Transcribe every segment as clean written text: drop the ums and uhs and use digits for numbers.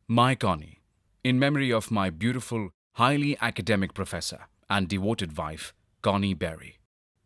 My Connie, in memory of my beautiful, highly academic professor and devoted wife, Connie Berry.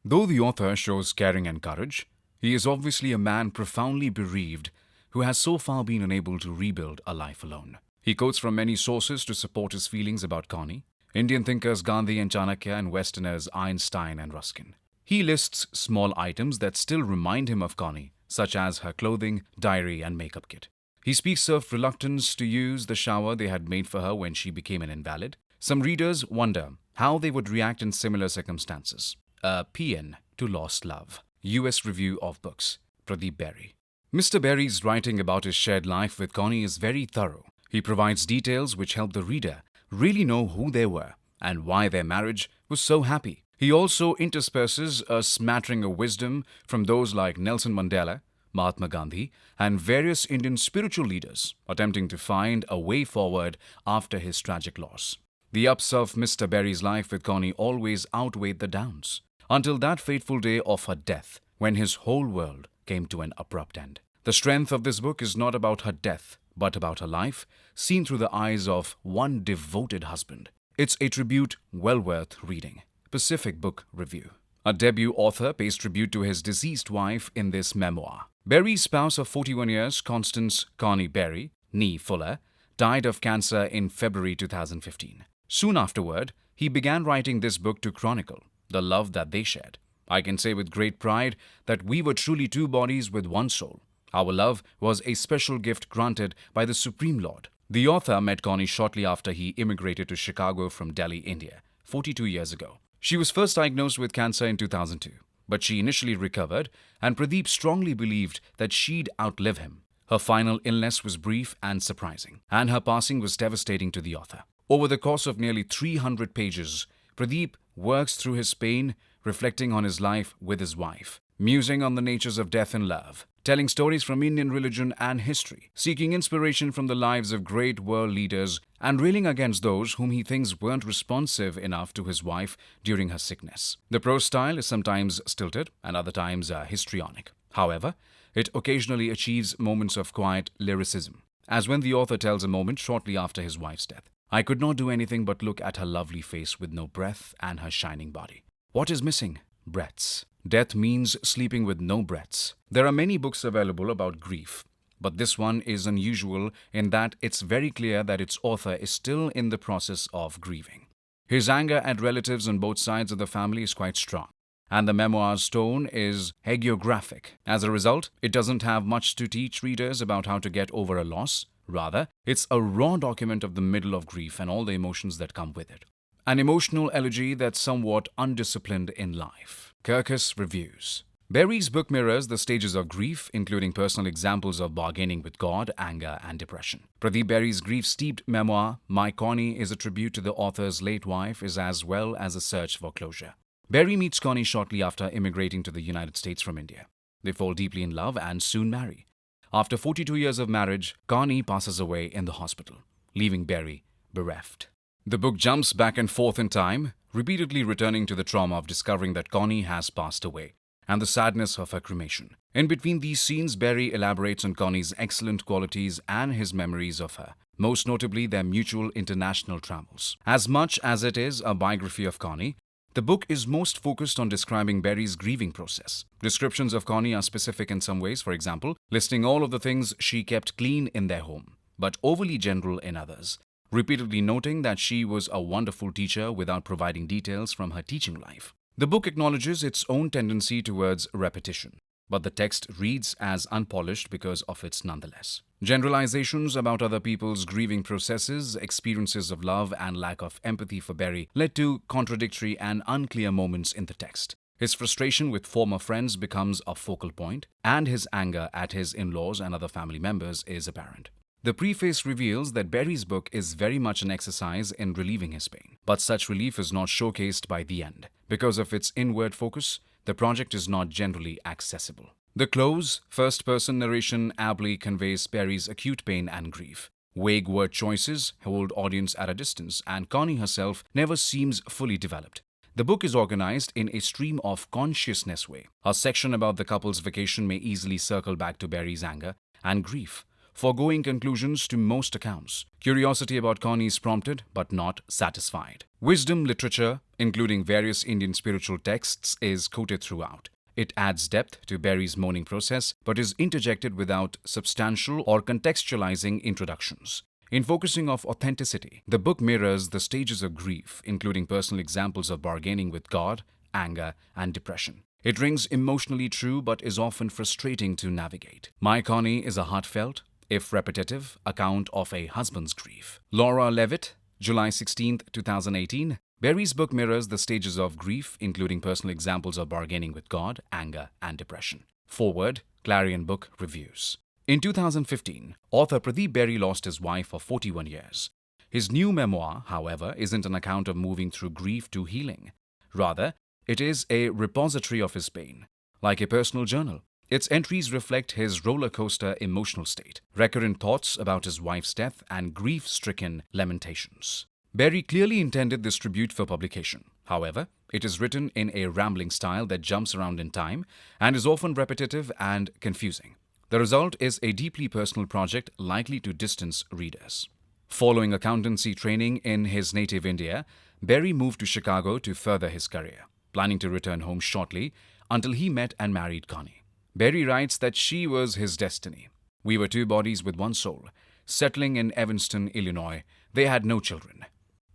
Though the author shows caring and courage, he is obviously a man profoundly bereaved who has so far been unable to rebuild a life alone. He quotes from many sources to support his feelings about Connie, Indian thinkers Gandhi and Chanakya, and Westerners Einstein and Ruskin. He lists small items that still remind him of Connie, such as her clothing, diary, and makeup kit. He speaks of reluctance to use the shower they had made for her when she became an invalid. Some readers wonder how they would react in similar circumstances. A PN to Lost Love. US Review of Books. Pradeep Berry. Mr. Berry's writing about his shared life with Connie is very thorough. He provides details which help the reader really know who they were and why their marriage was so happy. He also intersperses a smattering of wisdom from those like Nelson Mandela, Mahatma Gandhi, and various Indian spiritual leaders attempting to find a way forward after his tragic loss. The ups of Mr. Berry's life with Connie always outweighed the downs, until that fateful day of her death, when his whole world came to an abrupt end. The strength of this book is not about her death, but about her life, seen through the eyes of one devoted husband. It's a tribute well worth reading. Pacific Book Review. A debut author pays tribute to his deceased wife in this memoir. Berry's spouse of 41 years, Constance Connie Berry, née Fuller, died of cancer in February 2015. Soon afterward, he began writing this book to chronicle the love that they shared. I can say with great pride that we were truly two bodies with one soul. Our love was a special gift granted by the Supreme Lord. The author met Connie shortly after he immigrated to Chicago from Delhi, India, 42 years ago. She was first diagnosed with cancer in 2002, but she initially recovered, and Pradeep strongly believed that she'd outlive him. Her final illness was brief and surprising, and her passing was devastating to the author. Over the course of nearly 300 pages, Pradeep works through his pain, reflecting on his life with his wife, musing on the natures of death and love, telling stories from Indian religion and history, seeking inspiration from the lives of great world leaders, and railing against those whom he thinks weren't responsive enough to his wife during her sickness. The prose style is sometimes stilted and other times histrionic. However, it occasionally achieves moments of quiet lyricism, as when the author tells a moment shortly after his wife's death. I could not do anything but look at her lovely face with no breath and her shining body. What is missing? Breaths. Death means sleeping with no breaths. There are many books available about grief, but this one is unusual in that it's very clear that its author is still in the process of grieving. His anger at relatives on both sides of the family is quite strong, and the memoir's tone is hagiographic. As a result, it doesn't have much to teach readers about how to get over a loss. Rather, it's a raw document of the middle of grief and all the emotions that come with it. An emotional elegy that's somewhat undisciplined in life. Kirkus Reviews. Berry's book mirrors the stages of grief, including personal examples of bargaining with God, anger, and depression. Pradeep Berry's grief-steeped memoir, My Connie, is a tribute to the author's late wife as well as a search for closure. Berry meets Connie shortly after immigrating to the United States from India. They fall deeply in love and soon marry. After 42 years of marriage, Connie passes away in the hospital, leaving Berry bereft. The book jumps back and forth in time, repeatedly returning to the trauma of discovering that Connie has passed away and the sadness of her cremation. In between these scenes, Berry elaborates on Connie's excellent qualities and his memories of her, most notably their mutual international travels. As much as it is a biography of Connie, the book is most focused on describing Berry's grieving process. Descriptions of Connie are specific in some ways, for example, listing all of the things she kept clean in their home, but overly general in others, repeatedly noting that she was a wonderful teacher without providing details from her teaching life. The book acknowledges its own tendency towards repetition, but the text reads as unpolished because of its nonetheless. Generalizations about other people's grieving processes, experiences of love, and lack of empathy for Berry led to contradictory and unclear moments in the text. His frustration with former friends becomes a focal point, and his anger at his in-laws and other family members is apparent. The preface reveals that Berry's book is very much an exercise in relieving his pain, but such relief is not showcased by the end. Because of its inward focus, the project is not generally accessible. The close, first-person narration ably conveys Berry's acute pain and grief. Vague word choices hold audience at a distance, and Connie herself never seems fully developed. The book is organized in a stream of consciousness way. A section about the couple's vacation may easily circle back to Berry's anger and grief, foregoing conclusions to most accounts. Curiosity about Connie is prompted but not satisfied. Wisdom literature, including various Indian spiritual texts, is quoted throughout. It adds depth to Barry's mourning process but is interjected without substantial or contextualizing introductions. In focusing of authenticity, the book mirrors the stages of grief, including personal examples of bargaining with God, anger, and depression. It rings emotionally true but is often frustrating to navigate. My Connie is a heartfelt, if repetitive, account of a husband's grief. Laura Levitt, July 16, 2018. Barry's book mirrors the stages of grief, including personal examples of bargaining with God, anger, and depression. Forward, Clarion Book Reviews. In 2015, author Pradeep Berry lost his wife of 41 years. His new memoir, however, isn't an account of moving through grief to healing. Rather, it is a repository of his pain, like a personal journal. Its entries reflect his roller coaster emotional state, recurrent thoughts about his wife's death, and grief-stricken lamentations. Berry clearly intended this tribute for publication. However, it is written in a rambling style that jumps around in time and is often repetitive and confusing. The result is a deeply personal project likely to distance readers. Following accountancy training in his native India, Berry moved to Chicago to further his career, planning to return home shortly until he met and married Connie. Berry writes that she was his destiny. We were two bodies with one soul. Settling in Evanston, Illinois, they had no children.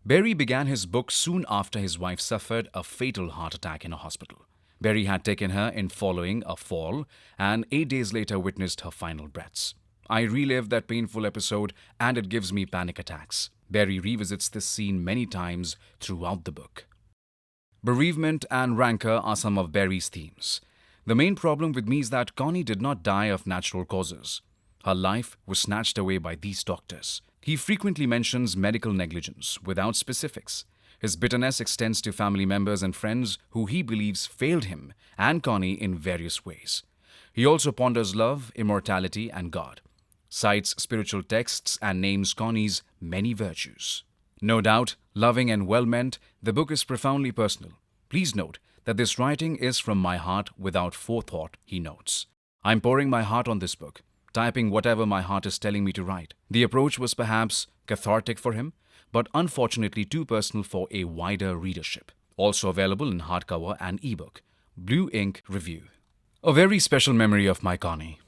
Berry began his book soon after his wife suffered a fatal heart attack in a hospital. Berry had taken her in following a fall and 8 days later witnessed her final breaths. I relive that painful episode and it gives me panic attacks. Berry revisits this scene many times throughout the book. Bereavement and rancor are some of Berry's themes. The main problem with me is that Connie did not die of natural causes. Her life was snatched away by these doctors. He frequently mentions medical negligence without specifics. His bitterness extends to family members and friends who he believes failed him and Connie in various ways. He also ponders love, immortality, and God, cites spiritual texts, and names Connie's many virtues. No doubt, loving and well-meant, the book is profoundly personal. Please note that this writing is from my heart without forethought, he notes. I'm pouring my heart on this book, typing whatever my heart is telling me to write. The approach was perhaps cathartic for him, but unfortunately too personal for a wider readership. Also available in hardcover and ebook. Blue Ink Review. A very special memory of my Connie.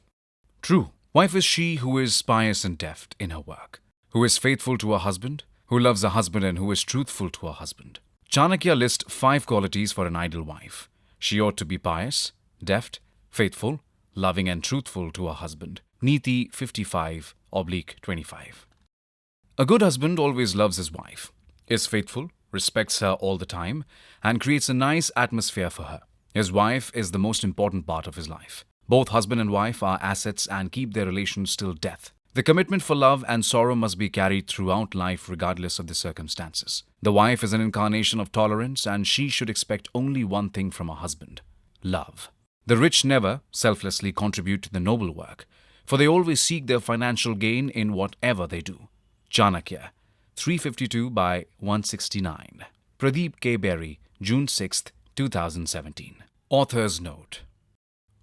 True, wife is she who is pious and deft in her work, who is faithful to her husband, who loves her husband and who is truthful to her husband. Chanakya lists 5 qualities for an ideal wife. She ought to be pious, deft, faithful, loving and truthful to her husband. Niti 55/25. A good husband always loves his wife, is faithful, respects her all the time, and creates a nice atmosphere for her. His wife is the most important part of his life. Both husband and wife are assets and keep their relations till death. The commitment for love and sorrow must be carried throughout life regardless of the circumstances. The wife is an incarnation of tolerance and she should expect only one thing from her husband: love. The rich never selflessly contribute to the noble work, for they always seek their financial gain in whatever they do. Chanakya, 352/169. Pradeep K. Berry, June 6, 2017. Author's note.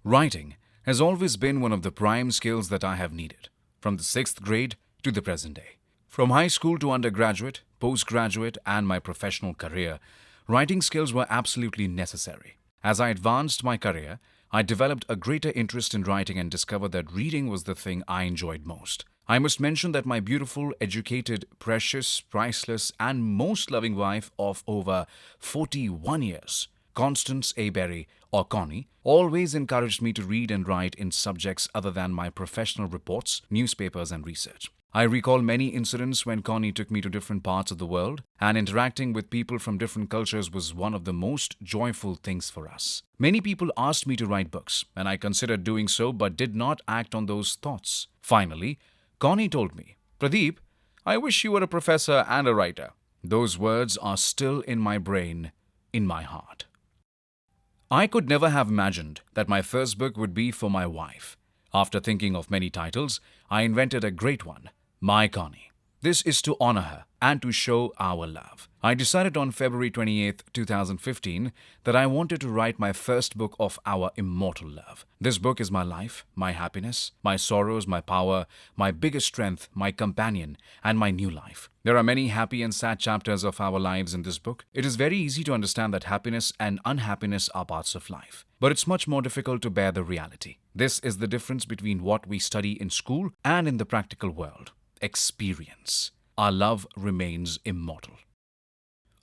Writing has always been one of the prime skills that I have needed, from the 6th grade to the present day. From high school to undergraduate, postgraduate, and my professional career, writing skills were absolutely necessary. As I advanced my career, I developed a greater interest in writing and discovered that reading was the thing I enjoyed most. I must mention that my beautiful, educated, precious, priceless, and most loving wife of over 41 years, Constance A. Berry, or Connie, always encouraged me to read and write in subjects other than my professional reports, newspapers, and research. I recall many incidents when Connie took me to different parts of the world, and interacting with people from different cultures was one of the most joyful things for us. Many people asked me to write books, and I considered doing so but did not act on those thoughts. Finally, Connie told me, "Pradeep, I wish you were a professor and a writer." Those words are still in my brain, in my heart. I could never have imagined that my first book would be for my wife. After thinking of many titles, I invented a great one, My Connie. This is to honor her and to show our love. I decided on February 28th, 2015, that I wanted to write my first book of our immortal love. This book is my life, my happiness, my sorrows, my power, my biggest strength, my companion, and my new life. There are many happy and sad chapters of our lives in this book. It is very easy to understand that happiness and unhappiness are parts of life. But it's much more difficult to bear the reality. This is the difference between what we study in school and in the practical world. Experience. Our love remains immortal.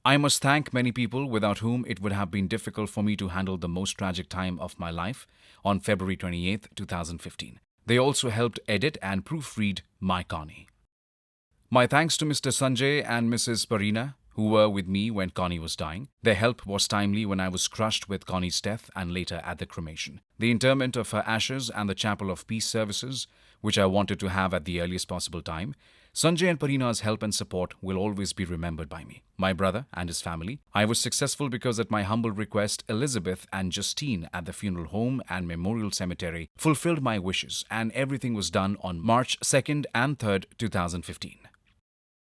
I must thank many people without whom it would have been difficult for me to handle the most tragic time of my life on February 28th, 2015. They also helped edit and proofread my Connie. My thanks to Mr. Sanjay and Mrs. Parina, who were with me when Connie was dying. Their help was timely when I was crushed with Connie's death and later at the cremation. The interment of her ashes and the Chapel of Peace services, which I wanted to have at the earliest possible time, Sanjay and Parina's help and support will always be remembered by me. My brother and his family. I was successful because at my humble request, Elizabeth and Justine at the funeral home and memorial cemetery fulfilled my wishes, and everything was done on March 2nd and 3rd, 2015.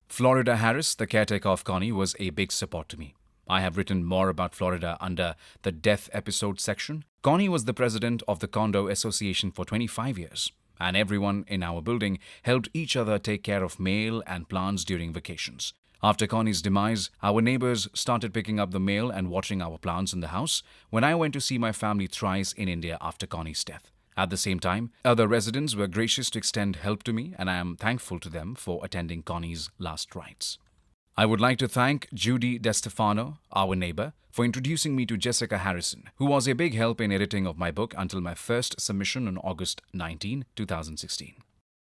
Florida Harris, the caretaker of Connie, was a big support to me. I have written more about Florida under the Death Episode section. Connie was the president of the Condo Association for 25 years. And everyone in our building helped each other take care of mail and plants during vacations. After Connie's demise, our neighbors started picking up the mail and watering our plants in the house when I went to see my family thrice in India after Connie's death. At the same time, other residents were gracious to extend help to me, and I am thankful to them for attending Connie's last rites. I would like to thank Judy DeStefano, our neighbor, for introducing me to Jessica Harrison, who was a big help in editing of my book until my first submission on August 19, 2016.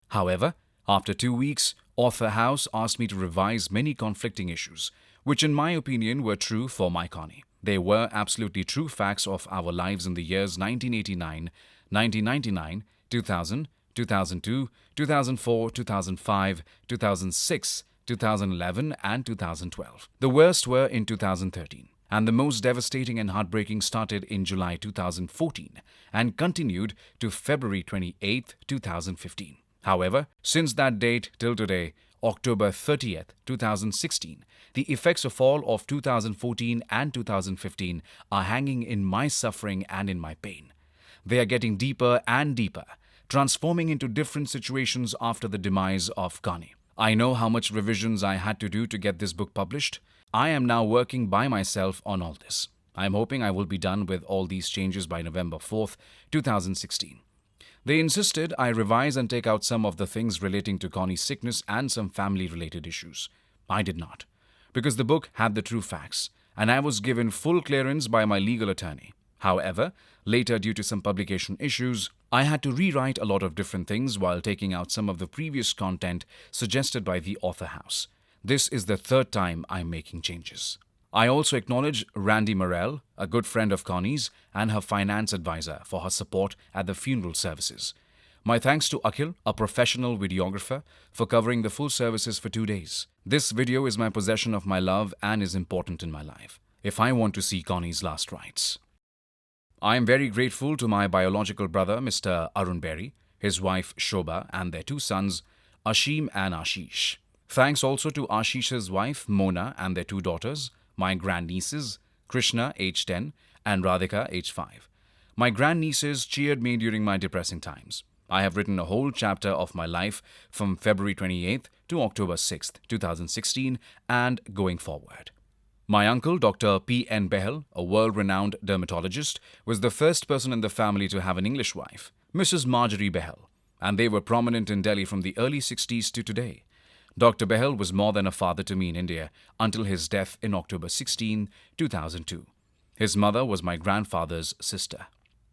However, after 2 weeks, Author House asked me to revise many conflicting issues, which in my opinion were true for my Connie. They were absolutely true facts of our lives in the years 1989, 1999, 2000, 2002, 2004, 2005, 2006, 2011 and 2012. The worst were in 2013, and the most devastating and heartbreaking started in July 2014 and continued to February 28, 2015. However, since that date till today, October 30th, 2016, the effects of all of 2014 and 2015 are hanging in my suffering and in my pain. They are getting deeper and deeper, transforming into different situations after the demise of Connie. I know how much revisions I had to do to get this book published. I am now working by myself on all this. I am hoping I will be done with all these changes by November 4th, 2016. They insisted I revise and take out some of the things relating to Connie's sickness and some family-related issues. I did not, because the book had the true facts, and I was given full clearance by my legal attorney. However, later, due to some publication issues, I had to rewrite a lot of different things while taking out some of the previous content suggested by the Author House. This is the third time I'm making changes. I also acknowledge Randy Morell, a good friend of Connie's, and her finance advisor for her support at the funeral services. My thanks to Akhil, a professional videographer, for covering the full services for 2 days. This video is my possession of my love and is important in my life, if I want to see Connie's last rites. I am very grateful to my biological brother, Mr. Arun Berry, his wife Shobha, and their 2 sons, Ashim and Ashish. Thanks also to Ashish's wife, Mona, and their 2 daughters, my grandnieces, Krishna, age 10, and Radhika, age 5. My grandnieces cheered me during my depressing times. I have written a whole chapter of my life from February 28th to October 6th, 2016, and going forward. My uncle, Dr. P. N. Behel, a world-renowned dermatologist, was the first person in the family to have an English wife, Mrs. Marjorie Behel, and they were prominent in Delhi from the early 60s to today. Dr. Behel was more than a father to me in India until his death in October 16, 2002. His mother was my grandfather's sister.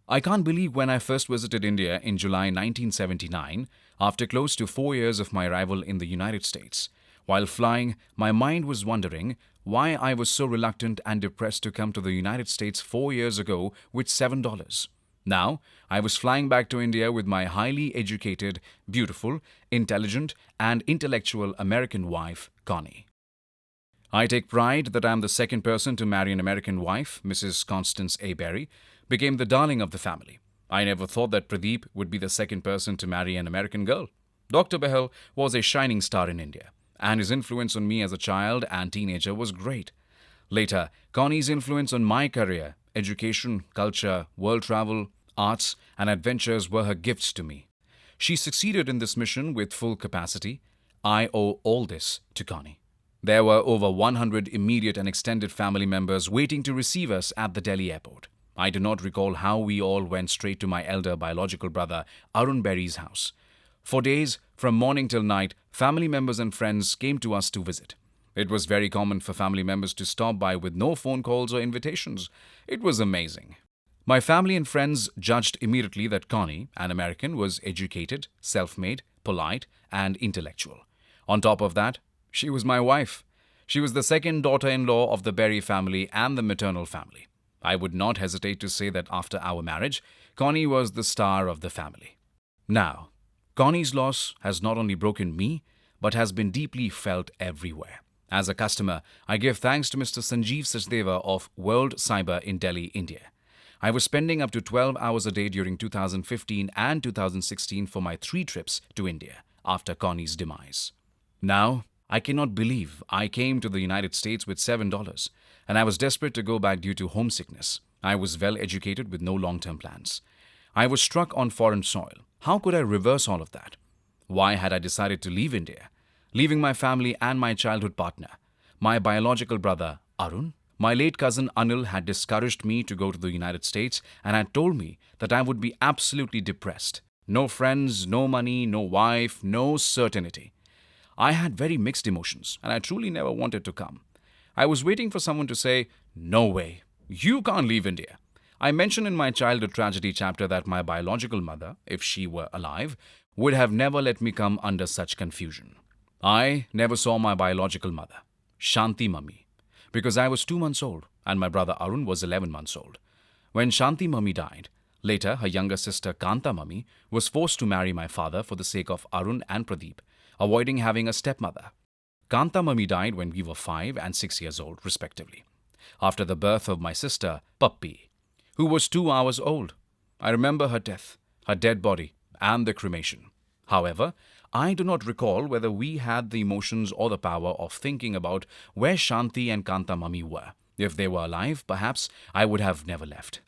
I can't believe when I first visited India in July 1979, after close to 4 years of my arrival in the United States. While flying, my mind was wondering why I was so reluctant and depressed to come to the United States 4 years ago with $7. Now, I was flying back to India with my highly educated, beautiful, intelligent, and intellectual American wife, Connie. I take pride that I am the second person to marry an American wife. Mrs. Constance A. Berry became the darling of the family. I never thought that Pradeep would be the second person to marry an American girl. Dr. Behel was a shining star in India. and his influence on me as a child and teenager was great. Later, Connie's influence on my career, education, culture, world travel, arts, and adventures were her gifts to me. She succeeded in this mission with full capacity. I owe all this to Connie. There were over 100 immediate and extended family members waiting to receive us at the Delhi airport. I do not recall how we all went straight to my elder biological brother Arun Berry's house. For days, from morning till night, family members and friends came to us to visit. It was very common for family members to stop by with no phone calls or invitations. It was amazing. My family and friends judged immediately that Connie, an American, was educated, self-made, polite, and intellectual. On top of that, she was my wife. She was the second daughter-in-law of the Berry family and the maternal family. I would not hesitate to say that after our marriage, Connie was the star of the family. Now, Connie's loss has not only broken me, but has been deeply felt everywhere. As a customer, I give thanks to Mr. Sanjeev Sachdeva of World Cyber in Delhi, India. I was spending up to 12 hours a day during 2015 and 2016 for my 3 trips to India after Connie's demise. Now, I cannot believe I came to the United States with $7, and I was desperate to go back due to homesickness. I was well educated with no long-term plans. I was struck on foreign soil. How could I reverse all of that? Why had I decided to leave India, leaving my family and my childhood partner, my biological brother Arun? My late cousin Anil had discouraged me to go to the United States and had told me that I would be absolutely depressed. No friends, no money, no wife, no certainty. I had very mixed emotions and I truly never wanted to come. I was waiting for someone to say, "No way, you can't leave India." I mentioned in my childhood tragedy chapter that my biological mother, if she were alive, would have never let me come under such confusion. I never saw my biological mother, Shanti Mummy, because I was 2 months old and my brother Arun was 11 months old. When Shanti Mummy died, later her younger sister Kanta Mummy was forced to marry my father for the sake of Arun and Pradeep, avoiding having a stepmother. Kanta Mummy died when we were 5 and 6 years old, respectively, after the birth of my sister, Pappi, who was 2 hours old. I remember her death, her dead body, and the cremation. However, I do not recall whether we had the emotions or the power of thinking about where Shanti and Kanta Mummy were. If they were alive, perhaps I would have never left.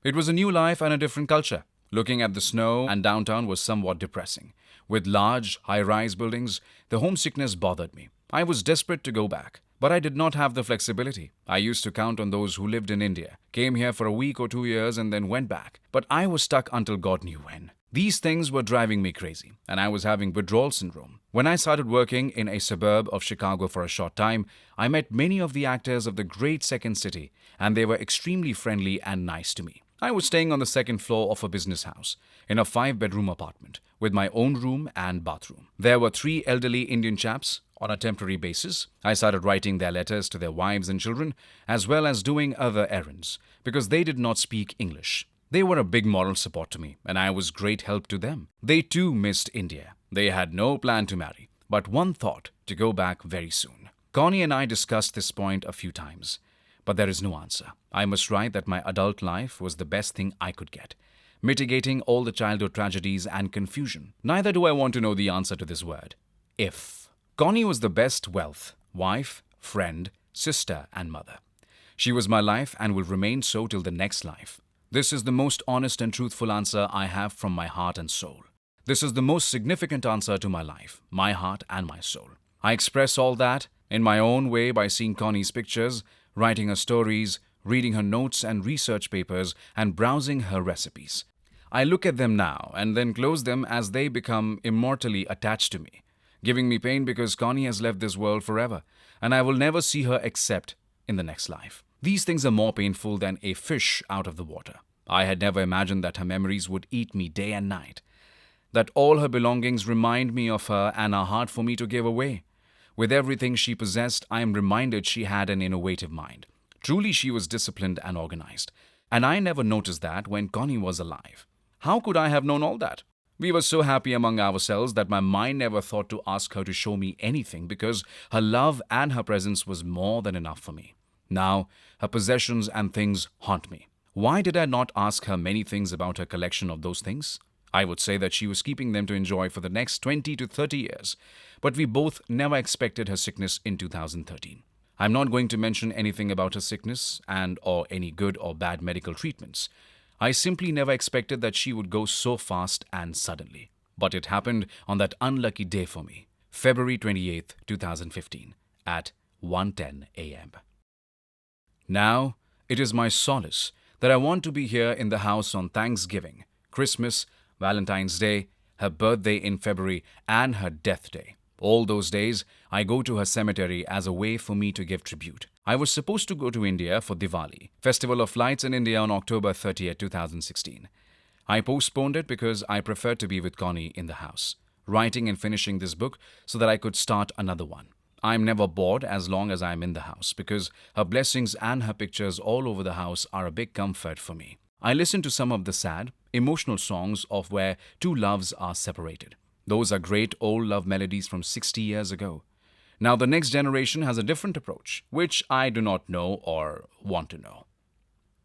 It was a new life and a different culture. Looking at the snow and downtown was somewhat depressing. With large, high-rise buildings, the homesickness bothered me. I was desperate to go back, but I did not have the flexibility. I used to count on those who lived in India, came here for a week or 2 years and then went back. But I was stuck until God knew when. These things were driving me crazy, and I was having withdrawal syndrome. When I started working in a suburb of Chicago for a short time, I met many of the actors of the great second city, and they were extremely friendly and nice to me. I was staying on the second floor of a business house, in a 5-bedroom apartment, with my own room and bathroom. There were 3 elderly Indian chaps on a temporary basis. I started writing their letters to their wives and children, as well as doing other errands, because they did not speak English. They were a big moral support to me, and I was great help to them. They too missed India. They had no plan to marry, but one thought to go back very soon. Connie and I discussed this point a few times, but there is no answer. I must write that my adult life was the best thing I could get, mitigating all the childhood tragedies and confusion. Neither do I want to know the answer to this word, if. Connie was the best wealth, wife, friend, sister, and mother. She was my life and will remain so till the next life. This is the most honest and truthful answer I have from my heart and soul. This is the most significant answer to my life, my heart and my soul. I express all that in my own way by seeing Connie's pictures, writing her stories, reading her notes and research papers, and browsing her recipes. I look at them now and then close them as they become immortally attached to me, giving me pain because Connie has left this world forever, and I will never see her except in the next life. These things are more painful than a fish out of the water. I had never imagined that her memories would eat me day and night, that all her belongings remind me of her and are hard for me to give away. With everything she possessed, I am reminded she had an innovative mind. Truly, she was disciplined and organized, and I never noticed that when Connie was alive. How could I have known all that? We were so happy among ourselves that my mind never thought to ask her to show me anything because her love and her presence was more than enough for me. Now, her possessions and things haunt me. Why did I not ask her many things about her collection of those things? I would say that she was keeping them to enjoy for the next 20 to 30 years, but we both never expected her sickness in 2013. I'm not going to mention anything about her sickness and or any good or bad medical treatments. I simply never expected that she would go so fast and suddenly. But it happened on that unlucky day for me, February 28th, 2015, at 1:10 a.m. Now, it is my solace that I want to be here in the house on Thanksgiving, Christmas, Valentine's Day, her birthday in February, and her death day. All those days, I go to her cemetery as a way for me to give tribute. I was supposed to go to India for Diwali, Festival of Lights in India on October 30th, 2016. I postponed it because I preferred to be with Connie in the house, writing and finishing this book so that I could start another one. I'm never bored as long as I'm in the house because her blessings and her pictures all over the house are a big comfort for me. I listen to some of the sad, emotional songs of where two loves are separated. Those are great old love melodies from 60 years ago. Now the next generation has a different approach, which I do not know or want to know.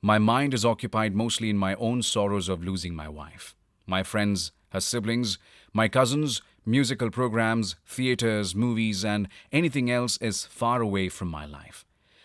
My mind is occupied mostly in my own sorrows of losing my wife. My friends, her siblings, my cousins, musical programs, theaters, movies, and anything else is far away from my life.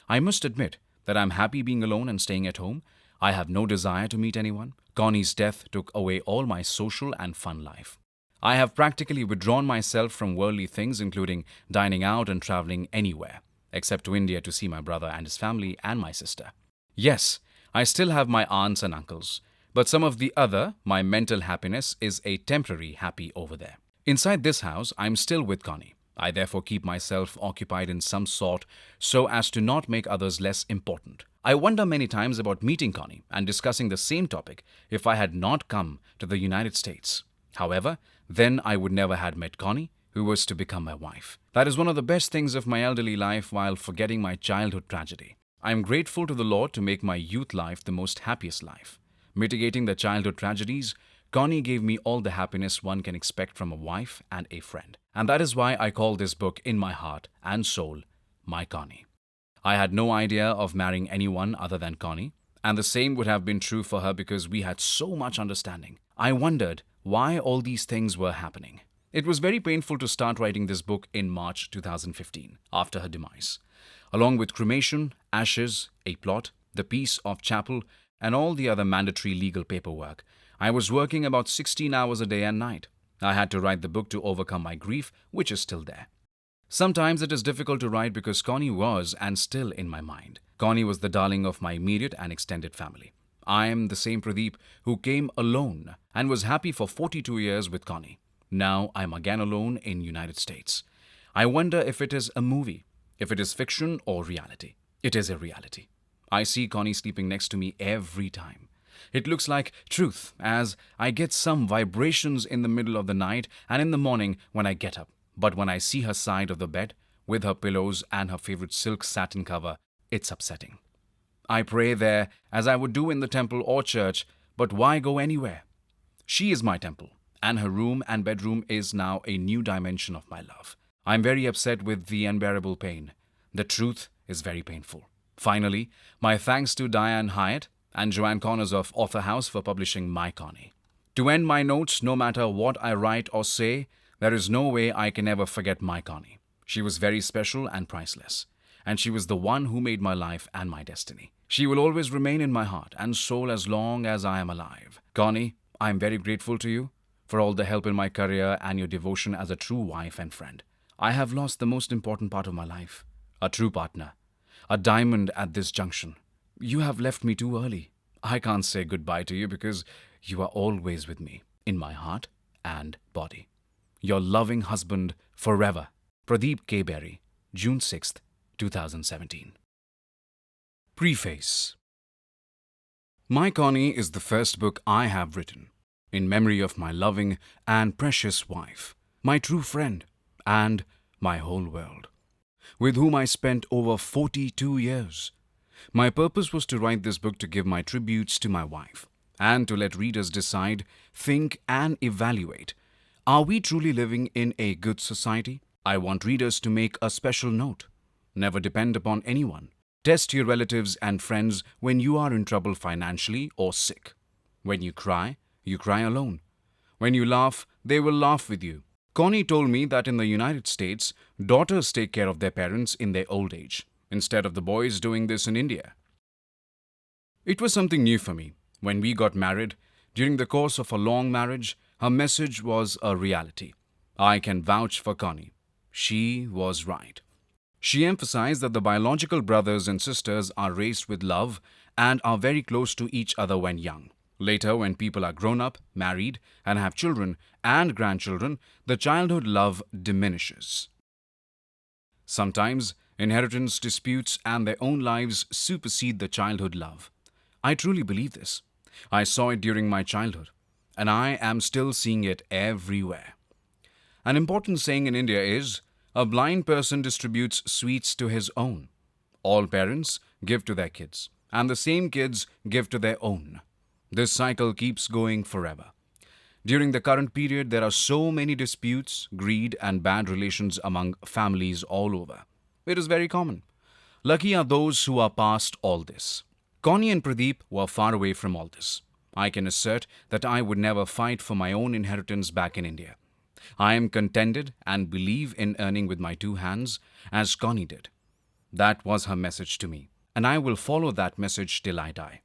I must admit that I'm happy being alone and staying at home. I have no desire to meet anyone. Connie's death took away all my social and fun life. I have practically withdrawn myself from worldly things, including dining out and traveling anywhere, except to India to see my brother and his family and my sister. Yes, I still have my aunts and uncles, but some of the other, my mental happiness is a temporary happy over there. Inside this house, I'm still with Connie. I therefore keep myself occupied in some sort so as to not make others less important. I wonder many times about meeting Connie and discussing the same topic if I had not come to the United States. However, then I would never have met Connie, who was to become my wife. That is one of the best things of my elderly life while forgetting my childhood tragedy. I am grateful to the Lord to make my youth life the most happiest life. Mitigating the childhood tragedies, Connie gave me all the happiness one can expect from a wife and a friend. And that is why I call this book in my heart and soul, My Connie. I had no idea of marrying anyone other than Connie, and the same would have been true for her because we had so much understanding. I wondered why all these things were happening. It was very painful to start writing this book in March 2015, after her demise. Along with cremation, ashes, a plot, the peace of chapel, and all the other mandatory legal paperwork, I was working about 16 hours a day and night. I had to write the book to overcome my grief, which is still there. Sometimes it is difficult to write because Connie was and still in my mind. Connie was the darling of my immediate and extended family. I am the same Pradeep who came alone and was happy for 42 years with Connie. Now I am again alone in United States. I wonder if it is a movie, if it is fiction or reality. It is a reality. I see Connie sleeping next to me every time. It looks like truth as I get some vibrations in the middle of the night and in the morning when I get up. But when I see her side of the bed, with her pillows and her favorite silk satin cover, it's upsetting. I pray there as I would do in the temple or church, but why go anywhere? She is my temple, and her room and bedroom is now a new dimension of my love. I'm very upset with the unbearable pain. The truth is very painful. Finally, my thanks to Diane Hyatt and Joanne Connors of Author House for publishing My Connie. To end my notes, no matter what I write or say, there is no way I can ever forget my Connie. She was very special and priceless, and she was the one who made my life and my destiny. She will always remain in my heart and soul as long as I am alive. Connie, I am very grateful to you for all the help in my career and your devotion as a true wife and friend. I have lost the most important part of my life, a true partner, a diamond at this junction. You have left me too early. I can't say goodbye to you because you are always with me, in my heart and body. Your loving husband forever, Pradeep K. Berry, June 6th, 2017. Preface. My Connie is the first book I have written in memory of my loving and precious wife, my true friend, and my whole world, with whom I spent over 42 years. My purpose was to write this book to give my tributes to my wife and to let readers decide, think, and evaluate. Are we truly living in a good society? I want readers to make a special note. Never depend upon anyone. Test your relatives and friends when you are in trouble financially or sick. When you cry alone. When you laugh, they will laugh with you. Connie told me that in the United States, daughters take care of their parents in their old age, instead of the boys doing this in India. It was something new for me. When we got married, during the course of a long marriage, her message was a reality. I can vouch for Connie. She was right. She emphasized that the biological brothers and sisters are raised with love and are very close to each other when young. Later, when people are grown up, married, and have children and grandchildren, the childhood love diminishes. Sometimes, inheritance disputes and their own lives supersede the childhood love. I truly believe this. I saw it during my childhood, and I am still seeing it everywhere. An important saying in India is, a blind person distributes sweets to his own. All parents give to their kids, and the same kids give to their own. This cycle keeps going forever. During the current period, there are so many disputes, greed, and bad relations among families all over. It is very common. Lucky are those who are past all this. Connie and Pradeep were far away from all this. I can assert that I would never fight for my own inheritance back in India. I am contented and believe in earning with my two hands, as Connie did. That was her message to me, and I will follow that message till I die.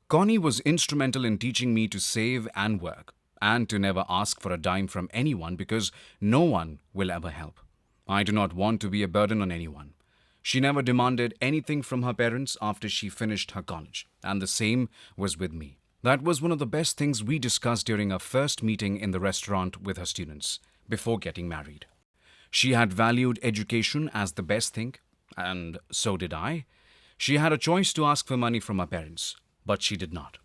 Connie was instrumental in teaching me to save and work, and to never ask for a dime from anyone because no one will ever help. I do not want to be a burden on anyone. She never demanded anything from her parents after she finished her college, and the same was with me. That was one of the best things we discussed during our first meeting in the restaurant with her students, before getting married. She had valued education as the best thing, and so did I. She had a choice to ask for money from her parents, but she did not.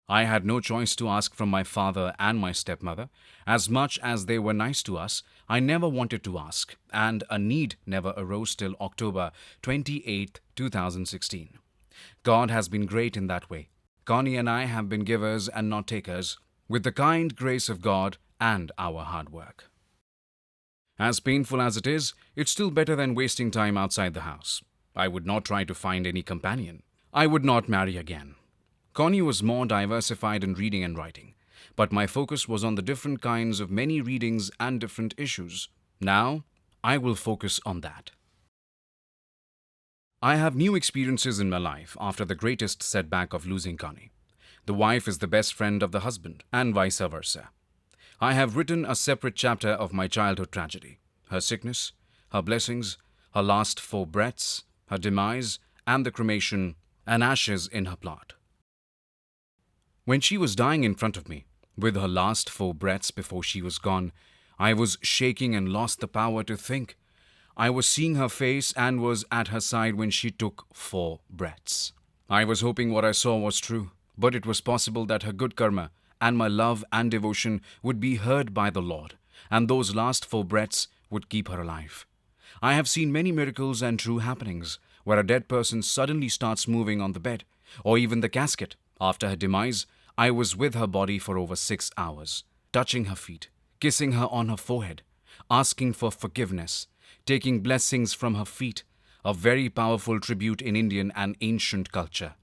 I had no choice to ask from my father and my stepmother. As much as they were nice to us, I never wanted to ask, and a need never arose till October 28, 2016. God has been great in that way. Connie and I have been givers and not takers, with the kind grace of God and our hard work. As painful as it is, it's still better than wasting time outside the house. I would not try to find any companion. I would not marry again. Connie was more diversified in reading and writing, but my focus was on the different kinds of many readings and different issues. Now, I will focus on that. I have new experiences in my life after the greatest setback of losing Connie. The wife is the best friend of the husband, and vice versa. I have written a separate chapter of my childhood tragedy: her sickness, her blessings, her last 4 breaths, her demise, and the cremation and ashes in her plot. When she was dying in front of me, with her last 4 breaths before she was gone, I was shaking and lost the power to think. I was seeing her face and was at her side when she took 4 breaths. I was hoping what I saw was true, but it was possible that her good karma and my love and devotion would be heard by the Lord, and those last 4 breaths would keep her alive. I have seen many miracles and true happenings, where a dead person suddenly starts moving on the bed, or even the casket. After her demise, I was with her body for over 6 hours, touching her feet, kissing her on her forehead, asking for forgiveness, taking blessings from her feet, a very powerful tribute in Indian and ancient culture.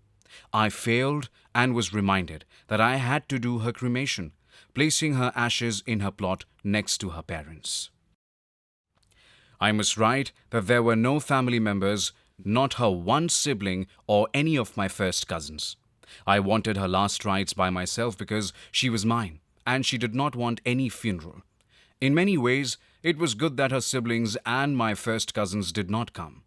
I failed and was reminded that I had to do her cremation, placing her ashes in her plot next to her parents. I must write that there were no family members, not her one sibling or any of my first cousins. I wanted her last rites by myself because she was mine, and she did not want any funeral. In many ways, it was good that her siblings and my first cousins did not come.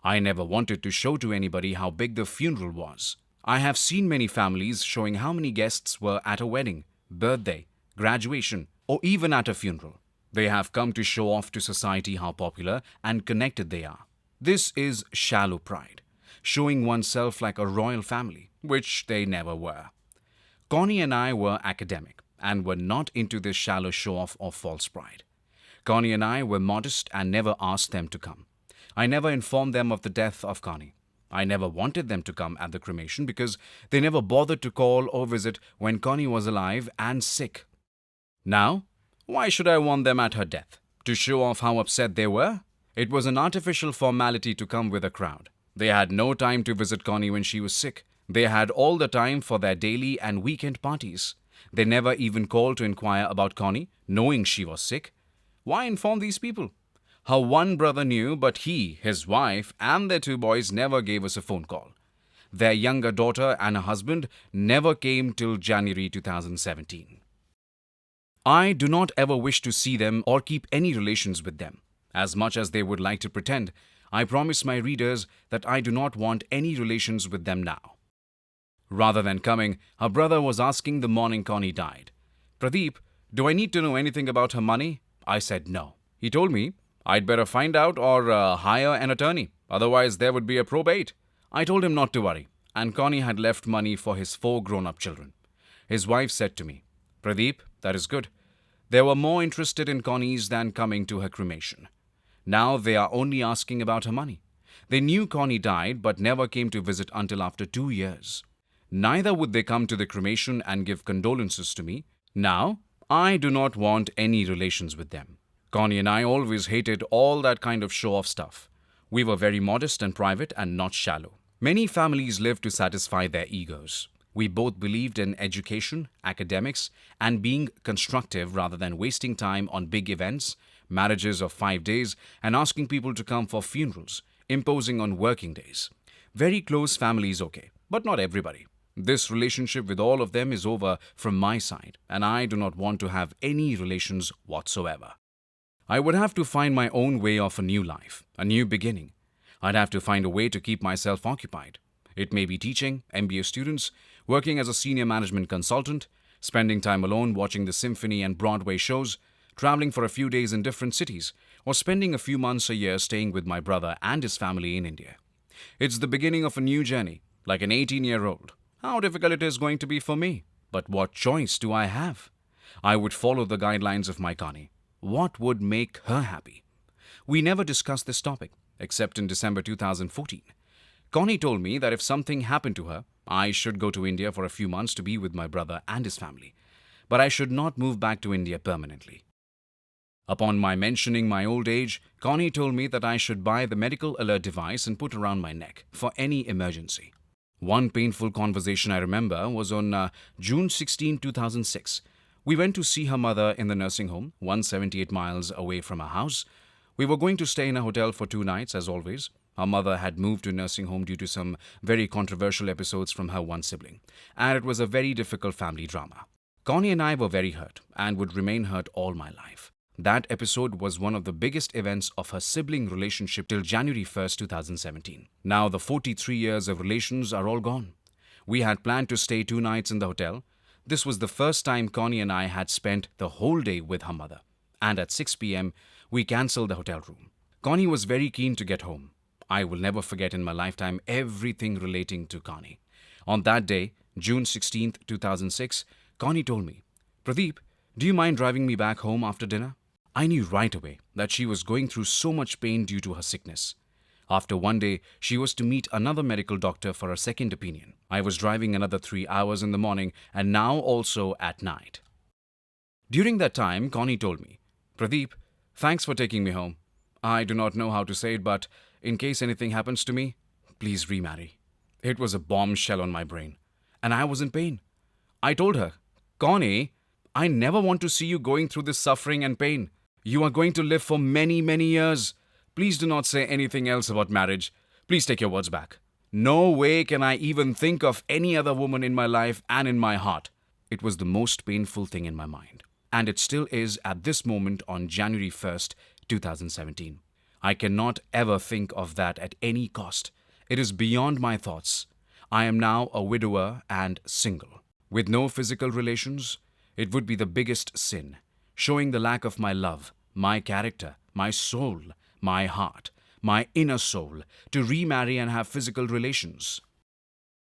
I never wanted to show to anybody how big the funeral was. I have seen many families showing how many guests were at a wedding, birthday, graduation, or even at a funeral. They have come to show off to society how popular and connected they are. This is shallow pride, showing oneself like a royal family, which they never were. Connie and I were academic and were not into this shallow show-off or false pride. Connie and I were modest and never asked them to come. I never informed them of the death of Connie. I never wanted them to come at the cremation because they never bothered to call or visit when Connie was alive and sick. Now, why should I want them at her death? To show off how upset they were? It was an artificial formality to come with a crowd. They had no time to visit Connie when she was sick. They had all the time for their daily and weekend parties. They never even called to inquire about Connie, knowing she was sick. Why inform these people? Her one brother knew, but he, his wife, and their two boys never gave us a phone call. Their younger daughter and her husband never came till January 2017. I do not ever wish to see them or keep any relations with them. As much as they would like to pretend, I promise my readers that I do not want any relations with them now. Rather than coming, her brother was asking the morning Connie died, "Pradeep, do I need to know anything about her money?" I said no. He told me I'd better find out or hire an attorney, otherwise there would be a probate. I told him not to worry, and Connie had left money for his 4 grown-up children. His wife said to me, "Pradeep, that is good. They were more interested in Connie's than coming to her cremation. Now they are only asking about her money. They knew Connie died but never came to visit until after 2 years. Neither would they come to the cremation and give condolences to me. Now, I do not want any relations with them. Connie and I always hated all that kind of show-off stuff. We were very modest and private and not shallow. Many families live to satisfy their egos. We both believed in education, academics, and being constructive rather than wasting time on big events, marriages of 5 days, and asking people to come for funerals, imposing on working days. Very close families, okay, but not everybody. This relationship with all of them is over from my side, and I do not want to have any relations whatsoever. I would have to find my own way of a new life, a new beginning. I'd have to find a way to keep myself occupied. It may be teaching MBA students, working as a senior management consultant, spending time alone watching the symphony and Broadway shows, traveling for a few days in different cities, or spending a few months a year staying with my brother and his family in India. It's the beginning of a new journey, like an 18-year-old. How difficult it is going to be for me. But what choice do I have? I would follow the guidelines of my Connie. What would make her happy? We never discussed this topic, except in December 2014. Connie told me that if something happened to her, I should go to India for a few months to be with my brother and his family. But I should not move back to India permanently. Upon my mentioning my old age, Connie told me that I should buy the medical alert device and put around my neck for any emergency. One painful conversation I remember was on June 16, 2006. We went to see her mother in the nursing home, 178 miles away from our house. We were going to stay in a hotel for 2 nights, as always. Her mother had moved to nursing home due to some very controversial episodes from her one sibling, and it was a very difficult family drama. Connie and I were very hurt and would remain hurt all my life. That episode was one of the biggest events of her sibling relationship till January 1st, 2017. Now the 43 years of relations are all gone. We had planned to stay 2 nights in the hotel. This was the first time Connie and I had spent the whole day with her mother. And at 6 p.m., we cancelled the hotel room. Connie was very keen to get home. I will never forget in my lifetime everything relating to Connie. On that day, June 16th, 2006, Connie told me, "Pradeep, do you mind driving me back home after dinner?" I knew right away that she was going through so much pain due to her sickness. After one day, she was to meet another medical doctor for a second opinion. I was driving another 3 hours in the morning and now also at night. During that time, Connie told me, "Pradeep, thanks for taking me home. I do not know how to say it, but in case anything happens to me, please remarry." It was a bombshell on my brain, and I was in pain. I told her, "Connie, I never want to see you going through this suffering and pain. You are going to live for many, many years. Please do not say anything else about marriage. Please take your words back. No way can I even think of any other woman in my life and in my heart." It was the most painful thing in my mind, and it still is at this moment on January 1st, 2017. I cannot ever think of that at any cost. It is beyond my thoughts. I am now a widower and single. With no physical relations, it would be the biggest sin, showing the lack of my love, my character, my soul, my heart, my inner soul, to remarry and have physical relations.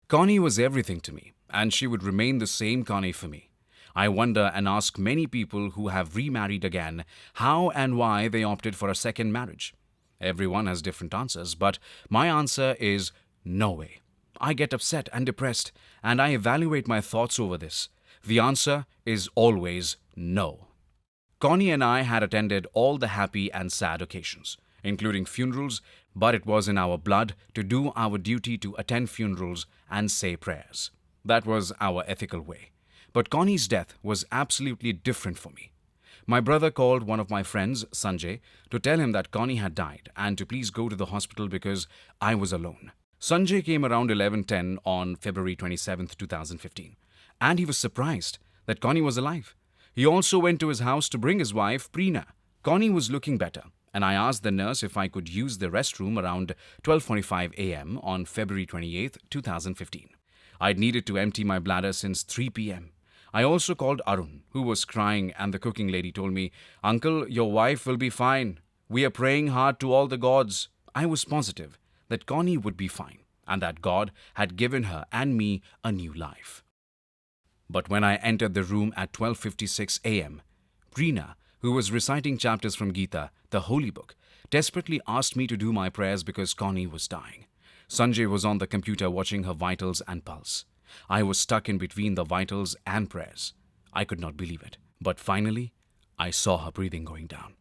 Connie was everything to me, and she would remain the same Connie for me. I wonder and ask many people who have remarried again how and why they opted for a second marriage. Everyone has different answers, but my answer is no way. I get upset and depressed, and I evaluate my thoughts over this. The answer is always no. Connie and I had attended all the happy and sad occasions, including funerals, but it was in our blood to do our duty to attend funerals and say prayers. That was our ethical way. But Connie's death was absolutely different for me. My brother called one of my friends, Sanjay, to tell him that Connie had died and to please go to the hospital because I was alone. Sanjay came around 11:10 on February 27th, 2015, and he was surprised that Connie was alive. He also went to his house to bring his wife, Preena. Connie was looking better, and I asked the nurse if I could use the restroom around 12:45 a.m. on February 28th, 2015. I'd needed to empty my bladder since 3 p.m. I also called Arun, who was crying, and the cooking lady told me, "Uncle, your wife will be fine. We are praying hard to all the gods." I was positive that Connie would be fine, and that God had given her and me a new life. But when I entered the room at 12:56 a.m., Preena, who was reciting chapters from Gita, the holy book, desperately asked me to do my prayers because Connie was dying. Sanjay was on the computer watching her vitals and pulse. I was stuck in between the vitals and prayers. I could not believe it. But finally, I saw her breathing going down.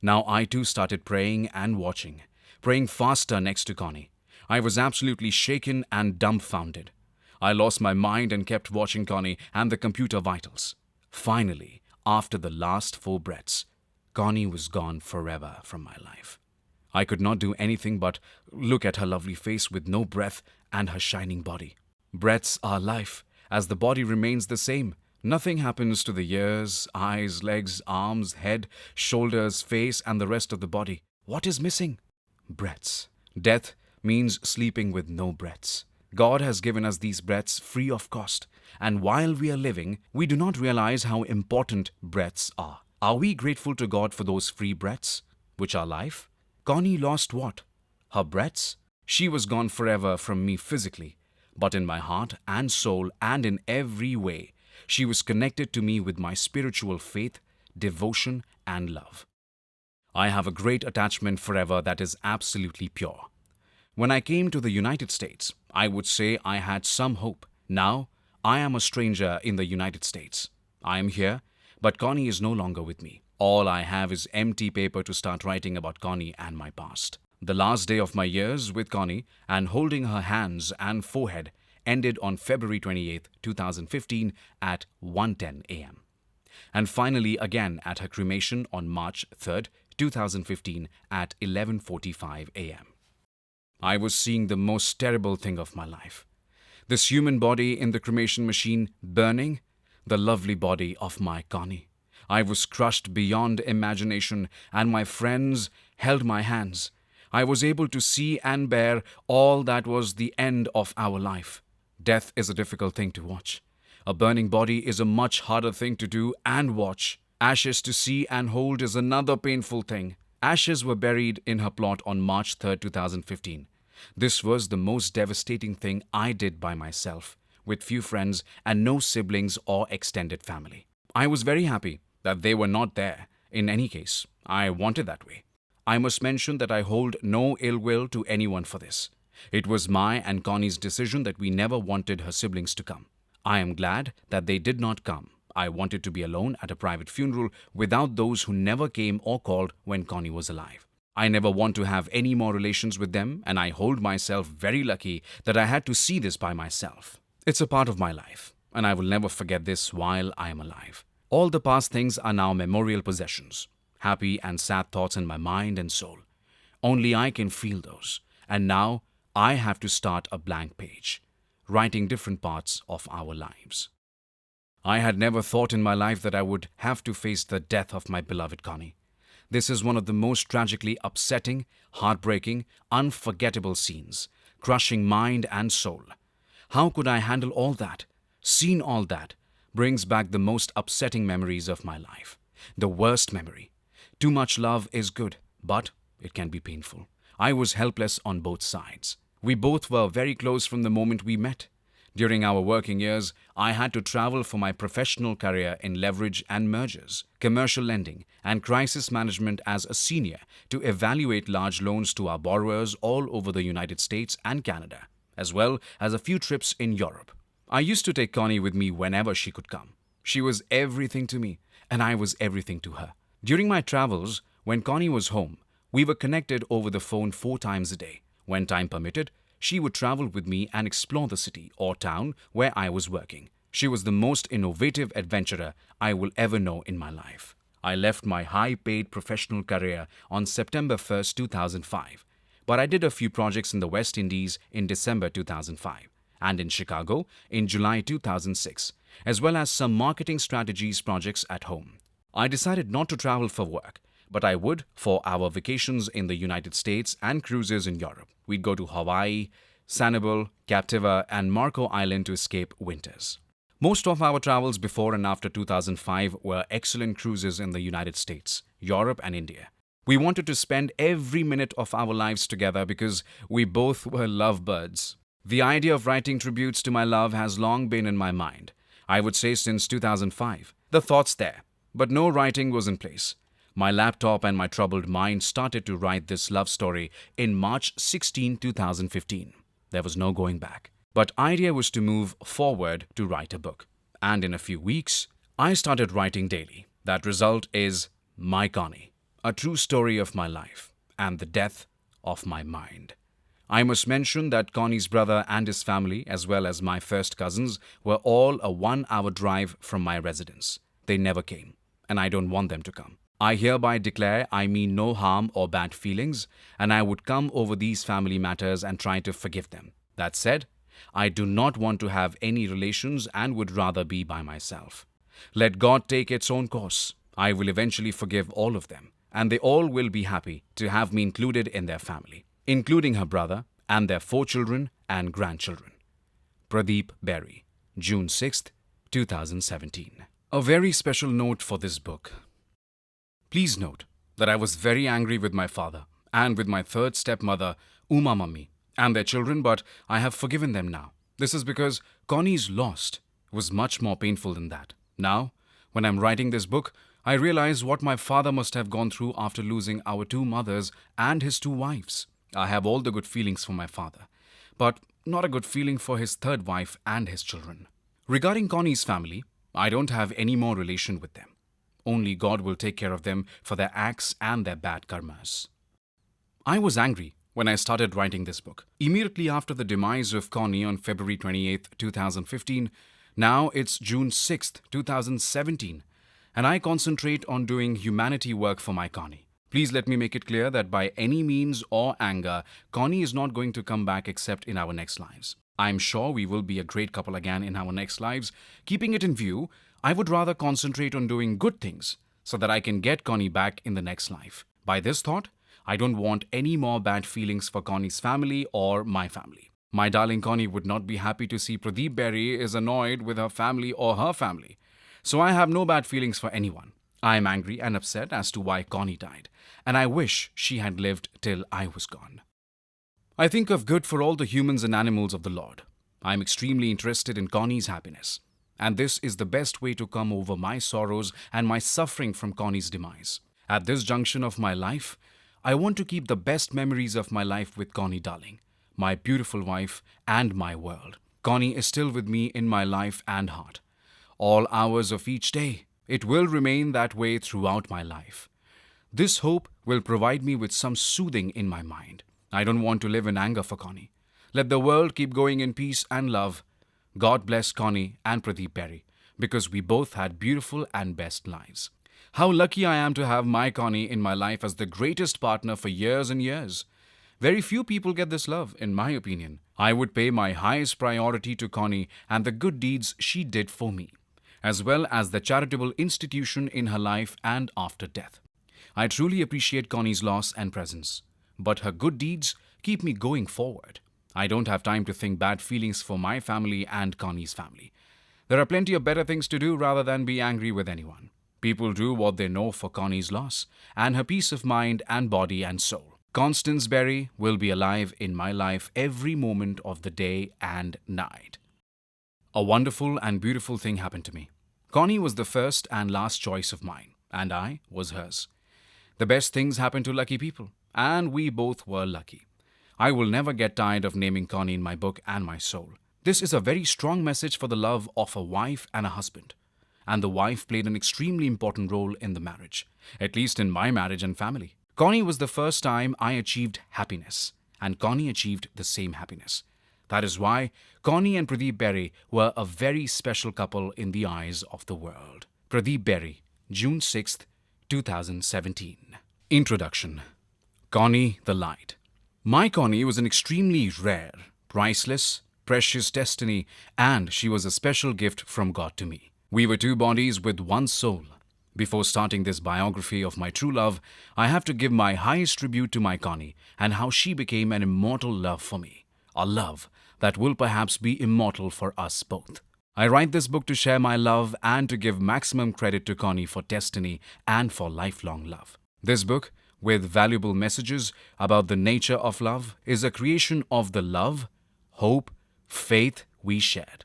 Now I too started praying and watching, praying faster next to Connie. I was absolutely shaken and dumbfounded. I lost my mind and kept watching Connie and the computer vitals. Finally, after the last 4 breaths, Connie was gone forever from my life. I could not do anything but look at her lovely face with no breath and her shining body. Breaths are life, as the body remains the same. Nothing happens to the ears, eyes, legs, arms, head, shoulders, face, and the rest of the body. What is missing? Breaths. Death means sleeping with no breaths. God has given us these breaths free of cost, and while we are living, we do not realize how important breaths are. Are we grateful to God for those free breaths, which are life? Connie lost what? Her breaths? She was gone forever from me physically, but in my heart and soul and in every way, she was connected to me with my spiritual faith, devotion, and love. I have a great attachment forever that is absolutely pure. When I came to the United States, I would say I had some hope. Now, I am a stranger in the United States. I am here, but Connie is no longer with me. All I have is empty paper to start writing about Connie and my past. The last day of my years with Connie and holding her hands and forehead ended on February 28, 2015 at 1:10 a.m. And finally again at her cremation on March 3, 2015 at 11:45 a.m. I was seeing the most terrible thing of my life. This human body in the cremation machine burning, the lovely body of my Connie. I was crushed beyond imagination, and my friends held my hands. I was able to see and bear all that was the end of our life. Death is a difficult thing to watch. A burning body is a much harder thing to do and watch. Ashes to see and hold is another painful thing. Ashes were buried in her plot on March 3, 2015. This was the most devastating thing I did by myself, with few friends and no siblings or extended family. I was very happy that they were not there. In any case, I wanted that way. I must mention that I hold no ill will to anyone for this. It was my and Connie's decision that we never wanted her siblings to come. I am glad that they did not come. I wanted to be alone at a private funeral without those who never came or called when Connie was alive. I never want to have any more relations with them, and I hold myself very lucky that I had to see this by myself. It's a part of my life, and I will never forget this while I am alive. All the past things are now memorial possessions, happy and sad thoughts in my mind and soul. Only I can feel those, and now I have to start a blank page, writing different parts of our lives. I had never thought in my life that I would have to face the death of my beloved Connie. This is one of the most tragically upsetting, heartbreaking, unforgettable scenes, crushing mind and soul. How could I handle all that? Seen all that brings back the most upsetting memories of my life. The worst memory. Too much love is good, but it can be painful. I was helpless on both sides. We both were very close from the moment we met. During our working years, I had to travel for my professional career in leverage and mergers, commercial lending, and crisis management as a senior to evaluate large loans to our borrowers all over the United States and Canada, as well as a few trips in Europe. I used to take Connie with me whenever she could come. She was everything to me, and I was everything to her. During my travels, when Connie was home, we were connected over the phone 4 times a day. When time permitted, she would travel with me and explore the city or town where I was working. She was the most innovative adventurer I will ever know in my life. I left my high-paid professional career on September 1st, 2005, but I did a few projects in the West Indies in December 2005 and in Chicago in July 2006, as well as some marketing strategies projects at home. I decided not to travel for work, but I would for our vacations in the United States and cruises in Europe. We'd go to Hawaii, Sanibel, Captiva, and Marco Island to escape winters. Most of our travels before and after 2005 were excellent cruises in the United States, Europe, and India. We wanted to spend every minute of our lives together because we both were lovebirds. The idea of writing tributes to my love has long been in my mind. I would say since 2005. The thought's there, but no writing was in place. My laptop and my troubled mind started to write this love story in March 16, 2015. There was no going back. But idea was to move forward to write a book. And in a few weeks, I started writing daily. That result is My Connie, a true story of my life and the death of my mind. I must mention that Connie's brother and his family, as well as my first cousins, were all a 1-hour drive from my residence. They never came, and I don't want them to come. I hereby declare I mean no harm or bad feelings, and I would come over these family matters and try to forgive them. That said, I do not want to have any relations and would rather be by myself. Let God take its own course. I will eventually forgive all of them, and they all will be happy to have me included in their family, including her brother and their 4 children and grandchildren. Pradeep Berry, June 6th, 2017. A very special note for this book. Please note that I was very angry with my father and with my third stepmother, Uma Mummy, and their children, but I have forgiven them now. This is because Connie's loss was much more painful than that. Now, when I'm writing this book, I realize what my father must have gone through after losing our 2 mothers and his 2 wives. I have all the good feelings for my father, but not a good feeling for his 3rd wife and his children. Regarding Connie's family, I don't have any more relation with them. Only God will take care of them for their acts and their bad karmas. I was angry when I started writing this book. Immediately after the demise of Connie on February 28th, 2015, now it's June 6th, 2017, and I concentrate on doing humanity work for my Connie. Please let me make it clear that by any means or anger, Connie is not going to come back except in our next lives. I'm sure we will be a great couple again in our next lives. Keeping it in view, I would rather concentrate on doing good things so that I can get Connie back in the next life. By this thought, I don't want any more bad feelings for Connie's family or my family. My darling Connie would not be happy to see Pradeep Berry is annoyed with her family or her family. So I have no bad feelings for anyone. I am angry and upset as to why Connie died, and I wish she had lived till I was gone. I think of good for all the humans and animals of the Lord. I am extremely interested in Connie's happiness, and this is the best way to come over my sorrows and my suffering from Connie's demise. At this junction of my life, I want to keep the best memories of my life with Connie darling, my beautiful wife and my world. Connie is still with me in my life and heart. All hours of each day, it will remain that way throughout my life. This hope will provide me with some soothing in my mind. I don't want to live in anger for Connie. Let the world keep going in peace and love. God bless Connie and Pradeep Berry, because we both had beautiful and best lives. How lucky I am to have my Connie in my life as the greatest partner for years and years. Very few people get this love, in my opinion. I would pay my highest priority to Connie and the good deeds she did for me, as well as the charitable institution in her life and after death. I truly appreciate Connie's loss and presence, but her good deeds keep me going forward. I don't have time to think bad feelings for my family and Connie's family. There are plenty of better things to do rather than be angry with anyone. People do what they know for Connie's loss and her peace of mind and body and soul. Constance Berry will be alive in my life every moment of the day and night. A wonderful and beautiful thing happened to me. Connie was the first and last choice of mine, and I was hers. The best things happen to lucky people, and we both were lucky. I will never get tired of naming Connie in my book and my soul. This is a very strong message for the love of a wife and a husband. And the wife played an extremely important role in the marriage, at least in my marriage and family. Connie was the first time I achieved happiness, and Connie achieved the same happiness. That is why Connie and Pradeep Berry were a very special couple in the eyes of the world. Pradeep Berry, June 6th, 2017. Introduction. Connie the Light. My Connie was an extremely rare, priceless, precious destiny, and she was a special gift from God to me. We were two bodies with one soul. Before starting this biography of my true love, I have to give my highest tribute to my Connie and how she became an immortal love for me. A love that will perhaps be immortal for us both. I write this book to share my love and to give maximum credit to Connie for destiny and for lifelong love. This book, with valuable messages about the nature of love, is a creation of the love, hope, faith we shared.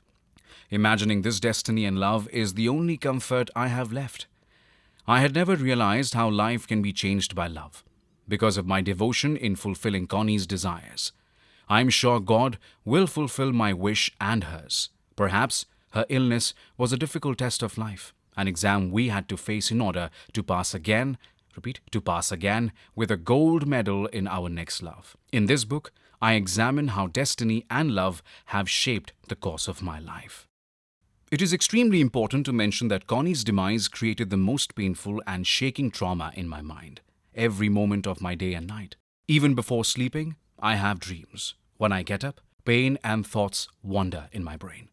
Imagining this destiny and love is the only comfort I have left. I had never realized how life can be changed by love, because of my devotion in fulfilling Connie's desires. I am sure God will fulfill my wish and hers. Perhaps her illness was a difficult test of life, an exam we had to face in order to pass again, with a gold medal in our next love. In this book, I examine how destiny and love have shaped the course of my life. It is extremely important to mention that Connie's demise created the most painful and shaking trauma in my mind, every moment of my day and night. Even before sleeping, I have dreams. When I get up, pain and thoughts wander in my brain.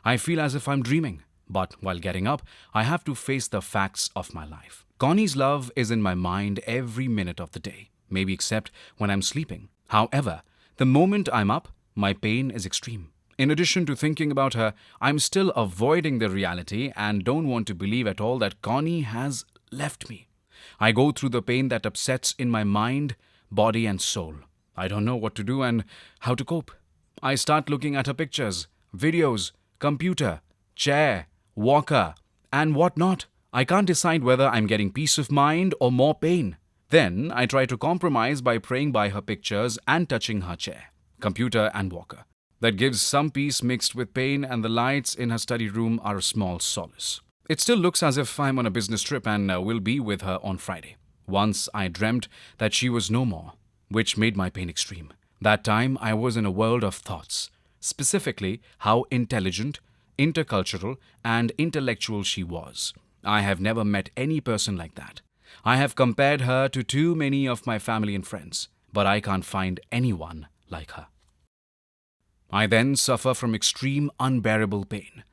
I feel as if I'm dreaming, but while getting up, I have to face the facts of my life. Connie's love is in my mind every minute of the day, maybe except when I'm sleeping. However, the moment I'm up, my pain is extreme. In addition to thinking about her, I'm still avoiding the reality and don't want to believe at all that Connie has left me. I go through the pain that upsets in my mind, body and soul. I don't know what to do and how to cope. I start looking at her pictures, videos, computer, chair, walker, and whatnot. I can't decide whether I'm getting peace of mind or more pain. Then I try to compromise by praying by her pictures and touching her chair, computer and walker. That gives some peace mixed with pain, and the lights in her study room are a small solace. It still looks as if I'm on a business trip and will be with her on Friday. Once I dreamt that she was no more, which made my pain extreme. That time I was in a world of thoughts, specifically how intelligent, intercultural, and intellectual she was. I have never met any person like that. I have compared her to too many of my family and friends, but I can't find anyone like her. I then suffer from extreme, unbearable pain.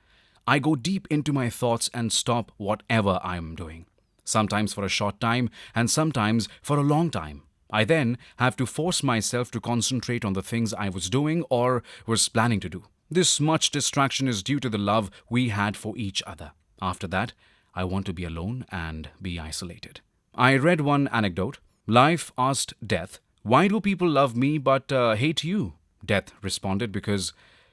I go deep into my thoughts and stop whatever I am doing, sometimes for a short time and sometimes for a long time. I then have to force myself to concentrate on the things I was doing or was planning to do. This much distraction is due to the love we had for each other. After that, I want to be alone and be isolated. I read one anecdote. Life asked Death, "Why do people love me but hate you?" Death responded, "Because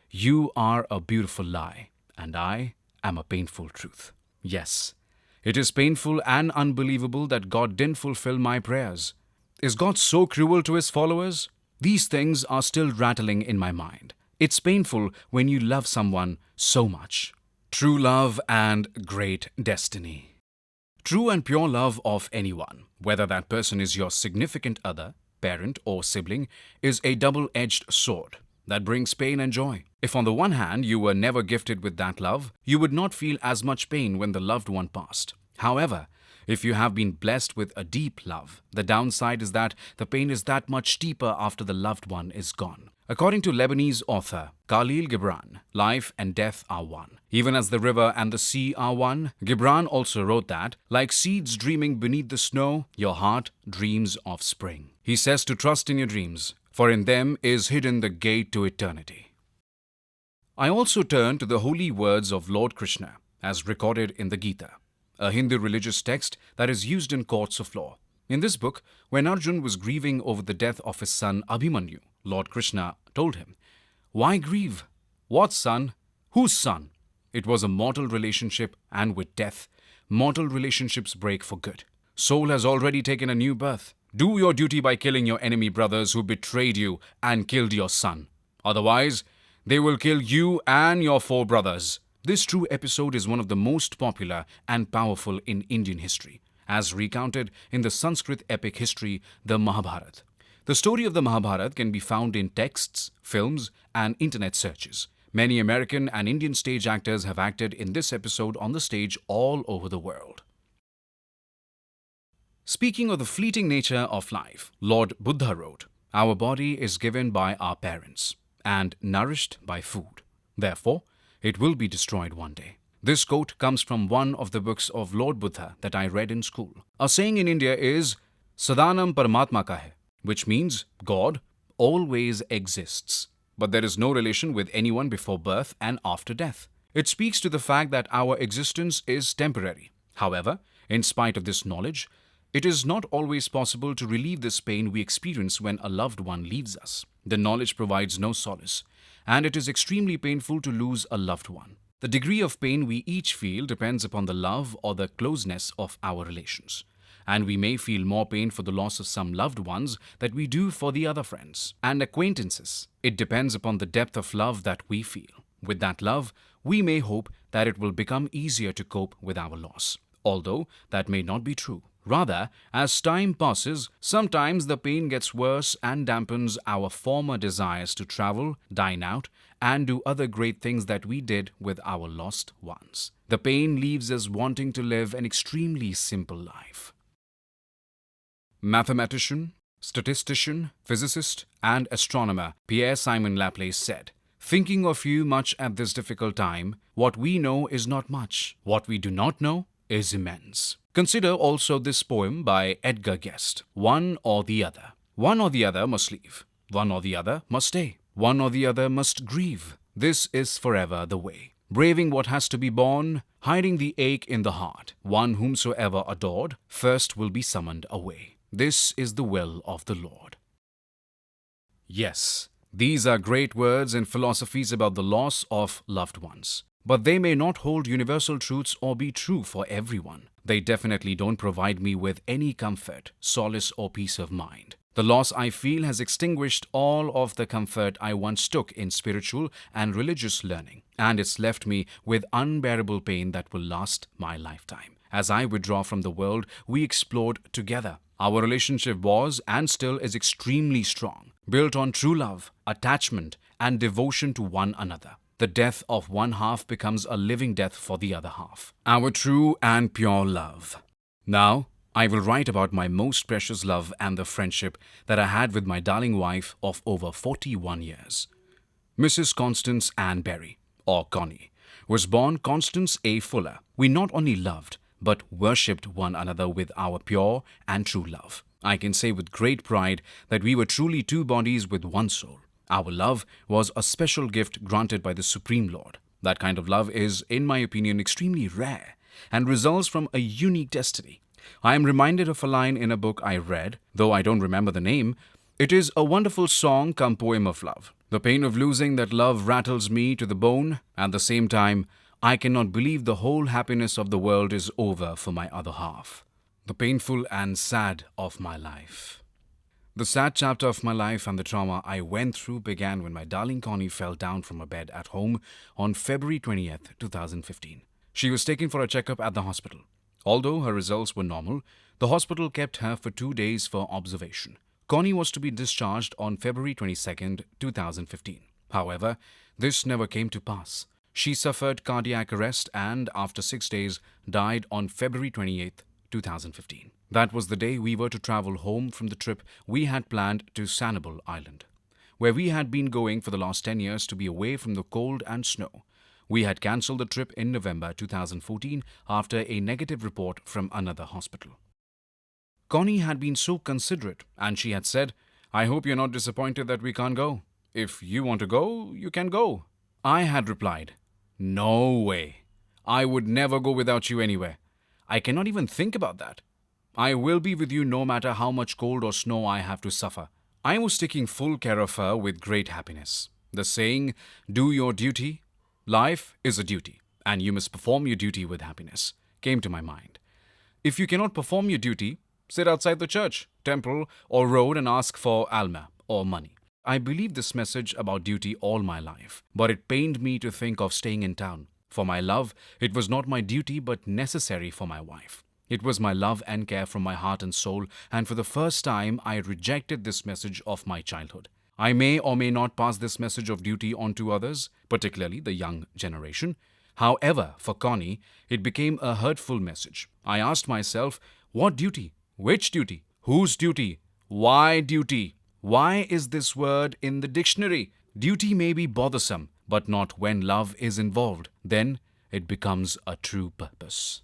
you are a beautiful lie, and I am a painful truth." Yes, it is painful and unbelievable that God didn't fulfill my prayers. Is God so cruel to his followers? These things are still rattling in my mind. It's painful when you love someone so much. True love and great destiny. True and pure love of anyone, whether that person is your significant other, parent or sibling, is a double-edged sword that brings pain and joy. If on the one hand you were never gifted with that love, you would not feel as much pain when the loved one passed. However, if you have been blessed with a deep love, the downside is that the pain is that much deeper after the loved one is gone. According to Lebanese author Khalil Gibran, life and death are one. Even as the river and the sea are one, Gibran also wrote that, like seeds dreaming beneath the snow, your heart dreams of spring. He says to trust in your dreams, for in them is hidden the gate to eternity. I also turn to the holy words of Lord Krishna, as recorded in the Gita, a Hindu religious text that is used in courts of law. In this book, when Arjun was grieving over the death of his son Abhimanyu, Lord Krishna told him, "Why grieve? What son? Whose son?" It was a mortal relationship, and with death, mortal relationships break for good. Soul has already taken a new birth. Do your duty by killing your enemy brothers who betrayed you and killed your son. Otherwise, they will kill you and your 4 brothers. This true episode is one of the most popular and powerful in Indian history, as recounted in the Sanskrit epic history, the Mahabharata. The story of the Mahabharata can be found in texts, films, and internet searches. Many American and Indian stage actors have acted in this episode on the stage all over the world. Speaking of the fleeting nature of life, Lord Buddha wrote, "Our body is given by our parents and nourished by food. Therefore, it will be destroyed one day." This quote comes from one of the books of Lord Buddha that I read in school. A saying in India is, "Sadanam Paramatma ka hai," which means God always exists, but there is no relation with anyone before birth and after death. It speaks to the fact that our existence is temporary. However, in spite of this knowledge, it is not always possible to relieve this pain we experience when a loved one leaves us. The knowledge provides no solace, and it is extremely painful to lose a loved one. The degree of pain we each feel depends upon the love or the closeness of our relations. And we may feel more pain for the loss of some loved ones than we do for the other friends and acquaintances. It depends upon the depth of love that we feel. With that love, we may hope that it will become easier to cope with our loss. Although that may not be true. Rather, as time passes, sometimes the pain gets worse and dampens our former desires to travel, dine out, and do other great things that we did with our lost ones. The pain leaves us wanting to live an extremely simple life. Mathematician, statistician, physicist, and astronomer Pierre-Simon Laplace said, "Thinking of you much at this difficult time, what we know is not much. What we do not know is immense." Consider also this poem by Edgar Guest, "One or the other." One or the other must leave. One or the other must stay. One or the other must grieve. This is forever the way. Braving what has to be borne, hiding the ache in the heart. One whomsoever adored, first will be summoned away. This is the will of the Lord. Yes, these are great words and philosophies about the loss of loved ones. But they may not hold universal truths or be true for everyone. They definitely don't provide me with any comfort, solace, or peace of mind. The loss I feel has extinguished all of the comfort I once took in spiritual and religious learning, and it's left me with unbearable pain that will last my lifetime. As I withdraw from the world we explored together, our relationship was and still is extremely strong, built on true love, attachment, and devotion to one another. The death of one half becomes a living death for the other half. Our true and pure love. Now, I will write about my most precious love and the friendship that I had with my darling wife of over 41 years. Mrs. Constance Ann Berry, or Connie, was born Constance A. Fuller. We not only loved, but worshipped one another with our pure and true love. I can say with great pride that we were truly two bodies with one soul. Our love was a special gift granted by the Supreme Lord. That kind of love is, in my opinion, extremely rare and results from a unique destiny. I am reminded of a line in a book I read, though I don't remember the name. It is a wonderful song cum poem of love. The pain of losing that love rattles me to the bone. At the same time, I cannot believe the whole happiness of the world is over for my other half. The painful and sad of my life. The sad chapter of my life and the trauma I went through began when my darling Connie fell down from her bed at home on February 20th, 2015. She was taken for a checkup at the hospital. Although her results were normal, the hospital kept her for 2 days for observation. Connie was to be discharged on February 22nd, 2015. However, this never came to pass. She suffered cardiac arrest and, after 6 days, died on February 28th, 2015. That was the day we were to travel home from the trip we had planned to Sanibel Island, where we had been going for the last 10 years to be away from the cold and snow. We had cancelled the trip in November 2014 after a negative report from another hospital. Connie had been so considerate and she had said, "I hope you're not disappointed that we can't go. If you want to go, you can go." I had replied, "No way. I would never go without you anywhere. I cannot even think about that. I will be with you no matter how much cold or snow I have to suffer." I was taking full care of her with great happiness. The saying, "Do your duty, life is a duty, and you must perform your duty with happiness," came to my mind. If you cannot perform your duty, sit outside the church, temple, or road and ask for alma or money. I believed this message about duty all my life, but it pained me to think of staying in town. For my love, it was not my duty but necessary for my wife. It was my love and care from my heart and soul, and for the first time I rejected this message of my childhood. I may or may not pass this message of duty on to others, particularly the young generation. However, for Connie, it became a hurtful message. I asked myself, what duty? Which duty? Whose duty? Why duty? Why is this word in the dictionary? Duty may be bothersome, but not when love is involved. Then it becomes a true purpose.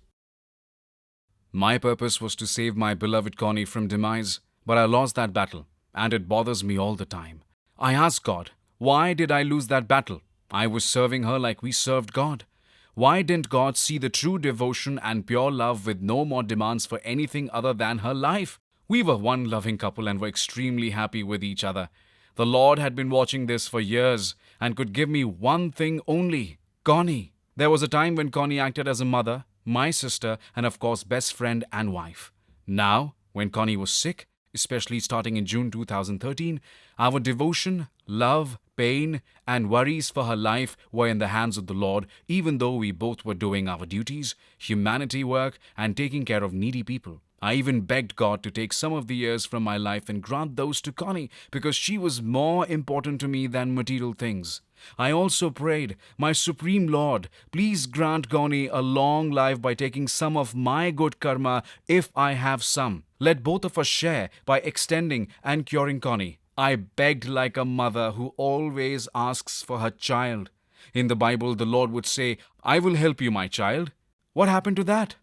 My purpose was to save my beloved Connie from demise, but I lost that battle, and it bothers me all the time. I ask God, why did I lose that battle? I was serving her like we served God. Why didn't God see the true devotion and pure love with no more demands for anything other than her life? We were one loving couple and were extremely happy with each other. The Lord had been watching this for years and could give me one thing only, Connie. There was a time when Connie acted as a mother, my sister, and of course best friend and wife. Now, when Connie was sick, especially starting in June 2013, our devotion, love, pain, and worries for her life were in the hands of the Lord, even though we both were doing our duties, humanity work, and taking care of needy people. I even begged God to take some of the years from my life and grant those to Connie because she was more important to me than material things. I also prayed, my Supreme Lord, please grant Connie a long life by taking some of my good karma if I have some. Let both of us share by extending and curing Connie. I begged like a mother who always asks for her child. In the Bible, the Lord would say, I will help you, my child. What happened to that?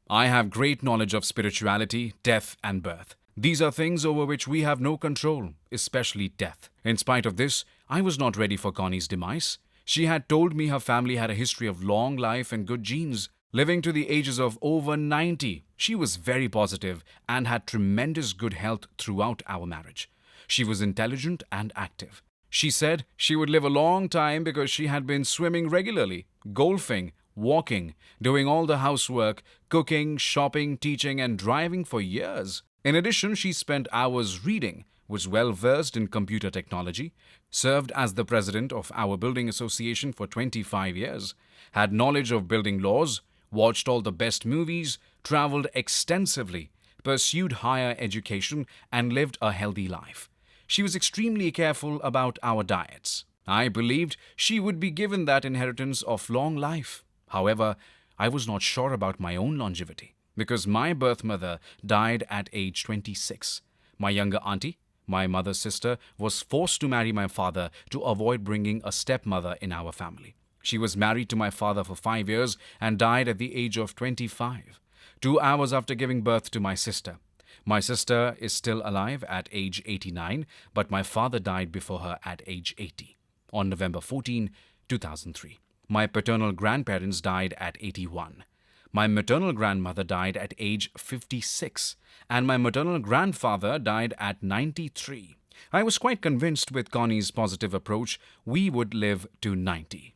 I have great knowledge of spirituality, death, and birth. These are things over which we have no control, especially death. In spite of this, I was not ready for Connie's demise. She had told me her family had a history of long life and good genes. Living to the ages of over 90, she was very positive and had tremendous good health throughout our marriage. She was intelligent and active. She said she would live a long time because she had been swimming regularly, golfing, walking, doing all the housework, cooking, shopping, teaching, and driving for years. In addition, she spent hours reading, was well versed in computer technology, served as the president of our building association for 25 years, had knowledge of building laws, watched all the best movies, traveled extensively, pursued higher education, and lived a healthy life. She was extremely careful about our diets. I believed she would be given that inheritance of long life. However, I was not sure about my own longevity because my birth mother died at age 26. My younger auntie, my mother's sister, was forced to marry my father to avoid bringing a stepmother in our family. She was married to my father for 5 years and died at the age of 25, 2 hours after giving birth to my sister. My sister is still alive at age 89, but my father died before her at age 80, on November 14, 2003. My paternal grandparents died at 81. My maternal grandmother died at age 56, and my maternal grandfather died at 93. I was quite convinced with Connie's positive approach we would live to 90.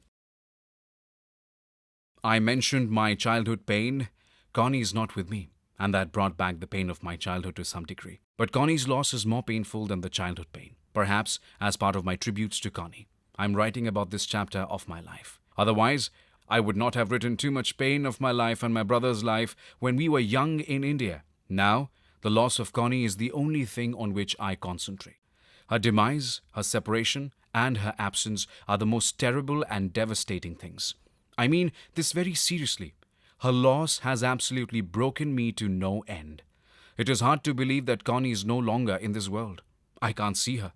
I mentioned my childhood pain. Connie is not with me, and that brought back the pain of my childhood to some degree. But Connie's loss is more painful than the childhood pain. Perhaps as part of my tributes to Connie, I'm writing about this chapter of my life. Otherwise, I would not have written too much pain of my life and my brother's life when we were young in India. Now, the loss of Connie is the only thing on which I concentrate. Her demise, her separation, and her absence are the most terrible and devastating things. I mean this very seriously. Her loss has absolutely broken me to no end. It is hard to believe that Connie is no longer in this world. I can't see her.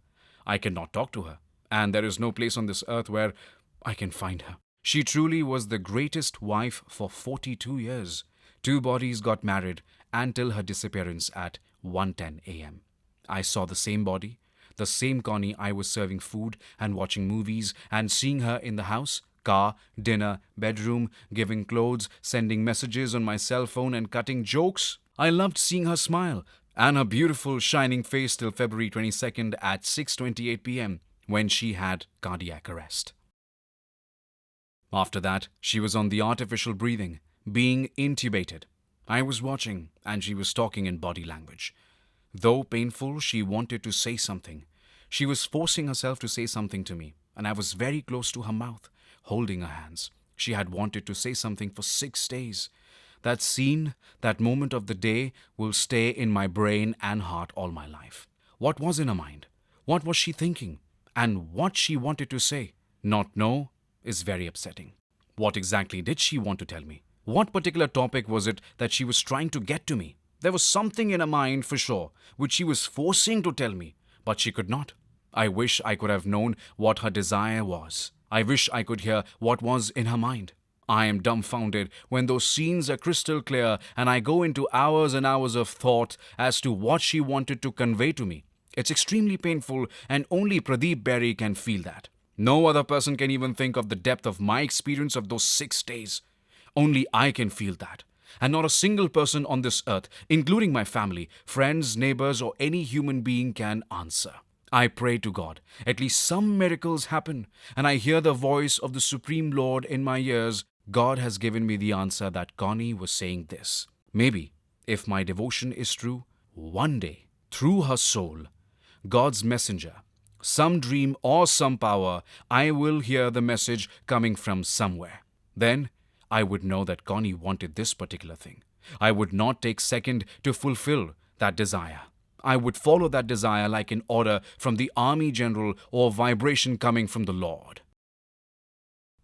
I cannot talk to her. And there is no place on this earth where I can find her. She truly was the greatest wife for 42 years. 2 bodies got married until her disappearance at 1:10 a.m. I saw the same body, the same Connie I was serving food and watching movies and seeing her in the house, car, dinner, bedroom, giving clothes, sending messages on my cell phone and cutting jokes. I loved seeing her smile and her beautiful shining face till February 22nd at 6:28 p.m. when she had cardiac arrest. After that, she was on the artificial breathing, being intubated. I was watching, and she was talking in body language. Though painful, she wanted to say something. She was forcing herself to say something to me, and I was very close to her mouth, holding her hands. She had wanted to say something for 6 days. That scene, that moment of the day will stay in my brain and heart all my life. What was in her mind? What was she thinking? And what she wanted to say? Not know is very upsetting. What exactly did she want to tell me? What particular topic was it that she was trying to get to me? There was something in her mind for sure, which she was forcing to tell me, but she could not. I wish I could have known what her desire was. I wish I could hear what was in her mind. I am dumbfounded when those scenes are crystal clear and I go into hours and hours of thought as to what she wanted to convey to me. It's extremely painful and only Pradeep Berry can feel that. No other person can even think of the depth of my experience of those 6 days. Only I can feel that. And not a single person on this earth, including my family, friends, neighbors, or any human being can answer. I pray to God, at least some miracles happen, and I hear the voice of the Supreme Lord in my ears. God has given me the answer that Connie was saying this. Maybe, if my devotion is true, one day, through her soul, God's messenger, some dream or some power, I will hear the message coming from somewhere. Then I would know that Connie wanted this particular thing. I would not take second to fulfill that desire. I would follow that desire like an order from the army general or vibration coming from the Lord.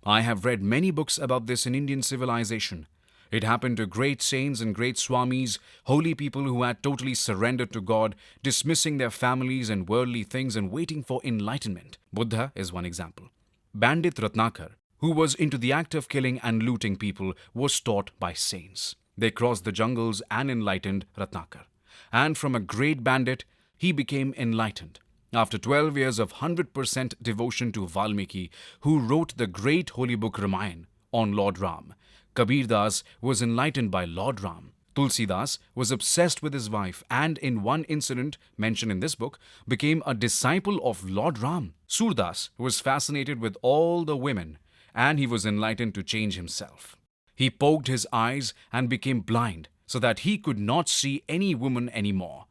I have read many books about this in Indian civilization. It happened to great saints and great swamis, holy people who had totally surrendered to God, dismissing their families and worldly things and waiting for enlightenment. Buddha is one example. Bandit Ratnakar, who was into the act of killing and looting people, was taught by saints. They crossed the jungles and enlightened Ratnakar. And from a great bandit, he became enlightened. After 12 years of 100% devotion to Valmiki, who wrote the great holy book Ramayana on Lord Ram, Kabir Das was enlightened by Lord Ram. Tulsi Das was obsessed with his wife and in one incident mentioned in this book became a disciple of Lord Ram. Surdas was fascinated with all the women and he was enlightened to change himself. He poked his eyes and became blind so that he could not see any woman anymore.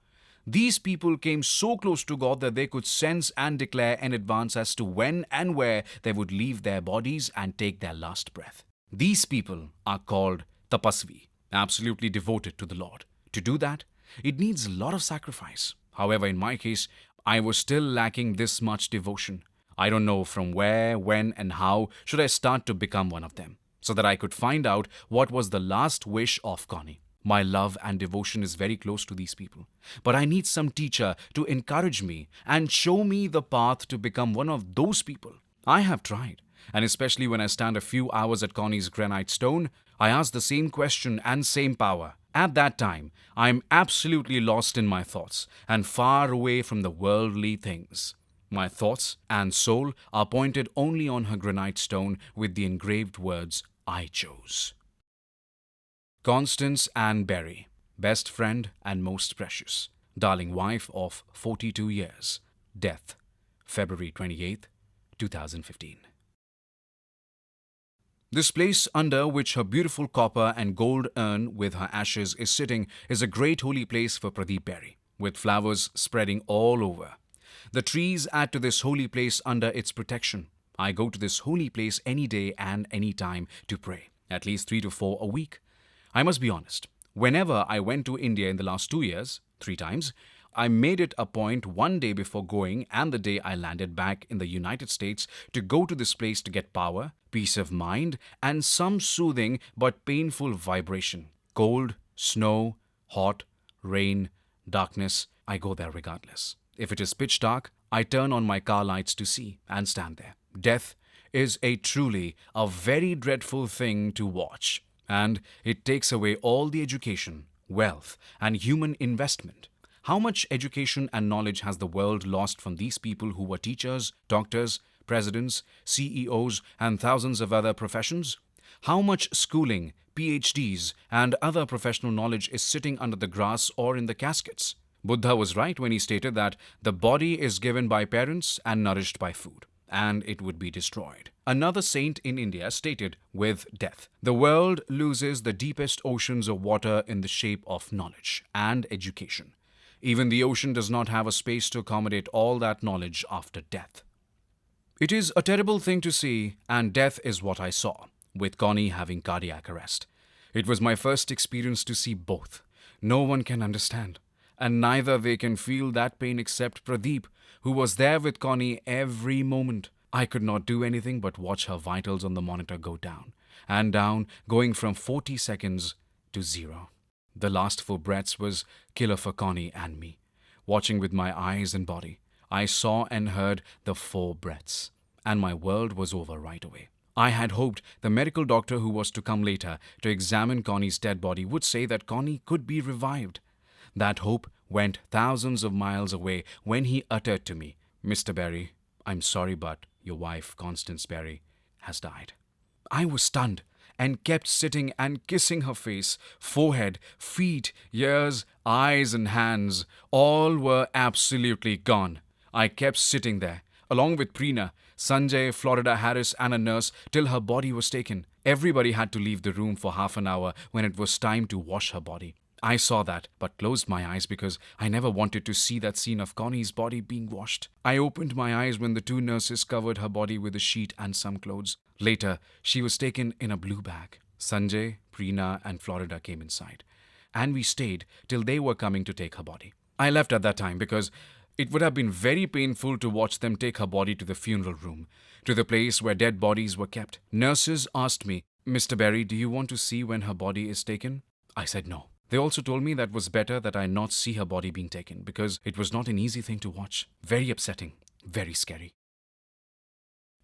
These people came so close to God that they could sense and declare in advance as to when and where they would leave their bodies and take their last breath. These people are called tapasvi, absolutely devoted to the Lord. To do that, it needs a lot of sacrifice. However, in my case, I was still lacking this much devotion. I don't know from where, when, and how should I start to become one of them, so that I could find out what was the last wish of Connie. My love and devotion is very close to these people. But I need some teacher to encourage me and show me the path to become one of those people. I have tried. And especially when I stand a few hours at Connie's granite stone, I ask the same question and same power. At that time, I am absolutely lost in my thoughts and far away from the worldly things. My thoughts and soul are pointed only on her granite stone with the engraved words, I chose. Constance Ann Berry, best friend and most precious, darling wife of 42 years, death, February 28, 2015. This place under which her beautiful copper and gold urn with her ashes is sitting is a great holy place for Pradeep Berry, with flowers spreading all over. The trees add to this holy place under its protection. I go to this holy place any day and any time to pray, at least 3 to 4 a week. I must be honest, whenever I went to India in the last 2 years, 3 times, I made it a point one day before going and the day I landed back in the United States to go to this place to get power, peace of mind, and some soothing but painful vibration. Cold, snow, hot, rain, darkness, I go there regardless. If it is pitch dark, I turn on my car lights to see and stand there. Death is truly a very dreadful thing to watch, and it takes away all the education, wealth, and human investment. How much education and knowledge has the world lost from these people who were teachers, doctors, presidents, CEOs, and thousands of other professions? How much schooling, PhDs, and other professional knowledge is sitting under the grass or in the caskets? Buddha was right when he stated that the body is given by parents and nourished by food, and it would be destroyed. Another saint in India stated with death, the world loses the deepest oceans of water in the shape of knowledge and education. Even the ocean does not have a space to accommodate all that knowledge after death. It is a terrible thing to see, and death is what I saw, with Connie having cardiac arrest. It was my first experience to see both. No one can understand, and neither they can feel that pain except Pradeep, who was there with Connie every moment. I could not do anything but watch her vitals on the monitor go down and down, going from 40 seconds to 0. The last 4 breaths was killer for Connie and me. Watching with my eyes and body, I saw and heard the 4 breaths, and my world was over right away. I had hoped the medical doctor who was to come later to examine Connie's dead body would say that Connie could be revived. That hope went thousands of miles away when he uttered to me, "Mr. Berry, I'm sorry, but your wife, Constance Berry, has died." I was stunned and kept sitting and kissing her face, forehead, feet, ears, eyes, and hands. All were absolutely gone. I kept sitting there, along with Preena, Sanjay, Florida Harris, and a nurse, till her body was taken. Everybody had to leave the room for half an hour when it was time to wash her body. I saw that, but closed my eyes because I never wanted to see that scene of Connie's body being washed. I opened my eyes when the 2 nurses covered her body with a sheet and some clothes. Later, she was taken in a blue bag. Sanjay, Preena, and Florida came inside, and we stayed till they were coming to take her body. I left at that time because it would have been very painful to watch them take her body to the funeral room, to the place where dead bodies were kept. Nurses asked me, "Mr. Berry, do you want to see when her body is taken?" I said no. They also told me that was better that I not see her body being taken because it was not an easy thing to watch. Very upsetting, very scary.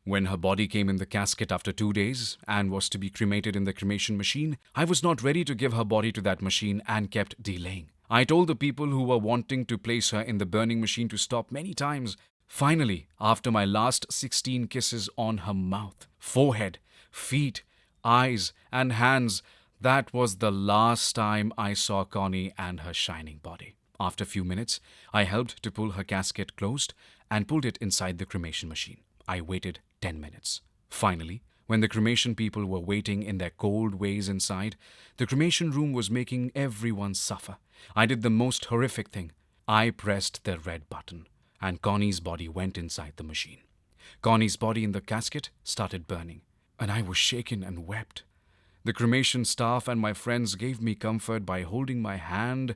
When her body came in the casket after 2 days and was to be cremated in the cremation machine, I was not ready to give her body to that machine and kept delaying. I told the people who were wanting to place her in the burning machine to stop many times. Finally, after my last 16 kisses on her mouth, forehead, feet, eyes, and hands, that was the last time I saw Connie and her shining body. After a few minutes, I helped to pull her casket closed and pulled it inside the cremation machine. I waited 10 minutes. Finally, when the cremation people were waiting in their cold ways inside, the cremation room was making everyone suffer. I did the most horrific thing. I pressed the red button, and Connie's body went inside the machine. Connie's body in the casket started burning, and I was shaken and wept. The cremation staff and my friends gave me comfort by holding my hand,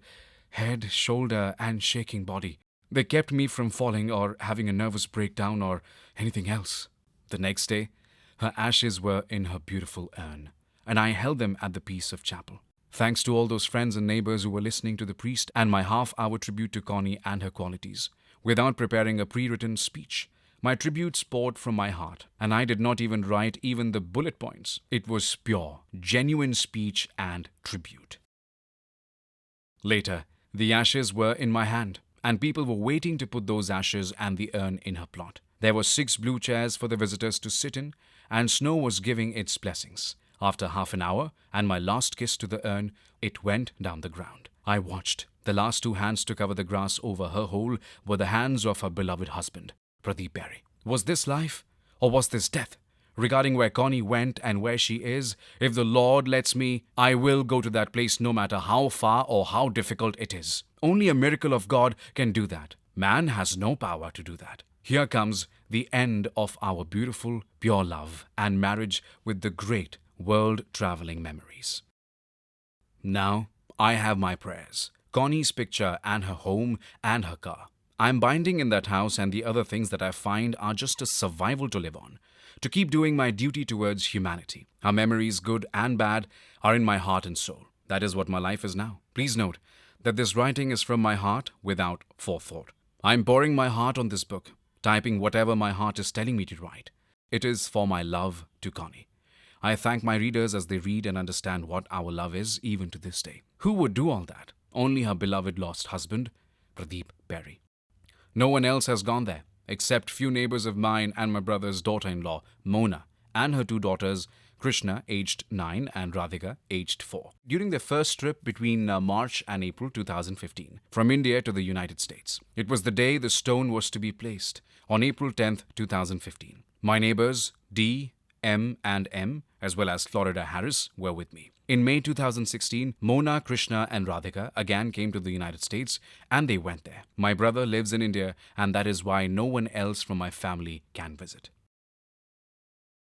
head, shoulder, and shaking body. They kept me from falling or having a nervous breakdown or anything else. The next day, her ashes were in her beautiful urn, and I held them at the piece of chapel. Thanks to all those friends and neighbors who were listening to the priest and my half-hour tribute to Connie and her qualities. Without preparing a pre-written speech, my tributes poured from my heart, and I did not even write even the bullet points. It was pure, genuine speech and tribute. Later, the ashes were in my hand, and people were waiting to put those ashes and the urn in her plot. There were 6 blue chairs for the visitors to sit in, and snow was giving its blessings. After half an hour, and my last kiss to the urn, it went down the ground. I watched. The last 2 hands to cover the grass over her hole were the hands of her beloved husband, Pradeep Berry. Was this life, or was this death? Regarding where Connie went and where she is, if the Lord lets me, I will go to that place no matter how far or how difficult it is. Only a miracle of God can do that. Man has no power to do that. Here comes the end of our beautiful, pure love and marriage with the great world-traveling memories. Now, I have my prayers, Connie's picture and her home and her car. I'm binding in that house, and the other things that I find are just a survival to live on, to keep doing my duty towards humanity. Our memories, good and bad, are in my heart and soul. That is what my life is now. Please note that this writing is from my heart without forethought. I'm pouring my heart on this book, typing whatever my heart is telling me to write. It is for my love to Connie. I thank my readers as they read and understand what our love is even to this day. Who would do all that? Only her beloved lost husband, Pradeep Berry. No one else has gone there, except few neighbors of mine and my brother's daughter-in-law, Mona, and her 2 daughters, Krishna, aged 9, and Radhika, aged 4. During their first trip between March and April 2015, from India to the United States. It was the day the stone was to be placed, on April 10th, 2015. My neighbors, D, M, and M, as well as Florida Harris, were with me. In May 2016, Mona, Krishna, and Radhika again came to the United States, and they went there. My brother lives in India, and that is why no one else from my family can visit.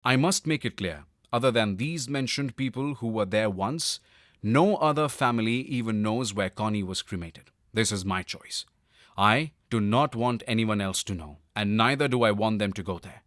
I must make it clear, Other than these mentioned people who were there once, no other family even knows where Connie was cremated. This is my choice. I do not want anyone else to know, and neither do I want them to go there.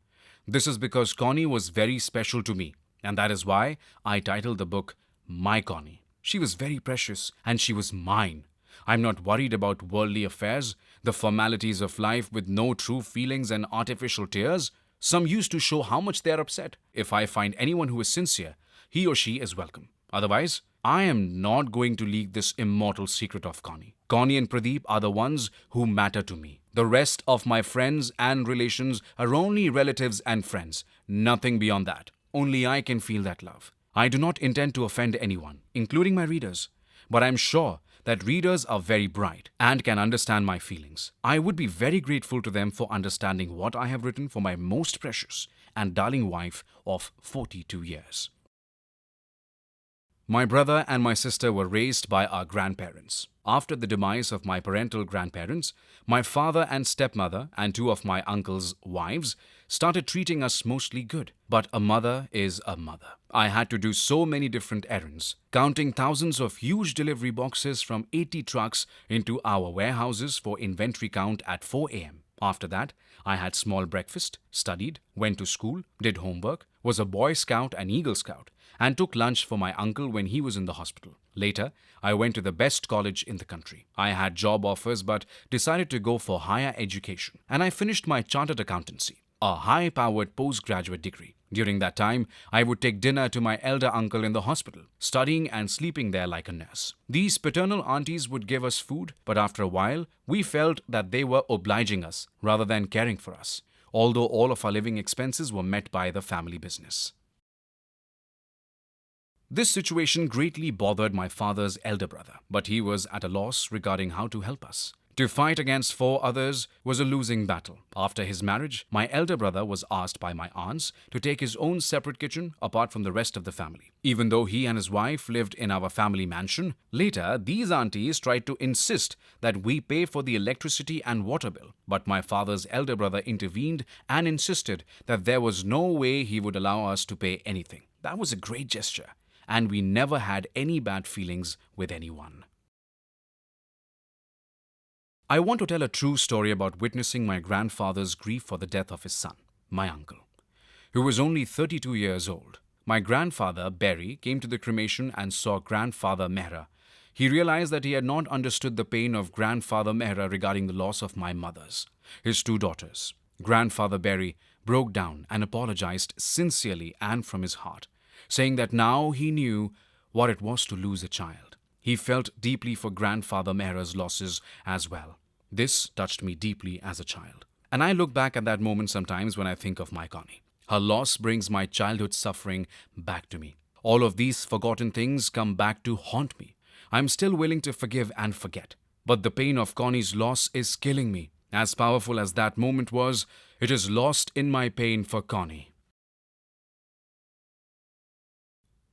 This is because Connie was very special to me, and that is why I titled the book My Connie. She was very precious, and she was mine. I'm not worried about worldly affairs, the formalities of life with no true feelings and artificial tears. Some used to show how much they are upset. If I find anyone who is sincere, he or she is welcome. Otherwise, I am not going to leak this immortal secret of Connie. Connie and Pradeep are the ones who matter to me. The rest of my friends and relations are only relatives and friends, nothing beyond that. Only I can feel that love. I do not intend to offend anyone, including my readers, but I am sure that readers are very bright and can understand my feelings. I would be very grateful to them for understanding what I have written for my most precious and darling wife of 42 years. My brother and my sister were raised by our grandparents. After the demise of my parental grandparents, my father and stepmother and two of my uncle's wives started treating us mostly good. But a mother is a mother. I had to do so many different errands, counting thousands of huge delivery boxes from 80 trucks into our warehouses for inventory count at 4 a.m. After that, I had small breakfast, studied, went to school, did homework, was a Boy Scout and Eagle Scout, and took lunch for my uncle when he was in the hospital. Later, I went to the best college in the country. I had job offers but decided to go for higher education, and I finished my chartered accountancy, a high-powered postgraduate degree. During that time, I would take dinner to my elder uncle in the hospital, studying and sleeping there like a nurse. These paternal aunties would give us food, but after a while, we felt that they were obliging us rather than caring for us, although all of our living expenses were met by the family business. This situation greatly bothered my father's elder brother, but he was at a loss regarding how to help us. To fight against 4 others was a losing battle. After his marriage, my elder brother was asked by my aunts to take his own separate kitchen apart from the rest of the family. Even though he and his wife lived in our family mansion, later these aunties tried to insist that we pay for the electricity and water bill. But my father's elder brother intervened and insisted that there was no way he would allow us to pay anything. That was a great gesture, and we never had any bad feelings with anyone. I want to tell a true story about witnessing my grandfather's grief for the death of his son, my uncle, who was only 32 years old. My grandfather, Barry, came to the cremation and saw grandfather Mehra. He realized that he had not understood the pain of grandfather Mehra regarding the loss of my mother's, his 2 daughters. Grandfather Barry broke down and apologized sincerely and from his heart, saying that now he knew what it was to lose a child. He felt deeply for grandfather Mehra's losses as well. This touched me deeply as a child. And I look back at that moment sometimes when I think of my Connie. Her loss brings my childhood suffering back to me. All of these forgotten things come back to haunt me. I'm still willing to forgive and forget. But the pain of Connie's loss is killing me. As powerful as that moment was, it is lost in my pain for Connie.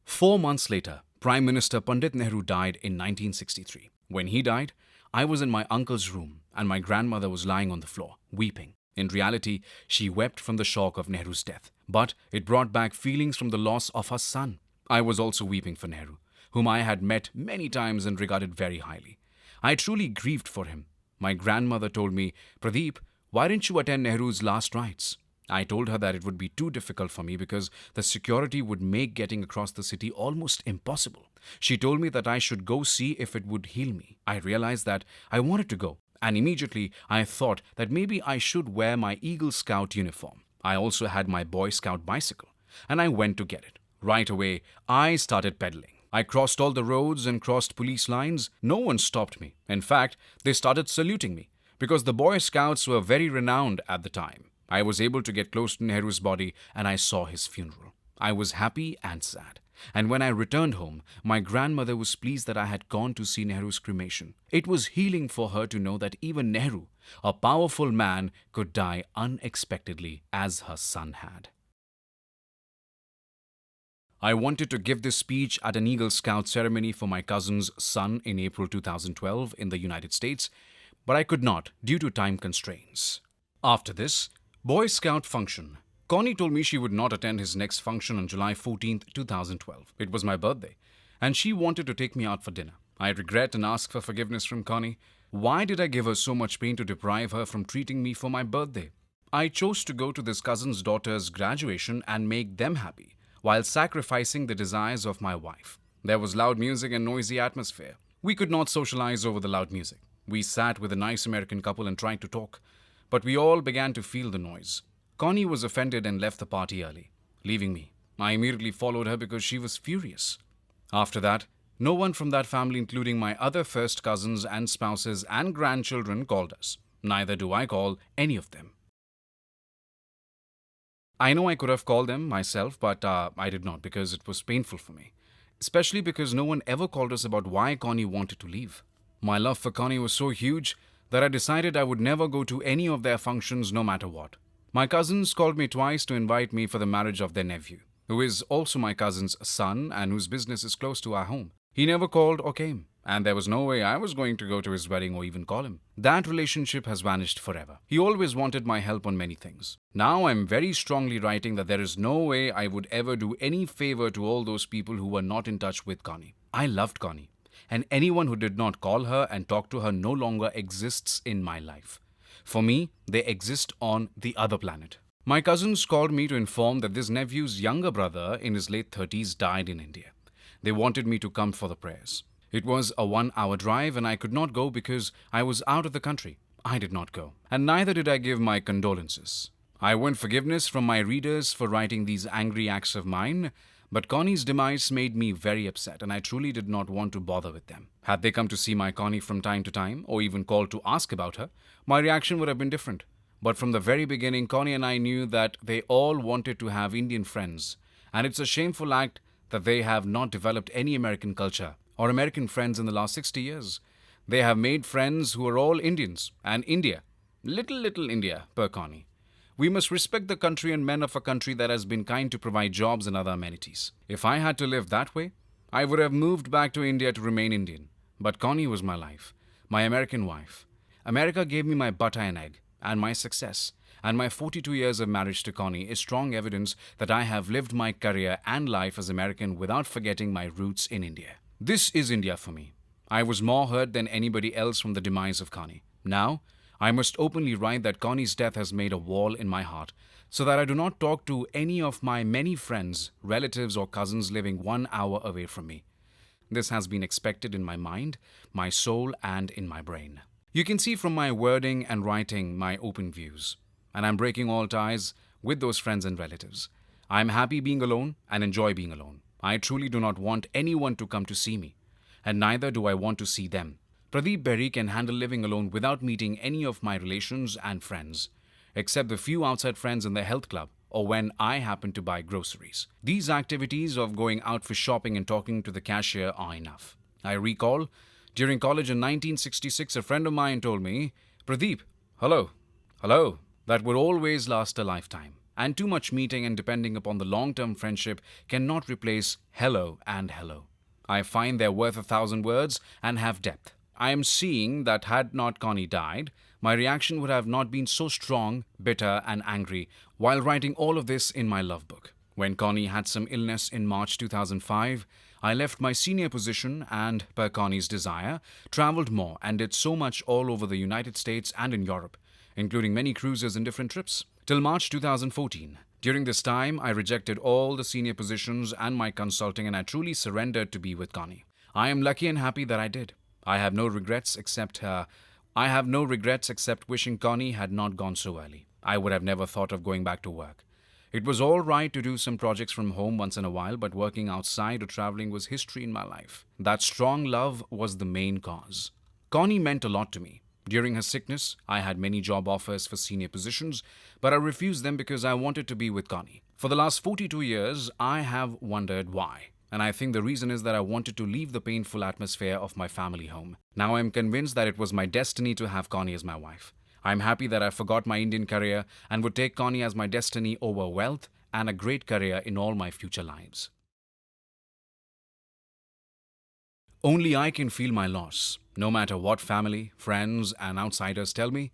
4 months later, Prime Minister Pandit Nehru died in 1963. When he died, I was in my uncle's room and my grandmother was lying on the floor, weeping. In reality, she wept from the shock of Nehru's death, but it brought back feelings from the loss of her son. I was also weeping for Nehru, whom I had met many times and regarded very highly. I truly grieved for him. My grandmother told me, "Pradeep, why didn't you attend Nehru's last rites?" I told her that it would be too difficult for me because the security would make getting across the city almost impossible. She told me that I should go see if it would heal me. I realized that I wanted to go, and immediately I thought that maybe I should wear my Eagle Scout uniform. I also had my Boy Scout bicycle, and I went to get it. Right away, I started pedaling. I crossed all the roads and crossed police lines. No one stopped me. In fact, they started saluting me because the Boy Scouts were very renowned at the time. I was able to get close to Nehru's body and I saw his funeral. I was happy and sad. And when I returned home, my grandmother was pleased that I had gone to see Nehru's cremation. It was healing for her to know that even Nehru, a powerful man, could die unexpectedly as her son had. I wanted to give this speech at an Eagle Scout ceremony for my cousin's son in April 2012 in the United States, but I could not due to time constraints. After this Boy Scout function, Connie told me she would not attend his next function on July 14th, 2012. It was my birthday, and she wanted to take me out for dinner. I regret and ask for forgiveness from Connie. Why did I give her so much pain to deprive her from treating me for my birthday? I chose to go to this cousin's daughter's graduation and make them happy, while sacrificing the desires of my wife. There was loud music and noisy atmosphere. We could not socialize over the loud music. We sat with a nice American couple and tried to talk, but we all began to feel the noise. Connie was offended and left the party early, leaving me. I immediately followed her because she was furious. After that, no one from that family, including my other first cousins and spouses and grandchildren, called us. Neither do I call any of them. I know I could have called them myself, but I did not because it was painful for me. Especially because no one ever called us about why Connie wanted to leave. My love for Connie was so huge that I decided I would never go to any of their functions no matter what. My cousins called me twice to invite me for the marriage of their nephew, who is also my cousin's son and whose business is close to our home. He never called or came, and there was no way I was going to go to his wedding or even call him. That relationship has vanished forever. He always wanted my help on many things. Now I'm very strongly writing that there is no way I would ever do any favor to all those people who were not in touch with Connie. I loved Connie, and anyone who did not call her and talk to her no longer exists in my life. For me, they exist on the other planet. My cousins called me to inform that this nephew's younger brother in his late 30s died in India. They wanted me to come for the prayers. It was a 1-hour drive and I could not go because I was out of the country. I did not go, and neither did I give my condolences. I want forgiveness from my readers for writing these angry acts of mine, but Connie's demise made me very upset and I truly did not want to bother with them. Had they come to see my Connie from time to time, or even called to ask about her, my reaction would have been different. But from the very beginning, Connie and I knew that they all wanted to have Indian friends, and it's a shameful act that they have not developed any American culture or American friends in the last 60 years. They have made friends who are all Indians, and India, little India, per Connie. We must respect the country and men of a country that has been kind to provide jobs and other amenities. If I had to live that way, I would have moved back to India to remain Indian. But Connie was my life, my American wife. America gave me my butter and egg, and my success. And my 42 years of marriage to Connie is strong evidence that I have lived my career and life as American without forgetting my roots in India. This is India for me. I was more hurt than anybody else from the demise of Connie. Now, I must openly write that Connie's death has made a wall in my heart, so that I do not talk to any of my many friends, relatives, or cousins living 1 hour away from me. This has been expected in my mind, my soul, and in my brain. You can see from my wording and writing my open views. And I'm breaking all ties with those friends and relatives. I'm happy being alone and enjoy being alone. I truly do not want anyone to come to see me, and neither do I want to see them. Pradeep Berry can handle living alone without meeting any of my relations and friends, except the few outside friends in the health club or when I happen to buy groceries. These activities of going out for shopping and talking to the cashier are enough. I recall, during college in 1966, a friend of mine told me, "Pradeep, hello, that would always last a lifetime. And too much meeting and depending upon the long-term friendship cannot replace hello and hello. I find they're worth 1,000 words and have depth. I am seeing that had not Connie died, my reaction would have not been so strong, bitter, and angry while writing all of this in my love book. When Connie had some illness in March 2005, I left my senior position and, per Connie's desire, traveled more and did so much all over the United States and in Europe, including many cruises and different trips, till March 2014. During this time, I rejected all the senior positions and my consulting, and I truly surrendered to be with Connie. I am lucky and happy that I did. I have no regrets except wishing Connie had not gone so early. I would have never thought of going back to work. It was all right to do some projects from home once in a while, but working outside or traveling was history in my life. That strong love was the main cause. Connie meant a lot to me. During her sickness, I had many job offers for senior positions, but I refused them because I wanted to be with Connie. For the last 42 years, I have wondered why. And I think the reason is that I wanted to leave the painful atmosphere of my family home. Now I am convinced that it was my destiny to have Connie as my wife. I am happy that I forgot my Indian career and would take Connie as my destiny over wealth and a great career in all my future lives. Only I can feel my loss, no matter what family, friends, and outsiders tell me.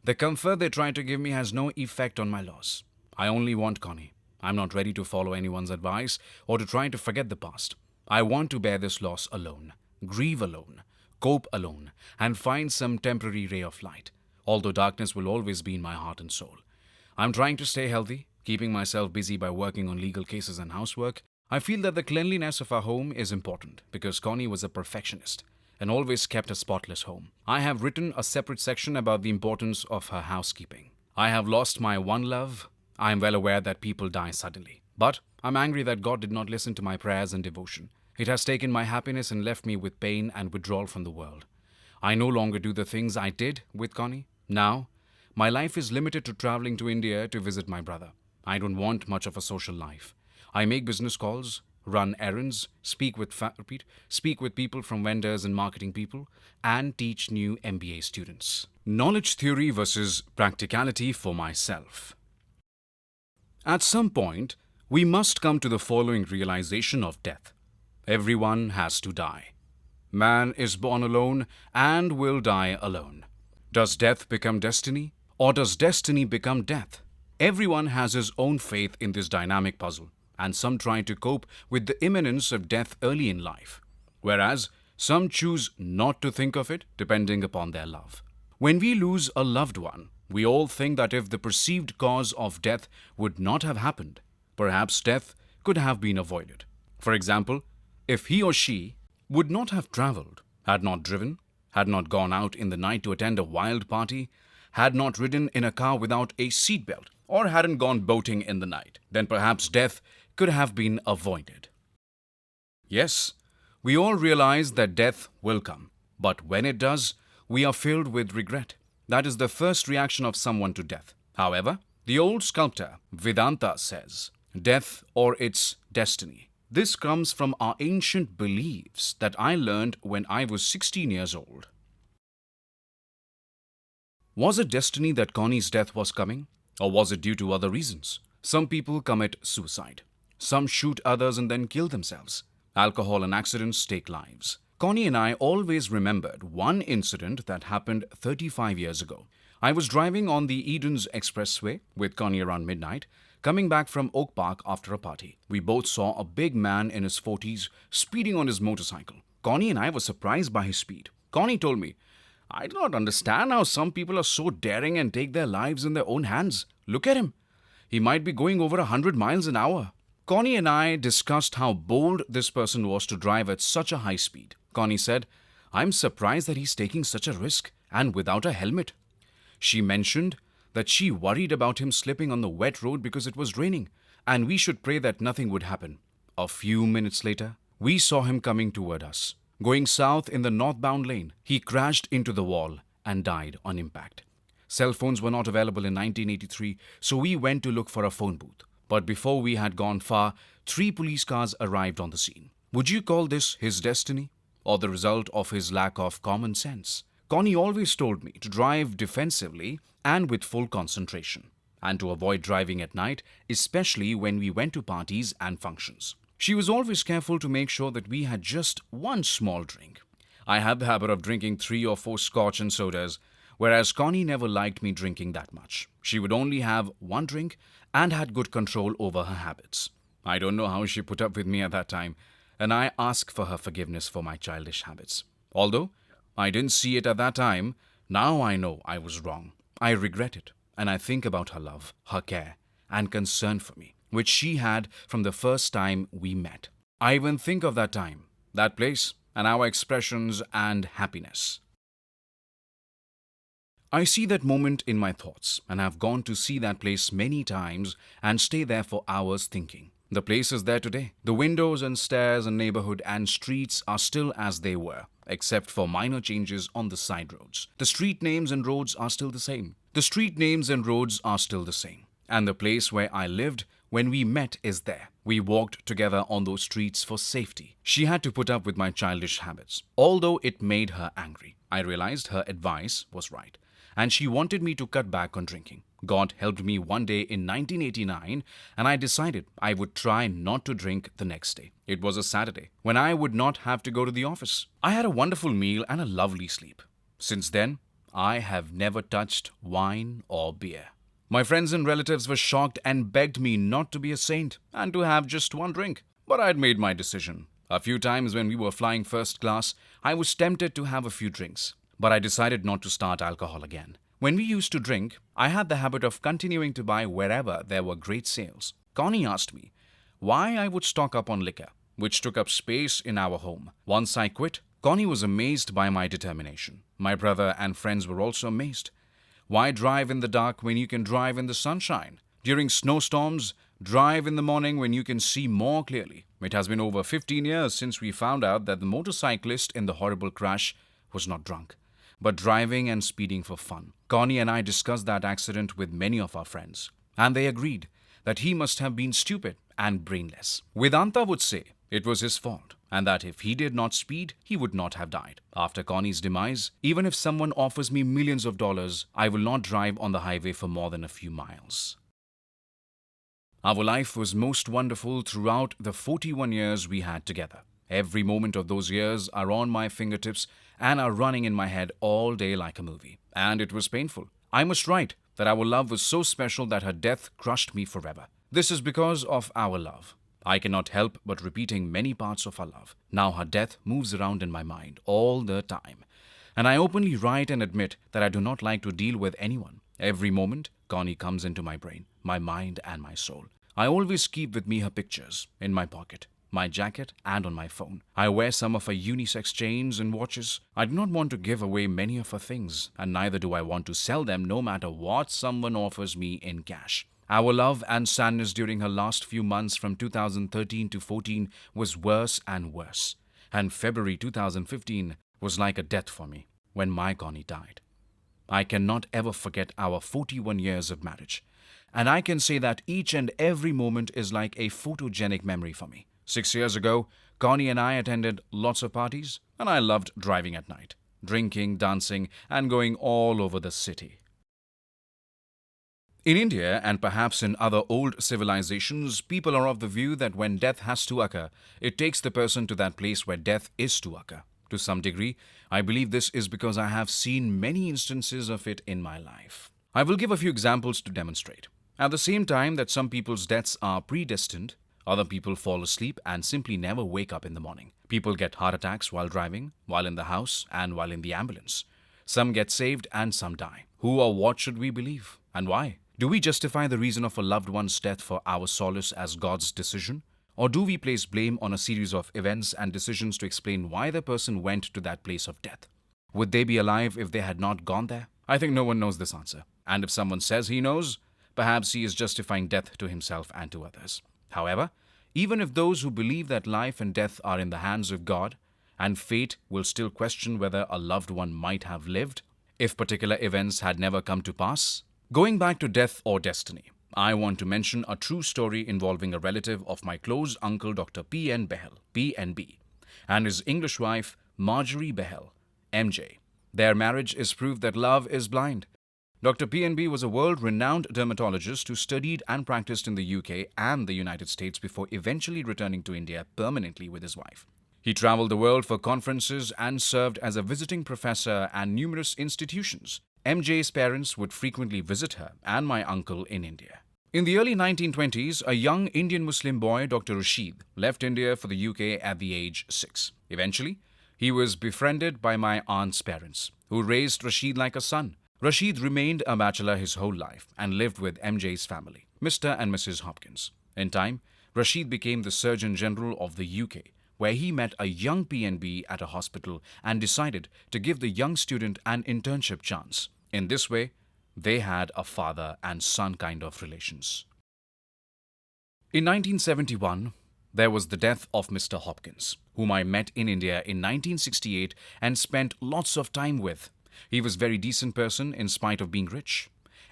The comfort they try to give me has no effect on my loss. I only want Connie. I'm not ready to follow anyone's advice or to try to forget the past. I want to bear this loss alone, grieve alone, cope alone, and find some temporary ray of light, although darkness will always be in my heart and soul. I'm trying to stay healthy, keeping myself busy by working on legal cases and housework. I feel that the cleanliness of our home is important because Connie was a perfectionist and always kept a spotless home. I have written a separate section about the importance of her housekeeping. I have lost my one love. I am well aware that people die suddenly. But I'm angry that God did not listen to my prayers and devotion. It has taken my happiness and left me with pain and withdrawal from the world. I no longer do the things I did with Connie. Now, my life is limited to traveling to India to visit my brother. I don't want much of a social life. I make business calls, run errands, speak with people from vendors and marketing people, and teach new MBA students. Knowledge theory versus practicality for myself. At some point, we must come to the following realization of death. Everyone has to die. Man is born alone and will die alone. Does death become destiny, or does destiny become death? Everyone has his own faith in this dynamic puzzle, and some try to cope with the imminence of death early in life, whereas some choose not to think of it depending upon their love. When we lose a loved one, we all think that if the perceived cause of death would not have happened, perhaps death could have been avoided. For example, if he or she would not have traveled, had not driven, had not gone out in the night to attend a wild party, had not ridden in a car without a seatbelt, or hadn't gone boating in the night, then perhaps death could have been avoided. Yes, we all realize that death will come, but when it does, we are filled with regret. That is the first reaction of someone to death. However, the old sculptor Vedanta says, death or its destiny. This comes from our ancient beliefs that I learned when I was 16 years old. Was it destiny that Connie's death was coming? Or was it due to other reasons? Some people commit suicide. Some shoot others and then kill themselves. Alcohol and accidents take lives. Connie and I always remembered one incident that happened 35 years ago. I was driving on the Eden's Expressway with Connie around midnight, coming back from Oak Park after a party. We both saw a big man in his 40s speeding on his motorcycle. Connie and I were surprised by his speed. Connie told me, I do not understand how some people are so daring and take their lives in their own hands. Look at him. He might be going over 100 miles an hour. Connie and I discussed how bold this person was to drive at such a high speed. Connie said, I'm surprised that he's taking such a risk and without a helmet. She mentioned that she worried about him slipping on the wet road because it was raining, and we should pray that nothing would happen. A few minutes later, we saw him coming toward us. Going south in the northbound lane, he crashed into the wall and died on impact. Cell phones were not available in 1983, so we went to look for a phone booth. But before we had gone far, 3 police cars arrived on the scene. Would you call this his destiny, or the result of his lack of common sense? Connie always told me to drive defensively and with full concentration, and to avoid driving at night, especially when we went to parties and functions. She was always careful to make sure that we had just one small drink. I had the habit of drinking 3 or 4 scotch and sodas, whereas Connie never liked me drinking that much. She would only have one drink and had good control over her habits. I don't know how she put up with me at that time, and I ask for her forgiveness for my childish habits. Although I didn't see it at that time, now I know I was wrong. I regret it, and I think about her love, her care, and concern for me, which she had from the first time we met. I even think of that time, that place, and our expressions and happiness. I see that moment in my thoughts, and have gone to see that place many times and stay there for hours thinking. The place is there today. The windows and stairs and neighborhood and streets are still as they were, except for minor changes on the side roads. The street names and roads are still the same. And the place where I lived when we met is there. We walked together on those streets for safety. She had to put up with my childish habits, although it made her angry. I realized her advice was right, and she wanted me to cut back on drinking. God helped me one day in 1989, and I decided I would try not to drink the next day. It was a Saturday, when I would not have to go to the office. I had a wonderful meal and a lovely sleep. Since then, I have never touched wine or beer. My friends and relatives were shocked and begged me not to be a saint and to have just one drink. But I had made my decision. A few times when we were flying first class, I was tempted to have a few drinks, but I decided not to start alcohol again. When we used to drink, I had the habit of continuing to buy wherever there were great sales. Connie asked me why I would stock up on liquor, which took up space in our home. Once I quit, Connie was amazed by my determination. My brother and friends were also amazed. Why drive in the dark when you can drive in the sunshine? During snowstorms, drive in the morning when you can see more clearly. It has been over 15 years since we found out that the motorcyclist in the horrible crash was not drunk, but driving and speeding for fun. Connie and I discussed that accident with many of our friends, and they agreed that he must have been stupid and brainless. Vedanta would say it was his fault, and that if he did not speed, he would not have died. After Connie's demise, even if someone offers me millions of dollars, I will not drive on the highway for more than a few miles. Our life was most wonderful throughout the 41 years we had together. Every moment of those years are on my fingertips and are running in my head all day like a movie. And it was painful. I must write that our love was so special that her death crushed me forever. This is because of our love. I cannot help but repeating many parts of our love. Now her death moves around in my mind all the time. And I openly write and admit that I do not like to deal with anyone. Every moment, Connie comes into my brain, my mind and my soul. I always keep with me her pictures, in my pocket, my jacket and on my phone. I wear some of her unisex chains and watches. I do not want to give away many of her things, and neither do I want to sell them no matter what someone offers me in cash. Our love and sadness during her last few months from 2013 to 14 was worse and worse. And February 2015 was like a death for me when my Connie died. I cannot ever forget our 41 years of marriage. And I can say that each and every moment is like a photogenic memory for me. 6 years ago, Connie and I attended lots of parties, and I loved driving at night, drinking, dancing, and going all over the city. In India, and perhaps in other old civilizations, people are of the view that when death has to occur, it takes the person to that place where death is to occur. To some degree, I believe this is because I have seen many instances of it in my life. I will give a few examples to demonstrate. At the same time that some people's deaths are predestined, other people fall asleep and simply never wake up in the morning. People get heart attacks while driving, while in the house, and while in the ambulance. Some get saved and some die. Who or what should we believe, and why? Do we justify the reason of a loved one's death for our solace as God's decision? Or do we place blame on a series of events and decisions to explain why the person went to that place of death? Would they be alive if they had not gone there? I think no one knows this answer. And if someone says he knows, perhaps he is justifying death to himself and to others. However, even if those who believe that life and death are in the hands of God, and fate will still question whether a loved one might have lived, if particular events had never come to pass. Going back to death or destiny, I want to mention a true story involving a relative of my close uncle Dr. P.N. Behel, P.N.B., and his English wife Marjorie Behel, M.J. Their marriage is proof that love is blind. Dr. P.N.B. was a world-renowned dermatologist who studied and practiced in the UK and the United States before eventually returning to India permanently with his wife. He traveled the world for conferences and served as a visiting professor at numerous institutions. MJ's parents would frequently visit her and my uncle in India. In the early 1920s, a young Indian Muslim boy, Dr. Rashid, left India for the UK at the age 6. Eventually, he was befriended by my aunt's parents, who raised Rashid like a son. Rashid remained a bachelor his whole life and lived with MJ's family, Mr. and Mrs. Hopkins. In time, Rashid became the Surgeon General of the UK, where he met a young PNB at a hospital and decided to give the young student an internship chance. In this way, they had a father and son kind of relations. In 1971, there was the death of Mr. Hopkins, whom I met in India in 1968 and spent lots of time with. He was a very decent person in spite of being rich.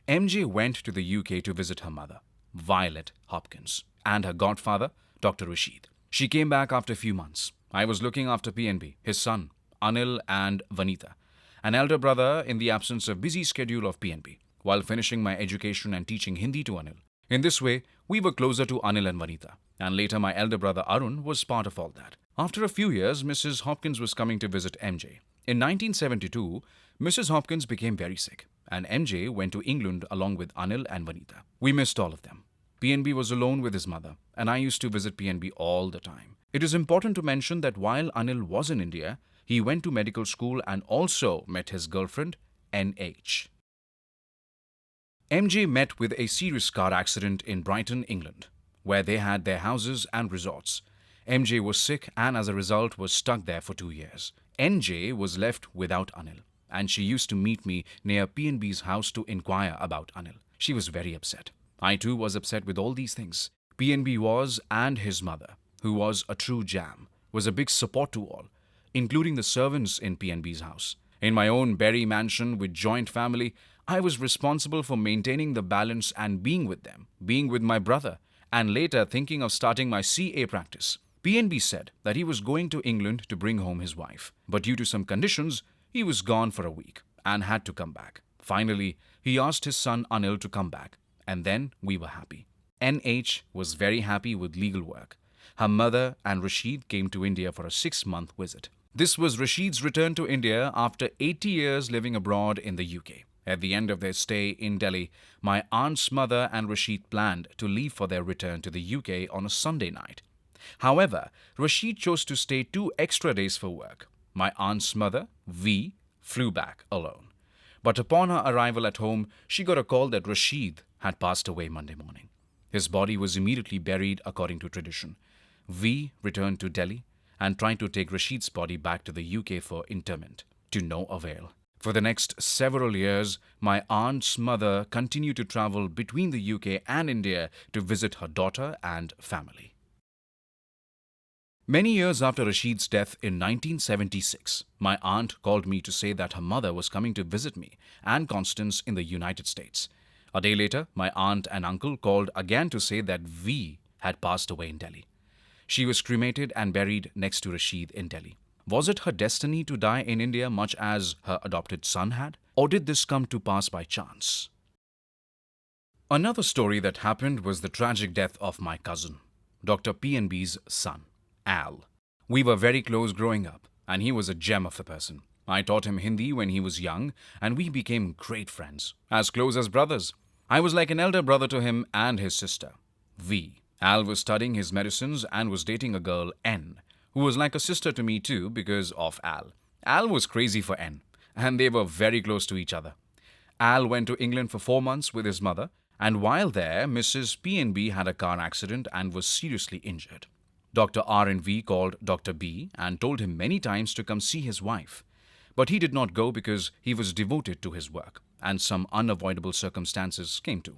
MJ went to the UK to visit her mother, Violet Hopkins, and her godfather, Dr. Rashid. She came back after a few months. I was looking after PNB, his son, Anil and Vanita, an elder brother in the absence of busy schedule of PNB, while finishing my education and teaching Hindi to Anil. In this way, we were closer to Anil and Vanita, and later my elder brother Arun was part of all that. After a few years, Mrs. Hopkins was coming to visit MJ. In 1972, Mrs. Hopkins became very sick, and MJ went to England along with Anil and Vanita. We missed all of them. PNB was alone with his mother, and I used to visit PNB all the time. It is important to mention that while Anil was in India, he went to medical school and also met his girlfriend, NH. MJ met with a serious car accident in Brighton, England, where they had their houses and resorts. MJ was sick and as a result was stuck there for 2 years. NJ was left without Anil, and she used to meet me near PNB's house to inquire about Anil. She was very upset. I too was upset with all these things. PNB was, and his mother, who was a true jam, was a big support to all, including the servants in PNB's house. In my own Berry mansion with joint family, I was responsible for maintaining the balance and being with them, being with my brother, and later thinking of starting my CA practice. PNB said that he was going to England to bring home his wife, but due to some conditions, he was gone for a week and had to come back. Finally, he asked his son Anil to come back, and then we were happy. NH was very happy with legal work. Her mother and Rashid came to India for a 6-month visit. This was Rashid's return to India after 80 years living abroad in the UK. At the end of their stay in Delhi, my aunt's mother and Rashid planned to leave for their return to the UK on a Sunday night. However, Rashid chose to stay 2 extra days for work. My aunt's mother, V, flew back alone. But upon her arrival at home, she got a call that Rashid had passed away Monday morning. His body was immediately buried according to tradition. V returned to Delhi and tried to take Rashid's body back to the UK for interment, to no avail. For the next several years, my aunt's mother continued to travel between the UK and India to visit her daughter and family. Many years after Rashid's death in 1976, my aunt called me to say that her mother was coming to visit me and Constance in the United States. A day later, my aunt and uncle called again to say that V had passed away in Delhi. She was cremated and buried next to Rashid in Delhi. Was it her destiny to die in India much as her adopted son had? Or did this come to pass by chance? Another story that happened was the tragic death of my cousin, Dr. PNB's son, Al. We were very close growing up, and he was a gem of a person. I taught him Hindi when he was young, and we became great friends, as close as brothers. I was like an elder brother to him and his sister, V. Al was studying his medicines and was dating a girl, N, who was like a sister to me too because of Al. Al was crazy for N, and they were very close to each other. Al went to England for 4 months with his mother, and while there, Mrs. PNB had a car accident and was seriously injured. Dr. R and V called Dr. B and told him many times to come see his wife. But he did not go because he was devoted to his work, and some unavoidable circumstances came to.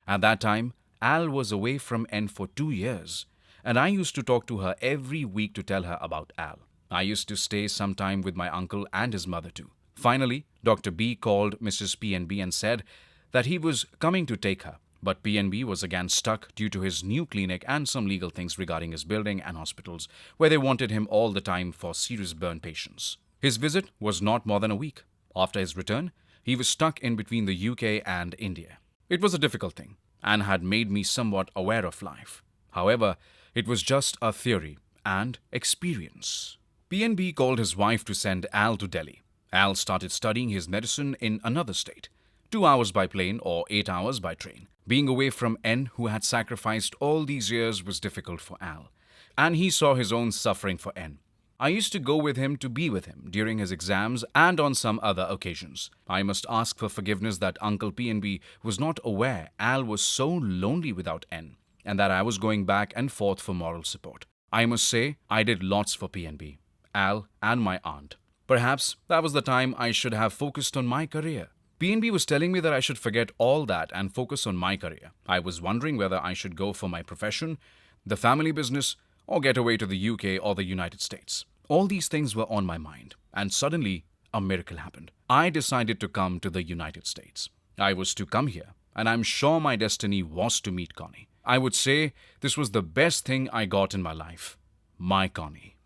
At that time, Al was away from N for 2 years, and I used to talk to her every week to tell her about Al. I used to stay some time with my uncle and his mother too. Finally, Dr. B called Mrs. PNB and said that he was coming to take her, but PNB was again stuck due to his new clinic and some legal things regarding his building and hospitals, where they wanted him all the time for serious burn patients. His visit was not more than a week. After his return, he was stuck in between the UK and India. It was a difficult thing, and had made me somewhat aware of life. However, it was just a theory and experience. PNB called his wife to send Al to Delhi. Al started studying his medicine in another state, 2 hours by plane or 8 hours by train. Being away from N, who had sacrificed all these years, was difficult for Al, and he saw his own suffering for N. I used to go with him to be with him during his exams and on some other occasions. I must ask for forgiveness that Uncle PNB was not aware Al was so lonely without N, and that I was going back and forth for moral support. I must say I did lots for PNB, Al, and my aunt. Perhaps that was the time I should have focused on my career. PNB was telling me that I should forget all that and focus on my career. I was wondering whether I should go for my profession, the family business, or get away to the UK or the United States. All these things were on my mind, and suddenly a miracle happened. I decided to come to the United States. I was to come here, and I'm sure my destiny was to meet Connie. I would say this was the best thing I got in my life. My Connie.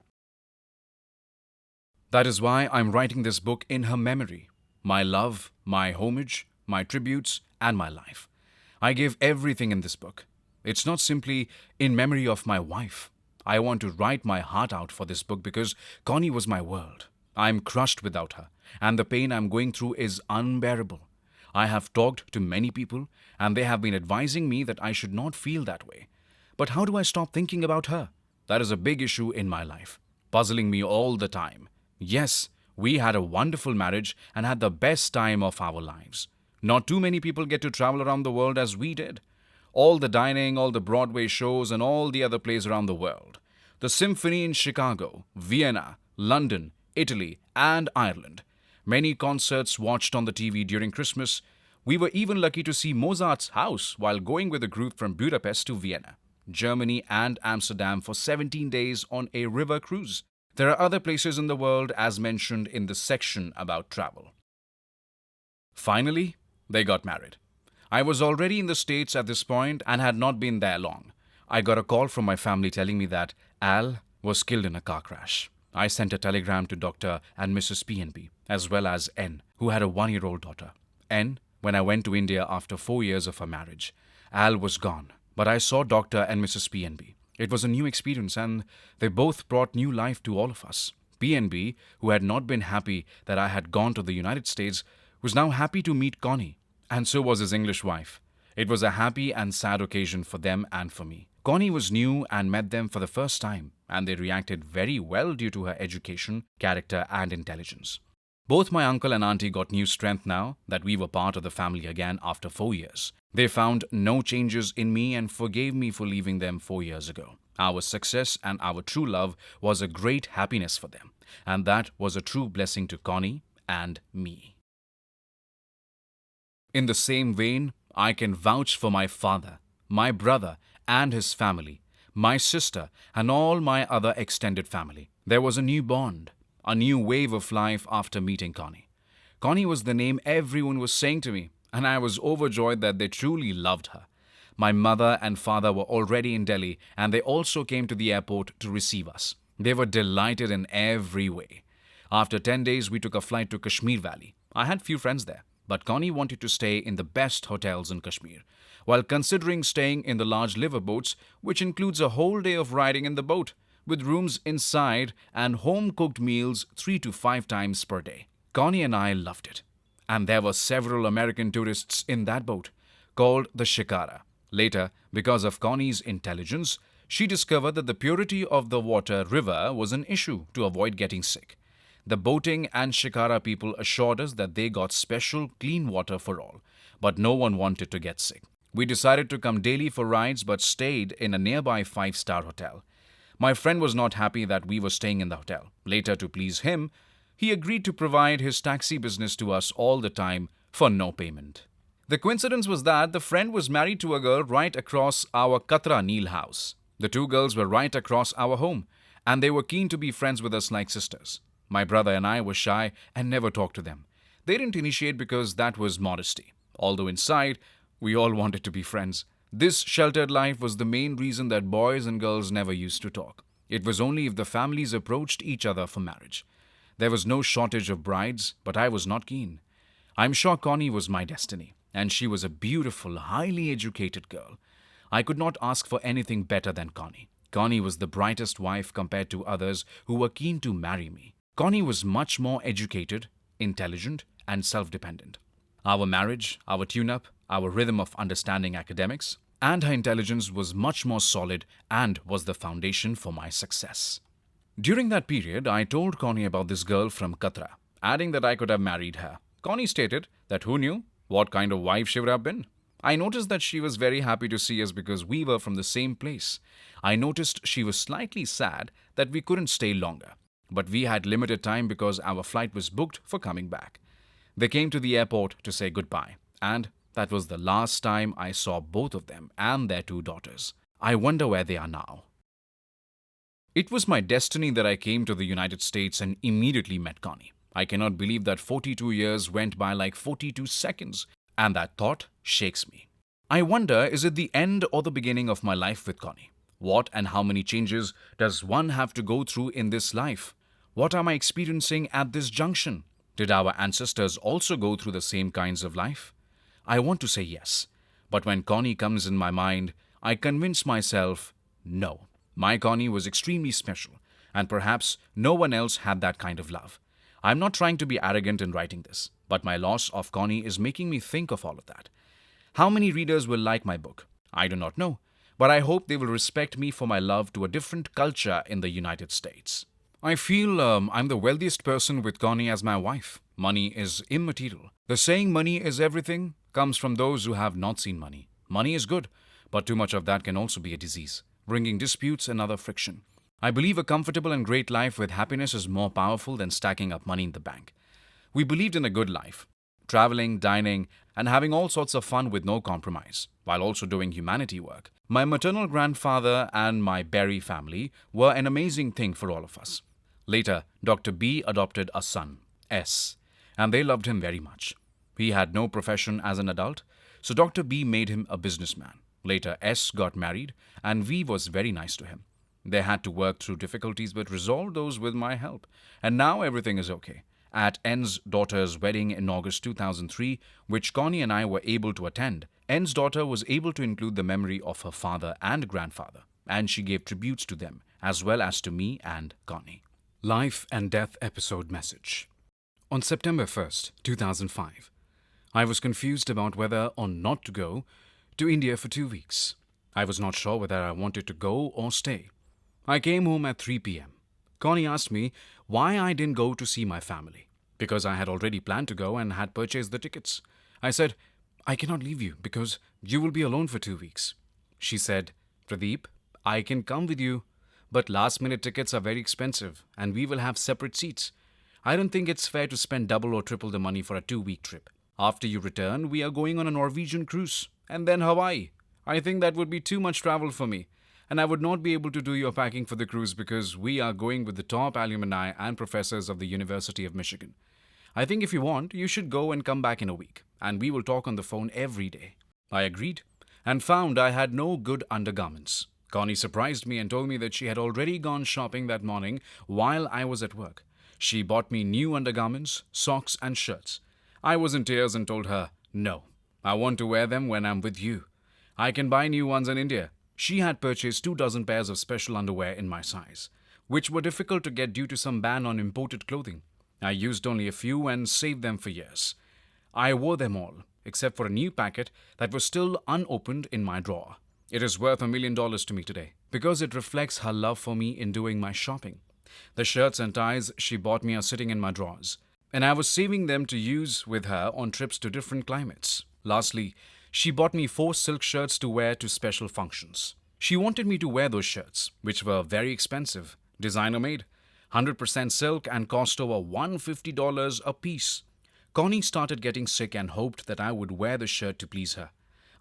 That is why I'm writing this book in her memory. My love, my homage, my tributes, and my life. I give everything in this book. It's not simply in memory of my wife. I want to write my heart out for this book because Connie was my world. I'm crushed without her, and the pain I'm going through is unbearable. I have talked to many people, and they have been advising me that I should not feel that way. But how do I stop thinking about her? That is a big issue in my life, puzzling me all the time. Yes, we had a wonderful marriage and had the best time of our lives. Not too many people get to travel around the world as we did. All the dining, all the Broadway shows, and all the other plays around the world. The symphony in Chicago, Vienna, London, Italy, and Ireland. Many concerts watched on the TV during Christmas. We were even lucky to see Mozart's house while going with a group from Budapest to Vienna, Germany, and Amsterdam for 17 days on a river cruise. There are other places in the world as mentioned in the section about travel. Finally, they got married. I was already in the States at this point and had not been there long. I got a call from my family telling me that Al was killed in a car crash. I sent a telegram to Dr. and Mrs. P&B, as well as N, who had a 1-year-old daughter. N, when I went to India after 4 years of our marriage. Al was gone, but I saw Dr. and Mrs. P&B. It was a new experience, and they both brought new life to all of us. P&B, who had not been happy that I had gone to the United States, was now happy to meet Connie, and so was his English wife. It was a happy and sad occasion for them and for me. Connie was new and met them for the first time, and they reacted very well due to her education, character, and intelligence. Both my uncle and auntie got new strength now that we were part of the family again after 4 years. They found no changes in me and forgave me for leaving them 4 years ago. Our success and our true love was a great happiness for them, and that was a true blessing to Connie and me. In the same vein, I can vouch for my father, my brother, and his family, my sister, and all my other extended family. There was a new bond, a new wave of life after meeting Connie. Connie was the name everyone was saying to me, and I was overjoyed that they truly loved her. My mother and father were already in Delhi, and they also came to the airport to receive us. They were delighted in every way. After 10 days, we took a flight to Kashmir Valley. I had few friends there, but Connie wanted to stay in the best hotels in Kashmir, while considering staying in the large liver boats, which includes a whole day of riding in the boat, with rooms inside and home-cooked meals 3 to 5 times per day. Connie and I loved it. And there were several American tourists in that boat, called the Shikara. Later, because of Connie's intelligence, she discovered that the purity of the river was an issue to avoid getting sick. The boating and Shikara people assured us that they got special clean water for all, but no one wanted to get sick. We decided to come daily for rides but stayed in a nearby 5-star hotel. My friend was not happy that we were staying in the hotel. Later, to please him, he agreed to provide his taxi business to us all the time for no payment. The coincidence was that the friend was married to a girl right across our Katra Neel house. The 2 girls were right across our home, and they were keen to be friends with us like sisters. My brother and I were shy and never talked to them. They didn't initiate because that was modesty, although inside, we all wanted to be friends. This sheltered life was the main reason that boys and girls never used to talk. It was only if the families approached each other for marriage. There was no shortage of brides, but I was not keen. I'm sure Connie was my destiny, and she was a beautiful, highly educated girl. I could not ask for anything better than Connie. Connie was the brightest wife compared to others who were keen to marry me. Connie was much more educated, intelligent, and self-dependent. Our marriage, our tune-up, our rhythm of understanding academics, and her intelligence was much more solid and was the foundation for my success. During that period, I told Connie about this girl from Katra, adding that I could have married her. Connie stated that who knew what kind of wife she would have been. I noticed that she was very happy to see us because we were from the same place. I noticed she was slightly sad that we couldn't stay longer, but we had limited time because our flight was booked for coming back. They came to the airport to say goodbye, and that was the last time I saw both of them and their 2 daughters. I wonder where they are now. It was my destiny that I came to the United States and immediately met Connie. I cannot believe that 42 years went by like 42 seconds, and that thought shakes me. I wonder, is it the end or the beginning of my life with Connie? What and how many changes does one have to go through in this life? What am I experiencing at this junction? Did our ancestors also go through the same kinds of life? I want to say yes, but when Connie comes in my mind, I convince myself, no. My Connie was extremely special, and perhaps no one else had that kind of love. I'm not trying to be arrogant in writing this, but my loss of Connie is making me think of all of that. How many readers will like my book? I do not know, but I hope they will respect me for my love to a different culture in the United States. I feel I'm the wealthiest person with Connie as my wife. Money is immaterial. The saying money is everything comes from those who have not seen money. Money is good, but too much of that can also be a disease, bringing disputes and other friction. I believe a comfortable and great life with happiness is more powerful than stacking up money in the bank. We believed in a good life, traveling, dining, and having all sorts of fun with no compromise, while also doing humanity work. My maternal grandfather and my Berry family were an amazing thing for all of us. Later, Dr. B adopted a son, S, and they loved him very much. He had no profession as an adult, so Dr. B made him a businessman. Later, S got married, and V was very nice to him. They had to work through difficulties but resolved those with my help, and now everything is okay. At N's daughter's wedding in August 2003, which Connie and I were able to attend, N's daughter was able to include the memory of her father and grandfather, and she gave tributes to them, as well as to me and Connie. Life and Death Episode Message. On September 1st, 2005, I was confused about whether or not to go to India for 2 weeks. I was not sure whether I wanted to go or stay. I came home at 3 p.m. Connie asked me why I didn't go to see my family, because I had already planned to go and had purchased the tickets. I said, I cannot leave you because you will be alone for 2 weeks. She said, Pradeep, I can come with you, but last-minute tickets are very expensive and we will have separate seats. I don't think it's fair to spend double or triple the money for a 2-week trip. After you return, we are going on a Norwegian cruise and then Hawaii. I think that would be too much travel for me, and I would not be able to do your packing for the cruise because we are going with the top alumni and professors of the University of Michigan. I think if you want, you should go and come back in a week, and we will talk on the phone every day. I agreed, and found I had no good undergarments. Connie surprised me and told me that she had already gone shopping that morning while I was at work. She bought me new undergarments, socks, and shirts. I was in tears and told her, no, I want to wear them when I'm with you. I can buy new ones in India. She had purchased 24 pairs of special underwear in my size, which were difficult to get due to some ban on imported clothing. I used only a few and saved them for years. I wore them all, except for a new packet that was still unopened in my drawer. It is worth $1 million to me today, because it reflects her love for me in doing my shopping. The shirts and ties she bought me are sitting in my drawers, and I was saving them to use with her on trips to different climates. Lastly, she bought me 4 silk shirts to wear to special functions. She wanted me to wear those shirts, which were very expensive, designer made, 100% silk and cost over $150 a piece. Connie started getting sick and hoped that I would wear the shirt to please her.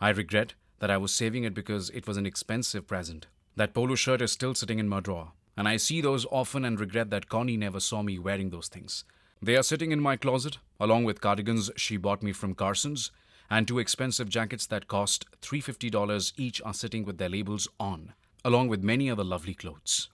I regret that I was saving it because it was an expensive present. That polo shirt is still sitting in my drawer, and I see those often and regret that Connie never saw me wearing those things. They are sitting in my closet, along with cardigans she bought me from Carson's, and 2 expensive jackets that cost $350 each are sitting with their labels on, along with many other lovely clothes.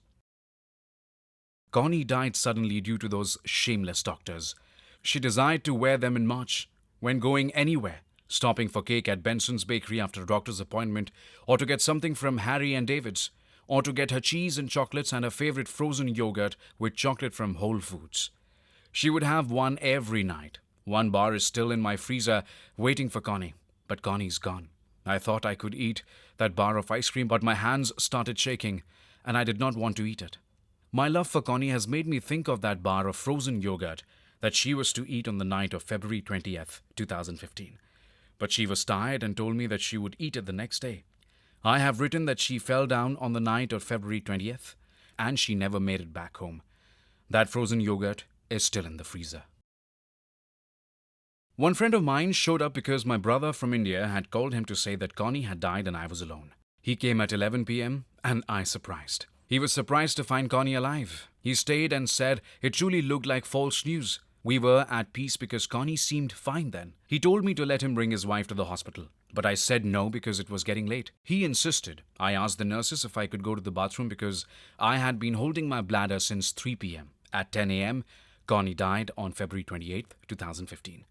Connie died suddenly due to those shameless doctors. She desired to wear them in March, when going anywhere, stopping for cake at Benson's Bakery after a doctor's appointment, or to get something from Harry and David's, or to get her cheese and chocolates and her favorite frozen yogurt with chocolate from Whole Foods. She would have one every night. 1 bar is still in my freezer waiting for Connie, but Connie's gone. I thought I could eat that bar of ice cream, but my hands started shaking and I did not want to eat it. My love for Connie has made me think of that bar of frozen yogurt that she was to eat on the night of February 20th, 2015. But she was tired and told me that she would eat it the next day. I have written that she fell down on the night of February 20th and she never made it back home. That frozen yogurt is still in the freezer. One friend of mine showed up because my brother from India had called him to say that Connie had died and I was alone. He came at 11 p.m. and I surprised. He was surprised to find Connie alive. He stayed and said it truly looked like false news. We were at peace because Connie seemed fine then. He told me to let him bring his wife to the hospital, but I said no because it was getting late. He insisted. I asked the nurses if I could go to the bathroom because I had been holding my bladder since 3 p.m. At 10 a.m., Connie died on February 28, 2015.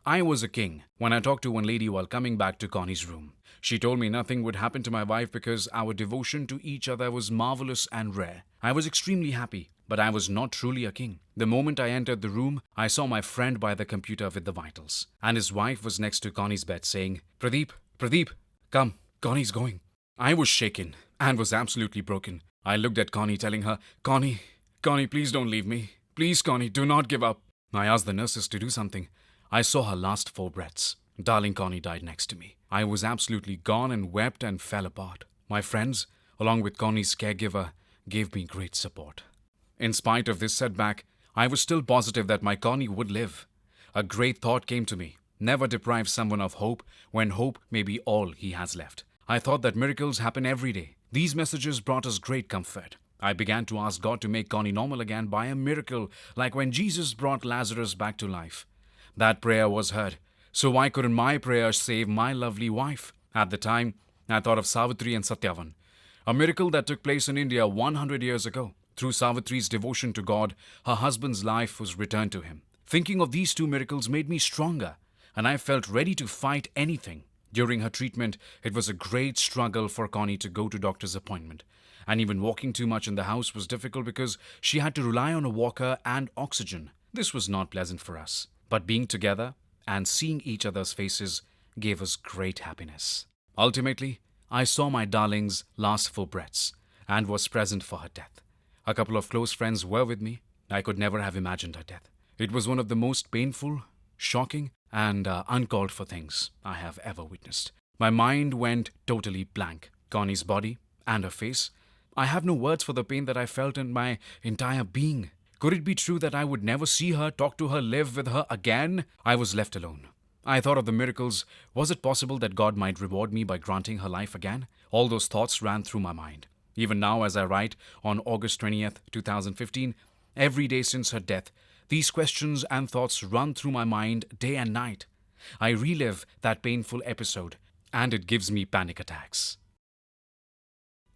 I was a king when I talked to one lady while coming back to Connie's room. She told me nothing would happen to my wife because our devotion to each other was marvelous and rare. I was extremely happy, but I was not truly a king. The moment I entered the room, I saw my friend by the computer with the vitals, and his wife was next to Connie's bed saying, "Pradeep, Pradeep, come, Connie's going." I was shaken and was absolutely broken. I looked at Connie telling her, Connie, please don't leave me. Please, Connie, do not give up." I asked the nurses to do something. I saw her last 4 breaths. Darling Connie died next to me. I was absolutely gone and wept and fell apart. My friends, along with Connie's caregiver, gave me great support. In spite of this setback, I was still positive that my Connie would live. A great thought came to me. Never deprive someone of hope when hope may be all he has left. I thought that miracles happen every day. These messages brought us great comfort. I began to ask God to make Connie normal again by a miracle, like when Jesus brought Lazarus back to life. That prayer was heard. So why couldn't my prayer save my lovely wife? At the time, I thought of Savitri and Satyavan, a miracle that took place in India 100 years ago. Through Savitri's devotion to God, her husband's life was returned to him. Thinking of these 2 miracles made me stronger, and I felt ready to fight anything. During her treatment, it was a great struggle for Connie to go to doctor's appointment. And even walking too much in the house was difficult because she had to rely on a walker and oxygen. This was not pleasant for us. But being together and seeing each other's faces gave us great happiness. Ultimately, I saw my darling's last 4 breaths and was present for her death. A couple of close friends were with me. I could never have imagined her death. It was one of the most painful, shocking, and uncalled for things I have ever witnessed. My mind went totally blank. Connie's body and her face. I have no words for the pain that I felt in my entire being. Could it be true that I would never see her, talk to her, live with her again? I was left alone. I thought of the miracles. Was it possible that God might reward me by granting her life again? All those thoughts ran through my mind. Even now, as I write on August 20th, 2015, every day since her death, these questions and thoughts run through my mind day and night. I relive that painful episode, and it gives me panic attacks.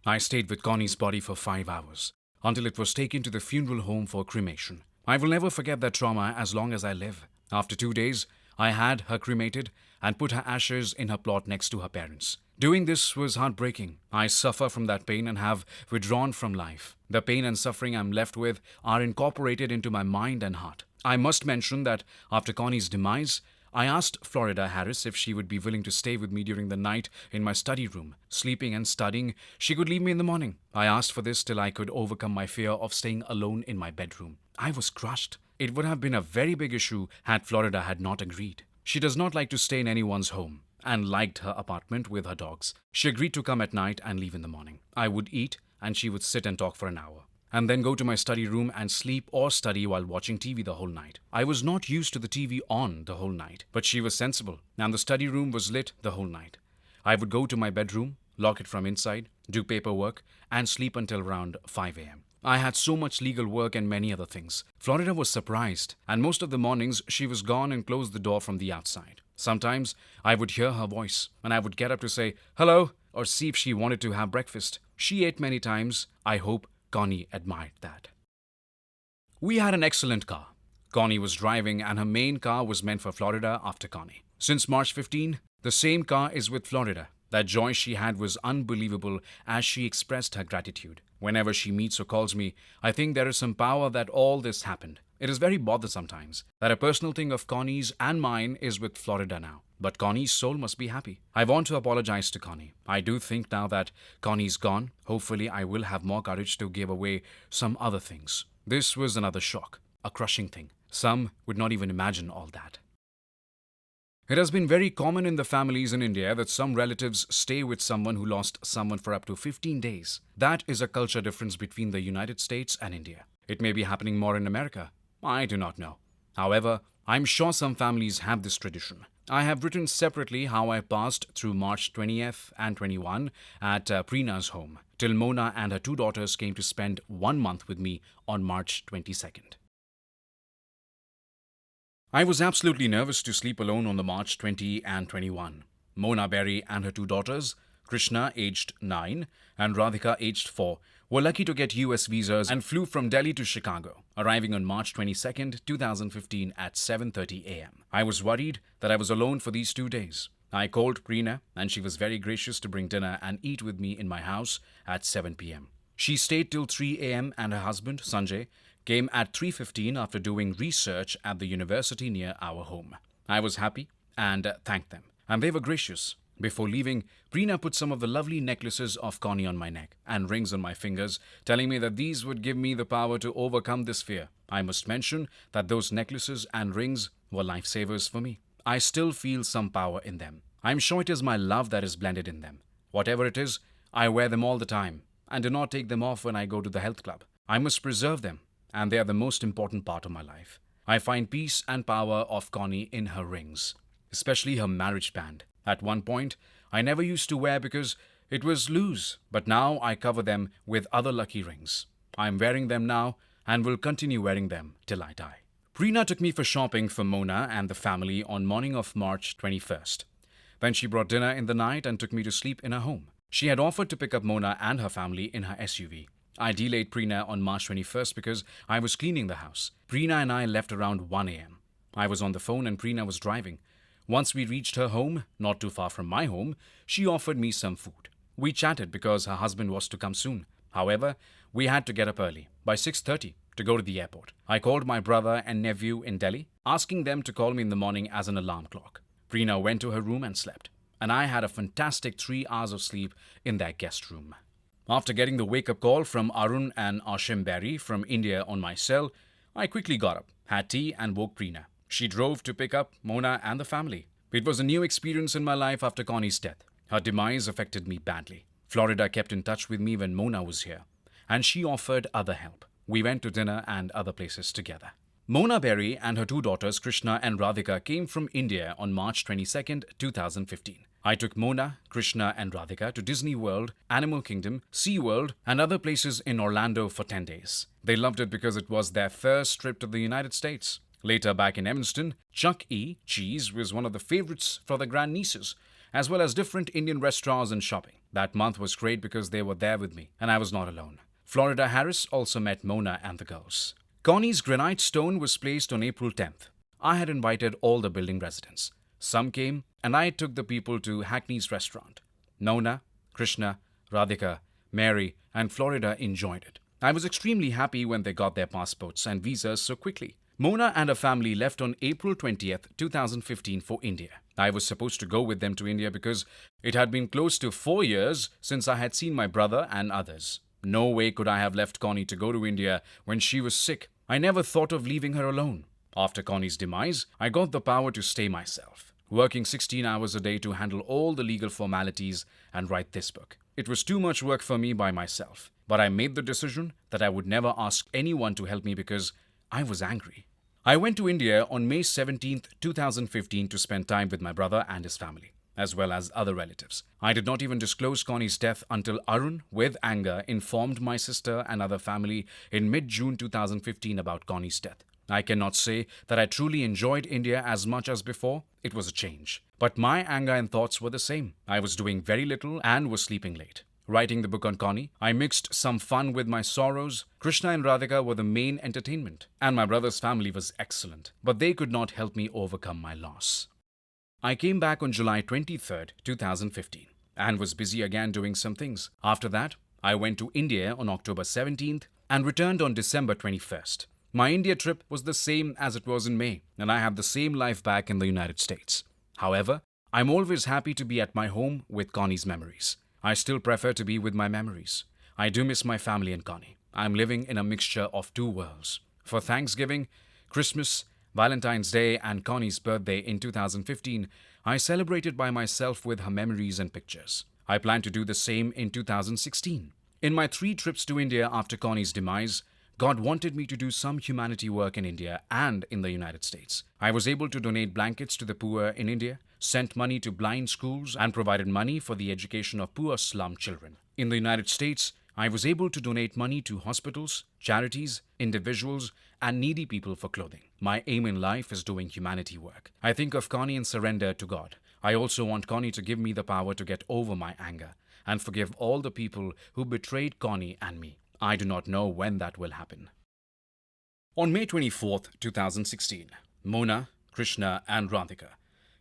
I stayed with Connie's body for 5 hours, until it was taken to the funeral home for cremation. I will never forget that trauma as long as I live. After 2 days, I had her cremated and put her ashes in her plot next to her parents. Doing this was heartbreaking. I suffer from that pain and have withdrawn from life. The pain and suffering I'm left with are incorporated into my mind and heart. I must mention that after Connie's demise, I asked Florida Harris if she would be willing to stay with me during the night in my study room. Sleeping and studying, she could leave me in the morning. I asked for this till I could overcome my fear of staying alone in my bedroom. I was crushed. It would have been a very big issue had Florida had not agreed. She does not like to stay in anyone's home and liked her apartment with her dogs. She agreed to come at night and leave in the morning. I would eat and she would sit and talk for an hour, and then go to my study room and sleep or study while watching TV the whole night. I was not used to the TV on the whole night, but she was sensible, and the study room was lit the whole night. I would go to my bedroom, lock it from inside, do paperwork, and sleep until around 5 a.m. I had so much legal work and many other things. Florida was surprised, and most of the mornings she was gone and closed the door from the outside. Sometimes I would hear her voice, and I would get up to say, "Hello," or see if she wanted to have breakfast. She ate many times. I hope Connie admired that. We had an excellent car. Connie was driving, and her main car was meant for Florida after Connie. Since March 15, the same car is with Florida. That joy she had was unbelievable as she expressed her gratitude. Whenever she meets or calls me, I think there is some power that all this happened. It is very bothersome sometimes that a personal thing of Connie's and mine is with Florida now. But Connie's soul must be happy. I want to apologize to Connie. I do think now that Connie's gone, hopefully I will have more courage to give away some other things. This was another shock, a crushing thing. Some would not even imagine all that. It has been very common in the families in India that some relatives stay with someone who lost someone for up to 15 days. That is a culture difference between the United States and India. It may be happening more in America. I do not know. However, I'm sure some families have this tradition. I have written separately how I passed through March 20th and 21 at Preena's home, till Mona and her 2 daughters came to spend 1 month with me on March 22nd. I was absolutely nervous to sleep alone on the March 20 and 21. Mona Berry and her 2 daughters, Krishna aged 9 and Radhika aged 4, were lucky to get US visas and flew from Delhi to Chicago, arriving on March 22nd, 2015 at 7:30 a.m. I was worried that I was alone for these 2 days. I called Preena and she was very gracious to bring dinner and eat with me in my house at 7 p.m. She stayed till 3 a.m. and her husband, Sanjay, came at 3:15 after doing research at the university near our home. I was happy and thanked them, and they were gracious. Before leaving, Preena put some of the lovely necklaces of Connie on my neck and rings on my fingers, telling me that these would give me the power to overcome this fear. I must mention that those necklaces and rings were lifesavers for me. I still feel some power in them. I'm sure it is my love that is blended in them. Whatever it is, I wear them all the time and do not take them off when I go to the health club. I must preserve them, and they are the most important part of my life. I find peace and power of Connie in her rings, especially her marriage band. At one point, I never used to wear because it was loose, but now I cover them with other lucky rings. I am wearing them now and will continue wearing them till I die. Preena took me for shopping for Mona and the family on morning of March 21st. Then she brought dinner in the night and took me to sleep in her home. She had offered to pick up Mona and her family in her SUV. I delayed Preena on March 21st because I was cleaning the house. Preena and I left around 1 a.m. I was on the phone and Preena was driving. Once we reached her home, not too far from my home, she offered me some food. We chatted because her husband was to come soon. However, we had to get up early, by 6:30, to go to the airport. I called my brother and nephew in Delhi, asking them to call me in the morning as an alarm clock. Preena went to her room and slept, and I had a fantastic 3 hours of sleep in their guest room. After getting the wake-up call from Arun and Ashim Berry from India on my cell, I quickly got up, had tea and woke Preena. She drove to pick up Mona and the family. It was a new experience in my life after Connie's death. Her demise affected me badly. Florida kept in touch with me when Mona was here, and she offered other help. We went to dinner and other places together. Mona Berry and her 2 daughters, Krishna and Radhika, came from India on March 22nd, 2015. I took Mona, Krishna and Radhika to Disney World, Animal Kingdom, Sea World and other places in Orlando for 10 days. They loved it because it was their first trip to the United States. Later, back in Evanston, Chuck E. Cheese was one of the favorites for the grandnieces, as well as different Indian restaurants and shopping. That month was great because they were there with me, and I was not alone. Florida Harris also met Mona and the girls. Connie's granite stone was placed on April 10th. I had invited all the building residents. Some came, and I took the people to Hackney's restaurant. Mona, Krishna, Radhika, Mary, and Florida enjoyed it. I was extremely happy when they got their passports and visas so quickly. Mona and her family left on April 20th, 2015 for India. I was supposed to go with them to India because it had been close to 4 years since I had seen my brother and others. No way could I have left Connie to go to India when she was sick. I never thought of leaving her alone. After Connie's demise, I got the power to stay myself, working 16 hours a day to handle all the legal formalities and write this book. It was too much work for me by myself, but I made the decision that I would never ask anyone to help me because I was angry. I went to India on May 17th, 2015 to spend time with my brother and his family, as well as other relatives. I did not even disclose Connie's death until Arun, with anger, informed my sister and other family in mid-June 2015 about Connie's death. I cannot say that I truly enjoyed India as much as before. It was a change. But my anger and thoughts were the same. I was doing very little and was sleeping late. Writing the book on Connie, I mixed some fun with my sorrows. Krishna and Radhika were the main entertainment, and my brother's family was excellent, but they could not help me overcome my loss. I came back on July 23rd, 2015, and was busy again doing some things. After that, I went to India on October 17th and returned on December 21st. My India trip was the same as it was in May, and I had the same life back in the United States. However, I'm always happy to be at my home with Connie's memories. I still prefer to be with my memories. I do miss my family and Connie. I'm living in a mixture of 2 worlds. For Thanksgiving, Christmas, Valentine's Day, and Connie's birthday in 2015, I celebrated by myself with her memories and pictures. I plan to do the same in 2016. In my 3 trips to India after Connie's demise, God wanted me to do some humanity work in India and in the United States. I was able to donate blankets to the poor in India, sent money to blind schools, and provided money for the education of poor slum children. In the United States, I was able to donate money to hospitals, charities, individuals, and needy people for clothing. My aim in life is doing humanity work. I think of Connie and surrender to God. I also want Connie to give me the power to get over my anger and forgive all the people who betrayed Connie and me. I do not know when that will happen. On May 24th, 2016, Mona, Krishna, and Radhika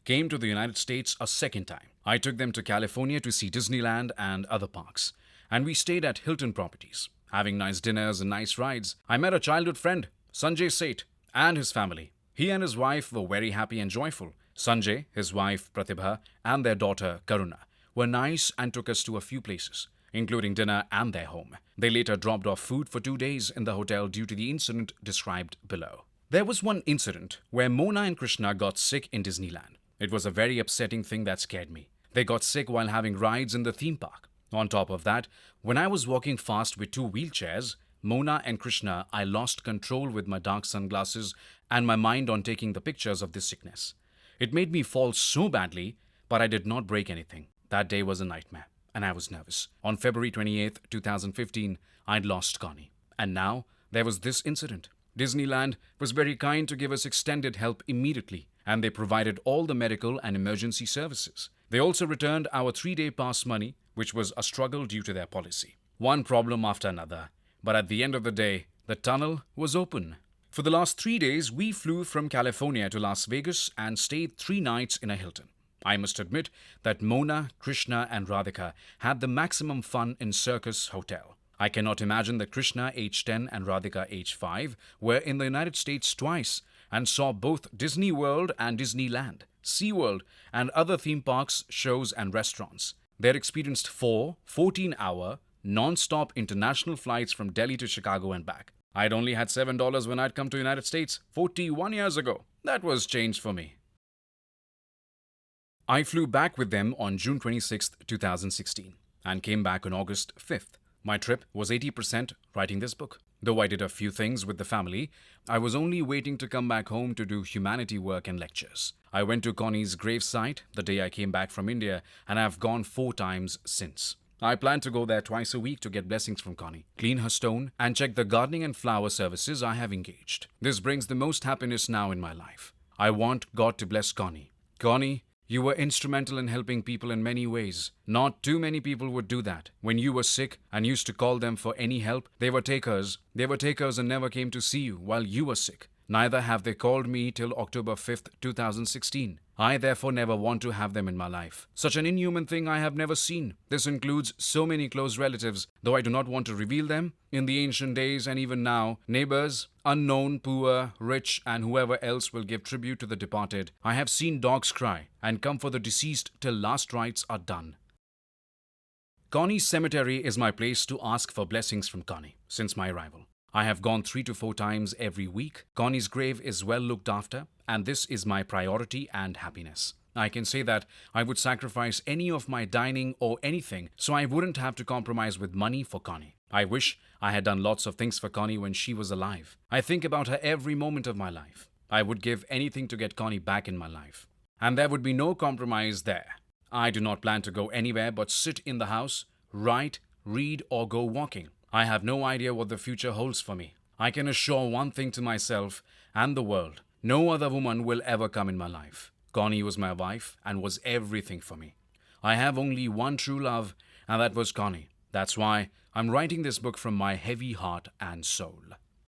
came to the United States a second time. I took them to California to see Disneyland and other parks. and we stayed at Hilton properties, having nice dinners and nice rides. I met a childhood friend, Sanjay Seth, and his family. He and his wife were very happy and joyful. Sanjay, his wife Pratibha, and their daughter Karuna were nice and took us to a few places, including dinner and their home. They later dropped off food for 2 days in the hotel due to the incident described below. There was one incident where Mona and Krishna got sick in Disneyland. It was a very upsetting thing that scared me. They got sick while having rides in the theme park. On top of that, when I was walking fast with 2 wheelchairs, Mona and Krishna, I lost control with my dark sunglasses and my mind on taking the pictures of this sickness. It made me fall so badly, but I did not break anything. That day was a nightmare, and I was nervous. On February 28th, 2015, I'd lost Connie. And now, there was this incident. Disneyland was very kind to give us extended help immediately, and they provided all the medical and emergency services. They also returned our 3-day pass money, which was a struggle due to their policy. One problem after another, but at the end of the day, the tunnel was open. For the last 3 days, we flew from California to Las Vegas and stayed 3 nights in a Hilton. I must admit that Mona, Krishna, and Radhika had the maximum fun in Circus Hotel. I cannot imagine that Krishna, age 10, and Radhika, age 5, were in the United States twice and saw both Disney World and Disneyland, SeaWorld, and other theme parks, shows, and restaurants. They experienced 4 14-hour, non-stop international flights from Delhi to Chicago and back. I'd only had $7 when I'd come to the United States 41 years ago. That was change for me. I flew back with them on June 26, 2016, and came back on August 5th. My trip was 80% writing this book. Though I did a few things with the family, I was only waiting to come back home to do humanity work and lectures. I went to Connie's gravesite the day I came back from India, and I've gone 4 times since. I plan to go there twice a week to get blessings from Connie, clean her stone, and check the gardening and flower services I have engaged. This brings the most happiness now in my life. I want God to bless Connie. Connie, you were instrumental in helping people in many ways. Not too many people would do that. When you were sick and used to call them for any help, they were takers. They were takers and never came to see you while you were sick. Neither have they called me till October 5th, 2016. I therefore never want to have them in my life. Such an inhuman thing I have never seen. This includes so many close relatives, though I do not want to reveal them. In the ancient days and even now, neighbors, unknown, poor, rich, and whoever else will give tribute to the departed. I have seen dogs cry and come for the deceased till last rites are done. Connie's cemetery is my place to ask for blessings from Connie since my arrival. I have gone 3 to 4 times every week. Connie's grave is well looked after, and this is my priority and happiness. I can say that I would sacrifice any of my dining or anything so I wouldn't have to compromise with money for Connie. I wish I had done lots of things for Connie when she was alive. I think about her every moment of my life. I would give anything to get Connie back in my life. And there would be no compromise there. I do not plan to go anywhere but sit in the house, write, read, or go walking. I have no idea what the future holds for me. I can assure one thing to myself and the world. No other woman will ever come in my life. Connie was my wife and was everything for me. I have only one true love, and that was Connie. That's why I'm writing this book from my heavy heart and soul.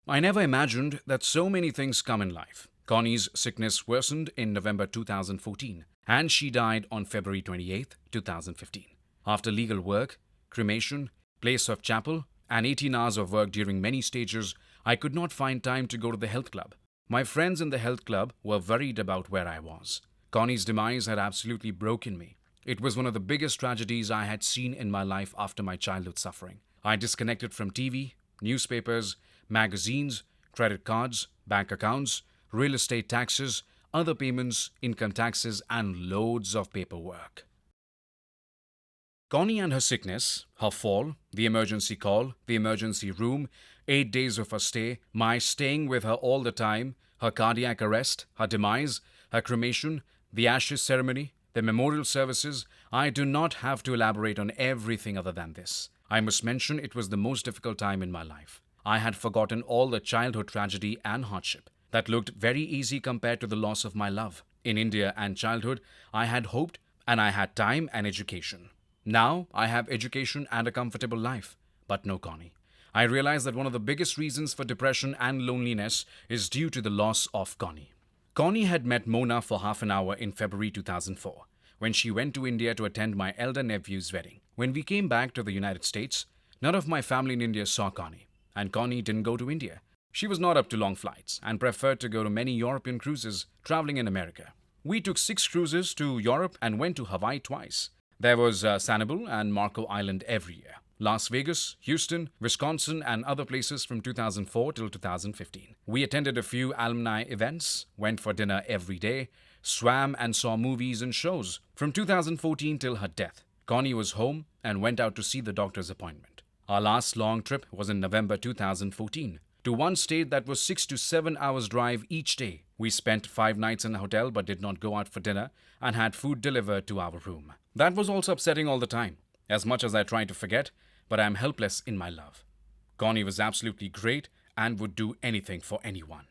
I never imagined that so many things come in life. Connie's sickness worsened in November 2014, and she died on February 28, 2015. After legal work, cremation, place of chapel, and 18 hours of work during many stages, I could not find time to go to the health club. My friends in the health club were worried about where I was. Connie's demise had absolutely broken me. It was one of the biggest tragedies I had seen in my life after my childhood suffering. I disconnected from TV, newspapers, magazines, credit cards, bank accounts, real estate taxes, other payments, income taxes, and loads of paperwork. Connie and her sickness, her fall, the emergency call, the emergency room, 8 days of her stay, my staying with her all the time, her cardiac arrest, her demise, her cremation, the ashes ceremony, the memorial services, I do not have to elaborate on everything other than this. I must mention it was the most difficult time in my life. I had forgotten all the childhood tragedy and hardship. That looked very easy compared to the loss of my love. In India and childhood, I had hoped and I had time and education. Now, I have education and a comfortable life, but no Connie. I realize that one of the biggest reasons for depression and loneliness is due to the loss of Connie. Connie had met Mona for half an hour in February 2004. when she went to India to attend my elder nephew's wedding. When we came back to the United States, none of my family in India saw Connie, and Connie didn't go to India. She was not up to long flights and preferred to go to many European cruises traveling in America. We took 6 cruises to Europe and went to Hawaii twice. There was Sanibel and Marco Island every year. Las Vegas, Houston, Wisconsin, and other places from 2004 till 2015. We attended a few alumni events, went for dinner every day, swam and saw movies and shows. From 2014 till her death, Connie was home and went out to see the doctor's appointment. Our last long trip was in November 2014 to one state that was 6 to 7 hours drive each day. We spent 5 nights in a hotel but did not go out for dinner and had food delivered to our room. That was also upsetting all the time, as much as I tried to forget, but I am helpless in my love. Connie was absolutely great and would do anything for anyone.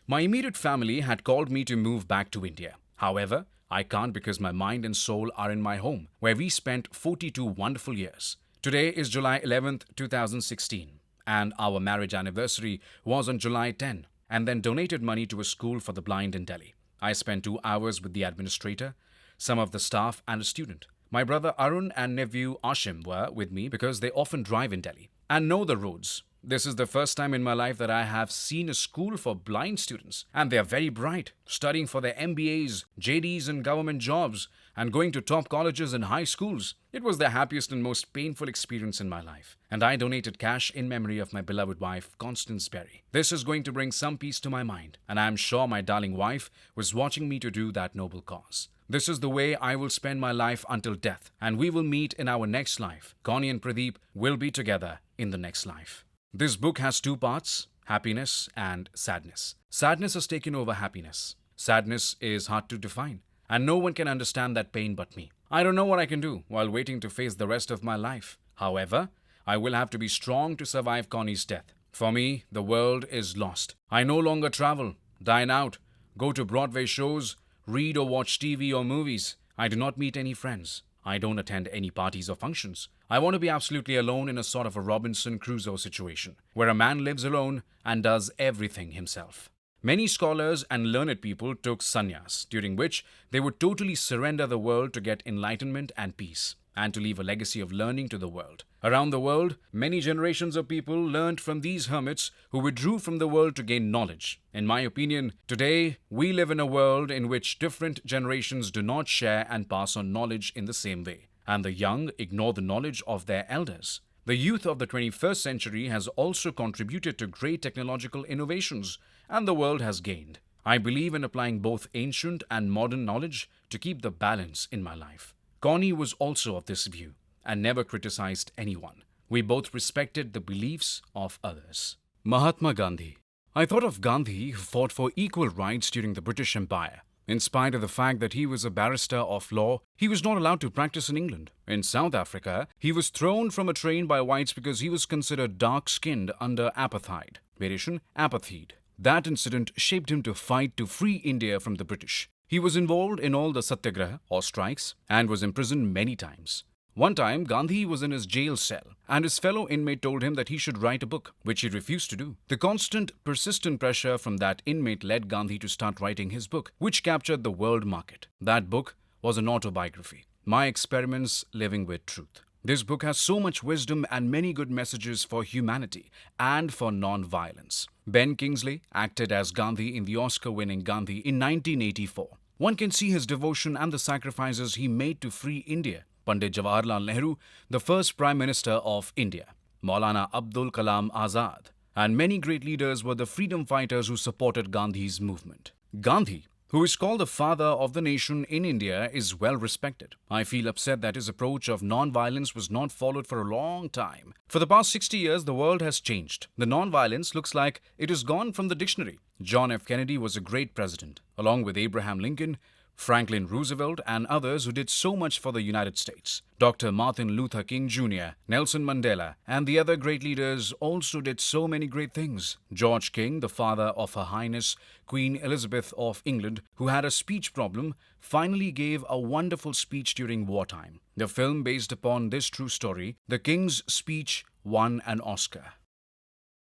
My immediate family had called me to move back to India. However, I can't because my mind and soul are in my home, where we spent 42 wonderful years. Today is July 11th, 2016, and our marriage anniversary was on July 10, and then donated money to a school for the blind in Delhi. I spent 2 hours with the administrator, some of the staff, and a student. My brother Arun and nephew Ashim were with me because they often drive in Delhi and know the roads. This is the first time in my life that I have seen a school for blind students, and they are very bright, studying for their MBAs, JDs, and government jobs, and going to top colleges and high schools. It was the happiest and most painful experience in my life, and I donated cash in memory of my beloved wife, Constance Berry. This is going to bring some peace to my mind, and I am sure my darling wife was watching me to do that noble cause. This is the way I will spend my life until death, and we will meet in our next life. Connie and Pradeep will be together in the next life. This book has 2 parts, happiness and sadness. Sadness has taken over happiness. Sadness is hard to define, and no one can understand that pain but me. I don't know what I can do while waiting to face the rest of my life. However, I will have to be strong to survive Connie's death. For me, the world is lost. I no longer travel, dine out, go to Broadway shows, read or watch TV or movies. I do not meet any friends. I don't attend any parties or functions. I want to be absolutely alone in a sort of a Robinson Crusoe situation, where a man lives alone and does everything himself. Many scholars and learned people took sannyas, during which they would totally surrender the world to get enlightenment and peace, and to leave a legacy of learning to the world. Around the world, many generations of people learned from these hermits who withdrew from the world to gain knowledge. In my opinion, today we live in a world in which different generations do not share and pass on knowledge in the same way, and the young ignore the knowledge of their elders. The youth of the 21st century has also contributed to great technological innovations, and the world has gained. I believe in applying both ancient and modern knowledge to keep the balance in my life. Connie was also of this view and never criticized anyone. We both respected the beliefs of others. Mahatma Gandhi. I thought of Gandhi, who fought for equal rights during the British Empire. In spite of the fact that he was a barrister of law, he was not allowed to practice in England. In South Africa, he was thrown from a train by whites because he was considered dark-skinned under apartheid. Variation, apathied. That incident shaped him to fight to free India from the British. He was involved in all the satyagraha or strikes and was imprisoned many times. One time, Gandhi was in his jail cell and his fellow inmate told him that he should write a book, which he refused to do. The constant, persistent pressure from that inmate led Gandhi to start writing his book, which captured the world market. That book was an autobiography, My Experiments Living with Truth. This book has so much wisdom and many good messages for humanity and for non-violence. Ben Kingsley acted as Gandhi in the Oscar-winning Gandhi in 1984. One can see his devotion and the sacrifices he made to free India. Pandit Jawaharlal Nehru, the first Prime Minister of India, Maulana Abdul Kalam Azad, and many great leaders were the freedom fighters who supported Gandhi's movement. Gandhi, who is called the father of the nation in India, is well respected. I feel upset that his approach of non-violence was not followed for a long time. For the past 60 years, the world has changed. The non-violence looks like it is gone from the dictionary. John F. Kennedy was a great president, along with Abraham Lincoln, Franklin Roosevelt, and others who did so much for the United States. Dr. Martin Luther King Jr., Nelson Mandela, and the other great leaders also did so many great things. George King, the father of Her Highness Queen Elizabeth of England, who had a speech problem, finally gave a wonderful speech during wartime. The film based upon this true story, The King's Speech, won an Oscar.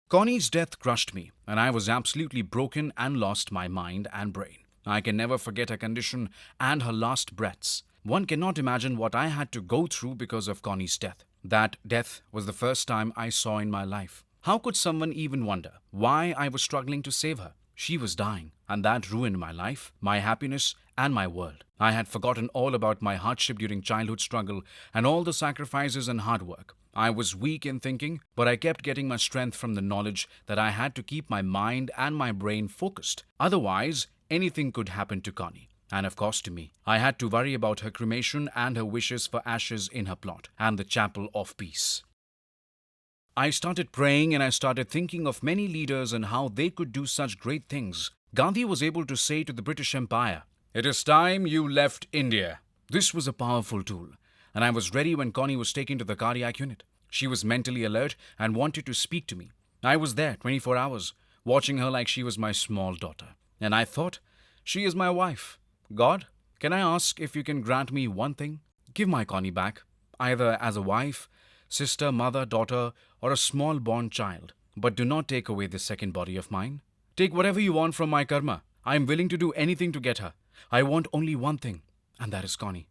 Connie's death crushed me, and I was absolutely broken and lost my mind and brain. I can never forget her condition and her last breaths. One cannot imagine what I had to go through because of Connie's death. That death was the first time I saw in my life. How could someone even wonder why I was struggling to save her? She was dying, and that ruined my life, my happiness, and my world. I had forgotten all about my hardship during childhood struggle and all the sacrifices and hard work. I was weak in thinking, but I kept getting my strength from the knowledge that I had to keep my mind and my brain focused. Otherwise, anything could happen to Connie. And of course to me. I had to worry about her cremation and her wishes for ashes in her plot and the chapel of peace. I started praying and I started thinking of many leaders and how they could do such great things. Gandhi was able to say to the British Empire, "It is time you left India." This was a powerful tool, and I was ready when Connie was taken to the cardiac unit. She was mentally alert and wanted to speak to me. I was there 24 hours, watching her like she was my small daughter. And I thought, she is my wife. God, can I ask if you can grant me one thing? Give my Connie back, either as a wife, sister, mother, daughter, or a small born child. But do not take away this second body of mine. Take whatever you want from my karma. I am willing to do anything to get her. I want only one thing, and that is Connie.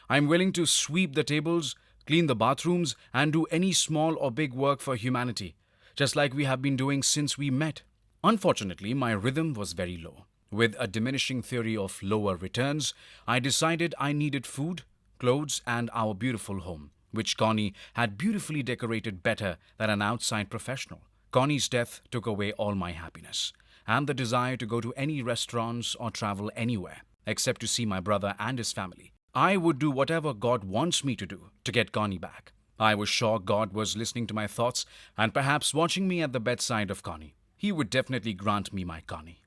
I am willing to sweep the tables, clean the bathrooms, and do any small or big work for humanity, just like we have been doing since we met. Unfortunately, my rhythm was very low. With a diminishing theory of lower returns, I decided I needed food, clothes, and our beautiful home, which Connie had beautifully decorated better than an outside professional. Connie's death took away all my happiness and the desire to go to any restaurants or travel anywhere except to see my brother and his family. I would do whatever God wants me to do to get Connie back. I was sure God was listening to my thoughts and perhaps watching me at the bedside of Connie. He would definitely grant me my Connie.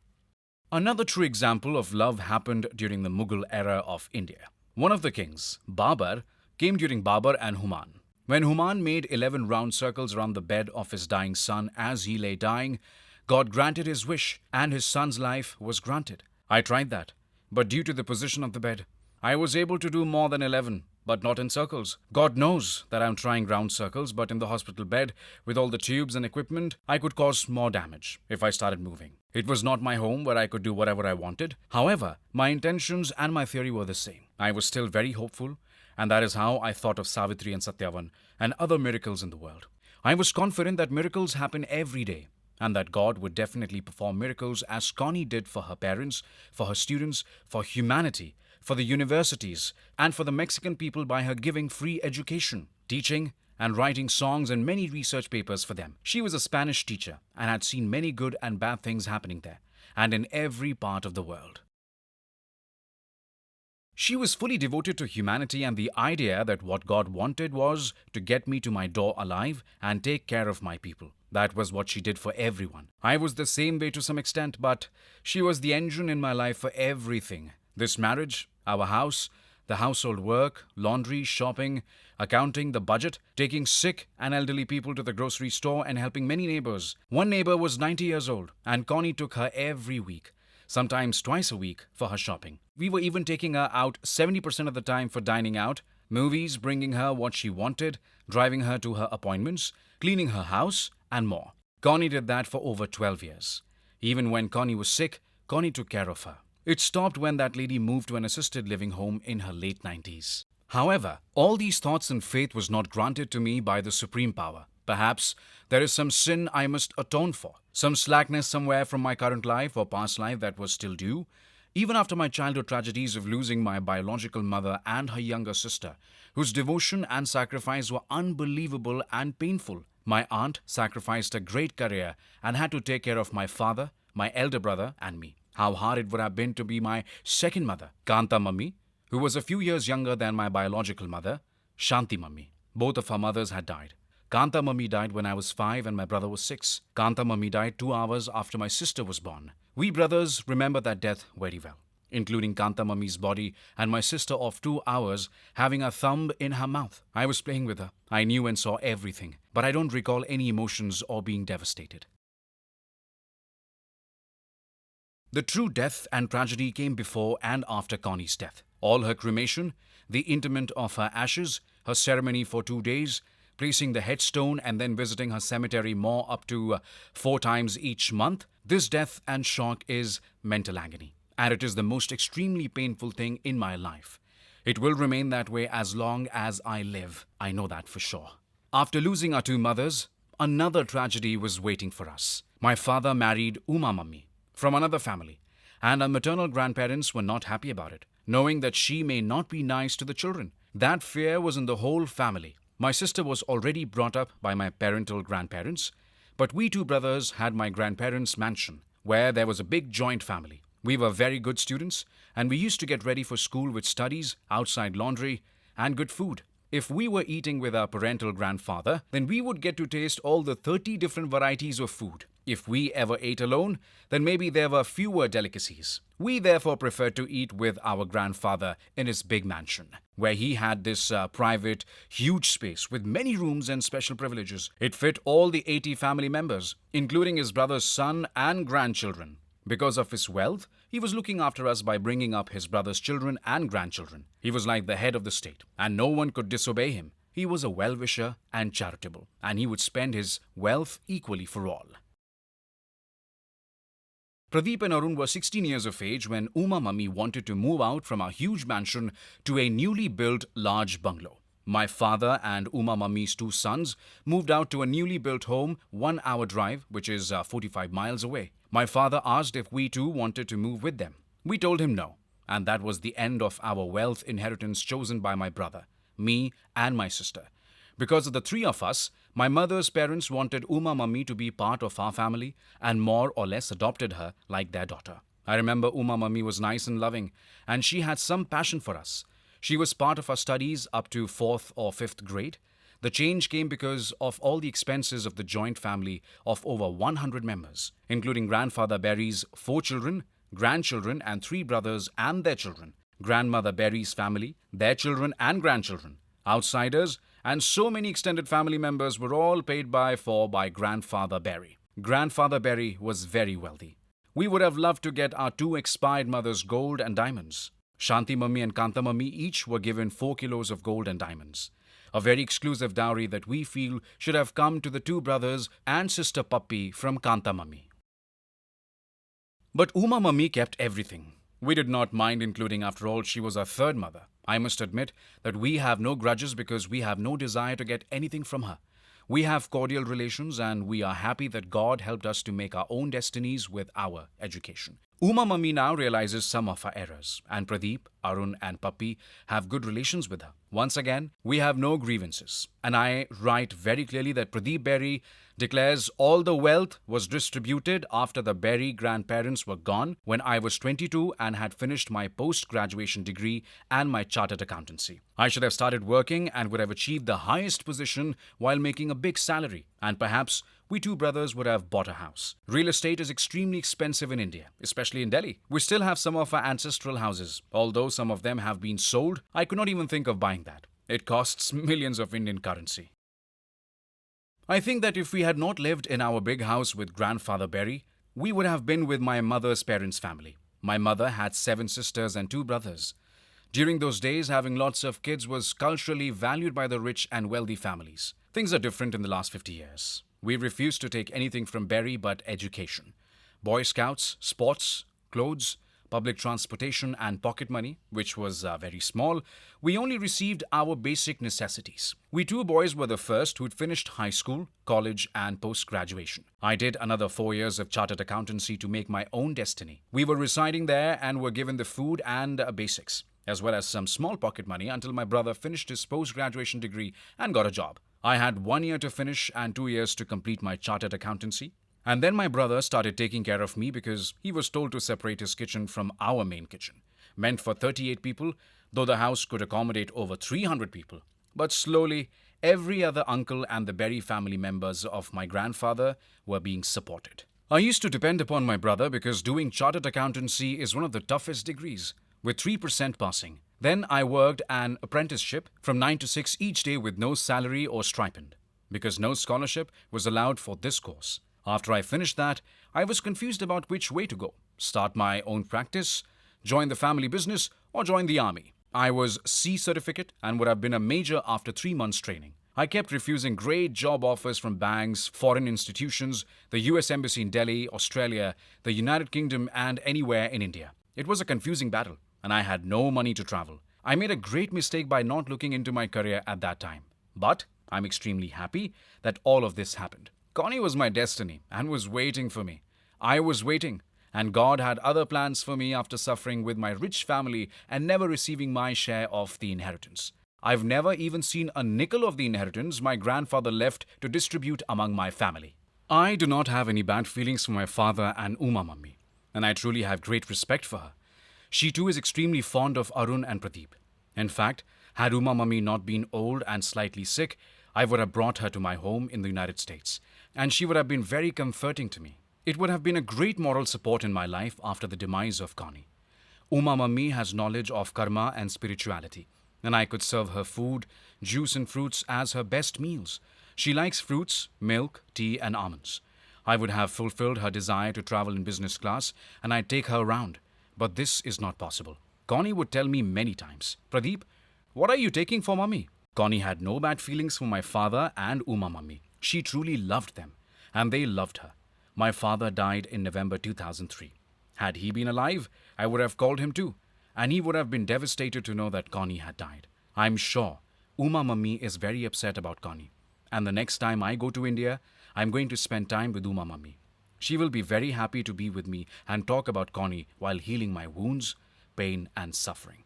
Another true example of love happened during the Mughal era of India. One of the kings, Babur, came during Babur and Humayun. When Humayun made 11 round circles around the bed of his dying son as he lay dying, God granted his wish and his son's life was granted. I tried that, but due to the position of the bed, I was able to do more than 11, but not in circles. God knows that I'm trying round circles, but in the hospital bed, with all the tubes and equipment, I could cause more damage if I started moving. It was not my home where I could do whatever I wanted. However, my intentions and my theory were the same. I was still very hopeful, and that is how I thought of Savitri and Satyavan and other miracles in the world. I was confident that miracles happen every day, and that God would definitely perform miracles as Connie did for her parents, for her students, for humanity, for the universities, and for the Mexican people by her giving free education, teaching, and writing songs and many research papers for them. She was a Spanish teacher and had seen many good and bad things happening there, and in every part of the world. She was fully devoted to humanity and the idea that what God wanted was to get me to my door alive and take care of my people. That was what she did for everyone. I was the same way to some extent, but she was the engine in my life for everything. This marriage, our house, the household work, laundry, shopping, accounting, the budget, taking sick and elderly people to the grocery store and helping many neighbors. One neighbor was 90 years old and Connie took her every week, sometimes twice a week, for her shopping. We were even taking her out 70% of the time for dining out, movies, bringing her what she wanted, driving her to her appointments, cleaning her house, and more. Connie did that for over 12 years. Even when Connie was sick, Connie took care of her. It stopped when that lady moved to an assisted living home in her late 90s. However, all these thoughts and faith was not granted to me by the Supreme Power. Perhaps there is some sin I must atone for, some slackness somewhere from my current life or past life that was still due. Even after my childhood tragedies of losing my biological mother and her younger sister, whose devotion and sacrifice were unbelievable and painful, my aunt sacrificed a great career and had to take care of my father, my elder brother, and me. How hard it would have been to be my second mother, Kanta Mummy, who was a few years younger than my biological mother, Shanti Mummy. Both of her mothers had died. Kanta Mummy died when I was 5 and my brother was 6. Kanta Mummy died 2 hours after my sister was born. We brothers remember that death very well, including Kanta Mummy's body and my sister of 2 hours having a thumb in her mouth. I was playing with her. I knew and saw everything, but I don't recall any emotions or being devastated. The true death and tragedy came before and after Connie's death. All her cremation, the interment of her ashes, her ceremony for 2 days, placing the headstone and then visiting her cemetery more up to 4 times each month. This death and shock is mental agony, and it is the most extremely painful thing in my life. It will remain that way as long as I live. I know that for sure. After losing our two mothers, another tragedy was waiting for us. My father married Uma Mummy from another family, and our maternal grandparents were not happy about it, knowing that she may not be nice to the children. That fear was in the whole family. My sister was already brought up by my parental grandparents, but we two brothers had my grandparents' mansion, where there was a big joint family. We were very good students, and we used to get ready for school with studies, outside laundry, and good food. If we were eating with our parental grandfather, then we would get to taste all the 30 different varieties of food. If we ever ate alone, then maybe there were fewer delicacies. We therefore preferred to eat with our grandfather in his big mansion, where he had this private, huge space with many rooms and special privileges. It fit all the 80 family members, including his brother's son and grandchildren. Because of his wealth, he was looking after us by bringing up his brother's children and grandchildren. He was like the head of the state, and no one could disobey him. He was a well-wisher and charitable, and he would spend his wealth equally for all. Pradeep and Arun were 16 years of age when Uma Mummy wanted to move out from our huge mansion to a newly built large bungalow. My father and Uma Mummy's two sons moved out to a newly built home 1 hour drive, which is 45 miles away. My father asked if we too wanted to move with them. We told him no, and that was the end of our wealth inheritance chosen by my brother, me and my sister. Because of the three of us, my mother's parents wanted Uma Mummy to be part of our family and more or less adopted her like their daughter. I remember Uma Mummy was nice and loving, and she had some passion for us. She was part of our studies up to 4th or 5th grade. The change came because of all the expenses of the joint family of over 100 members, including Grandfather Barry's 4 children, grandchildren, and 3 brothers and their children, Grandmother Barry's family, their children and grandchildren, outsiders, and so many extended family members were all paid for by Grandfather Barry. Grandfather Barry was very wealthy. We would have loved to get our 2 expired mothers gold and diamonds. Shanti Mummy and Kanta Mummy each were given 4 kilos of gold and diamonds. A very exclusive dowry that we feel should have come to the 2 brothers and sister Puppy from Kanta Mummy. But Uma Mummy kept everything. We did not mind including, after all, she was our 3rd mother. I must admit that we have no grudges because we have no desire to get anything from her. We have cordial relations and we are happy that God helped us to make our own destinies with our education. Uma Mummy now realizes some of her errors, and Pradeep, Arun, and Puppy have good relations with her. Once again, we have no grievances, and I write very clearly that Pradeep Berry declares all the wealth was distributed after the Berry grandparents were gone when I was 22 and had finished my post-graduation degree and my chartered accountancy. I should have started working and would have achieved the highest position while making a big salary, and perhaps we 2 brothers would have bought a house. Real estate is extremely expensive in India, especially in Delhi. We still have some of our ancestral houses. Although some of them have been sold, I could not even think of buying that. It costs millions of Indian currency. I think that if we had not lived in our big house with Grandfather Berry, we would have been with my mother's parents' family. My mother had 7 sisters and 2 brothers. During those days, having lots of kids was culturally valued by the rich and wealthy families. Things are different in the last 50 years. We refused to take anything from Berry but education. Boy Scouts, sports, clothes, public transportation and pocket money, which was very small. We only received our basic necessities. We 2 boys were the first who'd finished high school, college and post-graduation. I did another 4 years of chartered accountancy to make my own destiny. We were residing there and were given the food and basics, as well as some small pocket money until my brother finished his post-graduation degree and got a job. I had 1 year to finish and 2 years to complete my chartered accountancy. And then my brother started taking care of me because he was told to separate his kitchen from our main kitchen, meant for 38 people, though the house could accommodate over 300 people. But slowly, every other uncle and the Berry family members of my grandfather were being supported. I used to depend upon my brother because doing chartered accountancy is one of the toughest degrees, with 3% passing. Then I worked an apprenticeship from 9 to 6 each day with no salary or stipend, because no scholarship was allowed for this course. After I finished that, I was confused about which way to go. Start my own practice, join the family business, or join the army. I was C certificate and would have been a major after 3 months training. I kept refusing great job offers from banks, foreign institutions, the US Embassy in Delhi, Australia, the United Kingdom, and anywhere in India. It was a confusing battle, and I had no money to travel. I made a great mistake by not looking into my career at that time. But I'm extremely happy that all of this happened. Connie was my destiny and was waiting for me. I was waiting, and God had other plans for me after suffering with my rich family and never receiving my share of the inheritance. I've never even seen a nickel of the inheritance my grandfather left to distribute among my family. I do not have any bad feelings for my father and Uma Mummy, and I truly have great respect for her. She too is extremely fond of Arun and Pradeep. In fact, had Uma Mummy not been old and slightly sick, I would have brought her to my home in the United States, and she would have been very comforting to me. It would have been a great moral support in my life after the demise of Connie. Uma Mummy has knowledge of karma and spirituality, and I could serve her food, juice and fruits as her best meals. She likes fruits, milk, tea and almonds. I would have fulfilled her desire to travel in business class and I'd take her around. But this is not possible. Connie would tell me many times, Pradeep, what are you taking for Mummy? Connie had no bad feelings for my father and Uma Mummy. She truly loved them, and they loved her. My father died in November 2003. Had he been alive, I would have called him too, and he would have been devastated to know that Connie had died. I'm sure Uma Mummy is very upset about Connie, and the next time I go to India, I'm going to spend time with Uma Mummy. She will be very happy to be with me and talk about Connie while healing my wounds, pain, and suffering.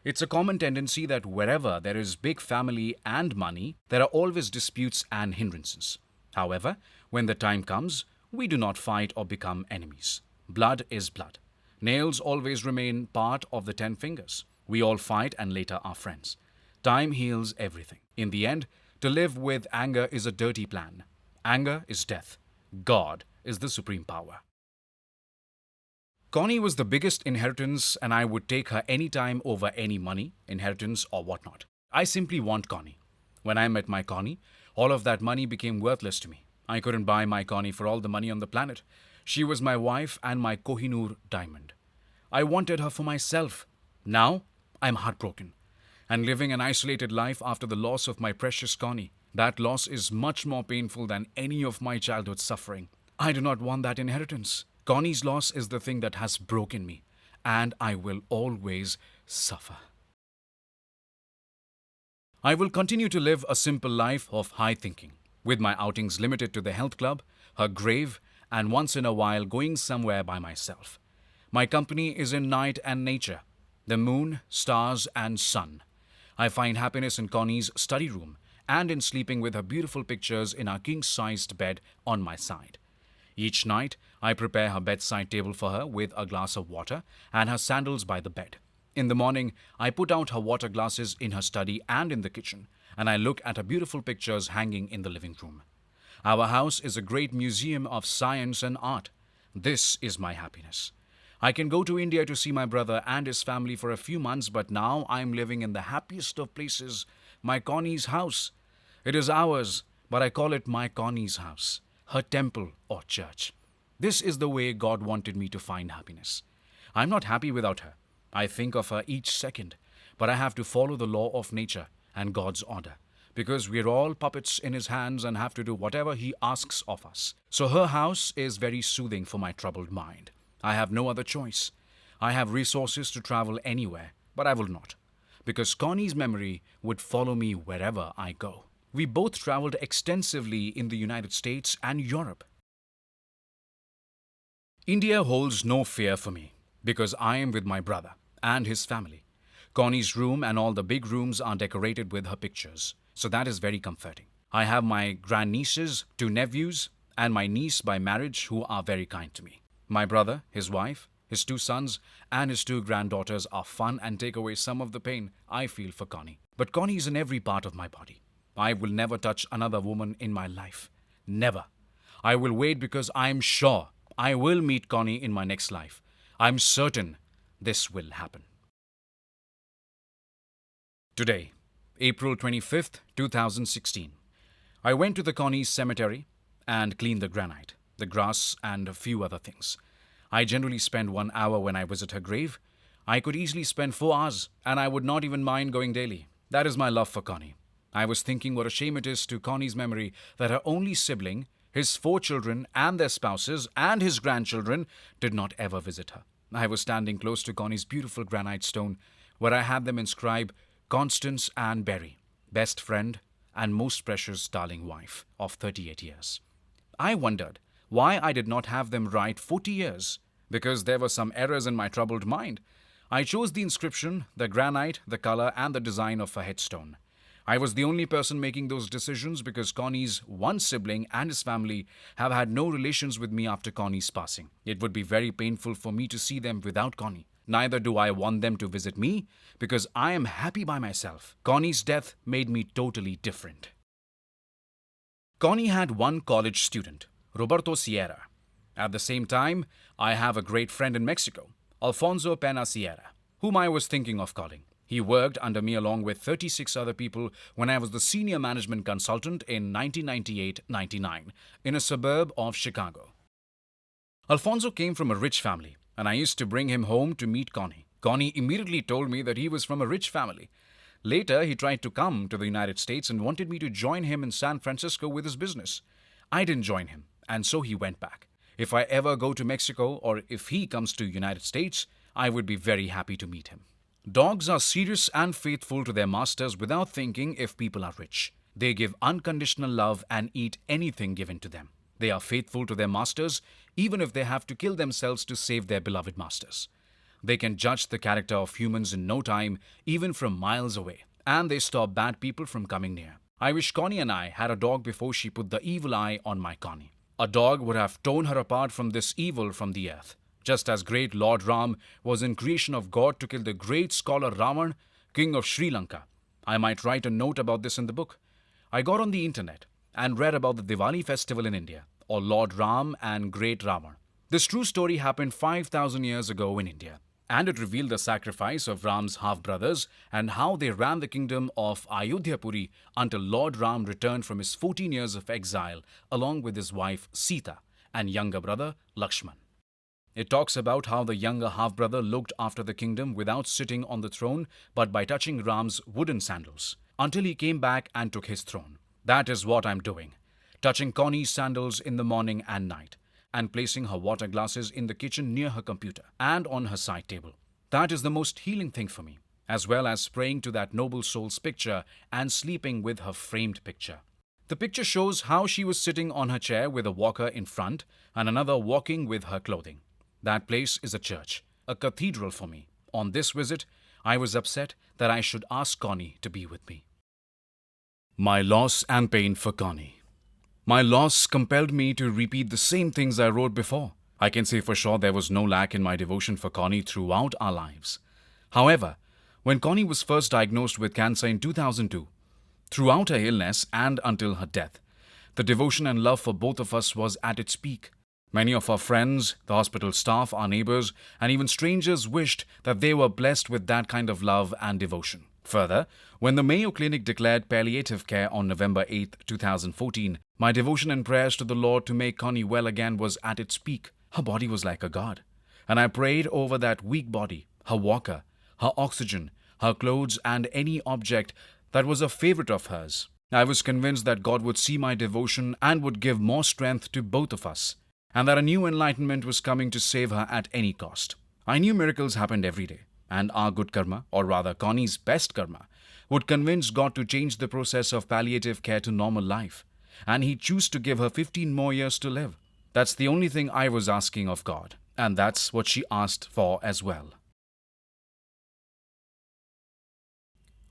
It's a common tendency that wherever there is big family and money, there are always disputes and hindrances. However, when the time comes, we do not fight or become enemies. Blood is blood. Nails always remain part of the 10 fingers. We all fight and later are friends. Time heals everything. In the end, to live with anger is a dirty plan. Anger is death. God is the supreme power. Connie was the biggest inheritance, and I would take her any time over any money, inheritance, or whatnot. I simply want Connie. When I met my Connie, all of that money became worthless to me. I couldn't buy my Connie for all the money on the planet. She was my wife and my Kohinoor diamond. I wanted her for myself. Now, I'm heartbroken and living an isolated life after the loss of my precious Connie. That loss is much more painful than any of my childhood suffering. I do not want that inheritance. Connie's loss is the thing that has broken me, and I will always suffer. I will continue to live a simple life of high thinking, with my outings limited to the health club, her grave, and once in a while going somewhere by myself. My company is in night and nature, the moon, stars, and sun. I find happiness in Connie's study room and in sleeping with her beautiful pictures in our king-sized bed on my side. Each night, I prepare her bedside table for her with a glass of water and her sandals by the bed. In the morning, I put out her water glasses in her study and in the kitchen, and I look at her beautiful pictures hanging in the living room. Our house is a great museum of science and art. This is my happiness. I can go to India to see my brother and his family for a few months, but now I am living in the happiest of places, my Connie's house. It is ours, but I call it my Connie's house, her temple or church. This is the way God wanted me to find happiness. I'm not happy without her. I think of her each second, but I have to follow the law of nature and God's order, because we're all puppets in his hands and have to do whatever he asks of us. So her house is very soothing for my troubled mind. I have no other choice. I have resources to travel anywhere, but I will not, because Connie's memory would follow me wherever I go. We both traveled extensively in the United States and Europe. India holds no fear for me, because I am with my brother and his family. Connie's room and all the big rooms are decorated with her pictures, so that is very comforting. I have my grandnieces, 2 nephews, and my niece by marriage who are very kind to me. My brother, his wife, his 2 sons, and his 2 granddaughters are fun and take away some of the pain I feel for Connie. But Connie is in every part of my body. I will never touch another woman in my life. Never. I will wait because I am sure I will meet Connie in my next life. I'm certain this will happen. Today, April 25th, 2016. I went to the Connie's cemetery and cleaned the granite, the grass, and a few other things. I generally spend 1 hour when I visit her grave. I could easily spend 4 hours, and I would not even mind going daily. That is my love for Connie. I was thinking what a shame it is to Connie's memory that her only sibling, his 4 children and their spouses and his grandchildren did not ever visit her. I was standing close to Connie's beautiful granite stone where I had them inscribe Constance Ann Berry, best friend and most precious darling wife of 38 years. I wondered why I did not have them write 40 years, because there were some errors in my troubled mind. I chose the inscription, the granite, the color, and the design of a headstone. I was the only person making those decisions because Connie's one sibling and his family have had no relations with me after Connie's passing. It would be very painful for me to see them without Connie. Neither do I want them to visit me because I am happy by myself. Connie's death made me totally different. Connie had one college student, Roberto Sierra. At the same time, I have a great friend in Mexico, Alfonso Pena Sierra, whom I was thinking of calling. He worked under me along with 36 other people when I was the senior management consultant in 1998-99 in a suburb of Chicago. Alfonso came from a rich family, and I used to bring him home to meet Connie. Connie immediately told me that he was from a rich family. Later, he tried to come to the United States and wanted me to join him in San Francisco with his business. I didn't join him, and so he went back. If I ever go to Mexico or if he comes to United States, I would be very happy to meet him. Dogs are serious and faithful to their masters without thinking if people are rich. They give unconditional love and eat anything given to them. They are faithful to their masters even if they have to kill themselves to save their beloved masters. They can judge the character of humans in no time, even from miles away, and they stop bad people from coming near. I wish Connie and I had a dog before she put the evil eye on my Connie. A dog would have torn her apart from this evil from the earth. Just as great Lord Ram was in creation of God to kill the great scholar Ravan, king of Sri Lanka. I might write a note about this in the book. I got on the internet and read about the Diwali festival in India, or Lord Ram and great Ravan. This true story happened 5,000 years ago in India, and it revealed the sacrifice of Ram's half-brothers and how they ran the kingdom of Ayodhyapuri until Lord Ram returned from his 14 years of exile along with his wife Sita and younger brother Lakshman. It talks about how the younger half-brother looked after the kingdom without sitting on the throne but by touching Ram's wooden sandals until he came back and took his throne. That is what I'm doing, touching Connie's sandals in the morning and night and placing her water glasses in the kitchen near her computer and on her side table. That is the most healing thing for me, as well as praying to that noble soul's picture and sleeping with her framed picture. The picture shows how she was sitting on her chair with a walker in front and another walking with her clothing. That place is a church, a cathedral for me. On this visit, I was upset that I should ask Connie to be with me. My loss and pain for Connie. My loss compelled me to repeat the same things I wrote before. I can say for sure there was no lack in my devotion for Connie throughout our lives. However, when Connie was first diagnosed with cancer in 2002, throughout her illness and until her death, the devotion and love for both of us was at its peak. Many of our friends, the hospital staff, our neighbors, and even strangers wished that they were blessed with that kind of love and devotion. Further, when the Mayo Clinic declared palliative care on November 8, 2014, my devotion and prayers to the Lord to make Connie well again was at its peak. Her body was like a god, and I prayed over that weak body, her walker, her oxygen, her clothes, and any object that was a favorite of hers. I was convinced that God would see my devotion and would give more strength to both of us, and that a new enlightenment was coming to save her at any cost. I knew miracles happened every day, and our good karma, or rather Connie's best karma, would convince God to change the process of palliative care to normal life, and He'd choose to give her 15 more years to live. That's the only thing I was asking of God, and that's what she asked for as well.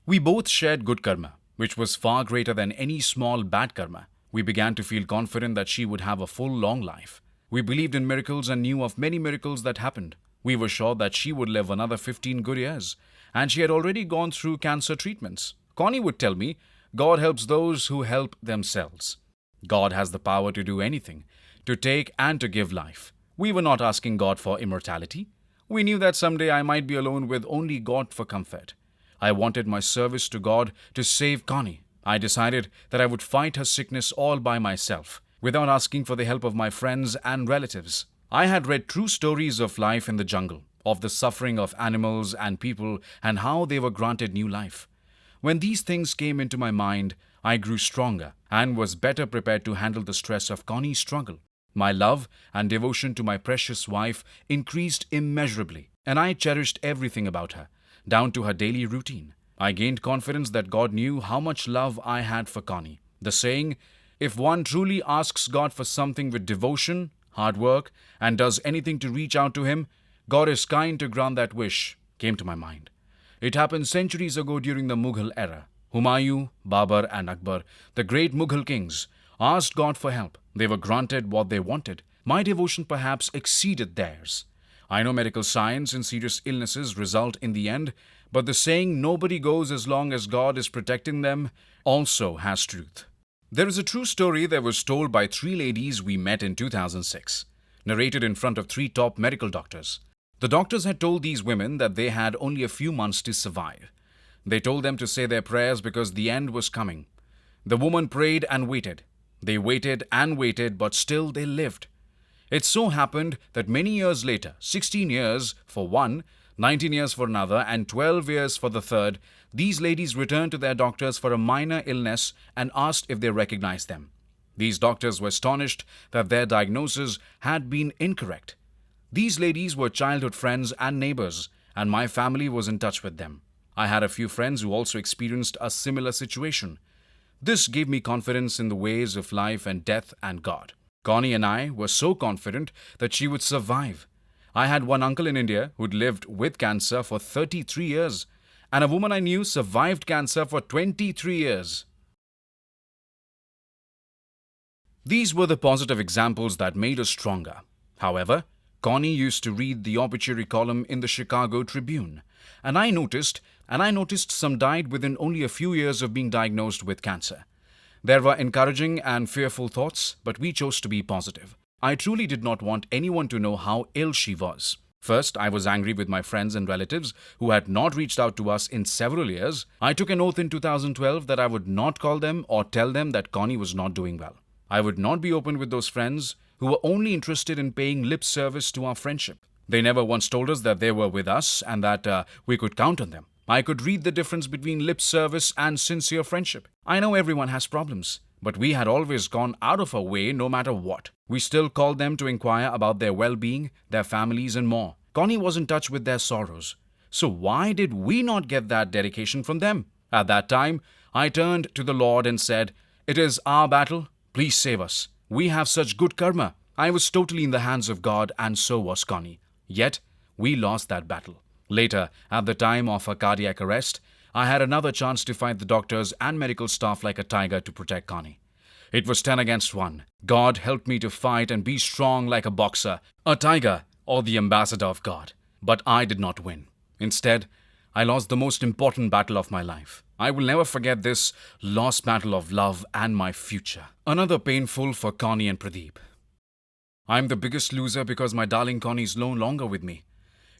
We both shared good karma, which was far greater than any small bad karma. We began to feel confident that she would have a full, long life. We believed in miracles and knew of many miracles that happened. We were sure that she would live another 15 good years, and she had already gone through cancer treatments. Connie would tell me, God helps those who help themselves. God has the power to do anything, to take and to give life. We were not asking God for immortality. We knew that someday I might be alone with only God for comfort. I wanted my service to God to save Connie. I decided that I would fight her sickness all by myself, without asking for the help of my friends and relatives. I had read true stories of life in the jungle, of the suffering of animals and people, and how they were granted new life. When these things came into my mind, I grew stronger and was better prepared to handle the stress of Connie's struggle. My love and devotion to my precious wife increased immeasurably, and I cherished everything about her. down to her daily routine. I gained confidence that God knew how much love I had for Connie. The saying, if one truly asks God for something with devotion, hard work, and does anything to reach out to Him, God is kind to grant that wish, came to my mind. It happened centuries ago during the Mughal era. Humayun, Babur, and Akbar, the great Mughal kings, asked God for help. They were granted what they wanted. My devotion perhaps exceeded theirs. I know medical science and serious illnesses result in the end, but the saying, nobody goes as long as God is protecting them, also has truth. There is a true story that was told by three ladies we met in 2006, narrated in front of three top medical doctors. The doctors had told these women that they had only a few months to survive. They told them to say their prayers because the end was coming. The woman prayed and waited. They waited and waited, but still they lived. It so happened that many years later, 16 years for one, 19 years for another, and 12 years for the third, these ladies returned to their doctors for a minor illness and asked if they recognized them. These doctors were astonished that their diagnosis had been incorrect. These ladies were childhood friends and neighbors, and my family was in touch with them. I had a few friends who also experienced a similar situation. This gave me confidence in the ways of life and death and God. Connie and I were so confident that she would survive. I had one uncle in India who'd lived with cancer for 33 years, and a woman I knew survived cancer for 23 years. These were the positive examples that made us stronger. However, Connie used to read the obituary column in the Chicago Tribune, and I noticed some died within only a few years of being diagnosed with cancer. There were encouraging and fearful thoughts, but we chose to be positive. I truly did not want anyone to know how ill she was. First, I was angry with my friends and relatives who had not reached out to us in several years. I took an oath in 2012 that I would not call them or tell them that Connie was not doing well. I would not be open with those friends who were only interested in paying lip service to our friendship. They never once told us that they were with us and that we could count on them. I could read the difference between lip service and sincere friendship. I know everyone has problems, but we had always gone out of our way no matter what. We still called them to inquire about their well-being, their families, and more. Connie was in touch with their sorrows. So why did we not get that dedication from them? At that time, I turned to the Lord and said, "It is our battle. Please save us. We have such good karma." I was totally in the hands of God, and so was Connie. Yet, we lost that battle. Later, at the time of her cardiac arrest, I had another chance to fight the doctors and medical staff like a tiger to protect Connie. It was 10 against 1. God helped me to fight and be strong like a boxer, a tiger, or the ambassador of God. But I did not win. Instead, I lost the most important battle of my life. I will never forget this lost battle of love and my future. Another painful for Connie and Pradeep. I'm the biggest loser because my darling Connie is no longer with me.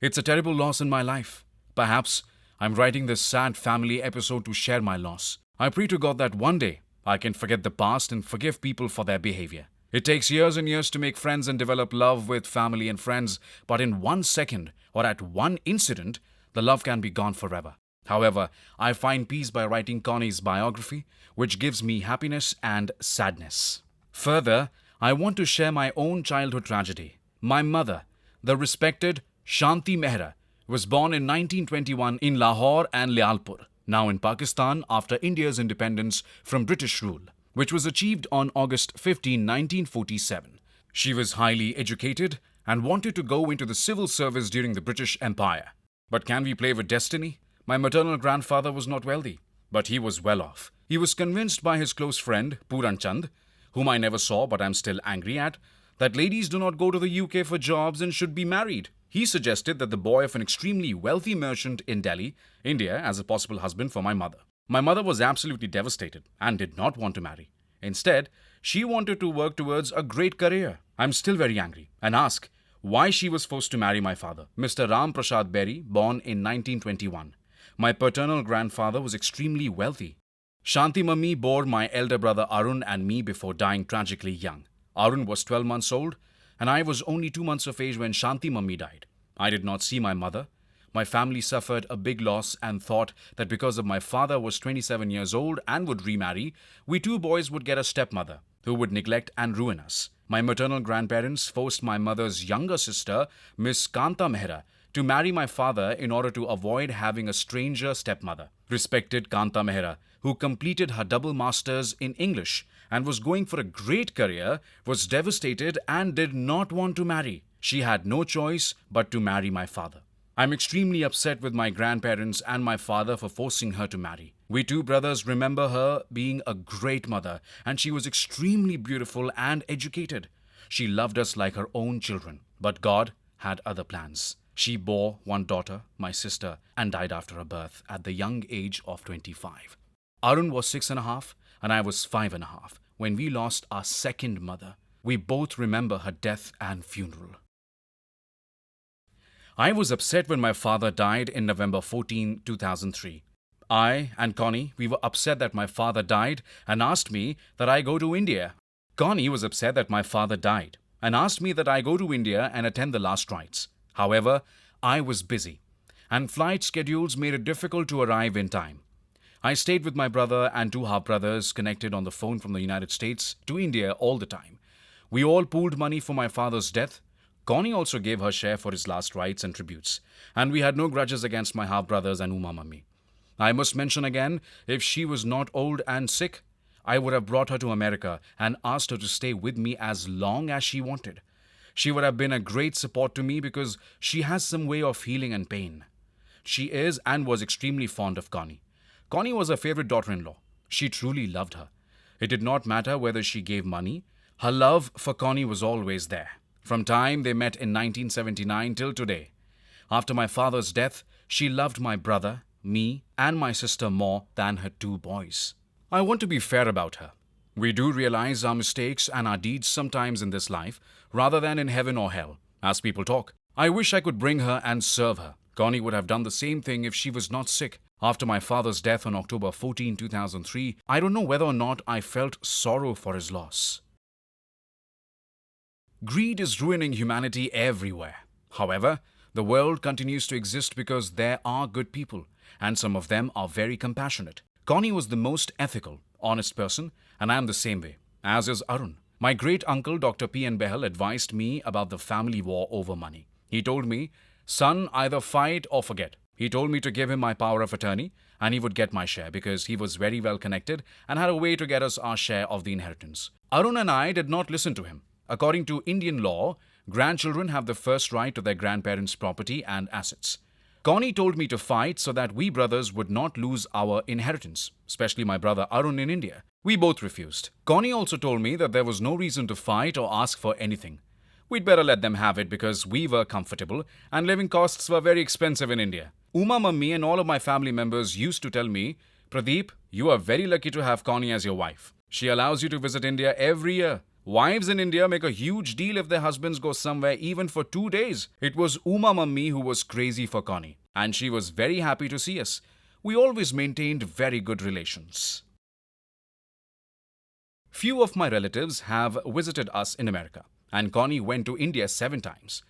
It's a terrible loss in my life. Perhaps I'm writing this sad family episode to share my loss. I pray to God that one day I can forget the past and forgive people for their behavior. It takes years and years to make friends and develop love with family and friends, but in 1 second or at one incident, the love can be gone forever. However, I find peace by writing Connie's biography, which gives me happiness and sadness. Further, I want to share my own childhood tragedy. My mother, the respected Shanti Mehra, was born in 1921 in Lahore and Lyalpur, now in Pakistan after India's independence from British rule, which was achieved on August 15, 1947. She was highly educated and wanted to go into the civil service during the British Empire. But can we play with destiny? My maternal grandfather was not wealthy, but he was well off. He was convinced by his close friend, Puran Chand, whom I never saw but I'm still angry at, that ladies do not go to the UK for jobs and should be married. He suggested that the boy of an extremely wealthy merchant in Delhi, India, as a possible husband for my mother. My mother was absolutely devastated and did not want to marry. Instead, she wanted to work towards a great career. I'm still very angry and ask why she was forced to marry my father, Mr. Ram Prasad Berry, born in 1921. My paternal grandfather was extremely wealthy. Shanti Mummy bore my elder brother Arun and me before dying tragically young. Arun was 12 months old, and I was only 2 months of age when Shanti Mummy died. I did not see my mother. My family suffered a big loss and thought that because of my father was 27 years old and would remarry, we two boys would get a stepmother who would neglect and ruin us. My maternal grandparents forced my mother's younger sister, Miss Kanta Mehra, to marry my father in order to avoid having a stranger stepmother. Respected Kanta Mehra, who completed her double masters in English and was going for a great career, was devastated and did not want to marry. She had no choice but to marry my father. I'm extremely upset with my grandparents and my father for forcing her to marry. We two brothers remember her being a great mother, and she was extremely beautiful and educated. She loved us like her own children, but God had other plans. She bore one daughter, my sister, and died after her birth at the young age of 25. Arun was 6.5 and I was 5.5 when we lost our second mother. We both remember her death and funeral. I was upset when my father died in November 14, 2003. I and Connie, we were upset that my father died and asked me that I go to India. Connie was upset that my father died and asked me that I go to India and attend the last rites. However, I was busy, and flight schedules made it difficult to arrive in time. I stayed with my brother and two half-brothers connected on the phone from the United States to India all the time. We all pooled money for my father's death. Connie also gave her share for his last rites and tributes, and we had no grudges against my half-brothers and Uma Mummy. I must mention again, if she was not old and sick, I would have brought her to America and asked her to stay with me as long as she wanted. She would have been a great support to me because she has some way of healing and pain. She is and was extremely fond of Connie. Connie was her favorite daughter-in-law. She truly loved her. It did not matter whether she gave money. Her love for Connie was always there, from time they met in 1979 till today. After my father's death, she loved my brother, me, and my sister more than her two boys. I want to be fair about her. We do realize our mistakes and our deeds sometimes in this life, rather than in heaven or hell, as people talk. I wish I could bring her and serve her. Connie would have done the same thing if she was not sick. After my father's death on October 14, 2003, I don't know whether or not I felt sorrow for his loss. Greed is ruining humanity everywhere. However, the world continues to exist because there are good people, and some of them are very compassionate. Connie was the most ethical, honest person, and I am the same way, as is Arun. My great-uncle Dr. P. N. Behel advised me about the family war over money. He told me, son, either fight or forget. He told me to give him my power of attorney, and he would get my share because he was very well connected and had a way to get us our share of the inheritance. Arun and I did not listen to him. According to Indian law, grandchildren have the first right to their grandparents' property and assets. Connie told me to fight so that we brothers would not lose our inheritance, especially my brother Arun in India. We both refused. Connie also told me that there was no reason to fight or ask for anything. We'd better let them have it because we were comfortable and living costs were very expensive in India. Uma Mummy and all of my family members used to tell me, Pradeep, you are very lucky to have Connie as your wife. She allows you to visit India every year. Wives in India make a huge deal if their husbands go somewhere even for 2 days. It was Uma Mummy who was crazy for Connie, and she was very happy to see us. We always maintained very good relations. Few of my relatives have visited us in America, and Connie went to India 7 times.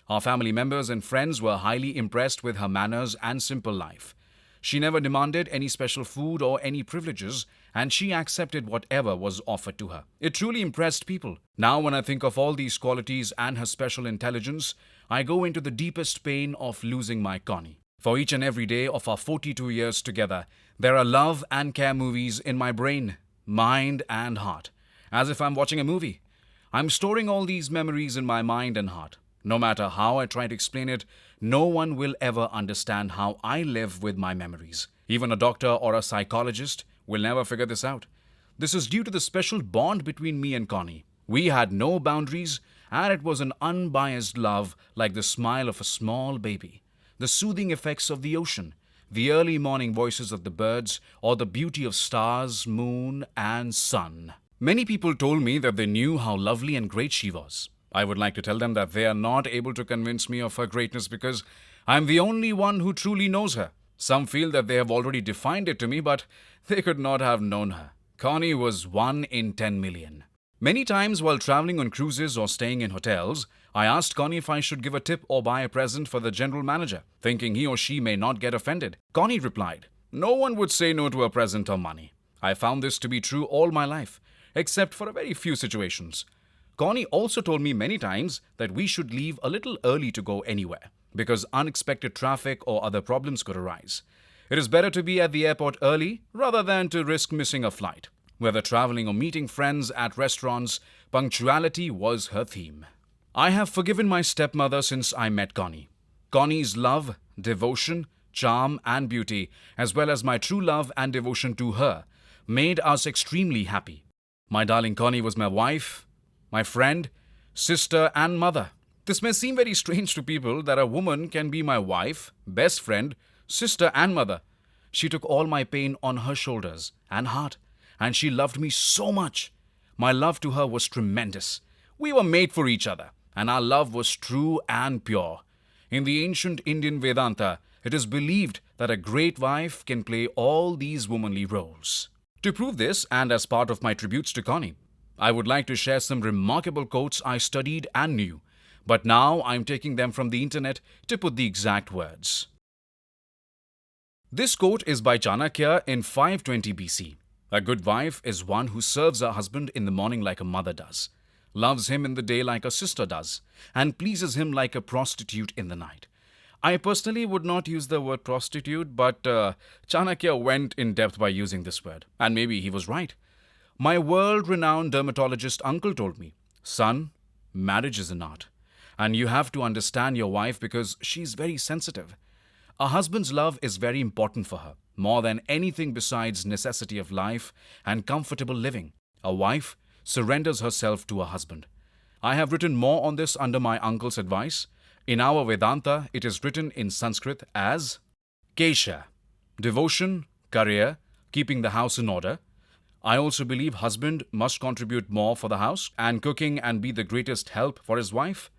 Our family members and friends were highly impressed with her manners and simple life. She never demanded any special food or any privileges, and she accepted whatever was offered to her. It truly impressed people. Now when I think of all these qualities and her special intelligence, I go into the deepest pain of losing my Connie. For each and every day of our 42 years together, there are love and care movies in my brain, mind and heart, as if I'm watching a movie. I'm storing all these memories in my mind and heart. No matter how I try to explain it, no one will ever understand how I live with my memories. Even a doctor or a psychologist will never figure this out. This is due to the special bond between me and Connie. We had no boundaries, and it was an unbiased love like the smile of a small baby, the soothing effects of the ocean, the early morning voices of the birds, or the beauty of stars, moon, and sun. Many people told me that they knew how lovely and great she was. I would like to tell them that they are not able to convince me of her greatness because I'm the only one who truly knows her. Some feel that they have already defined it to me, but they could not have known her. Connie was 1 in 10 million. Many times while traveling on cruises or staying in hotels, I asked Connie if I should give a tip or buy a present for the general manager, thinking he or she may not get offended. Connie replied, "No one would say no to a present or money." I found this to be true all my life, except for a very few situations. Connie also told me many times that we should leave a little early to go anywhere. because unexpected traffic or other problems could arise. It is better to be at the airport early rather than to risk missing a flight. Whether traveling or meeting friends at restaurants, punctuality was her theme. I have forgiven my stepmother since I met Connie. Connie's love, devotion, charm, and beauty, as well as my true love and devotion to her, made us extremely happy. My darling Connie was my wife, my friend, sister, and mother. This may seem very strange to people that a woman can be my wife, best friend, sister, and mother. She took all my pain on her shoulders and heart, and she loved me so much. My love to her was tremendous. We were made for each other, and our love was true and pure. In the ancient Indian Vedanta, it is believed that a great wife can play all these womanly roles. To prove this, and as part of my tributes to Connie, I would like to share some remarkable quotes I studied and knew, but now I'm taking them from the internet to put the exact words. This quote is by Chanakya in 520 BC. A good wife is one who serves her husband in the morning like a mother does, loves him in the day like a sister does, and pleases him like a prostitute in the night. I personally would not use the word prostitute, but Chanakya went in depth by using this word, and maybe he was right. My world-renowned dermatologist uncle told me, "Son, marriage is an art, and you have to understand your wife because she's very sensitive. A husband's love is very important for her, more than anything besides necessity of life and comfortable living. A wife surrenders herself to her husband." I have written more on this under my uncle's advice. In our Vedanta, it is written in Sanskrit as Kesha, devotion, career, keeping the house in order. I also believe husband must contribute more for the house and cooking and be the greatest help for his wife.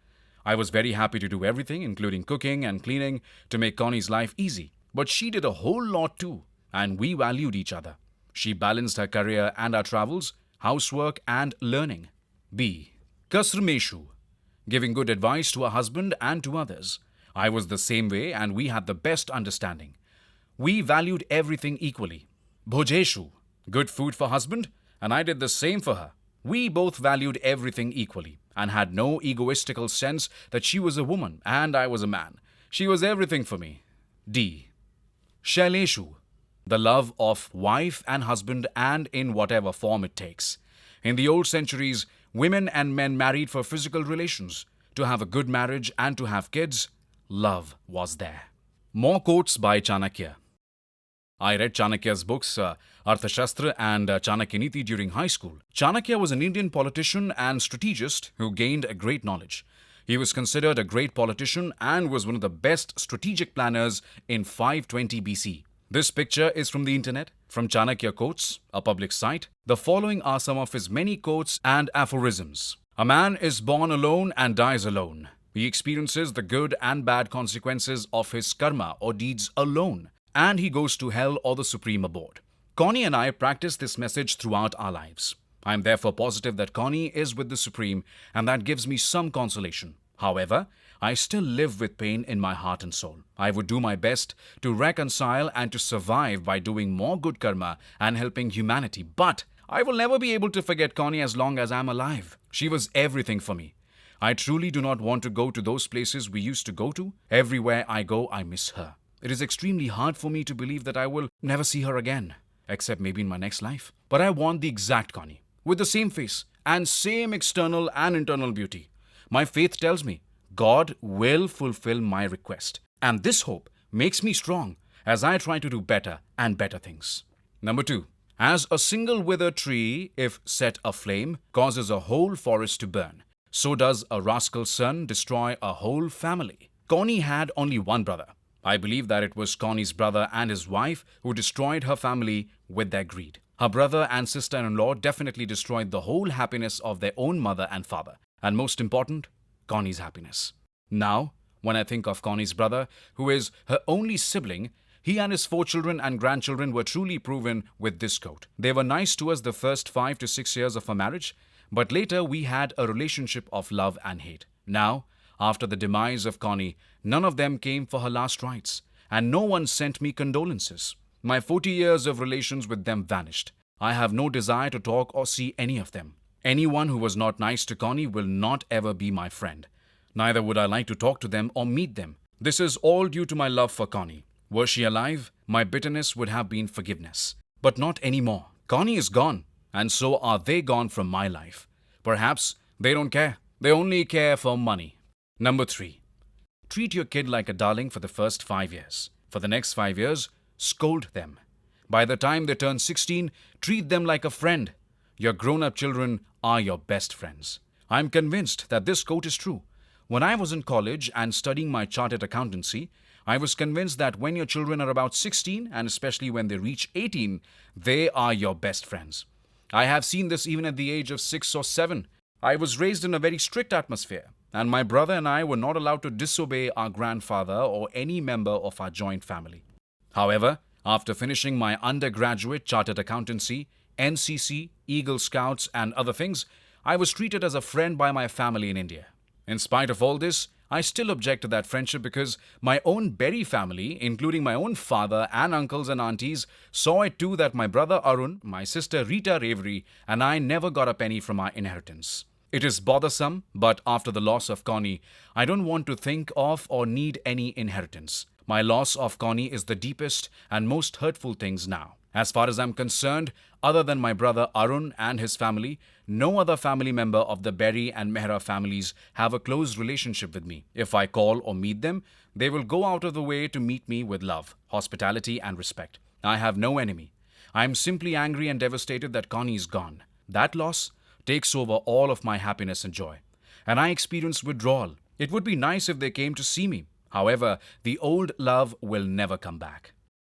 I was very happy to do everything, including cooking and cleaning, to make Connie's life easy. But she did a whole lot too, and we valued each other. She balanced her career and our travels, housework and learning. B. Kasrameshu, giving good advice to her husband and to others. I was the same way and we had the best understanding. We valued everything equally. Bhojeshu, good food for husband, and I did the same for her. We both valued everything equally and had no egoistical sense that she was a woman and I was a man. She was everything for me. D. Shaileshu, the love of wife and husband and in whatever form it takes. In the old centuries, women and men married for physical relations. To have a good marriage and to have kids, love was there. More quotes by Chanakya. I read Chanakya's books, Arthashastra and Chanakya Niti during high school. Chanakya was an Indian politician and strategist who gained a great knowledge. He was considered a great politician and was one of the best strategic planners in 520 BC. This picture is from the internet, from Chanakya Quotes, a public site. The following are some of his many quotes and aphorisms. A man is born alone and dies alone. He experiences the good and bad consequences of his karma or deeds alone, and he goes to hell or the supreme abode. Connie and I practice this message throughout our lives. I am therefore positive that Connie is with the Supreme, and that gives me some consolation. However, I still live with pain in my heart and soul. I would do my best to reconcile and to survive by doing more good karma and helping humanity. But I will never be able to forget Connie as long as I'm alive. She was everything for me. I truly do not want to go to those places we used to go to. Everywhere I go, I miss her. It is extremely hard for me to believe that I will never see her again, except maybe in my next life. But I want the exact Connie, with the same face and same external and internal beauty. My faith tells me God will fulfill my request. And this hope makes me strong as I try to do better and better things. Number 2. As a single withered tree, if set aflame, causes a whole forest to burn, so does a rascal son destroy a whole family. Connie had only one brother. I believe that it was Connie's brother and his wife who destroyed her family with their greed. Her brother and sister-in-law definitely destroyed the whole happiness of their own mother and father. And most important, Connie's happiness. Now, when I think of Connie's brother, who is her only sibling, he and his 4 children and grandchildren were truly proven with this quote. They were nice to us the first 5 to 6 years of our marriage, but later we had a relationship of love and hate. Now, after the demise of Connie, none of them came for her last rites, and no one sent me condolences. My 40 years of relations with them vanished. I have no desire to talk or see any of them. Anyone who was not nice to Connie will not ever be my friend. Neither would I like to talk to them or meet them. This is all due to my love for Connie. Were she alive, my bitterness would have been forgiveness. But not anymore. Connie is gone, and so are they gone from my life. Perhaps they don't care. They only care for money. Number 3. Treat your kid like a darling for the first 5 years. For the next 5 years, scold them. By the time they turn 16, treat them like a friend. Your grown-up children are your best friends. I'm convinced that this quote is true. When I was in college and studying my chartered accountancy, I was convinced that when your children are about 16, and especially when they reach 18, they are your best friends. I have seen this even at the age of 6 or 7. I was raised in a very strict atmosphere, and my brother and I were not allowed to disobey our grandfather or any member of our joint family. However, after finishing my undergraduate chartered accountancy, NCC, Eagle Scouts, and other things, I was treated as a friend by my family in India. In spite of all this, I still object to that friendship because my own Berry family, including my own father and uncles and aunties, saw it too that my brother Arun, my sister Rita Reverie, and I never got a penny from our inheritance. It is bothersome, but after the loss of Connie, I don't want to think of or need any inheritance. My loss of Connie is the deepest and most hurtful things now. As far as I'm concerned, other than my brother Arun and his family, no other family member of the Berry and Mehra families have a close relationship with me. If I call or meet them, they will go out of the way to meet me with love, hospitality, and respect. I have no enemy. I am simply angry and devastated that Connie is gone. That loss takes over all of my happiness and joy, and I experience withdrawal. It would be nice if they came to see me. However, the old love will never come back.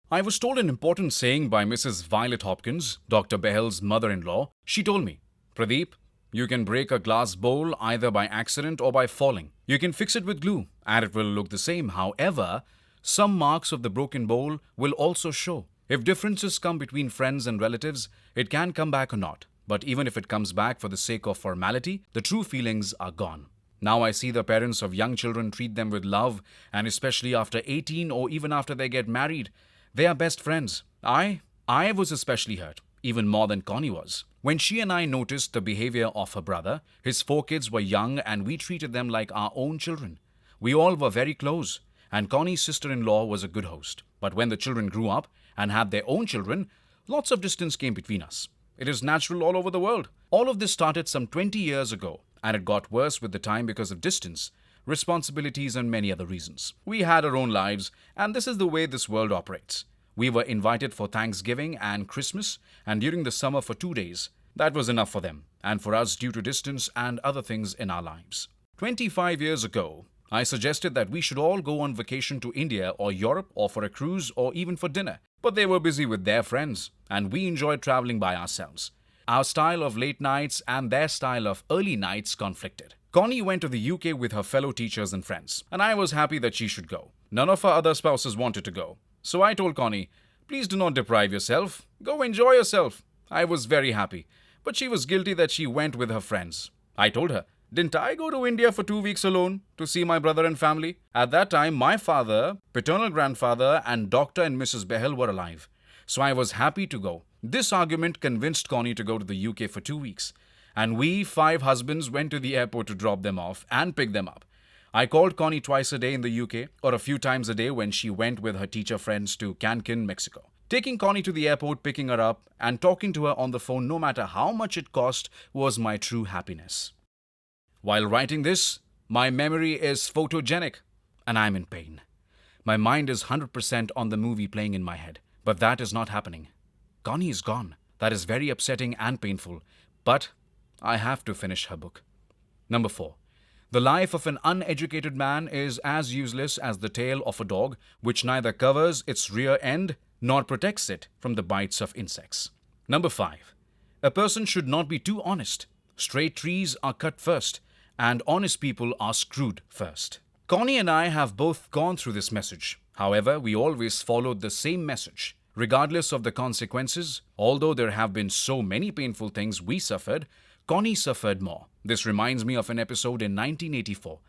I was told an important saying by Mrs. Violet Hopkins, Dr. Behl's mother-in-law. She told me, "Pradeep, you can break a glass bowl either by accident or by falling. You can fix it with glue and it will look the same. However, some marks of the broken bowl will also show. If differences come between friends and relatives, it can come back or not. But even if it comes back for the sake of formality, the true feelings are gone." Now I see the parents of young children treat them with love, and especially after 18 or even after they get married. They are best friends. I was especially hurt, even more than Connie was. When she and I noticed the behavior of her brother, his 4 kids were young and we treated them like our own children. We all were very close, and Connie's sister-in-law was a good host. But when the children grew up and had their own children, lots of distance came between us. It is natural all over the world. All of this started some 20 years ago, and it got worse with the time because of distance, responsibilities, and many other reasons. We had our own lives, and this is the way this world operates. We were invited for Thanksgiving and Christmas, and during the summer for 2 days. That was enough for them, and for us due to distance and other things in our lives. 25 years ago, I suggested that we should all go on vacation to India or Europe or for a cruise or even for dinner. But they were busy with their friends, and we enjoyed traveling by ourselves. Our style of late nights and their style of early nights conflicted. Connie went to the UK with her fellow teachers and friends, and I was happy that she should go. None of her other spouses wanted to go. So I told Connie, "Please do not deprive yourself. Go enjoy yourself." I was very happy, but she was guilty that she went with her friends. I told her, "Didn't I go to India for 2 weeks alone to see my brother and family?" At that time, my father, paternal grandfather, and Dr. and Mrs. Behl were alive. So I was happy to go. This argument convinced Connie to go to the UK for 2 weeks. And we 5 husbands went to the airport to drop them off and pick them up. I called Connie twice a day in the UK, or a few times a day when she went with her teacher friends to Cancun, Mexico. Taking Connie to the airport, picking her up, and talking to her on the phone no matter how much it cost was my true happiness. While writing this, my memory is photogenic, and I'm in pain. My mind is 100% on the movie playing in my head, but that is not happening. Connie is gone. That is very upsetting and painful, but I have to finish her book. Number 4. The life of an uneducated man is as useless as the tail of a dog, which neither covers its rear end nor protects it from the bites of insects. Number 5. A person should not be too honest. Straight trees are cut first, and honest people are screwed first. Connie and I have both gone through this message. However, we always followed the same message. Regardless of the consequences, although there have been so many painful things we suffered, Connie suffered more. This reminds me of an episode in 1984.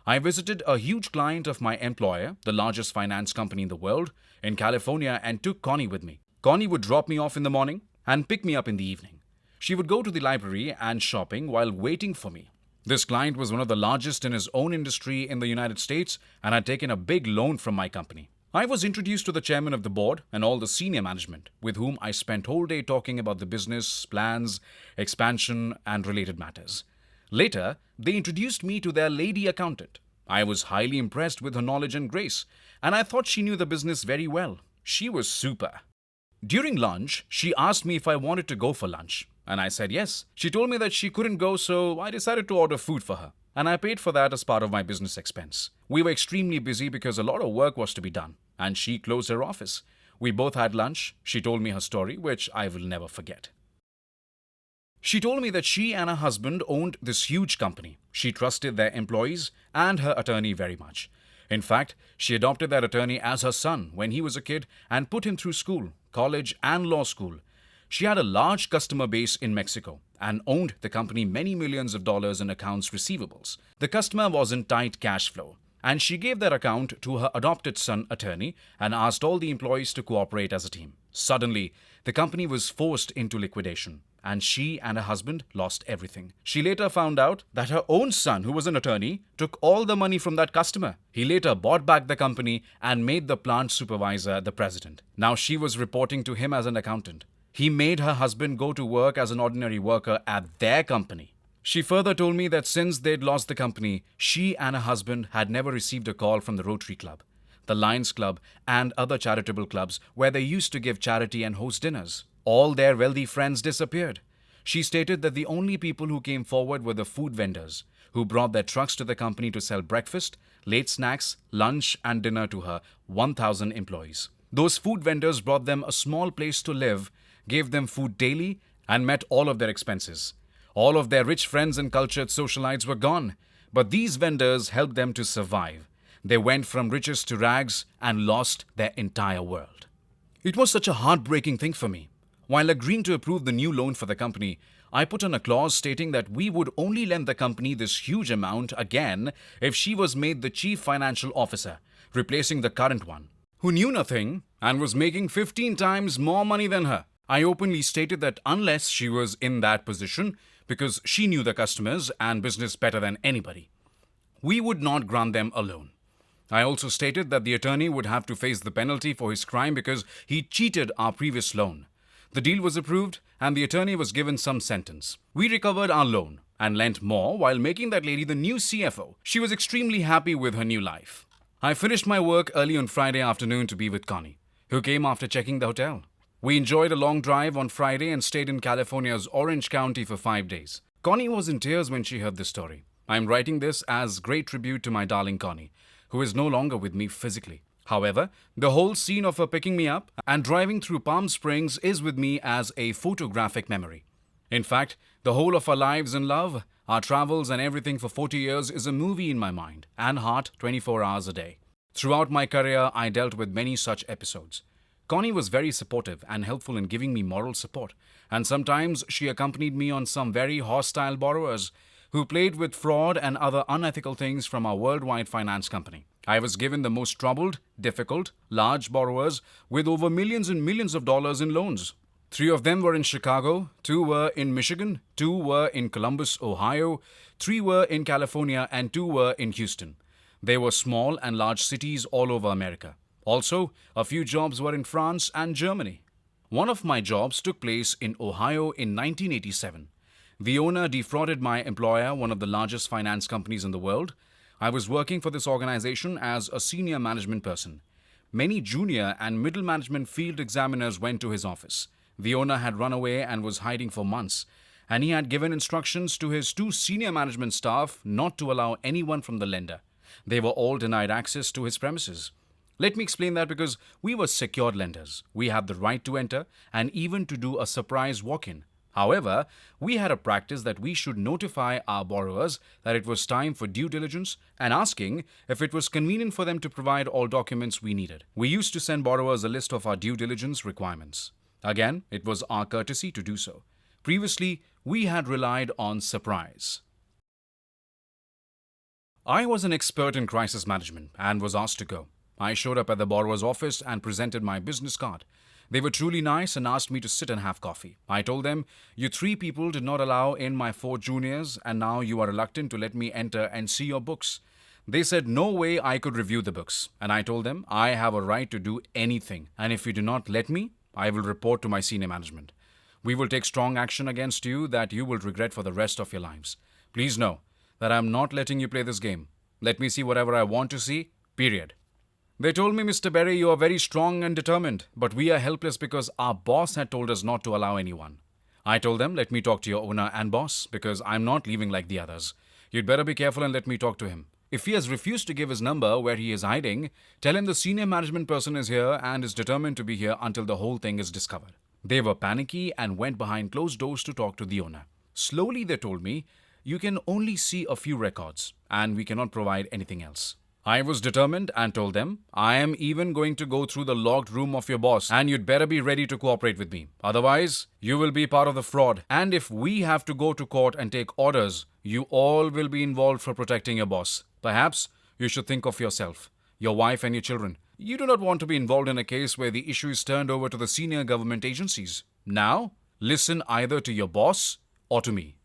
I visited a huge client of my employer, the largest finance company in the world, in California, and took Connie with me. Connie would drop me off in the morning and pick me up in the evening. She would go to the library and shopping while waiting for me. This client was one of the largest in his own industry in the United States and had taken a big loan from my company. I was introduced to the chairman of the board and all the senior management, with whom I spent whole day talking about the business, plans, expansion, and related matters. Later, they introduced me to their lady accountant. I was highly impressed with her knowledge and grace, and I thought she knew the business very well. She was super. During lunch, she asked me if I wanted to go for lunch, and I said yes. She told me that she couldn't go, so I decided to order food for her, and I paid for that as part of my business expense. We were extremely busy because a lot of work was to be done, and she closed her office. We both had lunch. She told me her story, which I will never forget. She told me that she and her husband owned this huge company. She trusted their employees and her attorney very much. In fact, she adopted that attorney as her son when he was a kid and put him through school, college, and law school. She had a large customer base in Mexico and owned the company many millions of dollars in accounts receivables. The customer was in tight cash flow, and she gave that account to her adopted son attorney and asked all the employees to cooperate as a team. Suddenly, the company was forced into liquidation, and she and her husband lost everything. She later found out that her own son, who was an attorney, took all the money from that customer. He later bought back the company and made the plant supervisor the president. Now she was reporting to him as an accountant. He made her husband go to work as an ordinary worker at their company. She further told me that since they'd lost the company, she and her husband had never received a call from the Rotary Club, the Lions Club, and other charitable clubs where they used to give charity and host dinners. All their wealthy friends disappeared. She stated that the only people who came forward were the food vendors, who brought their trucks to the company to sell breakfast, late snacks, lunch, and dinner to her 1,000 employees. Those food vendors brought them a small place to live, gave them food daily, and met all of their expenses. All of their rich friends and cultured socialites were gone, but these vendors helped them to survive. They went from riches to rags and lost their entire world. It was such a heartbreaking thing for me. While agreeing to approve the new loan for the company, I put on a clause stating that we would only lend the company this huge amount again if she was made the chief financial officer, replacing the current one, who knew nothing and was making 15 times more money than her. I openly stated that unless she was in that position, because she knew the customers and business better than anybody, we would not grant them a loan. I also stated that the attorney would have to face the penalty for his crime because he cheated our previous loan. The deal was approved and the attorney was given some sentence. We recovered our loan and lent more while making that lady the new CFO. She was extremely happy with her new life. I finished my work early on Friday afternoon to be with Connie, who came after checking the hotel. We enjoyed a long drive on Friday and stayed in California's Orange County for 5 days. Connie was in tears when she heard this story. I am writing this as great tribute to my darling Connie, who is no longer with me physically. However, the whole scene of her picking me up and driving through Palm Springs is with me as a photographic memory. In fact, the whole of our lives in love, our travels and everything for 40 years is a movie in my mind and heart 24 hours a day. Throughout my career, I dealt with many such episodes. Connie was very supportive and helpful in giving me moral support, and sometimes she accompanied me on some very hostile borrowers who played with fraud and other unethical things from our worldwide finance company. I was given the most troubled, difficult, large borrowers with over millions and millions of dollars in loans. 3 of them were in Chicago, 2 were in Michigan, 2 were in Columbus, Ohio, 3 were in California, and 2 were in Houston. They were small and large cities all over America. Also, a few jobs were in France and Germany. One of my jobs took place in Ohio in 1987. The owner defrauded my employer, one of the largest finance companies in the world. I was working for this organization as a senior management person. Many junior and middle management field examiners went to his office. The owner had run away and was hiding for months, and he had given instructions to his 2 senior management staff not to allow anyone from the lender. They were all denied access to his premises. Let me explain that because we were secured lenders. We had the right to enter and even to do a surprise walk-in. However, we had a practice that we should notify our borrowers that it was time for due diligence and asking if it was convenient for them to provide all documents we needed. We used to send borrowers a list of our due diligence requirements. Again, it was our courtesy to do so. Previously, we had relied on surprise. I was an expert in crisis management and was asked to go. I showed up at the borrower's office and presented my business card. They were truly nice and asked me to sit and have coffee. I told them, "You three people did not allow in my four juniors, and now you are reluctant to let me enter and see your books." They said no way I could review the books, and I told them I have a right to do anything, and if you do not let me, I will report to my senior management. We will take strong action against you that you will regret for the rest of your lives. Please know that I am not letting you play this game. Let me see whatever I want to see, period. They told me, "Mr. Berry, you are very strong and determined, but we are helpless because our boss had told us not to allow anyone." I told them, "Let me talk to your owner and boss, because I'm not leaving like the others. You'd better be careful and let me talk to him. If he has refused to give his number where he is hiding, tell him the senior management person is here and is determined to be here until the whole thing is discovered." They were panicky and went behind closed doors to talk to the owner. Slowly they told me, "You can only see a few records, and we cannot provide anything else." I was determined and told them, "I am even going to go through the locked room of your boss, and you'd better be ready to cooperate with me. Otherwise, you will be part of the fraud, and if we have to go to court and take orders, you all will be involved for protecting your boss. Perhaps you should think of yourself, your wife and your children. You do not want to be involved in a case where the issue is turned over to the senior government agencies. Now, listen either to your boss or to me."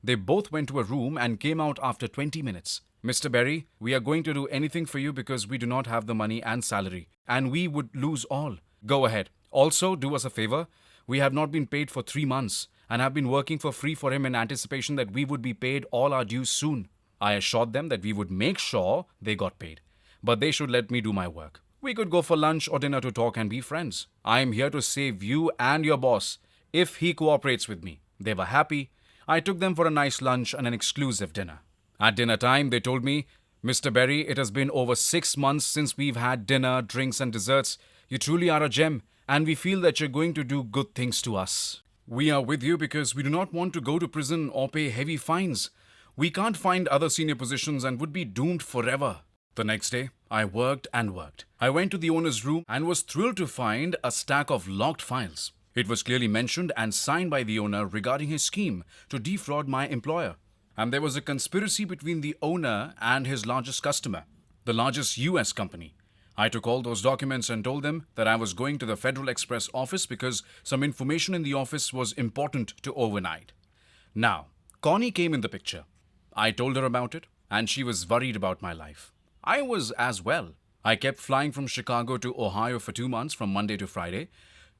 They both went to a room and came out after 20 minutes. "Mr. Berry, we are going to do anything for you because we do not have the money and salary, and we would lose all. Go ahead. Also, do us a favor. We have not been paid for 3 months and have been working for free for him in anticipation that we would be paid all our dues soon." I assured them that we would make sure they got paid, but they should let me do my work. We could go for lunch or dinner to talk and be friends. I am here to save you and your boss if he cooperates with me. They were happy. I took them for a nice lunch and an exclusive dinner. At dinner time, they told me, "Mr. Berry, it has been over 6 months since we've had dinner, drinks, and desserts. You truly are a gem, and we feel that you're going to do good things to us. We are with you because we do not want to go to prison or pay heavy fines. We can't find other senior positions and would be doomed forever." The next day, I worked and worked. I went to the owner's room and was thrilled to find a stack of locked files. It was clearly mentioned and signed by the owner regarding his scheme to defraud my employer. And there was a conspiracy between the owner and his largest customer, the largest US company. I took all those documents and told them that I was going to the Federal Express office because some information in the office was important to overnight. Now, Connie came in the picture. I told her about it, and she was worried about my life. I was as well. I kept flying from Chicago to Ohio for 2 months from Monday to Friday.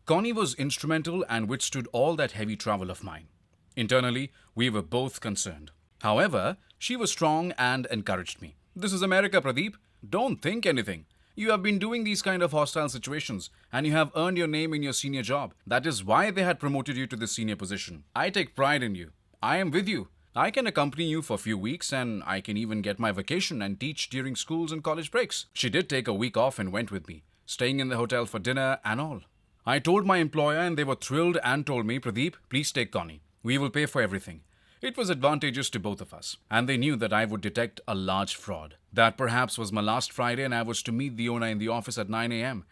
Connie was instrumental and withstood all that heavy travel of mine. Internally, we were both concerned. However, she was strong and encouraged me. "This is America, Pradeep. Don't think anything. You have been doing these kind of hostile situations, and you have earned your name in your senior job. That is why they had promoted you to this senior position. I take pride in you. I am with you. I can accompany you for a few weeks, and I can even get my vacation and teach during schools and college breaks." She did take a week off and went with me, staying in the hotel for dinner and all. I told my employer, and they were thrilled and told me, "Pradeep, please take Connie. We will pay for everything." It was advantageous to both of us, and they knew that I would detect a large fraud. That perhaps was my last Friday, and I was to meet the owner in the office at 9 a.m.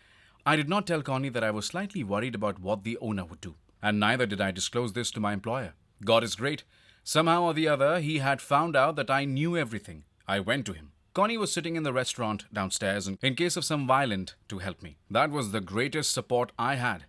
I did not tell Connie that I was slightly worried about what the owner would do, and neither did I disclose this to my employer. God is great. Somehow or the other, he had found out that I knew everything. I went to him. Connie was sitting in the restaurant downstairs in case of some violent to help me. That was the greatest support I had.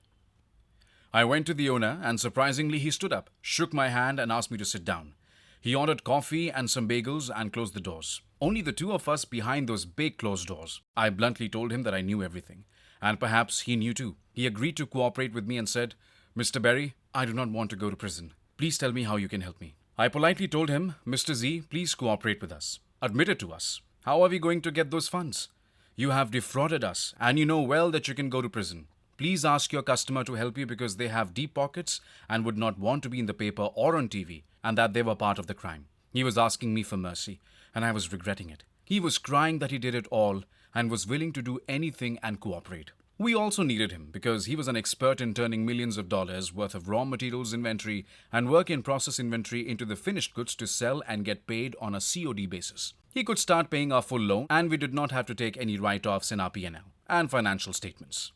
I went to the owner, and surprisingly he stood up, shook my hand and asked me to sit down. He ordered coffee and some bagels and closed the doors. Only the two of us behind those big closed doors. I bluntly told him that I knew everything, and perhaps he knew too. He agreed to cooperate with me and said, "Mr. Berry, I do not want to go to prison. Please tell me how you can help me." I politely told him, "Mr. Z, please cooperate with us. Admit it to us. How are we going to get those funds? You have defrauded us, and you know well that you can go to prison. Please ask your customer to help you because they have deep pockets and would not want to be in the paper or on TV, and that they were part of the crime." He was asking me for mercy, and I was regretting it. He was crying that he did it all and was willing to do anything and cooperate. We also needed him because he was an expert in turning millions of dollars worth of raw materials inventory and work in process inventory into the finished goods to sell and get paid on a COD basis. He could start paying our full loan, and we did not have to take any write-offs in our P&L and financial statements.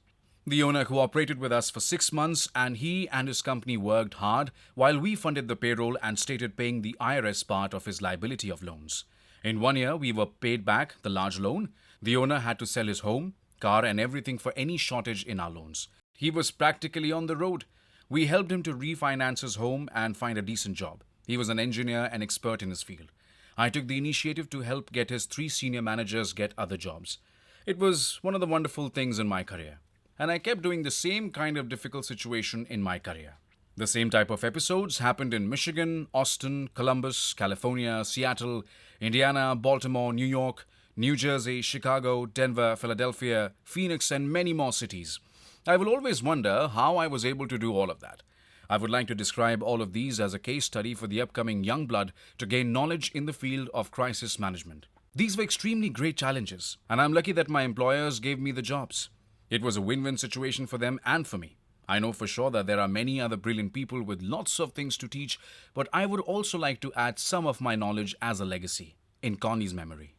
The owner cooperated with us for 6 months, and he and his company worked hard while we funded the payroll and started paying the IRS part of his liability of loans. In 1 year, we were paid back the large loan. The owner had to sell his home, car, and everything for any shortage in our loans. He was practically on the road. We helped him to refinance his home and find a decent job. He was an engineer and expert in his field. I took the initiative to help get his three senior managers get other jobs. It was one of the wonderful things in my career. And I kept doing the same kind of difficult situation in my career. The same type of episodes happened in Michigan, Austin, Columbus, California, Seattle, Indiana, Baltimore, New York, New Jersey, Chicago, Denver, Philadelphia, Phoenix, and many more cities. I will always wonder how I was able to do all of that. I would like to describe all of these as a case study for the upcoming young blood to gain knowledge in the field of crisis management. These were extremely great challenges, and I'm lucky that my employers gave me the jobs. It was a win-win situation for them and for me. I know for sure that there are many other brilliant people with lots of things to teach, but I would also like to add some of my knowledge as a legacy, in Connie's memory.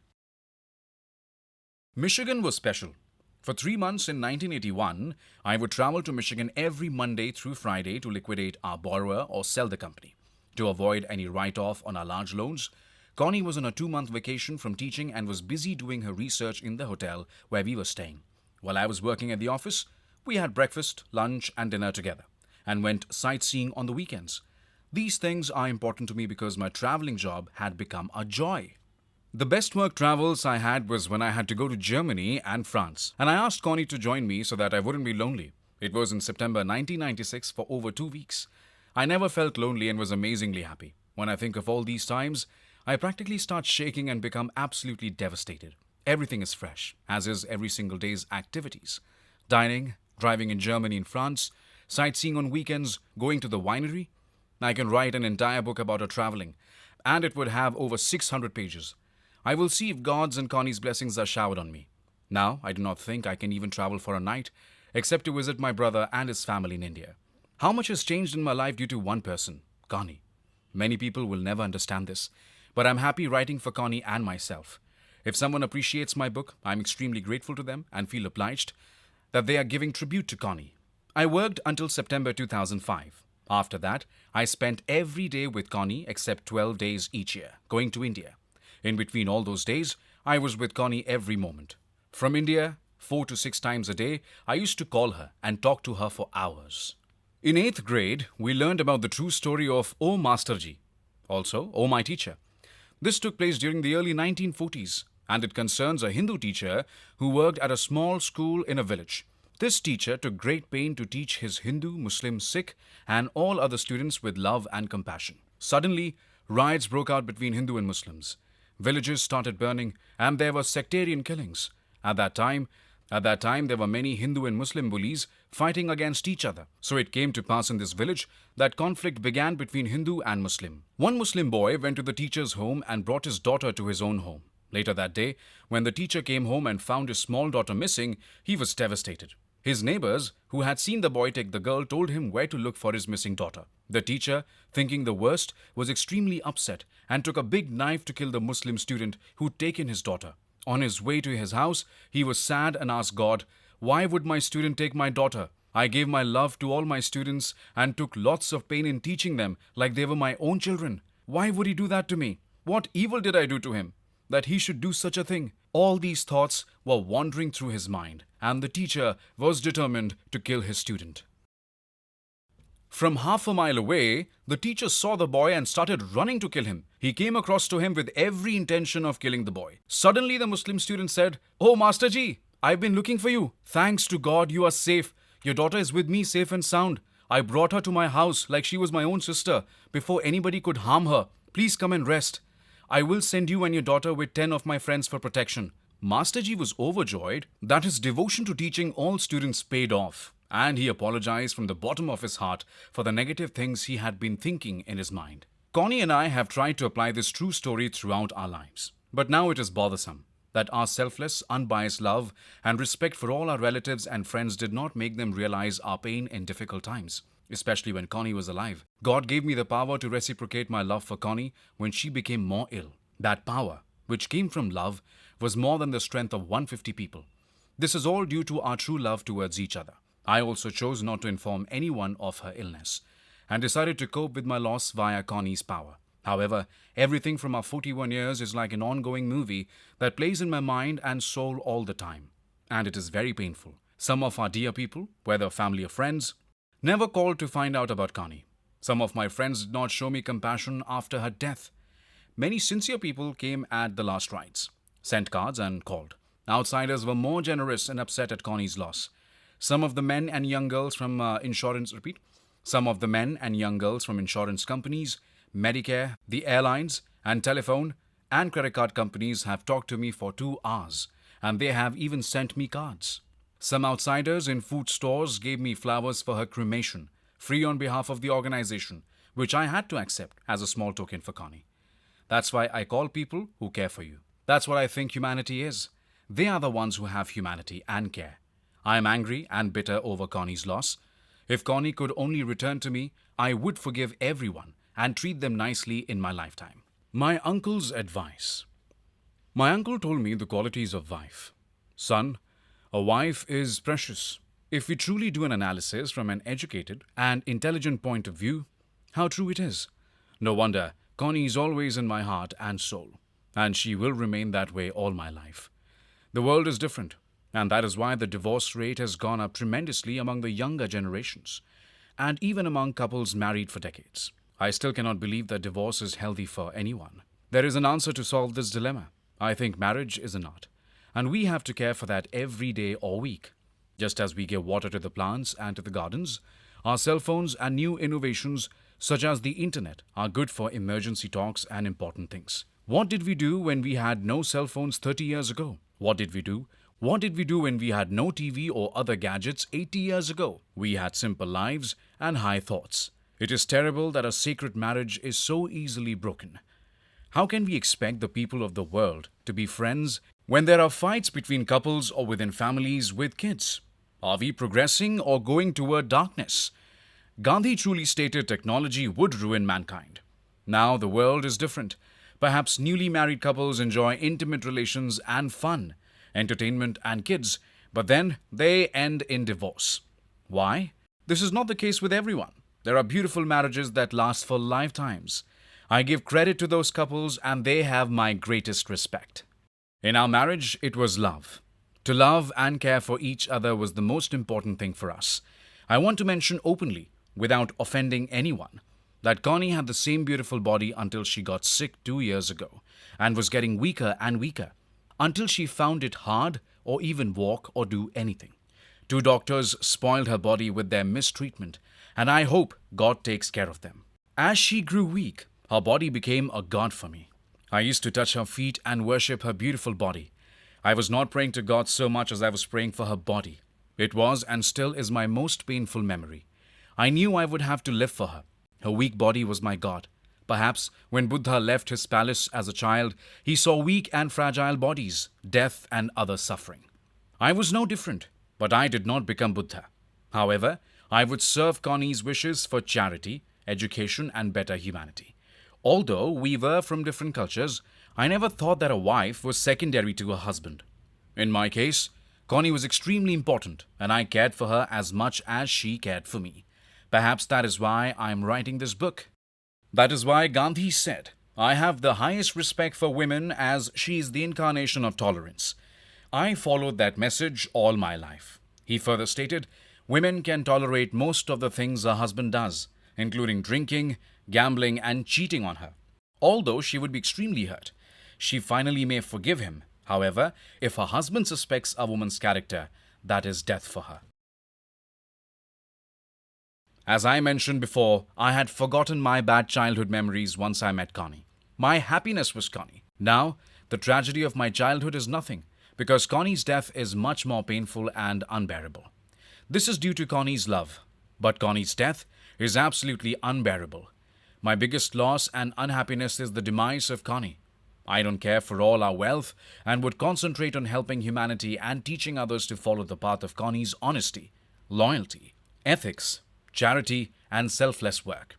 Michigan was special. For 3 months in 1981, I would travel to Michigan every Monday through Friday to liquidate our borrower or sell the company. To avoid any write-off on our large loans, Connie was on a 2-month vacation from teaching and was busy doing her research in the hotel where we were staying. While I was working at the office, we had breakfast, lunch, and dinner together and went sightseeing on the weekends. These things are important to me because my traveling job had become a joy. The best work travels I had was when I had to go to Germany and France, and I asked Connie to join me so that I wouldn't be lonely. It was in September 1996 for over 2 weeks. I never felt lonely and was amazingly happy. When I think of all these times, I practically start shaking and become absolutely devastated. Everything is fresh, as is every single day's activities. Dining, driving in Germany and France, sightseeing on weekends, going to the winery. I can write an entire book about our traveling, and it would have over 600 pages. I will see if God's and Connie's blessings are showered on me. Now, I do not think I can even travel for a night, except to visit my brother and his family in India. How much has changed in my life due to one person, Connie? Many people will never understand this, but I'm happy writing for Connie and myself. If someone appreciates my book, I'm extremely grateful to them and feel obliged that they are giving tribute to Connie. I worked until September 2005. After that, I spent every day with Connie except 12 days each year, going to India. In between all those days, I was with Connie every moment. From India, 4 to 6 times a day, I used to call her and talk to her for hours. In 8th grade, we learned about the true story of O Masterji, also O My Teacher. This took place during the early 1940s, and it concerns a Hindu teacher who worked at a small school in a village. This teacher took great pain to teach his Hindu, Muslim, Sikh, and all other students with love and compassion. Suddenly, riots broke out between Hindu and Muslims. Villages started burning, and there were sectarian killings. At that time, there were many Hindu and Muslim bullies fighting against each other. So it came to pass in this village that conflict began between Hindu and Muslim. One Muslim boy went to the teacher's home and brought his daughter to his own home. Later that day, when the teacher came home and found his small daughter missing, he was devastated. His neighbors, who had seen the boy take the girl, told him where to look for his missing daughter. The teacher, thinking the worst, was extremely upset and took a big knife to kill the Muslim student who'd taken his daughter. On his way to his house, he was sad and asked God, "Why would my student take my daughter? I gave my love to all my students and took lots of pain in teaching them like they were my own children. Why would he do that to me? What evil did I do to him that he should do such a thing?" All these thoughts were wandering through his mind, and the teacher was determined to kill his student. From half a mile away, the teacher saw the boy and started running to kill him. He came across to him with every intention of killing the boy. Suddenly, the Muslim student said, "Oh, Master Ji, I've been looking for you. Thanks to God, you are safe. Your daughter is with me, safe and sound. I brought her to my house like she was my own sister before anybody could harm her. Please come and rest. I will send you and your daughter with 10 of my friends for protection." Master Ji was overjoyed that his devotion to teaching all students paid off, and he apologized from the bottom of his heart for the negative things he had been thinking in his mind. Connie and I have tried to apply this true story throughout our lives, but now it is bothersome that our selfless, unbiased love and respect for all our relatives and friends did not make them realize our pain in difficult times, especially when Connie was alive. God gave me the power to reciprocate my love for Connie when she became more ill. That power, which came from love, was more than the strength of 150 people. This is all due to our true love towards each other. I also chose not to inform anyone of her illness and decided to cope with my loss via Connie's power. However, everything from our 41 years is like an ongoing movie that plays in my mind and soul all the time. And it is very painful Some of our dear people, whether family or friends, never called to find out about Connie. Some of my friends did not show me compassion after her death. Many sincere people came at the last rites, sent cards, and called. Outsiders were more generous and upset at Connie's loss. Some of the men and young girls from some of the men and young girls from insurance companies, Medicare, the airlines, and telephone and credit card companies have talked to me for 2 hours, and they have even sent me cards. Some outsiders in food stores gave me flowers for her cremation, free on behalf of the organization, which I had to accept as a small token for Connie. That's why I call people who care for you. That's what I think humanity is. They are the ones who have humanity and care. I am angry and bitter over Connie's loss. If Connie could only return to me, I would forgive everyone and treat them nicely in my lifetime. My uncle's advice. My uncle told me the qualities of wife. Son, a wife is precious. If we truly do an analysis from an educated and intelligent point of view, how true it is. No wonder Connie is always in my heart and soul, and she will remain that way all my life. The world is different, and that is why the divorce rate has gone up tremendously among the younger generations, and even among couples married for decades. I still cannot believe that divorce is healthy for anyone. There is an answer to solve this dilemma. I think marriage is an art, and we have to care for that every day or week. Just as we give water to the plants and to the gardens, our cell phones and new innovations such as the internet are good for emergency talks and important things. What did we do when we had no cell phones 30 years ago? What did we do? What did we do when we had no TV or other gadgets 80 years ago? We had simple lives and high thoughts. It is terrible that a sacred marriage is so easily broken. How can we expect the people of the world to be friends when there are fights between couples or within families with kids? Are we progressing or going toward darkness? Gandhi truly stated technology would ruin mankind. Now the world is different. Perhaps newly married couples enjoy intimate relations and fun, entertainment and kids, but then they end in divorce. Why? This is not the case with everyone. There are beautiful marriages that last for lifetimes. I give credit to those couples and they have my greatest respect. In our marriage, it was love. To love and care for each other was the most important thing for us. I want to mention openly, without offending anyone, that Connie had the same beautiful body until she got sick 2 years ago and was getting weaker and weaker until she found it hard or even walk or do anything. 2 doctors spoiled her body with their mistreatment, and I hope God takes care of them. As she grew weak, her body became a god for me. I used to touch her feet and worship her beautiful body. I was not praying to God so much as I was praying for her body. It was and still is my most painful memory. I knew I would have to live for her. Her weak body was my God. Perhaps when Buddha left his palace as a child, he saw weak and fragile bodies, death and other suffering. I was no different, but I did not become Buddha. However, I would serve Connie's wishes for charity, education and better humanity. Although we were from different cultures, I never thought that a wife was secondary to a husband. In my case, Connie was extremely important, and I cared for her as much as she cared for me. Perhaps that is why I am writing this book. That is why Gandhi said, I have the highest respect for women as she is the incarnation of tolerance. I followed that message all my life. He further stated, women can tolerate most of the things a husband does, including drinking, gambling, and cheating on her. Although she would be extremely hurt, she finally may forgive him. However, if her husband suspects a woman's character, that is death for her. As I mentioned before, I had forgotten my bad childhood memories once I met Connie. My happiness was Connie. Now, the tragedy of my childhood is nothing, because Connie's death is much more painful and unbearable. This is due to Connie's love, but Connie's death is absolutely unbearable. My biggest loss and unhappiness is the demise of Connie. I don't care for all our wealth and would concentrate on helping humanity and teaching others to follow the path of Connie's honesty, loyalty, ethics, charity, and selfless work.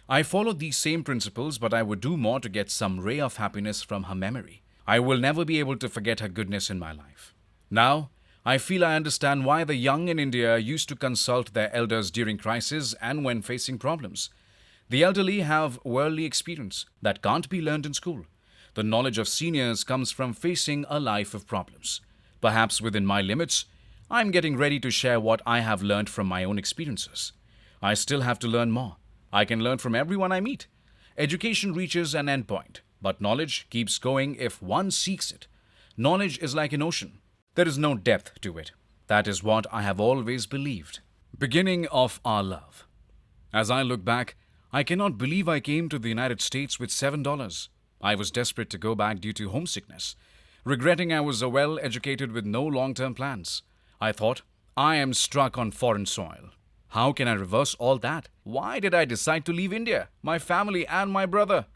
I followed these same principles, but I would do more to get some ray of happiness from her memory. I will never be able to forget her goodness in my life. Now, I feel I understand why the young in India used to consult their elders during crisis and when facing problems. The elderly have worldly experience that can't be learned in school. The knowledge of seniors comes from facing a life of problems. Perhaps within my limits, I'm getting ready to share what I have learned from my own experiences. I still have to learn more. I can learn from everyone I meet. Education reaches an endpoint, but knowledge keeps going if one seeks it. Knowledge is like an ocean. There is no depth to it. That is what I have always believed. Beginning of our love. As I look back, I cannot believe I came to the United States with $7. I was desperate to go back due to homesickness, regretting I was well educated with no long term plans. I thought, I am struck on foreign soil. How can I reverse all that? Why did I decide to leave India, my family, and my brother?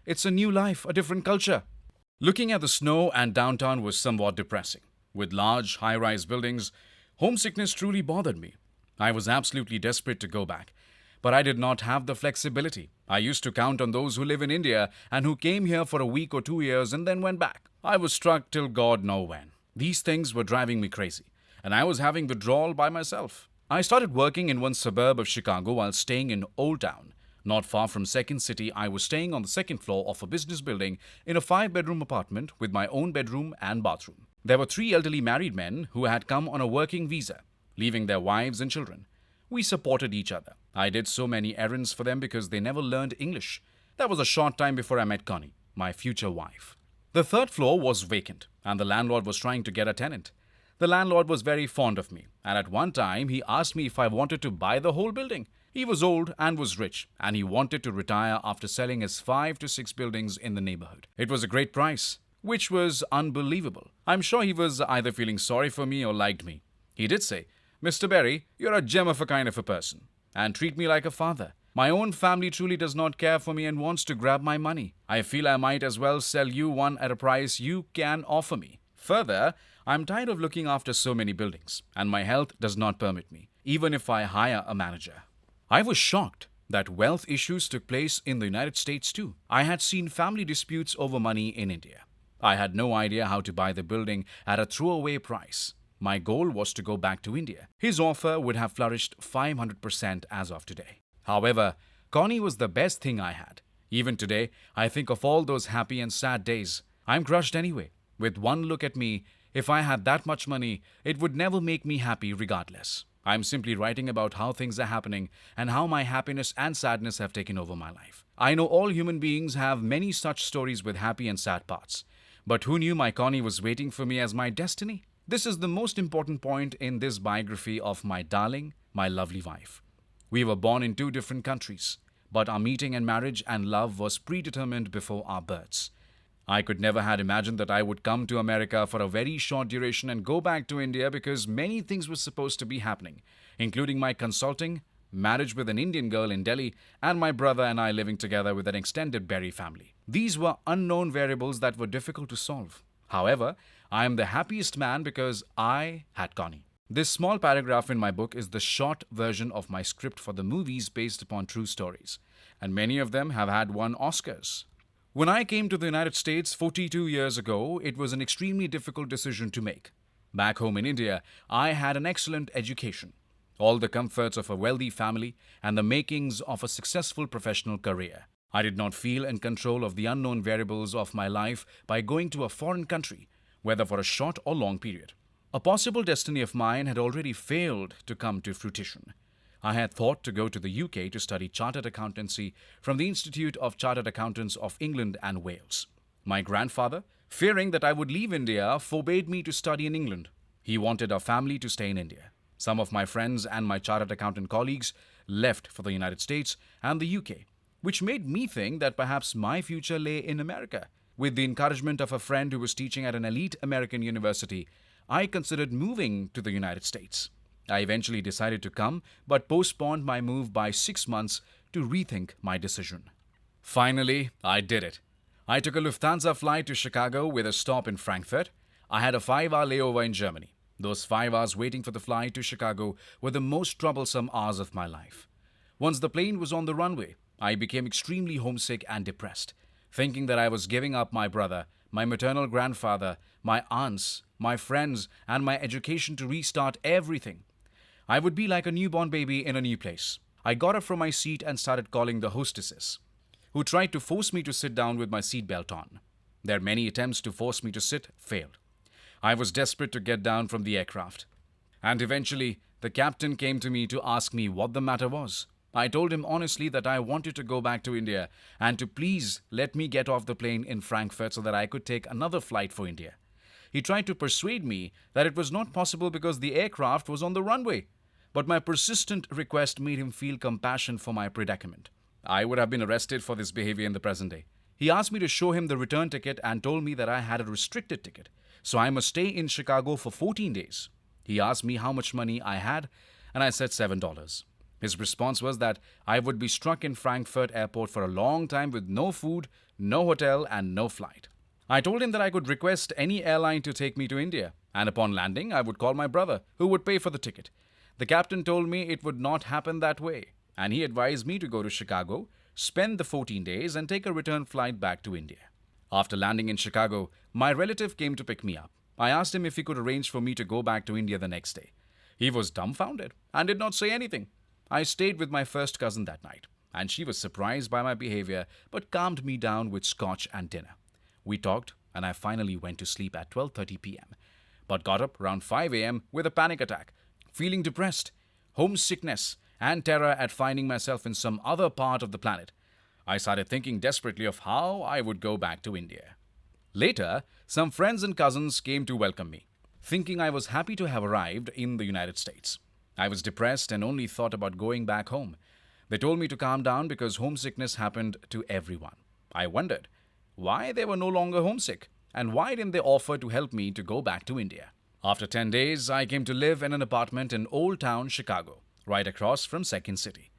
It's a new life, a different culture. Looking at the snow and downtown was somewhat depressing. With large, high rise buildings, homesickness truly bothered me. I was absolutely desperate to go back. But I did not have the flexibility. I used to count on those who live in India and who came here for a week or 2 years and then went back. I was struck till God know when. These things were driving me crazy, and I was having withdrawal by myself. I started working in one suburb of Chicago while staying in Old Town. Not far from Second City, I was staying on the second floor of a business building in a 5-bedroom apartment with my own bedroom and bathroom. There were 3 elderly married men who had come on a working visa, leaving their wives and children. We supported each other. I did so many errands for them because they never learned English. That was a short time before I met Connie, my future wife. The 3rd floor was vacant, and the landlord was trying to get a tenant. The landlord was very fond of me, and at one time he asked me if I wanted to buy the whole building. He was old and was rich, and he wanted to retire after selling his 5 to 6 buildings in the neighborhood. It was a great price, which was unbelievable. I'm sure he was either feeling sorry for me or liked me. He did say, "Mr. Berry, you're a gem of a kind of a person, and treat me like a father. My own family truly does not care for me and wants to grab my money. I feel I might as well sell you one at a price you can offer me. Further, I'm tired of looking after so many buildings, and my health does not permit me, even if I hire a manager." I was shocked that wealth issues took place in the United States too. I had seen family disputes over money in India. I had no idea how to buy the building at a throwaway price. My goal was to go back to India. His offer would have flourished 500% as of today. However, Connie was the best thing I had. Even today, I think of all those happy and sad days. I'm crushed anyway. With one look at me, if I had that much money, it would never make me happy regardless. I'm simply writing about how things are happening and how my happiness and sadness have taken over my life. I know all human beings have many such stories with happy and sad parts. But who knew my Connie was waiting for me as my destiny? This is the most important point in this biography of my darling, my lovely wife. We were born in 2 different countries, but our meeting and marriage and love was predetermined before our births. I could never had imagined that I would come to America for a very short duration and go back to India because many things were supposed to be happening, including my consulting, marriage with an Indian girl in Delhi, and my brother and I living together with an extended Berry family. These were unknown variables that were difficult to solve. However, I am the happiest man because I had Connie. This small paragraph in my book is the short version of my script for the movies based upon true stories, and many of them have had won Oscars. When I came to the United States 42 years ago, it was an extremely difficult decision to make. Back home in India, I had an excellent education, all the comforts of a wealthy family, and the makings of a successful professional career. I did not feel in control of the unknown variables of my life by going to a foreign country, whether for a short or long period. A possible destiny of mine had already failed to come to fruition. I had thought to go to the UK to study chartered accountancy from the Institute of Chartered Accountants of England and Wales. My grandfather, fearing that I would leave India, forbade me to study in England. He wanted our family to stay in India. Some of my friends and my chartered accountant colleagues left for the United States and the UK, which made me think that perhaps my future lay in America. With the encouragement of a friend who was teaching at an elite American university, I considered moving to the United States. I eventually decided to come, but postponed my move by 6 months to rethink my decision. Finally, I did it. I took a Lufthansa flight to Chicago with a stop in Frankfurt. I had a 5-hour layover in Germany. Those 5 hours waiting for the flight to Chicago were the most troublesome hours of my life. Once the plane was on the runway, I became extremely homesick and depressed, thinking that I was giving up my brother, my maternal grandfather, my aunts, my friends, and my education to restart everything. I would be like a newborn baby in a new place. I got up from my seat and started calling the hostesses, who tried to force me to sit down with my seatbelt on. Their many attempts to force me to sit failed. I was desperate to get down from the aircraft. And eventually, the captain came to me to ask me what the matter was. I told him honestly that I wanted to go back to India and to please let me get off the plane in Frankfurt so that I could take another flight for India. He tried to persuade me that it was not possible because the aircraft was on the runway. But my persistent request made him feel compassion for my predicament. I would have been arrested for this behavior in the present day. He asked me to show him the return ticket and told me that I had a restricted ticket, so I must stay in Chicago for 14 days. He asked me how much money I had, and I said $7. His response was that I would be stuck in Frankfurt airport for a long time with no food, no hotel, and no flight. I told him that I could request any airline to take me to India, and upon landing, I would call my brother, who would pay for the ticket. The captain told me it would not happen that way, and he advised me to go to Chicago, spend the 14 days, and take a return flight back to India. After landing in Chicago, my relative came to pick me up. I asked him if he could arrange for me to go back to India the next day. He was dumbfounded and did not say anything. I stayed with my first cousin that night, and she was surprised by my behavior but calmed me down with scotch and dinner. We talked, and I finally went to sleep at 12:30 p.m., but got up around 5 a.m. with a panic attack, feeling depressed, homesickness, and terror at finding myself in some other part of the planet. I started thinking desperately of how I would go back to India. Later, some friends and cousins came to welcome me, thinking I was happy to have arrived in the United States. I was depressed and only thought about going back home. They told me to calm down because homesickness happened to everyone. I wondered why they were no longer homesick and why didn't they offer to help me to go back to India. After 10 days, I came to live in an apartment in Old Town, Chicago, right across from Second City.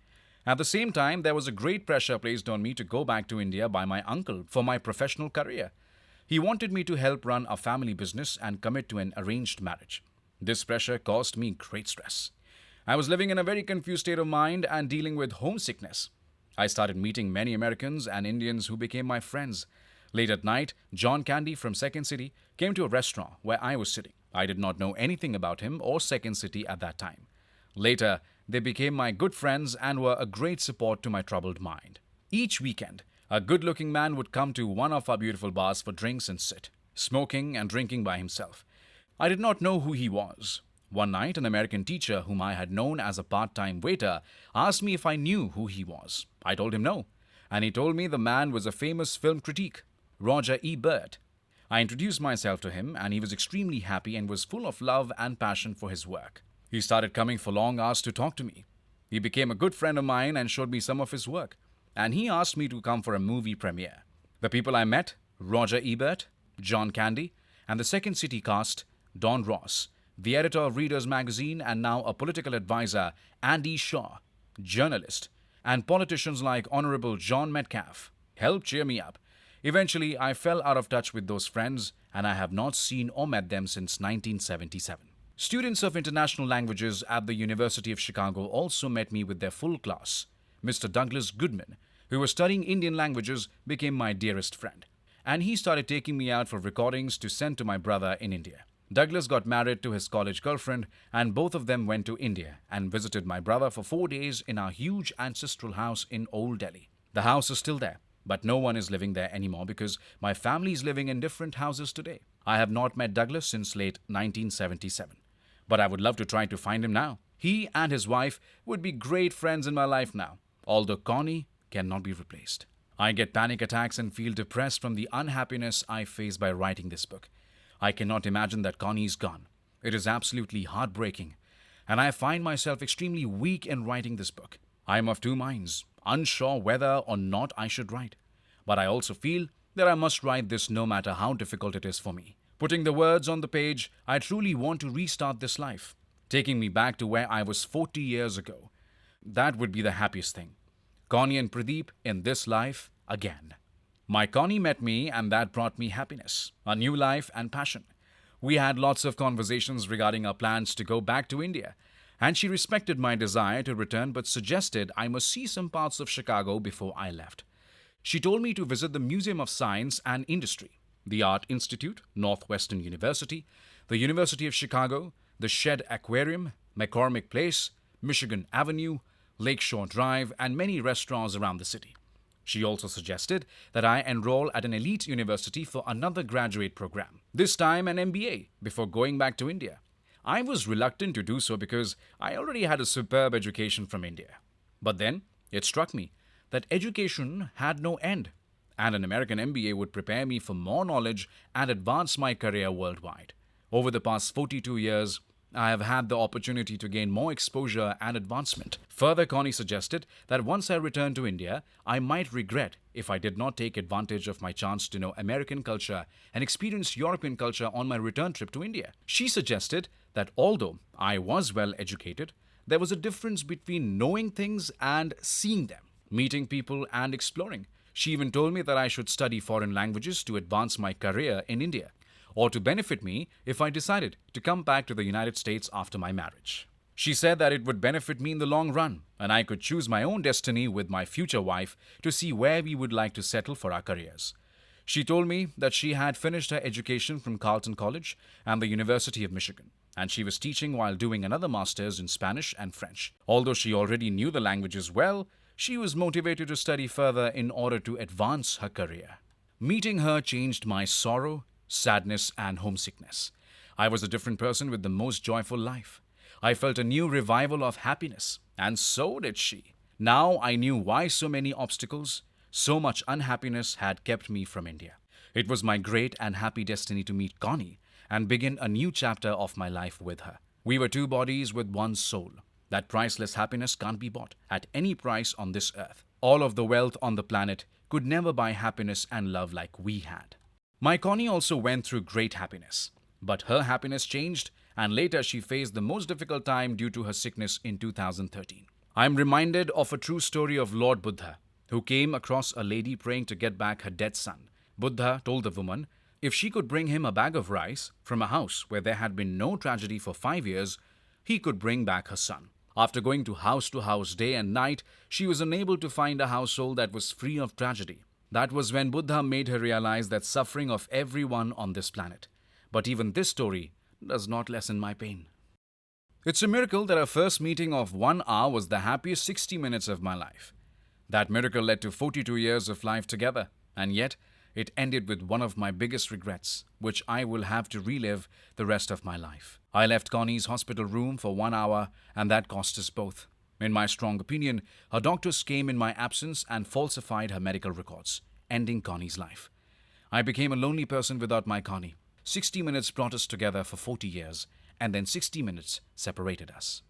At the same time, there was a great pressure placed on me to go back to India by my uncle for my professional career. He wanted me to help run a family business and commit to an arranged marriage. This pressure caused me great stress. I was living in a very confused state of mind and dealing with homesickness. I started meeting many Americans and Indians who became my friends. Late at night, John Candy from Second City came to a restaurant where I was sitting. I did not know anything about him or Second City at that time. Later, they became my good friends and were a great support to my troubled mind. Each weekend, a good-looking man would come to one of our beautiful bars for drinks and sit, smoking and drinking by himself. I did not know who he was. One night, an American teacher whom I had known as a part-time waiter asked me if I knew who he was. I told him no, and he told me the man was a famous film critic, Roger Ebert. I introduced myself to him, and he was extremely happy and was full of love and passion for his work. He started coming for long hours to talk to me. He became a good friend of mine and showed me some of his work, and he asked me to come for a movie premiere. The people I met, Roger Ebert, John Candy, and the Second City cast, Don Ross, the editor of Reader's Magazine and now a political advisor, Andy Shaw, journalist, and politicians like Honorable John Metcalfe helped cheer me up. Eventually, I fell out of touch with those friends, and I have not seen or met them since 1977. Students of international languages at the University of Chicago also met me with their full class. Mr. Douglas Goodman, who was studying Indian languages, became my dearest friend, and he started taking me out for recordings to send to my brother in India. Douglas got married to his college girlfriend, and both of them went to India and visited my brother for 4 days in our huge ancestral house in Old Delhi. The house is still there, but no one is living there anymore because my family is living in different houses today. I have not met Douglas since late 1977, but I would love to try to find him now. He and his wife would be great friends in my life now, although Connie cannot be replaced. I get panic attacks and feel depressed from the unhappiness I face by writing this book. I cannot imagine that Connie is gone. It is absolutely heartbreaking, and I find myself extremely weak in writing this book. I am of two minds, unsure whether or not I should write. But I also feel that I must write this no matter how difficult it is for me. Putting the words on the page, I truly want to restart this life, taking me back to where I was 40 years ago. That would be the happiest thing. Connie and Pradeep in this life again. My Connie met me, and that brought me happiness, a new life and passion. We had lots of conversations regarding our plans to go back to India, and she respected my desire to return but suggested I must see some parts of Chicago before I left. She told me to visit the Museum of Science and Industry, the Art Institute, Northwestern University, the University of Chicago, the Shed Aquarium, McCormick Place, Michigan Avenue, Lakeshore Drive, and many restaurants around the city. She also suggested that I enroll at an elite university for another graduate program, this time an MBA, before going back to India. I was reluctant to do so because I already had a superb education from India. But then it struck me that education had no end, and an American MBA would prepare me for more knowledge and advance my career worldwide. Over the past 42 years, I have had the opportunity to gain more exposure and advancement. Further, Connie suggested that once I returned to India, I might regret if I did not take advantage of my chance to know American culture and experience European culture on my return trip to India. She suggested that although I was well educated, there was a difference between knowing things and seeing them, meeting people and exploring. She even told me that I should study foreign languages to advance my career in India, or to benefit me if I decided to come back to the United States after my marriage. She said that it would benefit me in the long run, and I could choose my own destiny with my future wife to see where we would like to settle for our careers. She told me that she had finished her education from Carleton College and the University of Michigan, and she was teaching while doing another master's in Spanish and French. Although she already knew the languages well, she was motivated to study further in order to advance her career. Meeting her changed my sorrow, sadness, and homesickness. I was a different person with the most joyful life. I felt a new revival of happiness, and so did she. Now I knew why so many obstacles, so much unhappiness had kept me from India. It was my great and happy destiny to meet Connie and begin a new chapter of my life with her. We were two bodies with one soul. That priceless happiness can't be bought at any price on this earth. All of the wealth on the planet could never buy happiness and love like we had. My Connie also went through great happiness, but her happiness changed, and later she faced the most difficult time due to her sickness in 2013. I am reminded of a true story of Lord Buddha, who came across a lady praying to get back her dead son. Buddha told the woman if she could bring him a bag of rice from a house where there had been no tragedy for 5 years, he could bring back her son. After going to house day and night, she was unable to find a household that was free of tragedy. That was when Buddha made her realize that suffering of everyone on this planet. But even this story does not lessen my pain. It's a miracle that our first meeting of 1 hour was the happiest 60 minutes of my life. That miracle led to 42 years of life together, and yet it ended with one of my biggest regrets, which I will have to relive the rest of my life. I left Connie's hospital room for 1 hour, and that cost us both. In my strong opinion, her doctors came in my absence and falsified her medical records, ending Connie's life. I became a lonely person without my Connie. 60 minutes brought us together for 40 years, and then 60 minutes separated us.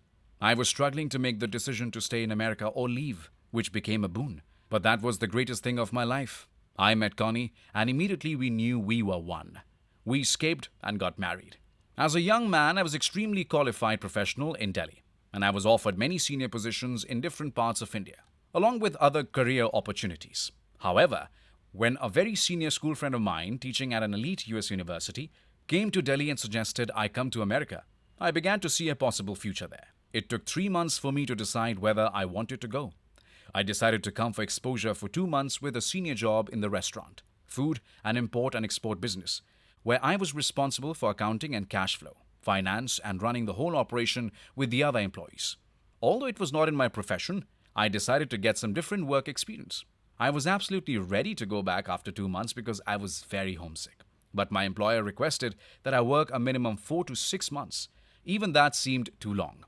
I was struggling to make the decision to stay in America or leave, which became a boon. But that was the greatest thing of my life. I met Connie, and immediately we knew we were one. We escaped and got married. As a young man, I was extremely qualified professional in Delhi, and I was offered many senior positions in different parts of India, along with other career opportunities. However, when a very senior school friend of mine, teaching at an elite US university, came to Delhi and suggested I come to America, I began to see a possible future there. It took 3 months for me to decide whether I wanted to go. I decided to come for exposure for 2 months with a senior job in the restaurant, food and import and export business, where I was responsible for accounting and cash flow, finance, and running the whole operation with the other employees. Although it was not in my profession, I decided to get some different work experience. I was absolutely ready to go back after 2 months because I was very homesick. But my employer requested that I work a minimum 4 to 6 months. Even that seemed too long.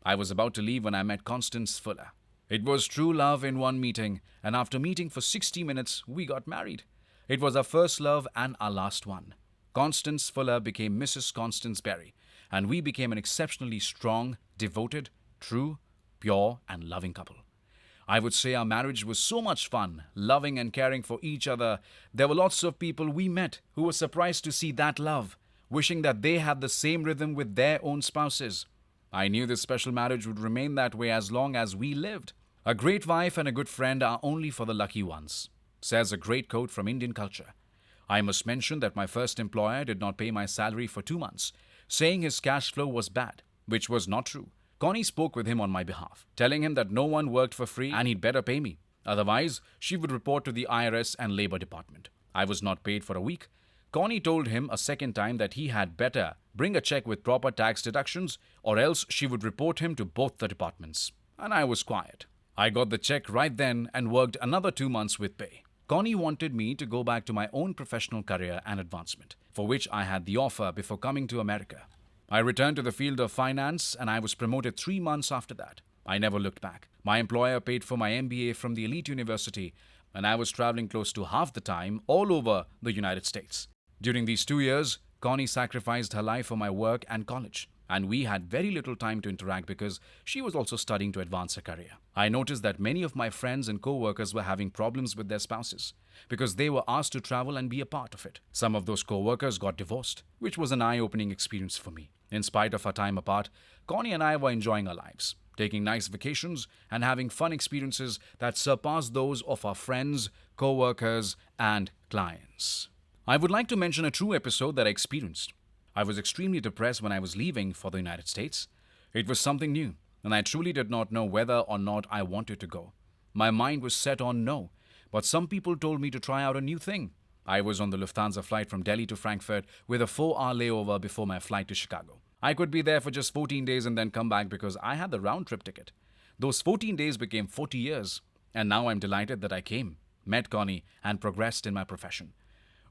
I was about to leave when I met Constance Fuller. It was true love in one meeting, and after meeting for 60 minutes, we got married. It was our first love and our last one. Constance Fuller became Mrs. Constance Berry, and we became an exceptionally strong, devoted, true, pure, and loving couple. I would say our marriage was so much fun, loving and caring for each other. There were lots of people we met who were surprised to see that love, wishing that they had the same rhythm with their own spouses. I knew this special marriage would remain that way as long as we lived. A great wife and a good friend are only for the lucky ones, says a great quote from Indian culture. I must mention that my first employer did not pay my salary for 2 months, saying his cash flow was bad, which was not true. Connie spoke with him on my behalf, telling him that no one worked for free and he'd better pay me. Otherwise, she would report to the IRS and Labor Department. I was not paid for a week. Connie told him a second time that he had better bring a check with proper tax deductions, or else she would report him to both the departments. And I was quiet. I got the check right then and worked another 2 months with pay. Connie wanted me to go back to my own professional career and advancement, for which I had the offer before coming to America. I returned to the field of finance and I was promoted 3 months after that. I never looked back. My employer paid for my MBA from the elite university, and I was traveling close to half the time all over the United States. During these 2 years, Connie sacrificed her life for my work and college, and we had very little time to interact because she was also studying to advance her career. I noticed that many of my friends and co workers were having problems with their spouses because they were asked to travel and be a part of it. Some of those co workers got divorced, which was an eye opening experience for me. In spite of our time apart, Connie and I were enjoying our lives, taking nice vacations and having fun experiences that surpassed those of our friends, co workers, and clients. I would like to mention a true episode that I experienced. I was extremely depressed when I was leaving for the United States. It was something new, and I truly did not know whether or not I wanted to go. My mind was set on no, but some people told me to try out a new thing. I was on the Lufthansa flight from Delhi to Frankfurt with a 4 hour layover before my flight to Chicago. I could be there for just 14 days and then come back because I had the round trip ticket. Those 14 days became 40 years, and now I'm delighted that I came, met Connie, and progressed in my profession.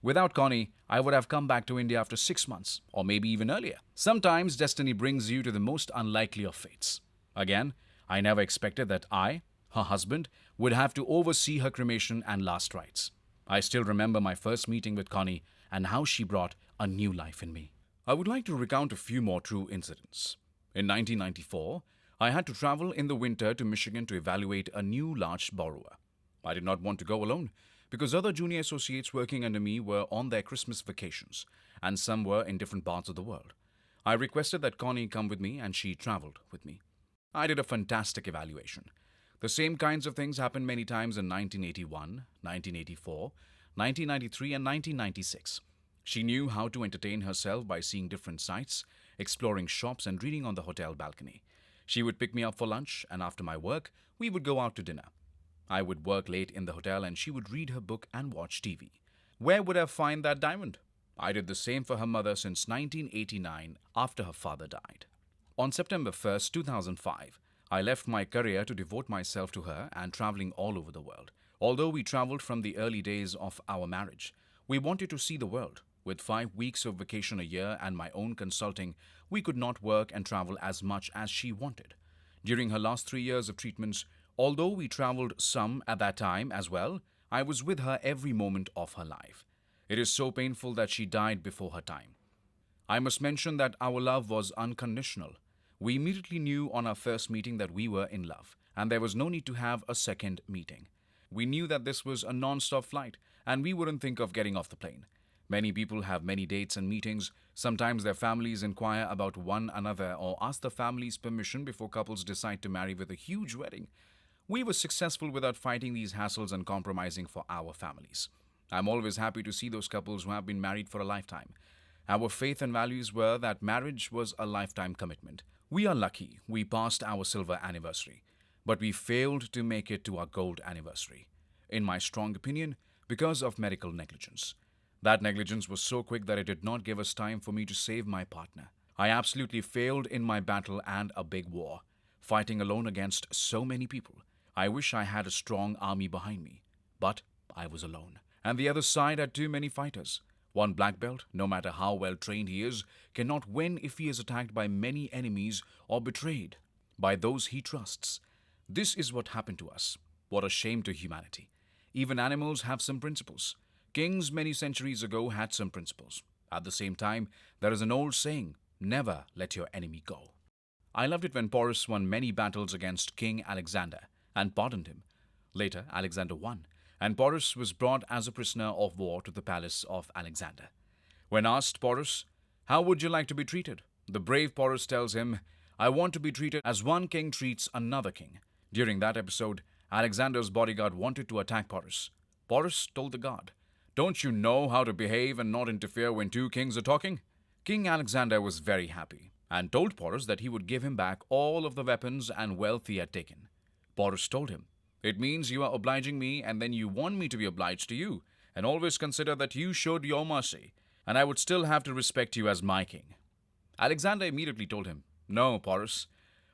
Without Connie, I would have come back to India after 6 months, or maybe even earlier. Sometimes destiny brings you to the most unlikely of fates. Again, I never expected that I, her husband, would have to oversee her cremation and last rites. I still remember my first meeting with Connie and how she brought a new life in me. I would like to recount a few more true incidents. In 1994, I had to travel in the winter to Michigan to evaluate a new large borrower. I did not want to go alone because other junior associates working under me were on their Christmas vacations, and some were in different parts of the world. I requested that Connie come with me, and she traveled with me. I did a fantastic evaluation. The same kinds of things happened many times in 1981, 1984, 1993, and 1996. She knew how to entertain herself by seeing different sights, exploring shops, and reading on the hotel balcony. She would pick me up for lunch, and after my work, we would go out to dinner. I would work late in the hotel and she would read her book and watch TV. Where would I find that diamond? I did the same for her mother since 1989 after her father died. On September 1st, 2005, I left my career to devote myself to her and traveling all over the world. Although we traveled from the early days of our marriage, we wanted to see the world. With 5 weeks of vacation a year and my own consulting, we could not work and travel as much as she wanted. During her last 3 years of treatments, although we traveled some at that time as well, I was with her every moment of her life. It is so painful that she died before her time. I must mention that our love was unconditional. We immediately knew on our first meeting that we were in love, and there was no need to have a second meeting. We knew that this was a non-stop flight, and we wouldn't think of getting off the plane. Many people have many dates and meetings. Sometimes their families inquire about one another or ask the family's permission before couples decide to marry with a huge wedding. We were successful without fighting these hassles and compromising for our families. I'm always happy to see those couples who have been married for a lifetime. Our faith and values were that marriage was a lifetime commitment. We are lucky we passed our silver anniversary, but we failed to make it to our gold anniversary. In my strong opinion, because of medical negligence. That negligence was so quick that it did not give us time for me to save my partner. I absolutely failed in my battle and a big war, fighting alone against so many people. I wish I had a strong army behind me, but I was alone. And the other side had too many fighters. One black belt, no matter how well trained he is, cannot win if he is attacked by many enemies or betrayed by those he trusts. This is what happened to us. What a shame to humanity. Even animals have some principles. Kings many centuries ago had some principles. At the same time, there is an old saying, never let your enemy go. I loved it when Porus won many battles against King Alexander and pardoned him. Later, Alexander won, and Porus was brought as a prisoner of war to the palace of Alexander. When asked Porus, how would you like to be treated? The brave Porus tells him, I want to be treated as one king treats another king. During that episode, Alexander's bodyguard wanted to attack Porus. Porus told the guard, don't you know how to behave and not interfere when two kings are talking? King Alexander was very happy and told Porus that he would give him back all of the weapons and wealth he had taken. Porus told him, it means you are obliging me and then you want me to be obliged to you, and always consider that you showed your mercy, and I would still have to respect you as my king. Alexander immediately told him, no, Porus,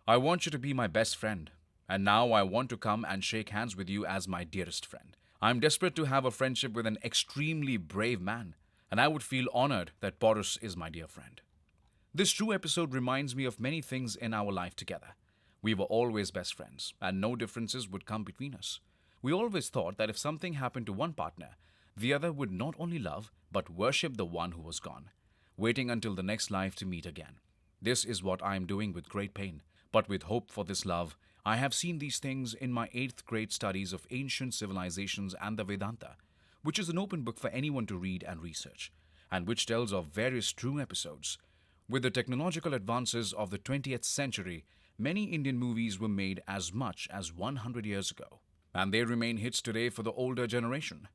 I want you to be my best friend, and now I want to come and shake hands with you as my dearest friend. I'm desperate to have a friendship with an extremely brave man, and I would feel honored that Porus is my dear friend. This true episode reminds me of many things in our life together. We were always best friends, and no differences would come between us. We always thought that if something happened to one partner, the other would not only love, but worship the one who was gone, waiting until the next life to meet again. This is what I am doing with great pain, but with hope for this love. I have seen these things in my 8th grade studies of ancient civilizations and the Vedanta, which is an open book for anyone to read and research, and which tells of various true episodes. With the technological advances of the 20th century, many Indian movies were made as much as 100 years ago, and they remain hits today for the older generation.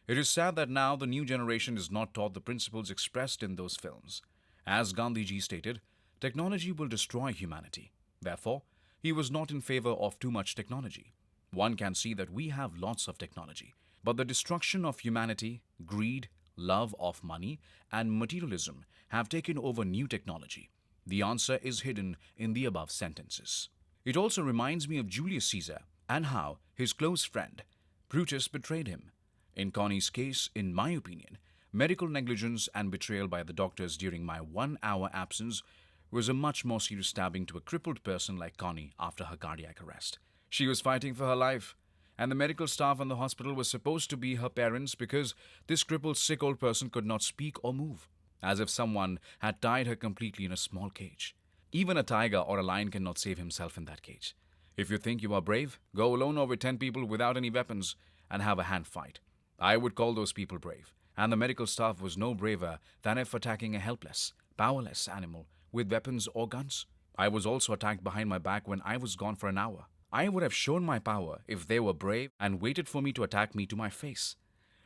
It is sad that now the new generation is not taught the principles expressed in those films. As Gandhiji stated, technology will destroy humanity. Therefore, he was not in favor of too much technology. One can see that we have lots of technology, but the destruction of humanity, greed, love of money, and materialism have taken over new technology. The answer is hidden in the above sentences. It also reminds me of Julius Caesar and how his close friend, Brutus, betrayed him. In Connie's case, in my opinion, medical negligence and betrayal by the doctors during my 1 hour absence was a much more serious stabbing to a crippled person like Connie after her cardiac arrest. She was fighting for her life, and the medical staff in the hospital was supposed to be her parents because this crippled, sick old person could not speak or move, as if someone had tied her completely in a small cage. Even a tiger or a lion cannot save himself in that cage. If you think you are brave, go alone or with 10 people without any weapons and have a hand fight. I would call those people brave, and the medical staff was no braver than if attacking a helpless, powerless animal with weapons or guns. I was also attacked behind my back when I was gone for an hour. I would have shown my power if they were brave and waited for me to attack me to my face.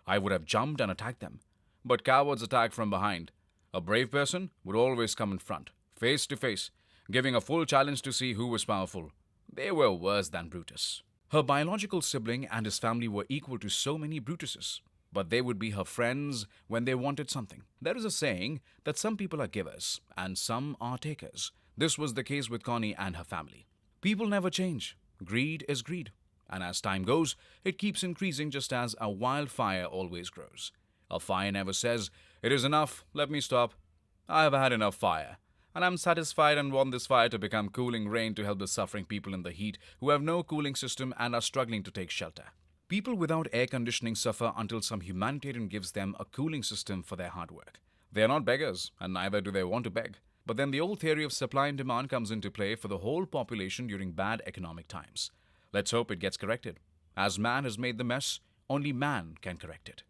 I would have jumped and attacked them. But cowards attack from behind. A brave person would always come in front, face to face, giving a full challenge to see who was powerful. They were worse than Brutus. Her biological sibling and his family were equal to so many Brutuses, but they would be her friends when they wanted something. There is a saying that some people are givers and some are takers. This was the case with Connie and her family. People never change. Greed is greed, and as time goes, it keeps increasing just as a wildfire always grows. A fire never says, "It is enough, let me stop. I have had enough fire, and I'm satisfied and want this fire to become cooling rain to help the suffering people in the heat who have no cooling system and are struggling to take shelter." People without air conditioning suffer until some humanitarian gives them a cooling system for their hard work. They are not beggars, and neither do they want to beg. But then the old theory of supply and demand comes into play for the whole population during bad economic times. Let's hope it gets corrected. As man has made the mess, only man can correct it.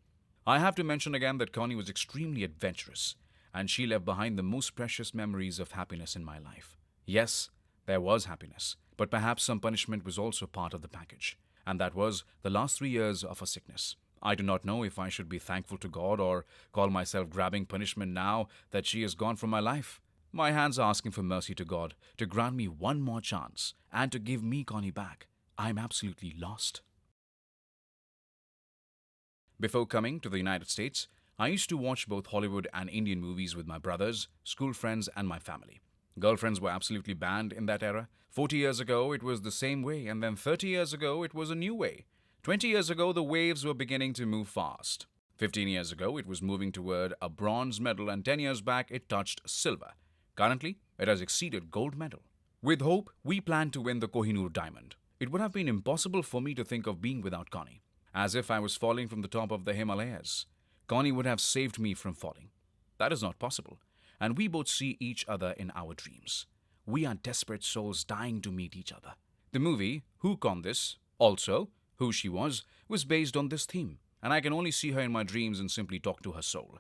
I have to mention again that Connie was extremely adventurous, and she left behind the most precious memories of happiness in my life. Yes, there was happiness, but perhaps some punishment was also part of the package, and that was the last 3 years of her sickness. I do not know if I should be thankful to God or call myself grabbing punishment now that she is gone from my life. My hands are asking for mercy to God to grant me one more chance and to give me Connie back. I am absolutely lost. Before coming to the United States, I used to watch both Hollywood and Indian movies with my brothers, school friends, and my family. Girlfriends were absolutely banned in that era. 40 years ago, it was the same way, and then 30 years ago, it was a new way. 20 years ago, the waves were beginning to move fast. 15 years ago, it was moving toward a bronze medal, and 10 years back, it touched silver. Currently, it has exceeded gold medal. With hope, we plan to win the Kohinoor diamond. It would have been impossible for me to think of being without Connie, as if I was falling from the top of the Himalayas. Connie would have saved me from falling. That is not possible, and we both see each other in our dreams. We are desperate souls dying to meet each other. The movie, Who Con This, also, Who She was based on this theme, and I can only see her in my dreams and simply talk to her soul.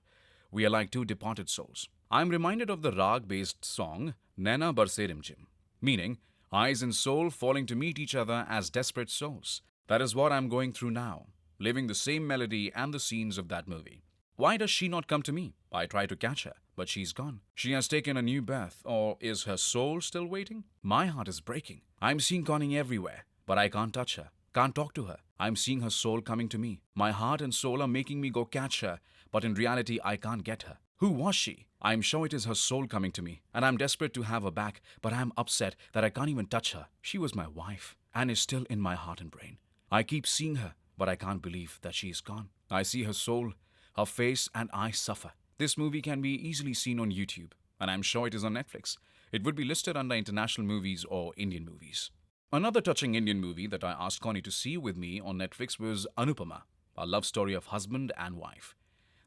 We are like two departed souls. I am reminded of the rag-based song Naina Barse Rimjim, meaning eyes and soul falling to meet each other as desperate souls. That is what I am going through now, living the same melody and the scenes of that movie. Why does she not come to me? I try to catch her, but she's gone. She has taken a new birth, or is her soul still waiting? My heart is breaking. I'm seeing Connie everywhere, but I can't touch her, can't talk to her. I'm seeing her soul coming to me. My heart and soul are making me go catch her, but in reality I can't get her. Who was she? I'm sure it is her soul coming to me, and I'm desperate to have her back, but I'm upset that I can't even touch her. She was my wife, and is still in my heart and brain. I keep seeing her, but I can't believe that she is gone. I see her soul, her face, and I suffer. This movie can be easily seen on YouTube. and I'm sure it is on Netflix. It would be listed under international movies or Indian movies. Another touching Indian movie that I asked Connie to see with me on Netflix was Anupama, a love story of husband and wife.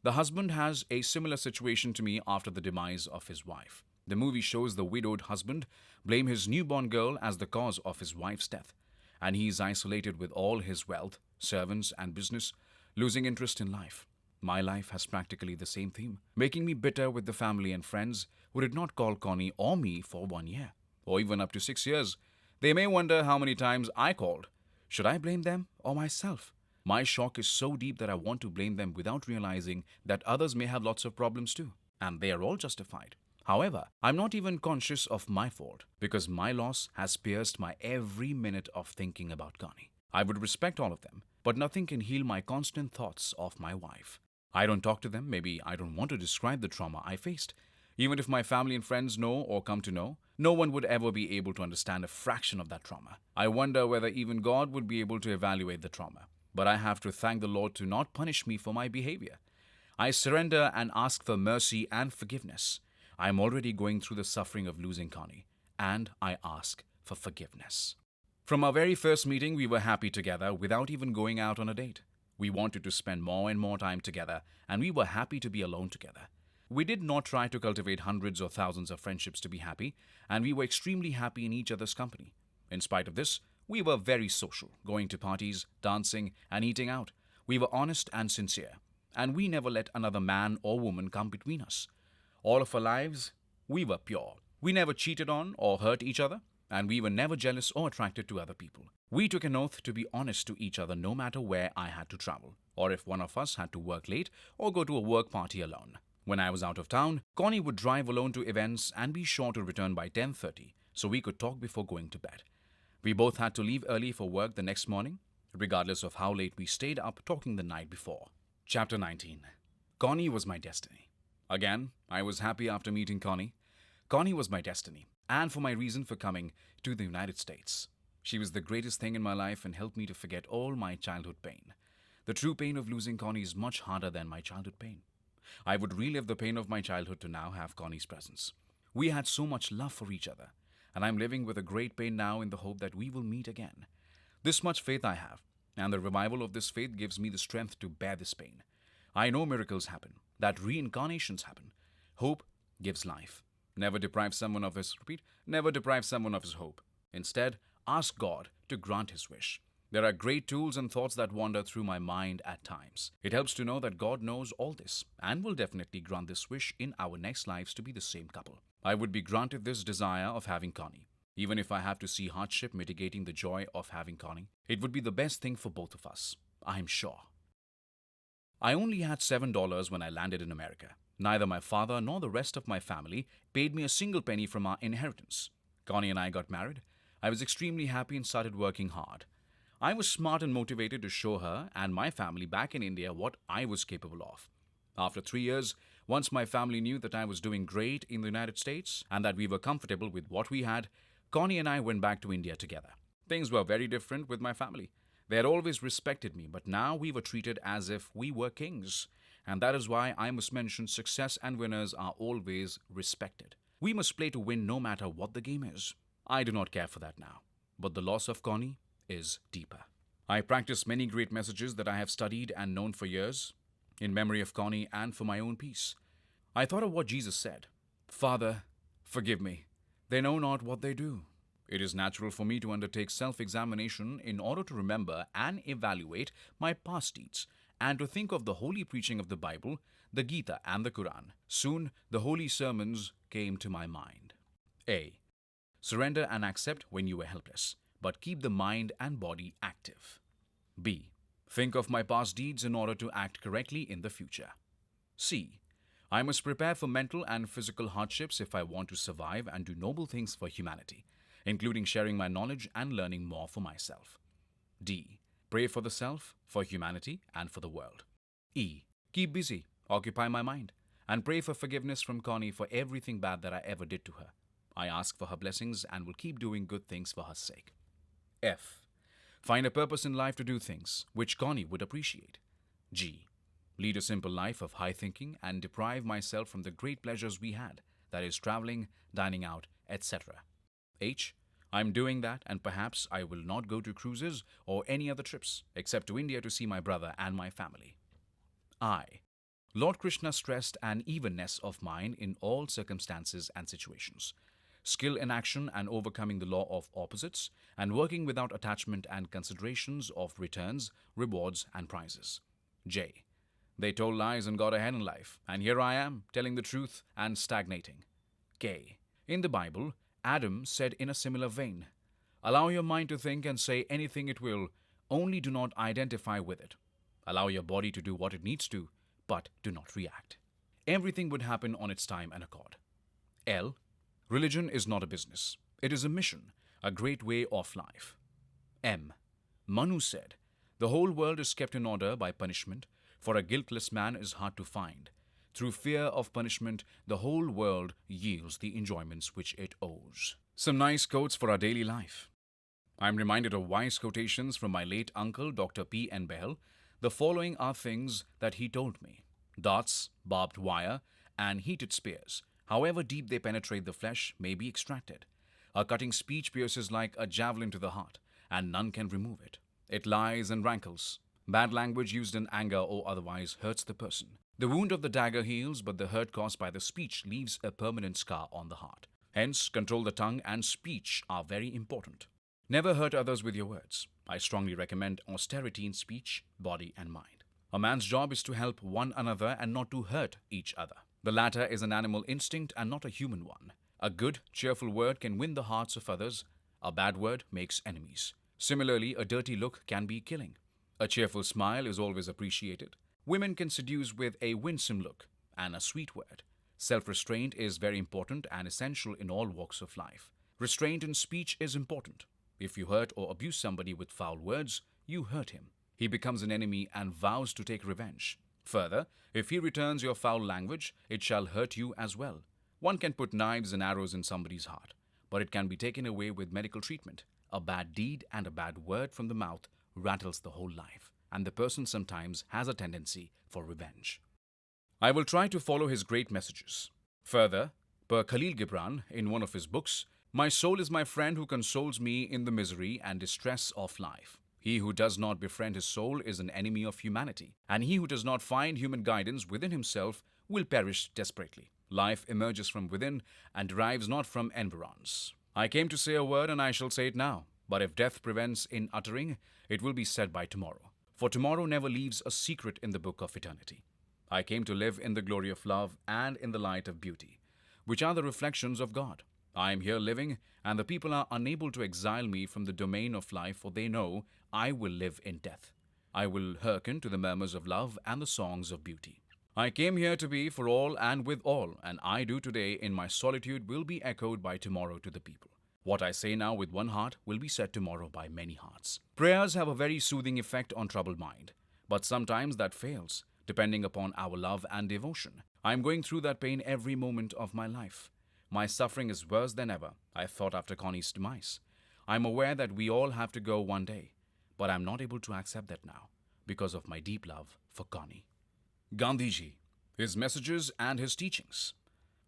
The husband has a similar situation to me after the demise of his wife. The movie shows the widowed husband blame his newborn girl as the cause of his wife's death, and he is isolated with all his wealth, servants, and business, losing interest in life. My life has practically the same theme, making me bitter with the family and friends who did not call Connie or me for 1 year, or even up to 6 years. They may wonder how many times I called. Should I blame them or myself? My shock is so deep that I want to blame them without realizing that others may have lots of problems too, and they are all justified. However, I'm not even conscious of my fault because my loss has pierced my every minute of thinking about Connie. I would respect all of them, but nothing can heal my constant thoughts of my wife. I don't talk to them, maybe I don't want to describe the trauma I faced. Even if my family and friends know or come to know, no one would ever be able to understand a fraction of that trauma. I wonder whether even God would be able to evaluate the trauma. But I have to thank the Lord to not punish me for my behavior. I surrender and ask for mercy and forgiveness. I am already going through the suffering of losing Connie, and I ask for forgiveness. From our very first meeting, we were happy together without even going out on a date. We wanted to spend more and more time together, and we were happy to be alone together. We did not try to cultivate hundreds or thousands of friendships to be happy, and we were extremely happy in each other's company. In spite of this, we were very social, going to parties, dancing, and eating out. We were honest and sincere, and we never let another man or woman come between us. All of our lives, we were pure. We never cheated on or hurt each other, and we were never jealous or attracted to other people. We took an oath to be honest to each other no matter where I had to travel, or if one of us had to work late or go to a work party alone. When I was out of town, Connie would drive alone to events and be sure to return by 10:30 so we could talk before going to bed. We both had to leave early for work the next morning, regardless of how late we stayed up talking the night before. Chapter 19. Connie was my destiny. Again, I was happy after meeting Connie. Connie was my destiny, and for my reason for coming to the United States. She was the greatest thing in my life and helped me to forget all my childhood pain. The true pain of losing Connie is much harder than my childhood pain. I would relive the pain of my childhood to now have Connie's presence. We had so much love for each other, and I'm living with a great pain now in the hope that we will meet again. This much faith I have, and the revival of this faith gives me the strength to bear this pain. I know miracles happen, that reincarnations happen. Hope gives life. Never deprive someone of his, never deprive someone of his hope. Instead, ask God to grant his wish. There are great tools and thoughts that wander through my mind at times. It helps to know that God knows all this and will definitely grant this wish in our next lives to be the same couple. I would be granted this desire of having Connie. Even if I have to see hardship mitigating the joy of having Connie, it would be the best thing for both of us. I'm sure. I only had $7 when I landed in America. Neither my father nor the rest of my family paid me a single penny from our inheritance. Connie and I got married. I was extremely happy and started working hard. I was smart and motivated to show her and my family back in India what I was capable of. After 3 years, once my family knew that I was doing great in the United States and that we were comfortable with what we had, Connie and I went back to India together. Things were very different with my family. They had always respected me, but now we were treated as if we were kings. And that is why I must mention success and winners are always respected. We must play to win no matter what the game is. I do not care for that now. But the loss of Connie is deeper. I practice many great messages that I have studied and known for years, in memory of Connie and for my own peace. I thought of what Jesus said, "Father, forgive me. They know not what they do." It is natural for me to undertake self-examination in order to remember and evaluate my past deeds and to think of the holy preaching of the Bible, the Gita and the Quran. Soon, the holy sermons came to my mind. A. Surrender and accept when you were helpless, but keep the mind and body active. B. Think of my past deeds in order to act correctly in the future. C. I must prepare for mental and physical hardships if I want to survive and do noble things for humanity, including sharing my knowledge and learning more for myself. D. Pray for the self, for humanity, and for the world. E. Keep busy, occupy my mind, and pray for forgiveness from Connie for everything bad that I ever did to her. I ask for her blessings and will keep doing good things for her sake. F. Find a purpose in life to do things which Connie would appreciate. G. Lead a simple life of high thinking and deprive myself from the great pleasures we had. that is traveling, dining out, etc. H. I'm doing that, and perhaps I will not go to cruises or any other trips except to India to see my brother and my family. I. Lord Krishna stressed an evenness of mind in all circumstances and situations, skill in action and overcoming the law of opposites, and working without attachment and considerations of returns, rewards, and prizes. J. They told lies and got ahead in life, and here I am, telling the truth and stagnating. K. In the Bible, Adam said in a similar vein, allow your mind to think and say anything it will, only do not identify with it. Allow your body to do what it needs to, but do not react. Everything would happen on its time and accord. L. Religion is not a business. It is a mission, a great way of life. M. Manu said, the whole world is kept in order by punishment, for a guiltless man is hard to find. Through fear of punishment, the whole world yields the enjoyments which it owes. Some nice quotes for our daily life. I'm reminded of wise quotations from my late uncle, Dr. P. N. Behl. The following are things that he told me. Darts, barbed wire, and heated spears, however deep they penetrate the flesh, may be extracted. A cutting speech pierces like a javelin to the heart, and none can remove it. It lies and rankles. Bad language used in anger or otherwise hurts the person. The wound of the dagger heals, but the hurt caused by the speech leaves a permanent scar on the heart. Hence, control the tongue and speech are very important. Never hurt others with your words. I strongly recommend austerity in speech, body, and mind. A man's job is to help one another and not to hurt each other. The latter is an animal instinct and not a human one. A good, cheerful word can win the hearts of others. A bad word makes enemies. Similarly, a dirty look can be killing. A cheerful smile is always appreciated. Women can seduce with a winsome look and a sweet word. Self-restraint is very important and essential in all walks of life. Restraint in speech is important. If you hurt or abuse somebody with foul words, you hurt him. He becomes an enemy and vows to take revenge. Further, if he returns your foul language, it shall hurt you as well. One can put knives and arrows in somebody's heart, but it can be taken away with medical treatment. A bad deed and a bad word from the mouth rattles the whole life, and the person sometimes has a tendency for revenge. I will try to follow his great messages. Further, per Khalil Gibran, in one of his books, my soul is my friend who consoles me in the misery and distress of life. He who does not befriend his soul is an enemy of humanity, and he who does not find human guidance within himself will perish desperately. Life emerges from within and derives not from environs. I came to say a word and I shall say it now, but if death prevents in uttering, it will be said by tomorrow. For tomorrow never leaves a secret in the book of eternity. I came to live in the glory of love and in the light of beauty, which are the reflections of God. I am here living, and the people are unable to exile me from the domain of life, for they know I will live in death. I will hearken to the murmurs of love and the songs of beauty. I came here to be for all and with all, and I do today in my solitude will be echoed by tomorrow to the people. What I say now with one heart will be said tomorrow by many hearts. Prayers have a very soothing effect on troubled mind, but sometimes that fails, depending upon our love and devotion. I am going through that pain every moment of my life. My suffering is worse than ever, I thought after Connie's demise. I am aware that we all have to go one day, but I am not able to accept that now because of my deep love for Connie. Gandhiji, his messages and his teachings.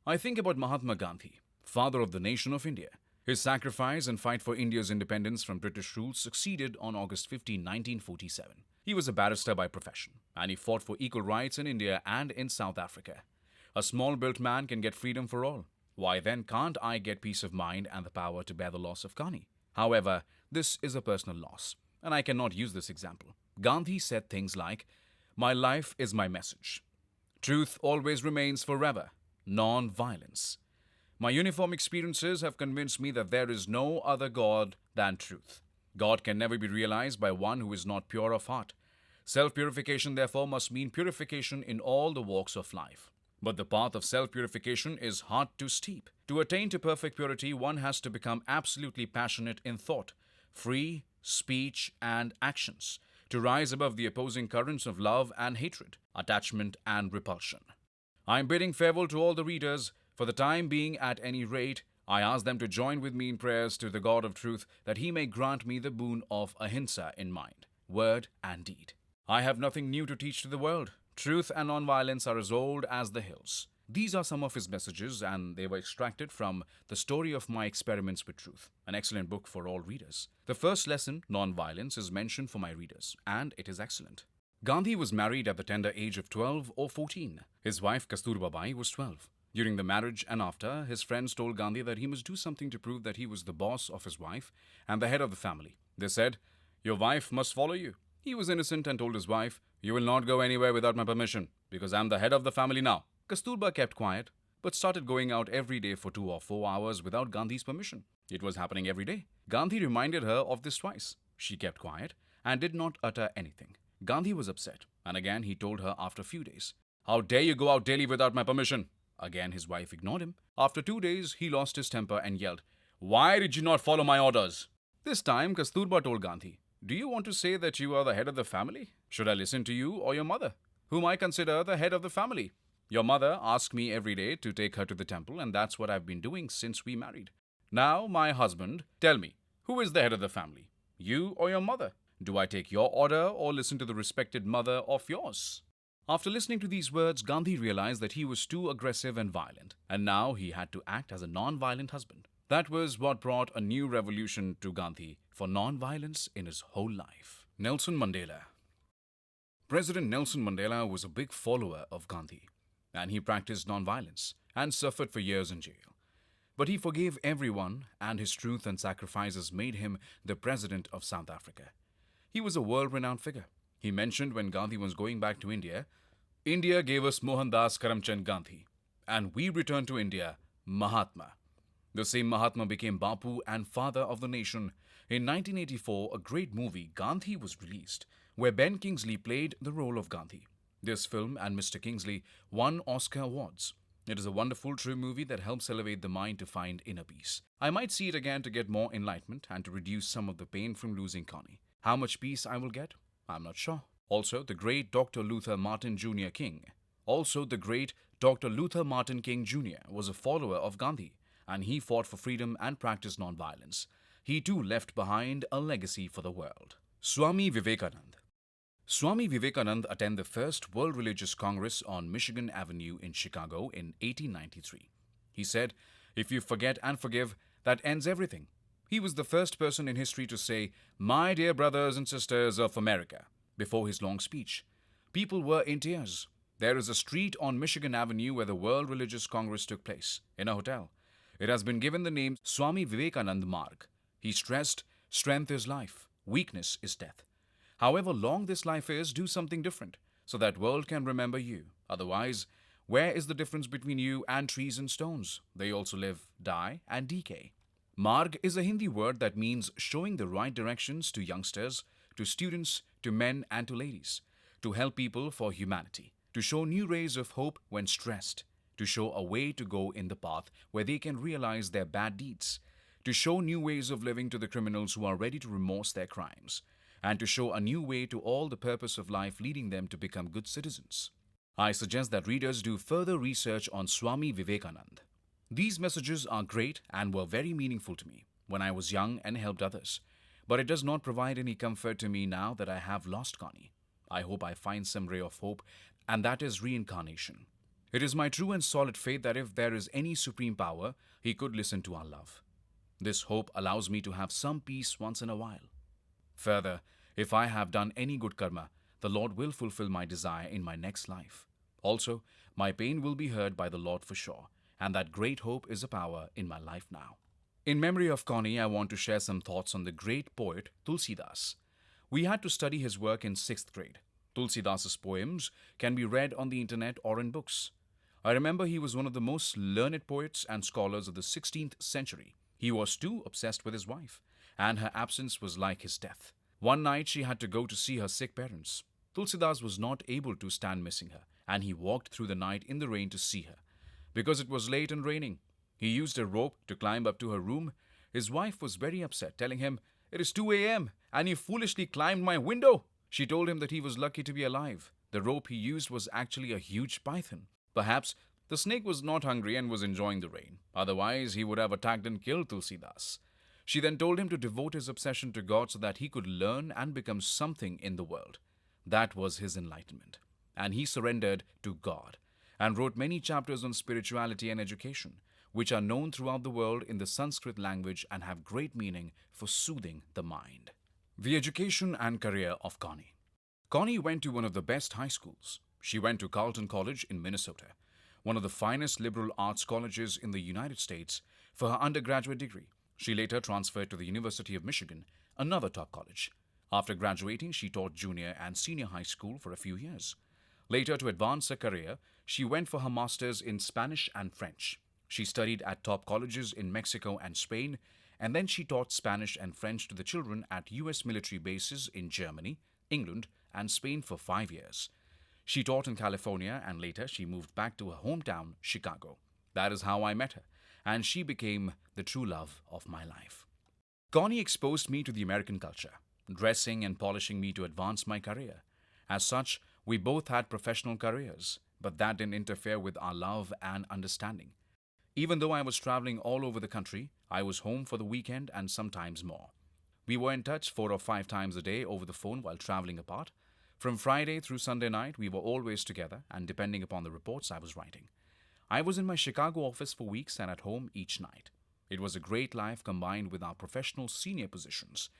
I think about Mahatma Gandhi, father of the nation of India. His sacrifice and fight for India's independence from British rule succeeded on August 15, 1947. He was a barrister by profession, and he fought for equal rights in India and in South Africa. A small-built man can get freedom for all. Why then can't I get peace of mind and the power to bear the loss of Connie? However, this is a personal loss, and I cannot use this example. Gandhi said things like, "My life is my message. Truth always remains forever. Non-violence. My uniform experiences have convinced me that there is no other God than truth. God can never be realized by one who is not pure of heart. Self-purification, therefore, must mean purification in all the walks of life. But the path of self-purification is hard to steep. To attain to perfect purity, one has to become absolutely passionate in thought, free, speech, and actions, to rise above the opposing currents of love and hatred, attachment and repulsion. I am bidding farewell to all the readers. For the time being, at any rate, I ask them to join with me in prayers to the God of truth that he may grant me the boon of ahimsa in mind, word, and deed. I have nothing new to teach to the world. Truth and non-violence are as old as the hills. These are some of his messages, and they were extracted from The Story of My Experiments with Truth, an excellent book for all readers. The first lesson, nonviolence, is mentioned for my readers, and it is excellent. Gandhi was married at the tender age of 12 or 14. His wife Kasturba Bai was 12. During the marriage and after, his friends told Gandhi that he must do something to prove that he was the boss of his wife and the head of the family. They said, "Your wife must follow you." He was innocent and told his wife, "You will not go anywhere without my permission, because I am the head of the family now." Kasturba kept quiet, but started going out every day for 2 or 4 hours without Gandhi's permission. It was happening every day. Gandhi reminded her of this twice. She kept quiet and did not utter anything. Gandhi was upset, and again he told her after a few days, "How dare you go out daily without my permission?" Again his wife ignored him. After 2 days, he lost his temper and yelled, "Why did you not follow my orders?" This time, Kasturba told Gandhi, "Do you want to say that you are the head of the family? Should I listen to you or your mother, whom I consider the head of the family? Your mother asks me every day to take her to the temple, and that's what I've been doing since we married. Now, my husband, tell me, who is the head of the family? You or your mother? Do I take your order or listen to the respected mother of yours?" After listening to these words, Gandhi realized that he was too aggressive and violent, and now he had to act as a non-violent husband. That was what brought a new revolution to Gandhi for non-violence in his whole life. Nelson Mandela. President Nelson Mandela was a big follower of Gandhi, and he practiced non-violence and suffered for years in jail. But he forgave everyone, and his truth and sacrifices made him the president of South Africa. He was a world-renowned figure. He mentioned when Gandhi was going back to India, "India gave us Mohandas Karamchand Gandhi, and we returned to India Mahatma." The same Mahatma became Bapu and father of the nation. In 1984, a great movie, Gandhi, was released, where Ben Kingsley played the role of Gandhi. This film and Mr. Kingsley won Oscar awards. It is a wonderful, true movie that helps elevate the mind to find inner peace. I might see it again to get more enlightenment and to reduce some of the pain from losing Connie. How much peace I will get? I'm not sure. Also, the great Dr. Luther Martin Jr. King. Jr. was a follower of Gandhi, and he fought for freedom and practiced nonviolence. He too left behind a legacy for the world. Swami Vivekananda. Swami Vivekananda attended the first World Religious Congress on Michigan Avenue in Chicago in 1893. He said, "If you forget and forgive, that ends everything." He was the first person in history to say, "My dear brothers and sisters of America," before his long speech. People were in tears. There is a street on Michigan Avenue where the World Religious Congress took place, in a hotel. It has been given the name Swami Vivekananda Marg. He stressed, "Strength is life, weakness is death. However long this life is, do something different, so that world can remember you. Otherwise, where is the difference between you and trees and stones? They also live, die, and decay." Marg is a Hindi word that means showing the right directions to youngsters, to students, to men, and to ladies, to help people for humanity, to show new rays of hope when stressed, to show a way to go in the path where they can realize their bad deeds, to show new ways of living to the criminals who are ready to remorse their crimes, and to show a new way to all the purpose of life, leading them to become good citizens. I suggest that readers do further research on Swami Vivekananda. These messages are great and were very meaningful to me when I was young and helped others, but it does not provide any comfort to me now that I have lost Connie. I hope I find some ray of hope, and that is reincarnation. It is my true and solid faith that if there is any supreme power, he could listen to our love. This hope allows me to have some peace once in a while. Further, if I have done any good karma, the Lord will fulfill my desire in my next life. Also, my pain will be heard by the Lord for sure, and that great hope is a power in my life now. In memory of Connie, I want to share some thoughts on the great poet Tulsidas. We had to study his work in 6th grade. Tulsidas's poems can be read on the internet or in books. I remember he was one of the most learned poets and scholars of the 16th century. He was too obsessed with his wife, and her absence was like his death. One night she had to go to see her sick parents. Tulsidas was not able to stand missing her, and he walked through the night in the rain to see her. Because it was late and raining, he used a rope to climb up to her room. His wife was very upset, telling him, "It is 2 a.m. and you foolishly climbed my window." She told him that he was lucky to be alive. The rope he used was actually a huge python. Perhaps the snake was not hungry and was enjoying the rain. Otherwise, he would have attacked and killed Tulsidas. She then told him to devote his obsession to God so that he could learn and become something in the world. That was his enlightenment. And he surrendered to God. and wrote many chapters on spirituality and education, which are known throughout the world in the Sanskrit language and have great meaning for soothing the mind. The education and career of Connie. Connie went to one of the best high schools. She went to Carleton College in Minnesota, one of the finest liberal arts colleges in the United States, for her undergraduate degree. She later transferred to the University of Michigan, another top college. After graduating, she taught junior and senior high school for a few years. Later, to advance her career, she went for her master's in Spanish and French. She studied at top colleges in Mexico and Spain, and then she taught Spanish and French to the children at U.S. military bases in Germany, England, and Spain for 5 years. She taught in California, and later she moved back to her hometown, Chicago. That is how I met her, and she became the true love of my life. Connie exposed me to the American culture, dressing and polishing me to advance my career. As such, we both had professional careers, but that didn't interfere with our love and understanding. Even though I was traveling all over the country, I was home for the weekend and sometimes more. We were in touch 4 or 5 times a day over the phone while traveling apart. From Friday through Sunday night, we were always together, and depending upon the reports I was writing. I was in my Chicago office for weeks and at home each night. It was a great life combined with our professional senior positions.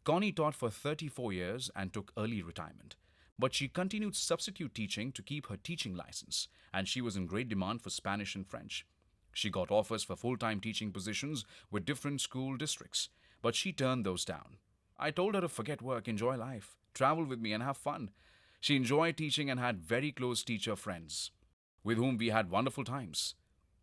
Connie taught for 34 years and took early retirement, but she continued substitute teaching to keep her teaching license, and she was in great demand for Spanish and French. She got offers for full-time teaching positions with different school districts, but she turned those down. I told her to forget work, enjoy life, travel with me, and have fun. She enjoyed teaching and had very close teacher friends with whom we had wonderful times.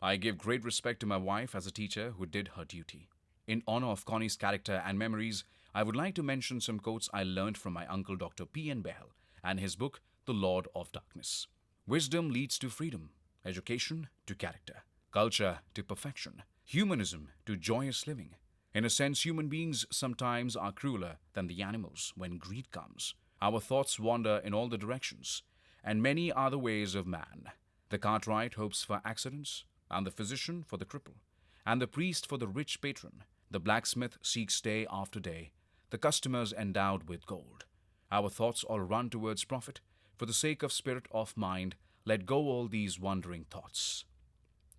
I give great respect to my wife as a teacher who did her duty. In honor of Connie's character and memories, I would like to mention some quotes I learned from my uncle Dr. P.N. Behel and his book, The Lord of Darkness. Wisdom leads to freedom, education to character, culture to perfection, humanism to joyous living. In a sense, human beings sometimes are crueler than the animals when greed comes. Our thoughts wander in all the directions, and many are the ways of man. The cartwright hopes for accidents, and the physician for the cripple, and the priest for the rich patron. The blacksmith seeks day after day, the customers endowed with gold. Our thoughts all run towards profit. For the sake of spirit of mind, let go all these wandering thoughts.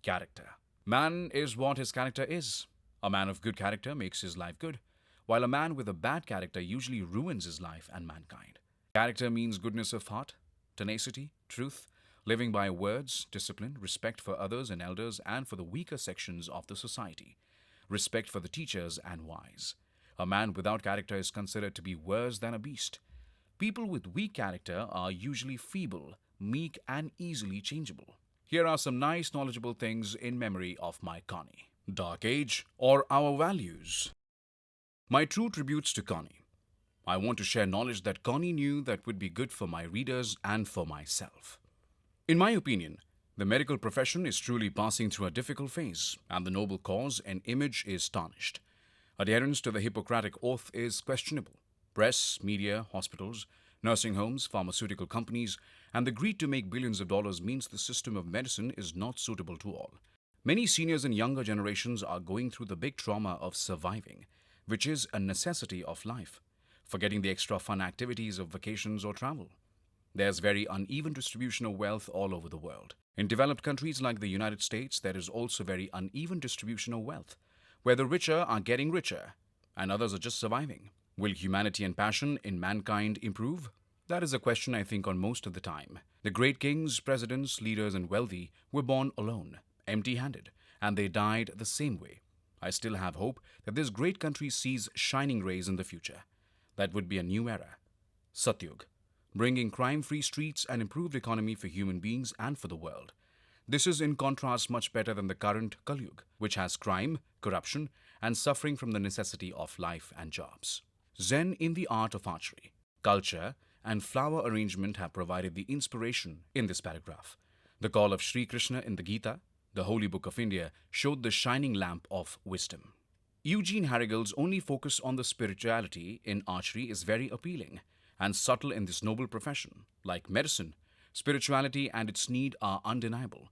Character. Man is what his character is. A man of good character makes his life good, while a man with a bad character usually ruins his life and mankind. Character means goodness of heart, tenacity, truth, living by words, discipline, respect for others and elders and for the weaker sections of the society, respect for the teachers and wise. A man without character is considered to be worse than a beast. People with weak character are usually feeble, meek, and easily changeable. Here are some nice knowledgeable things in memory of my Connie. Dark Age or Our Values. My true tributes to Connie. I want to share knowledge that Connie knew that would be good for my readers and for myself. In my opinion, the medical profession is truly passing through a difficult phase, and the noble cause and image is tarnished. Adherence to the Hippocratic Oath is questionable. Press, media, hospitals, nursing homes, pharmaceutical companies, and the greed to make billions of dollars means the system of medicine is not suitable to all. Many seniors and younger generations are going through the big trauma of surviving, which is a necessity of life, forgetting the extra fun activities of vacations or travel. There's very uneven distribution of wealth all over the world. In developed countries like the United States, there is also very uneven distribution of wealth, where the richer are getting richer and others are just surviving. Will humanity and passion in mankind improve? That is a question I think on most of the time. The great kings, presidents, leaders, and wealthy were born alone, empty-handed, and they died the same way. I still have hope that this great country sees shining rays in the future. That would be a new era. Satyug, bringing crime-free streets and improved economy for human beings and for the world. This is in contrast much better than the current Kalyug, which has crime, corruption, and suffering from the necessity of life and jobs. Zen in the art of archery, culture, and flower arrangement have provided the inspiration in this paragraph. The call of Sri Krishna in the Gita, the Holy Book of India, showed the shining lamp of wisdom. Eugene Harrigal's only focus on the spirituality in archery is very appealing and subtle in this noble profession. Like medicine, spirituality and its need are undeniable.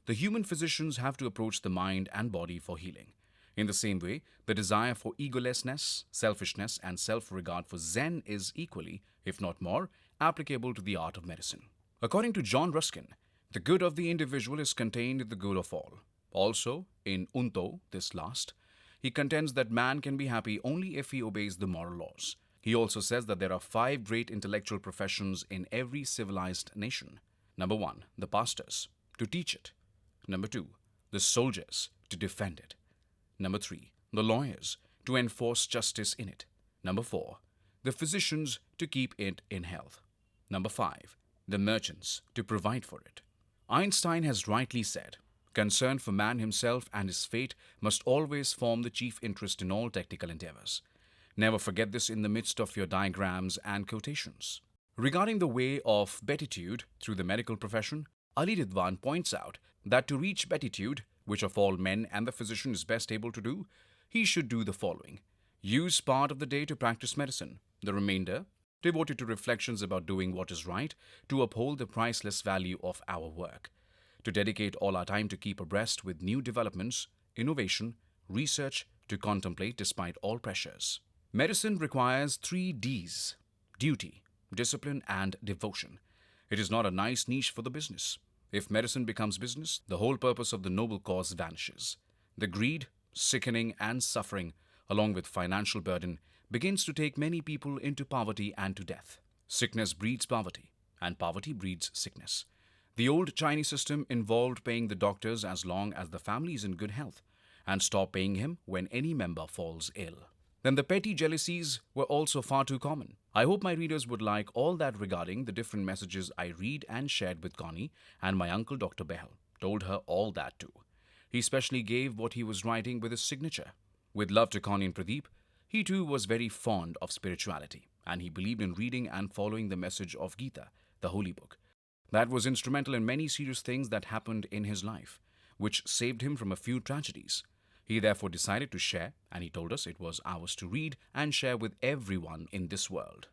The human physicians have to approach the mind and body for healing. In the same way, the desire for egolessness, selfishness, and self-regard for Zen is equally, if not more, applicable to the art of medicine. According to John Ruskin, The good of the individual is contained in the good of all. Also, in Unto, this last, he contends that man can be happy only if he obeys the moral laws. He also says that there are five great intellectual professions in every civilized nation. Number one, the pastors, to teach it. Number two, the soldiers, to defend it. Number three, the lawyers, to enforce justice in it. Number four, the physicians, to keep it in health. Number five, the merchants, to provide for it. Einstein has rightly said, concern for man himself and his fate must always form the chief interest in all technical endeavors. Never forget this in the midst of your diagrams and quotations. Regarding the way of beatitude through the medical profession, Ali Ridwan points out that to reach beatitude, which of all men and the physician is best able to do, he should do the following. Use part of the day to practice medicine, the remainder devoted to reflections about doing what is right to uphold the priceless value of our work, to dedicate all our time to keep abreast with new developments, innovation, research, to contemplate despite all pressures. Medicine requires 3 Ds: duty, discipline, and devotion. It is not a nice niche for the business. If medicine becomes business, the whole purpose of the noble cause vanishes. The greed, sickening, and suffering, along with financial burden, begins to take many people into poverty and to death. Sickness breeds poverty, and poverty breeds sickness. The old Chinese system involved paying the doctors as long as the family is in good health, and stop paying him when any member falls ill. Then the petty jealousies were also far too common. I hope my readers would like all that regarding the different messages I read and shared with Connie, and my uncle Dr. Behel told her all that too. He specially gave what he was writing with his signature. With love to Connie and Pradeep, he too was very fond of spirituality, and he believed in reading and following the message of Gita, the holy book. That was instrumental in many serious things that happened in his life, which saved him from a few tragedies. He therefore decided to share, and he told us it was ours to read and share with everyone in this world.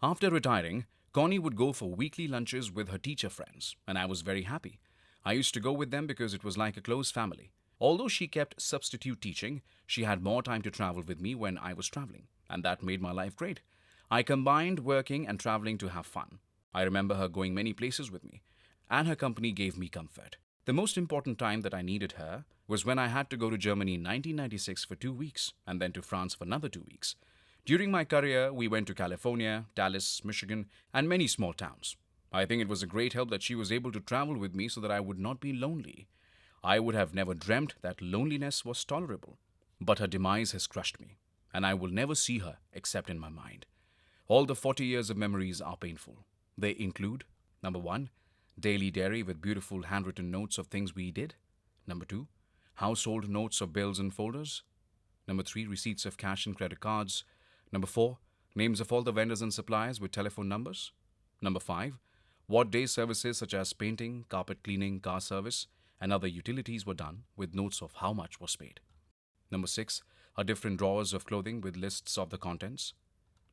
After retiring, Connie would go for weekly lunches with her teacher friends, and I was very happy. I used to go with them because it was like a close family. Although she kept substitute teaching, she had more time to travel with me when I was traveling, and that made my life great. I combined working and traveling to have fun. I remember her going many places with me, and her company gave me comfort. The most important time that I needed her was when I had to go to Germany in 1996 for 2 weeks, and then to France for another 2 weeks. During my career, we went to California, Dallas, Michigan, and many small towns. I think it was a great help that she was able to travel with me so that I would not be lonely. I would have never dreamt that loneliness was tolerable. But her demise has crushed me, and I will never see her except in my mind. All the 40 years of memories are painful. They include, number 1, daily diary with beautiful handwritten notes of things we did. Number 2, household notes of bills and folders. Number 3, receipts of cash and credit cards. Number 4, names of all the vendors and suppliers with telephone numbers. Number 5, what day services such as painting, carpet cleaning, car service, and other utilities were done with notes of how much was paid. Number 6, her different drawers of clothing with lists of the contents.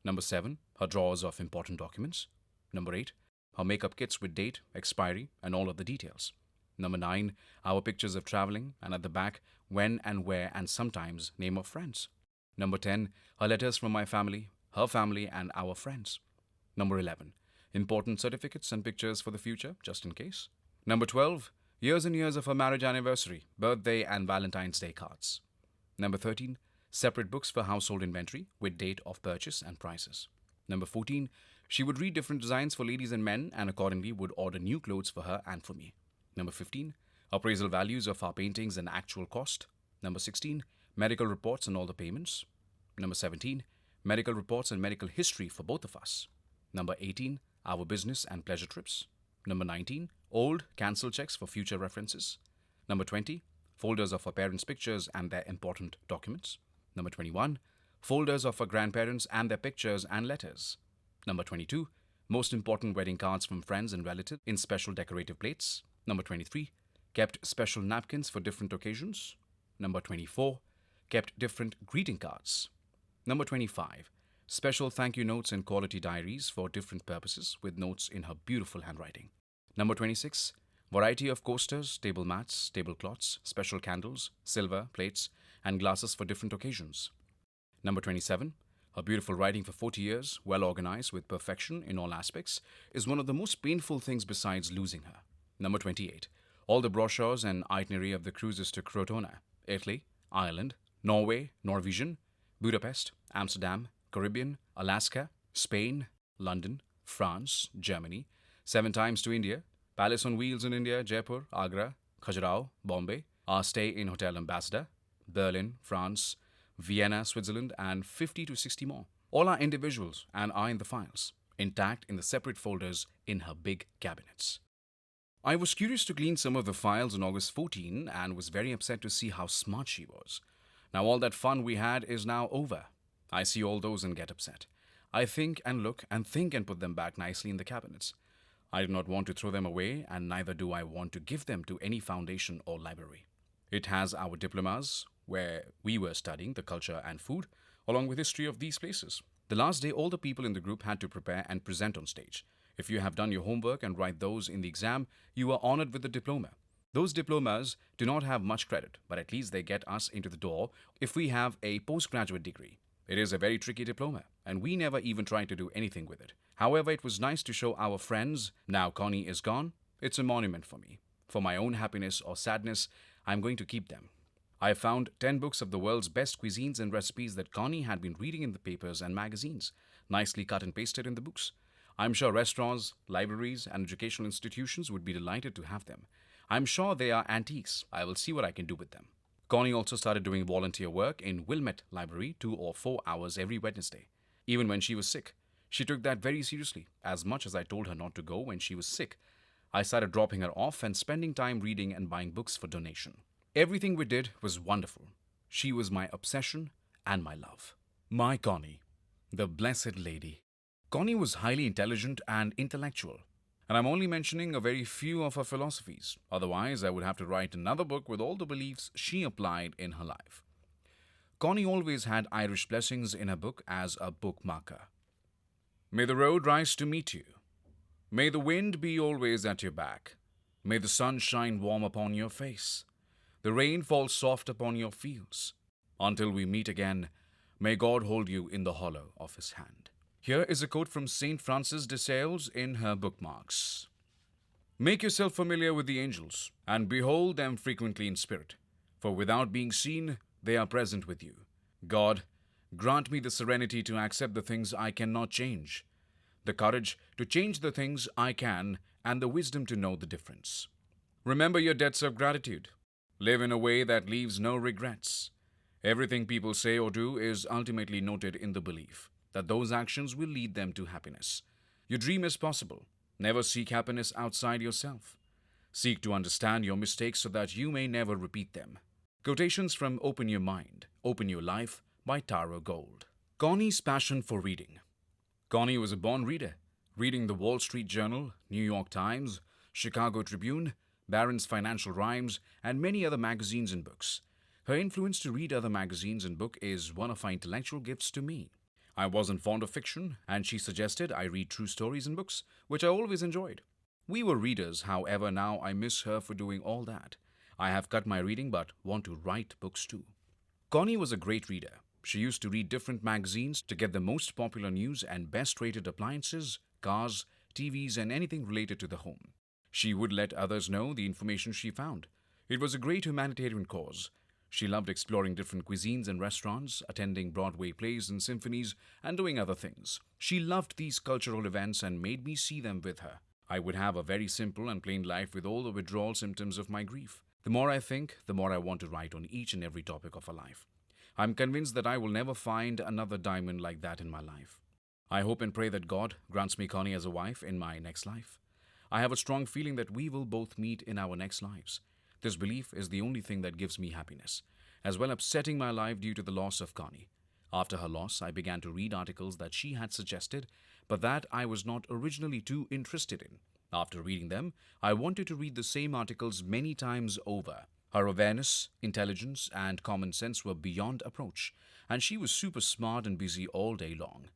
Number 7, her drawers of important documents. Number 8, her makeup kits with date, expiry, and all of the details. Number 9, our pictures of traveling, and at the back, when and where, and sometimes name of friends. Number 10, her letters from my family, her family, and our friends. Number 11, important certificates and pictures for the future, just in case. Number 12, years and years of her marriage anniversary, birthday, and Valentine's Day cards. Number 13, separate books for household inventory with date of purchase and prices. Number 14, she would read different designs for ladies and men and accordingly would order new clothes for her and for me. Number 15, appraisal values of our paintings and actual cost. Number 16, medical reports and all the payments. Number 17, medical reports and medical history for both of us. Number 18, our business and pleasure trips. Number 19, old cancel checks for future references. Number 20, folders of our parents' pictures and their important documents. Number 21, folders of our grandparents and their pictures and letters. Number 22, most important wedding cards from friends and relatives in special decorative plates. Number 23, kept special napkins for different occasions. Number 24, kept different greeting cards. Number 25, special thank you notes and quality diaries for different purposes with notes in her beautiful handwriting. Number 26, variety of coasters, table mats, tablecloths, special candles, silver, plates, and glasses for different occasions. Number 27, her beautiful writing for 40 years, well organized with perfection in all aspects, is one of the most painful things besides losing her. Number 28. All the brochures and itinerary of the cruises to Crotona, Italy, Ireland, Norway, Norwegian, Budapest, Amsterdam, Caribbean, Alaska, Spain, London, France, Germany, 7 times to India, Palace on Wheels in India, Jaipur, Agra, Khajuraho, Bombay, our stay in Hotel Ambassador, Berlin, France, Vienna, Switzerland, and 50 to 60 more. All are individuals and are in the files, intact in the separate folders in her big cabinets. I was curious to clean some of the files on August 14 and was very upset to see how smart she was. Now, all that fun we had is now over. I see all those and get upset. I think and look and think and put them back nicely in the cabinets. I do not want to throw them away, and neither do I want to give them to any foundation or library. It has our diplomas, where we were studying the culture and food, along with history of these places. The last day, all the people in the group had to prepare and present on stage. If you have done your homework and write those in the exam, you are honored with the diploma. Those diplomas do not have much credit, but at least they get us into the door if we have a postgraduate degree. It is a very tricky diploma, and we never even tried to do anything with it. However, it was nice to show our friends. Now Connie is gone. It's a monument for me. For my own happiness or sadness, I'm going to keep them. I found 10 books of the world's best cuisines and recipes that Connie had been reading in the papers and magazines, nicely cut and pasted in the books. I'm sure restaurants, libraries, and educational institutions would be delighted to have them. I'm sure they are antiques. I will see what I can do with them. Connie also started doing volunteer work in Wilmette Library 2 or 4 hours every Wednesday. Even when she was sick, she took that very seriously, as much as I told her not to go when she was sick. I started dropping her off and spending time reading and buying books for donation. Everything we did was wonderful. She was my obsession and my love. My Connie, the blessed lady. Connie was highly intelligent and intellectual, and I'm only mentioning a very few of her philosophies. Otherwise, I would have to write another book with all the beliefs she applied in her life. Connie always had Irish blessings in her book as a bookmarker. May the road rise to meet you. May the wind be always at your back. May the sun shine warm upon your face. The rain fall soft upon your fields. Until we meet again, may God hold you in the hollow of his hand. Here is a quote from St. Francis de Sales in her bookmarks. Make yourself familiar with the angels, and behold them frequently in spirit, for without being seen, they are present with you. God, grant me the serenity to accept the things I cannot change, the courage to change the things I can, and the wisdom to know the difference. Remember your debts of gratitude. Live in a way that leaves no regrets. Everything people say or do is ultimately noted in the belief that those actions will lead them to happiness. Your dream is possible. Never seek happiness outside yourself. Seek to understand your mistakes so that you may never repeat them. Quotations from Open Your Mind, Open Your Life by Tara Gold. Connie's passion for reading. Connie was a born reader, reading the Wall Street Journal, New York Times, Chicago Tribune, Barron's Financial Rhymes, and many other magazines and books. Her influence to read other magazines and books is one of her intellectual gifts to me. I wasn't fond of fiction, and she suggested I read true stories and books, which I always enjoyed. We were readers, however, now I miss her for doing all that. I have cut my reading but want to write books too. Connie was a great reader. She used to read different magazines to get the most popular news and best rated appliances, cars, TVs, and anything related to the home. She would let others know the information she found. It was a great humanitarian cause. She loved exploring different cuisines and restaurants, attending Broadway plays and symphonies, and doing other things. She loved these cultural events and made me see them with her. I would have a very simple and plain life with all the withdrawal symptoms of my grief. The more I think, the more I want to write on each and every topic of her life. I'm convinced that I will never find another diamond like that in my life. I hope and pray that God grants me Connie as a wife in my next life. I have a strong feeling that we will both meet in our next lives. This belief is the only thing that gives me happiness, as well upsetting my life due to the loss of Connie. After her loss, I began to read articles that she had suggested, but that I was not originally too interested in. After reading them, I wanted to read the same articles many times over. Her awareness, intelligence, and common sense were beyond approach, and she was super smart and busy all day long.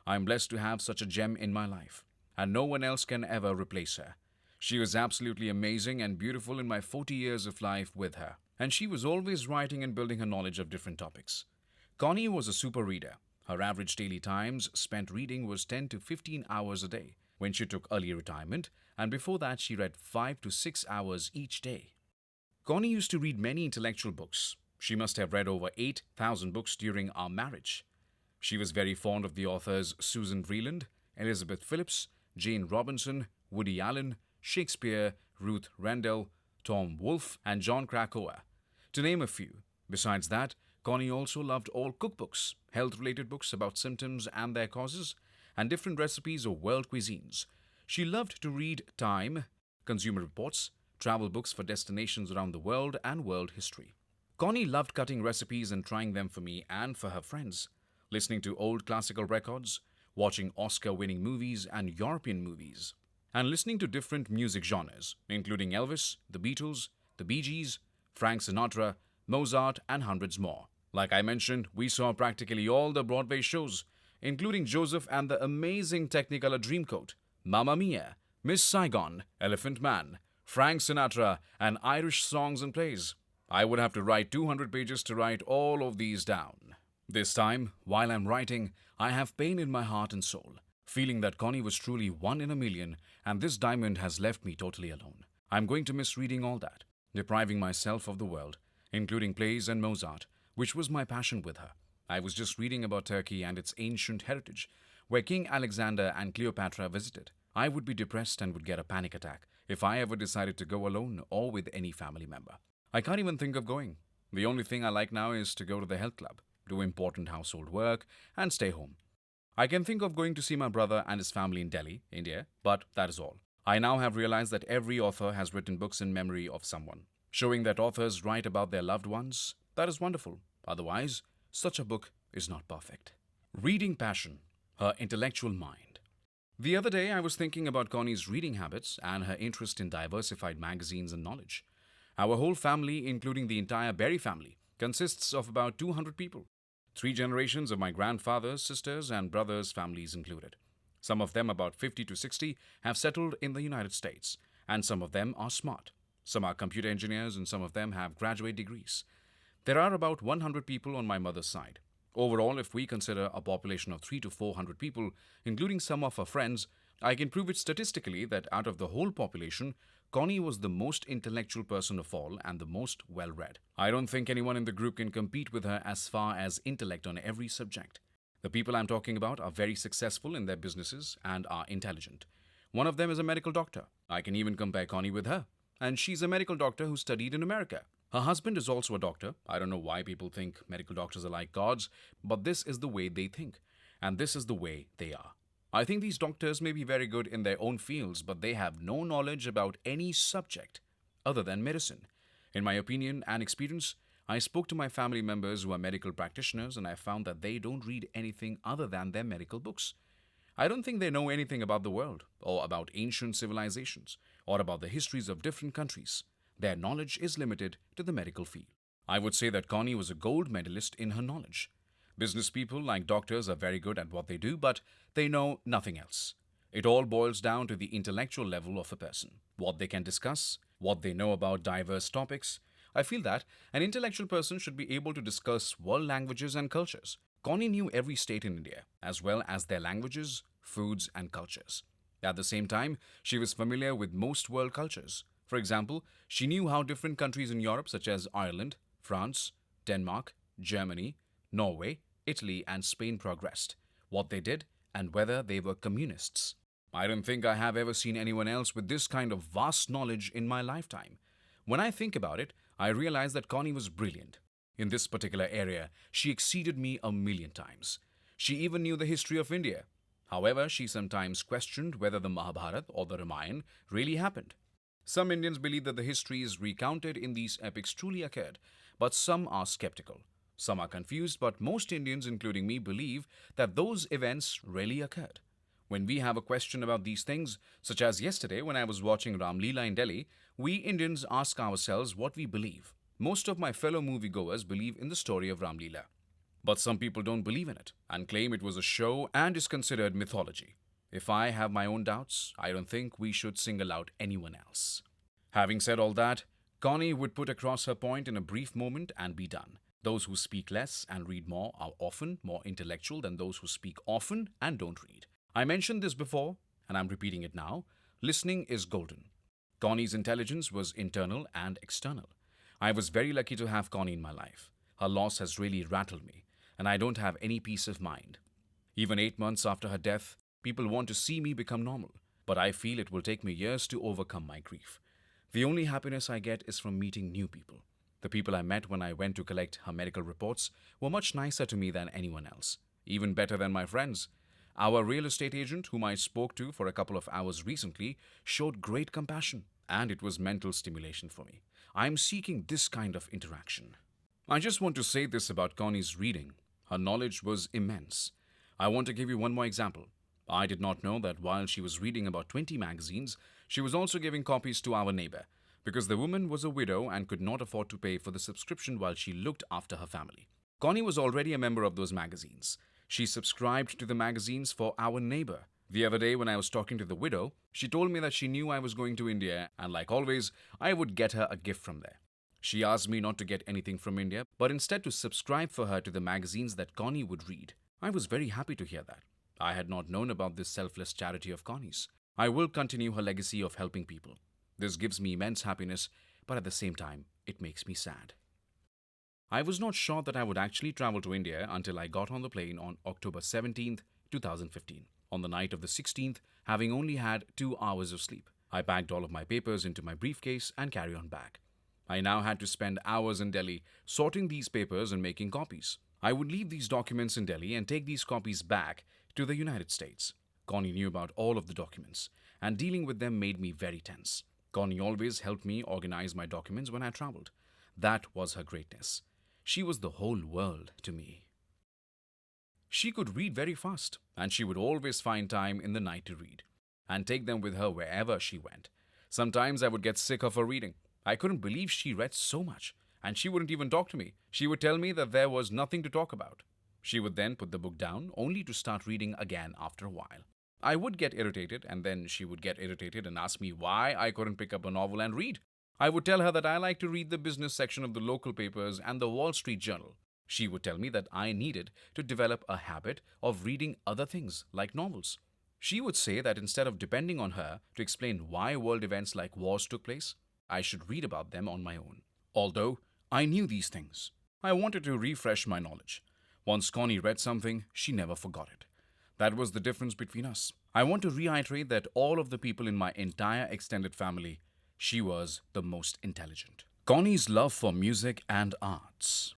I'm blessed to have such a gem in my life, and no one else can ever replace her. She was absolutely amazing and beautiful in my 40 years of life with her, and she was always writing and building her knowledge of different topics. Connie was a super reader. Her average daily times spent reading was 10 to 15 hours a day. when she took early retirement, and before that, she read 5 to 6 hours each day. Connie used to read many intellectual books. She must have read over 8,000 books during our marriage. She was very fond of the authors Susan Vreeland, Elizabeth Phillips, Jane Robinson, Woody Allen, Shakespeare, Ruth Rendell, Tom Wolfe, and John Krakauer, to name a few. Besides that, Connie also loved all cookbooks, health related books about symptoms and their causes, and different recipes of world cuisines. She loved to read Time, Consumer Reports, travel books for destinations around the world, and world history. Connie loved cutting recipes and trying them for me and for her friends, listening to old classical records, watching Oscar winning movies and European movies, and listening to different music genres, including Elvis, the Beatles, the Bee Gees, Frank Sinatra, Mozart, and hundreds more. Like I mentioned, we saw practically all the Broadway shows, including Joseph and the amazing Technicolor Dreamcoat, Mamma Mia, Miss Saigon, Elephant Man, Frank Sinatra, and Irish songs and plays. I would have to write 200 pages to write all of these down. This time, while I'm writing, I have pain in my heart and soul, feeling that Connie was truly one in a million, and this diamond has left me totally alone. I'm going to miss reading all that, depriving myself of the world, including plays and Mozart, which was my passion with her. I was just reading about Turkey and its ancient heritage, where King Alexander and Cleopatra visited. I would be depressed and would get a panic attack if I ever decided to go alone or with any family member. I can't even think of going. The only thing I like now is to go to the health club, do important household work, and stay home. I can think of going to see my brother and his family in Delhi, India, but that is all. I now have realized that every author has written books in memory of someone, showing that authors write about their loved ones. That is wonderful. Otherwise, such a book is not perfect. Reading passion, her intellectual mind. The other day, I was thinking about Connie's reading habits and her interest in diversified magazines and knowledge. Our whole family, including the entire Berry family, consists of about 200 people. 3 generations of my grandfather's, sisters, and brothers' families included. Some of them, about 50 to 60, have settled in the United States, and some of them are smart. Some are computer engineers, and some of them have graduate degrees. There are about 100 people on my mother's side. Overall, if we consider a population of 300 to 400 people, including some of her friends, I can prove it statistically that out of the whole population, Connie was the most intellectual person of all and the most well-read. I don't think anyone in the group can compete with her as far as intellect on every subject. The people I'm talking about are very successful in their businesses and are intelligent. One of them is a medical doctor. I can even compare Connie with her. And she's a medical doctor who studied in America. Her husband is also a doctor. I don't know why people think medical doctors are like gods, but this is the way they think. And this is the way they are. I think these doctors may be very good in their own fields, but they have no knowledge about any subject other than medicine. In my opinion and experience, I spoke to my family members who are medical practitioners and I found that they don't read anything other than their medical books. I don't think they know anything about the world, or about ancient civilizations, or about the histories of different countries. Their knowledge is limited to the medical field. I would say that Connie was a gold medalist in her knowledge. Business people, like doctors, are very good at what they do, but they know nothing else. It all boils down to the intellectual level of a person, what they can discuss, what they know about diverse topics. I feel that an intellectual person should be able to discuss world languages and cultures. Connie knew every state in India, as well as their languages, foods, and cultures. At the same time, she was familiar with most world cultures. For example, she knew how different countries in Europe, such as Ireland, France, Denmark, Germany, Norway, Italy, and Spain progressed, what they did, and whether they were communists. I don't think I have ever seen anyone else with this kind of vast knowledge in my lifetime. When I think about it, I realize that Connie was brilliant. In this particular area, she exceeded me a million times. She even knew the history of India. However, she sometimes questioned whether the Mahabharata or the Ramayana really happened. Some Indians believe that the histories recounted in these epics truly occurred, but some are skeptical. Some are confused, but most Indians, including me, believe that those events really occurred. When we have a question about these things, such as yesterday when I was watching Ram Leela in Delhi, we Indians ask ourselves what we believe. Most of my fellow moviegoers believe in the story of Ram Leela. But some people don't believe in it and claim it was a show and is considered mythology. If I have my own doubts, I don't think we should single out anyone else. Having said all that, Connie would put across her point in a brief moment and be done. Those who speak less and read more are often more intellectual than those who speak often and don't read. I mentioned this before, and I'm repeating it now, listening is golden. Connie's intelligence was internal and external. I was very lucky to have Connie in my life. Her loss has really rattled me, and I don't have any peace of mind. Even 8 months after her death, people want to see me become normal, but I feel it will take me years to overcome my grief. The only happiness I get is from meeting new people. The people I met when I went to collect her medical reports were much nicer to me than anyone else, even better than my friends. Our real estate agent, whom I spoke to for a couple of hours recently, showed great compassion, and it was mental stimulation for me. I'm seeking this kind of interaction. I just want to say this about Connie's reading. Her knowledge was immense. I want to give you one more example. I did not know that while she was reading about 20 magazines, she was also giving copies to our neighbor, because the woman was a widow and could not afford to pay for the subscription while she looked after her family. Connie was already a member of those magazines. She subscribed to the magazines for our neighbor. The other day, when I was talking to the widow, she told me that she knew I was going to India, and like always, I would get her a gift from there. She asked me not to get anything from India, but instead to subscribe for her to the magazines that Connie would read. I was very happy to hear that. I had not known about this selfless charity of Connie's. I will continue her legacy of helping people. This gives me immense happiness, but at the same time, it makes me sad. I was not sure that I would actually travel to India until I got on the plane on October 17th, 2015. On the night of the 16th, having only had 2 hours of sleep, I packed all of my papers into my briefcase and carry on back. I now had to spend hours in Delhi sorting these papers and making copies. I would leave these documents in Delhi and take these copies back to the United States. Connie knew about all of the documents, and dealing with them made me very tense. Connie always helped me organize my documents when I traveled. That was her greatness. She was the whole world to me. She could read very fast, and she would always find time in the night to read, and take them with her wherever she went. Sometimes I would get sick of her reading. I couldn't believe she read so much, and she wouldn't even talk to me. She would tell me that there was nothing to talk about. She would then put the book down, only to start reading again after a while. I would get irritated, and then she would get irritated and ask me why I couldn't pick up a novel and read. I would tell her that I like to read the business section of the local papers and the Wall Street Journal. She would tell me that I needed to develop a habit of reading other things, like novels. She would say that instead of depending on her to explain why world events like wars took place, I should read about them on my own. Although I knew these things, I wanted to refresh my knowledge. Once Connie read something, she never forgot it. That was the difference between us. I want to reiterate that all of the people in my entire extended family, she was the most intelligent. Connie's love for music and arts.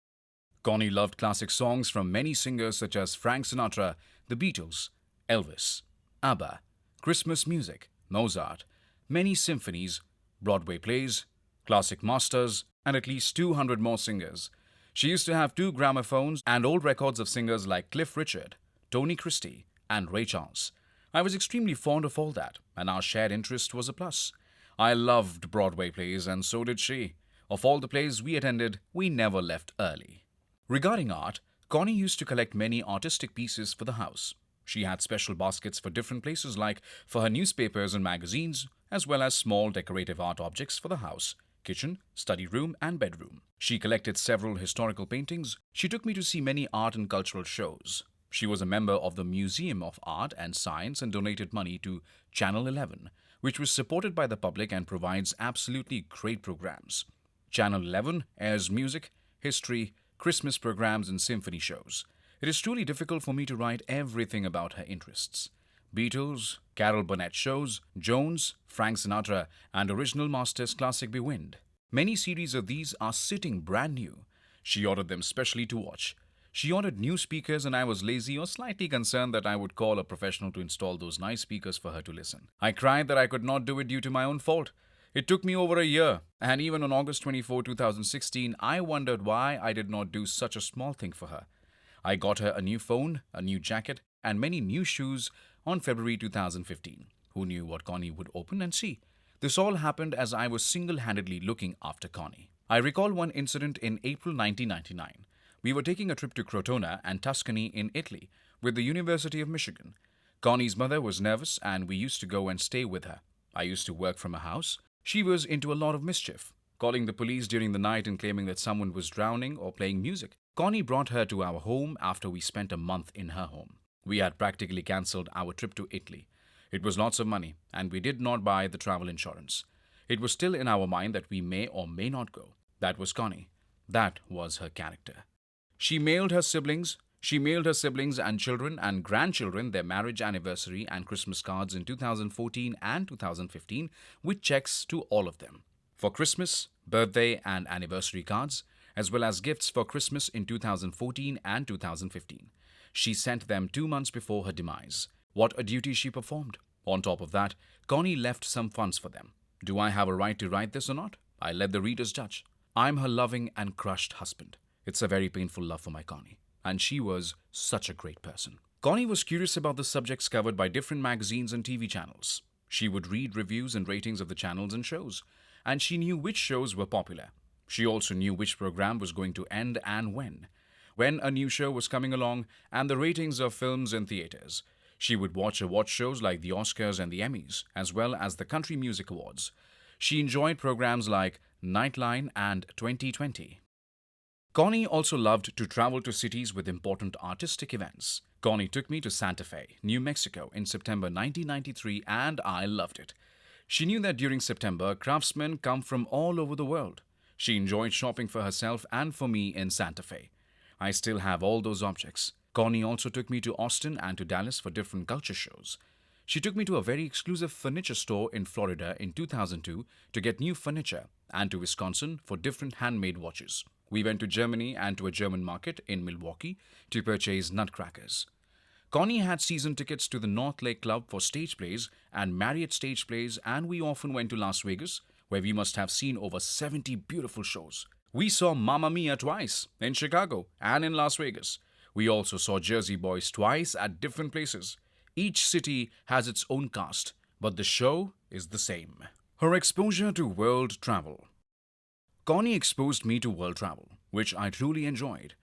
Connie loved classic songs from many singers such as Frank Sinatra, the Beatles, Elvis, ABBA, Christmas music, Mozart, many symphonies, Broadway plays, classic masters, and at least 200 more singers. She used to have 2 gramophones and old records of singers like Cliff Richard, Tony Christie, and Ray Charles. I was extremely fond of all that, and our shared interest was a plus. I loved Broadway plays, and so did she. Of all the plays we attended, we never left early. Regarding art, Connie used to collect many artistic pieces for the house. She had special baskets for different places, like for her newspapers and magazines, as well as small decorative art objects for the house, kitchen, study room, and bedroom. She collected several historical paintings. She took me to see many art and cultural shows. She was a member of the Museum of Art and Science and donated money to Channel 11, which was supported by the public and provides absolutely great programs. Channel 11 airs music, history, Christmas programs, and symphony shows. It is truly difficult for me to write everything about her interests. Beatles, Carol Burnett shows, Jones, Frank Sinatra, and original masters classic Bewind. Many series of these are sitting brand new. She ordered them specially to watch. She ordered new speakers, and I was lazy or slightly concerned that I would call a professional to install those nice speakers for her to listen. I cried that I could not do it due to my own fault. It took me over a year, and even on August 24, 2016, I wondered why I did not do such a small thing for her. I got her a new phone, a new jacket, and many new shoes on February 2015. Who knew what Connie would open and see? This all happened as I was single-handedly looking after Connie. I recall one incident in April 1999. We were taking a trip to Crotona and Tuscany in Italy with the University of Michigan. Connie's mother was nervous, and we used to go and stay with her. I used to work from her house. She was into a lot of mischief, calling the police during the night and claiming that someone was drowning or playing music. Connie brought her to our home after we spent a month in her home. We had practically cancelled our trip to Italy. It was lots of money, and we did not buy the travel insurance. It was still in our mind that we may or may not go. That was Connie. That was her character. She mailed her siblings and children and grandchildren their marriage anniversary and Christmas cards in 2014 and 2015 with checks to all of them. For Christmas, birthday, and anniversary cards, as well as gifts for Christmas in 2014 and 2015. She sent them 2 months before her demise. What a duty she performed. On top of that, Connie left some funds for them. Do I have a right to write this or not? I let the readers judge. I'm her loving and crushed husband. It's a very painful love for my Connie. And she was such a great person. Connie was curious about the subjects covered by different magazines and TV channels. She would read reviews and ratings of the channels and shows, and she knew which shows were popular. She also knew which program was going to end and when a new show was coming along, and the ratings of films in theaters. She would watch award shows like the Oscars and the Emmys, as well as the Country Music Awards. She enjoyed programs like Nightline and 2020. Connie also loved to travel to cities with important artistic events. Connie took me to Santa Fe, New Mexico in September 1993, and I loved it. She knew that during September, craftsmen come from all over the world. She enjoyed shopping for herself and for me in Santa Fe. I still have all those objects. Connie also took me to Austin and to Dallas for different culture shows. She took me to a very exclusive furniture store in Florida in 2002 to get new furniture, and to Wisconsin for different handmade watches. We went to Germany and to a German market in Milwaukee to purchase nutcrackers. Connie had season tickets to the North Lake Club for stage plays and Marriott stage plays, and we often went to Las Vegas, where we must have seen over 70 beautiful shows. We saw Mamma Mia twice in Chicago and in Las Vegas. We also saw Jersey Boys twice at different places. Each city has its own cast, but the show is the same. Her exposure to world travel. Connie exposed me to world travel, which I truly enjoyed.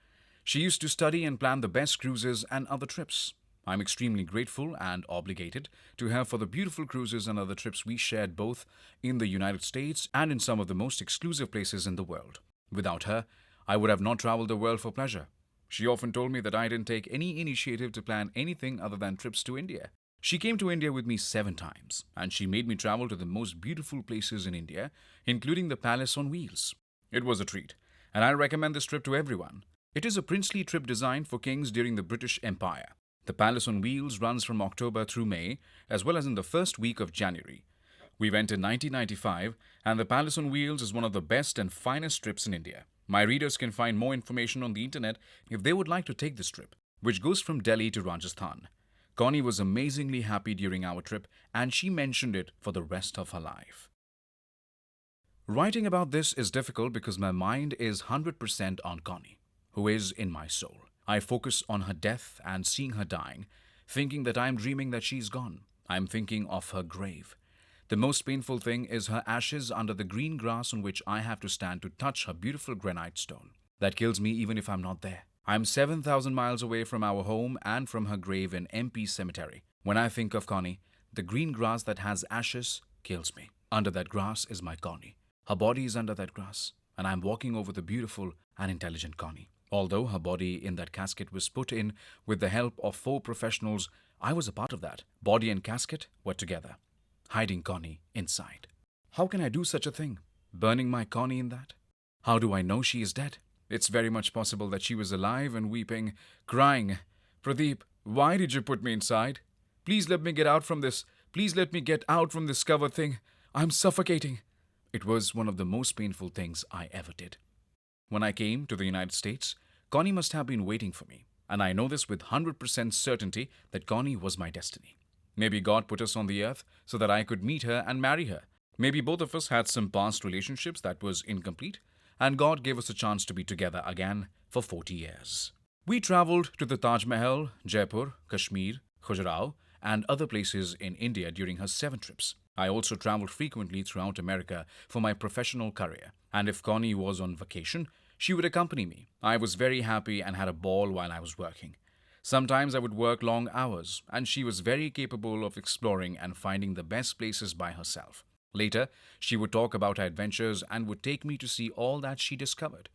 She used to study and plan the best cruises and other trips. I'm extremely grateful and obligated to her for the beautiful cruises and other trips we shared both in the United States and in some of the most exclusive places in the world. Without her, I would have not traveled the world for pleasure. She often told me that I didn't take any initiative to plan anything other than trips to India. She came to India with me 7 times, and she made me travel to the most beautiful places in India, including the Palace on Wheels. It was a treat, and I recommend this trip to everyone. It is a princely trip designed for kings during the British Empire. The Palace on Wheels runs from October through May, as well as in the first week of January. We went in 1995, and the Palace on Wheels is one of the best and finest trips in India. My readers can find more information on the internet if they would like to take this trip, which goes from Delhi to Rajasthan. Connie was amazingly happy during our trip, and she mentioned it for the rest of her life. Writing about this is difficult because my mind is 100% on Connie, who is in my soul. I focus on her death and seeing her dying, thinking that I'm dreaming that she's gone. I'm thinking of her grave. The most painful thing is her ashes under the green grass on which I have to stand to touch her beautiful granite stone. That kills me even if I'm not there. I'm 7,000 miles away from our home and from her grave in MP Cemetery. When I think of Connie, the green grass that has ashes kills me. Under that grass is my Connie. Her body is under that grass, and I'm walking over the beautiful and intelligent Connie. Although her body in that casket was put in with the help of 4 professionals, I was a part of that. Body and casket were together, hiding Connie inside. How can I do such a thing? Burning my Connie in that? How do I know she is dead? It's very much possible that she was alive and weeping, crying, "Pradeep, why did you put me inside? Please let me get out from this. Please let me get out from this cover thing. I'm suffocating." It was one of the most painful things I ever did. When I came to the United States, Connie must have been waiting for me, and I know this with 100% certainty that Connie was my destiny. Maybe God put us on the earth so that I could meet her and marry her. Maybe both of us had some past relationships that was incomplete, and God gave us a chance to be together again for 40 years. We traveled to the Taj Mahal, Jaipur, Kashmir, Khajuraho, and other places in India during her 7 trips. I also traveled frequently throughout America for my professional career, and if Connie was on vacation, she would accompany me. I was very happy and had a ball while I was working. Sometimes I would work long hours, and she was very capable of exploring and finding the best places by herself. Later, she would talk about her adventures and would take me to see all that she discovered.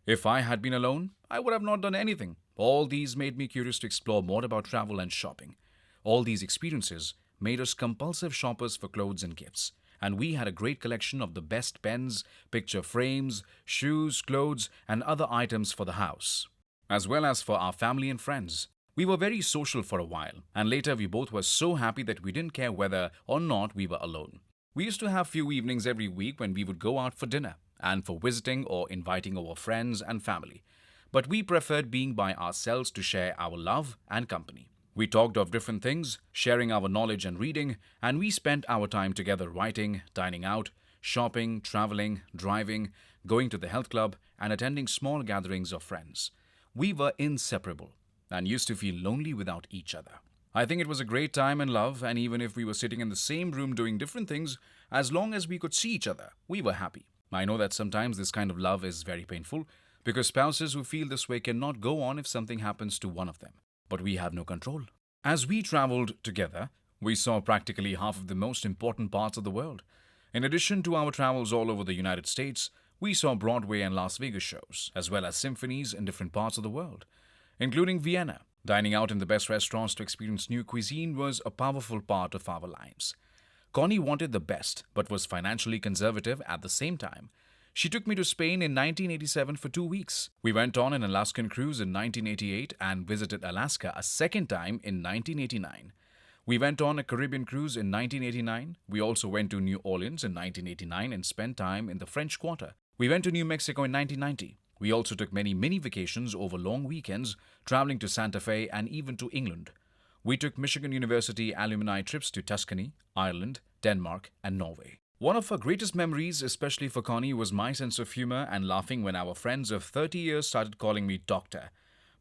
If I had been alone, I would have not done anything. All these made me curious to explore more about travel and shopping. All these experiences made us compulsive shoppers for clothes and gifts, and we had a great collection of the best pens, picture frames, shoes, clothes, and other items for the house, as well as for our family and friends. We were very social for a while, and later we both were so happy that we didn't care whether or not we were alone. We used to have few evenings every week when we would go out for dinner and for visiting or inviting our friends and family. But we preferred being by ourselves to share our love and company. We talked of different things, sharing our knowledge and reading, and we spent our time together writing, dining out, shopping, traveling, driving, going to the health club, and attending small gatherings of friends. We were inseparable and used to feel lonely without each other. I think it was a great time in love, and even if we were sitting in the same room doing different things, as long as we could see each other, we were happy. I know that sometimes this kind of love is very painful because spouses who feel this way cannot go on if something happens to one of them. But we have no control. As we traveled together, we saw practically half of the most important parts of the world. In addition to our travels all over the United States, we saw Broadway and Las Vegas shows, as well as symphonies in different parts of the world, including Vienna. Dining out in the best restaurants to experience new cuisine was a powerful part of our lives. Connie wanted the best, but was financially conservative at the same time. She took me to Spain in 1987 for 2 weeks. We went on an Alaskan cruise in 1988 and visited Alaska a second time in 1989. We went on a Caribbean cruise in 1989. We also went to New Orleans in 1989 and spent time in the French Quarter. We went to New Mexico in 1990. We also took many mini vacations over long weekends, traveling to Santa Fe and even to England. We took Michigan University alumni trips to Tuscany, Ireland, Denmark, and Norway. One of our greatest memories, especially for Connie, was my sense of humor and laughing when our friends of 30 years started calling me Doctor.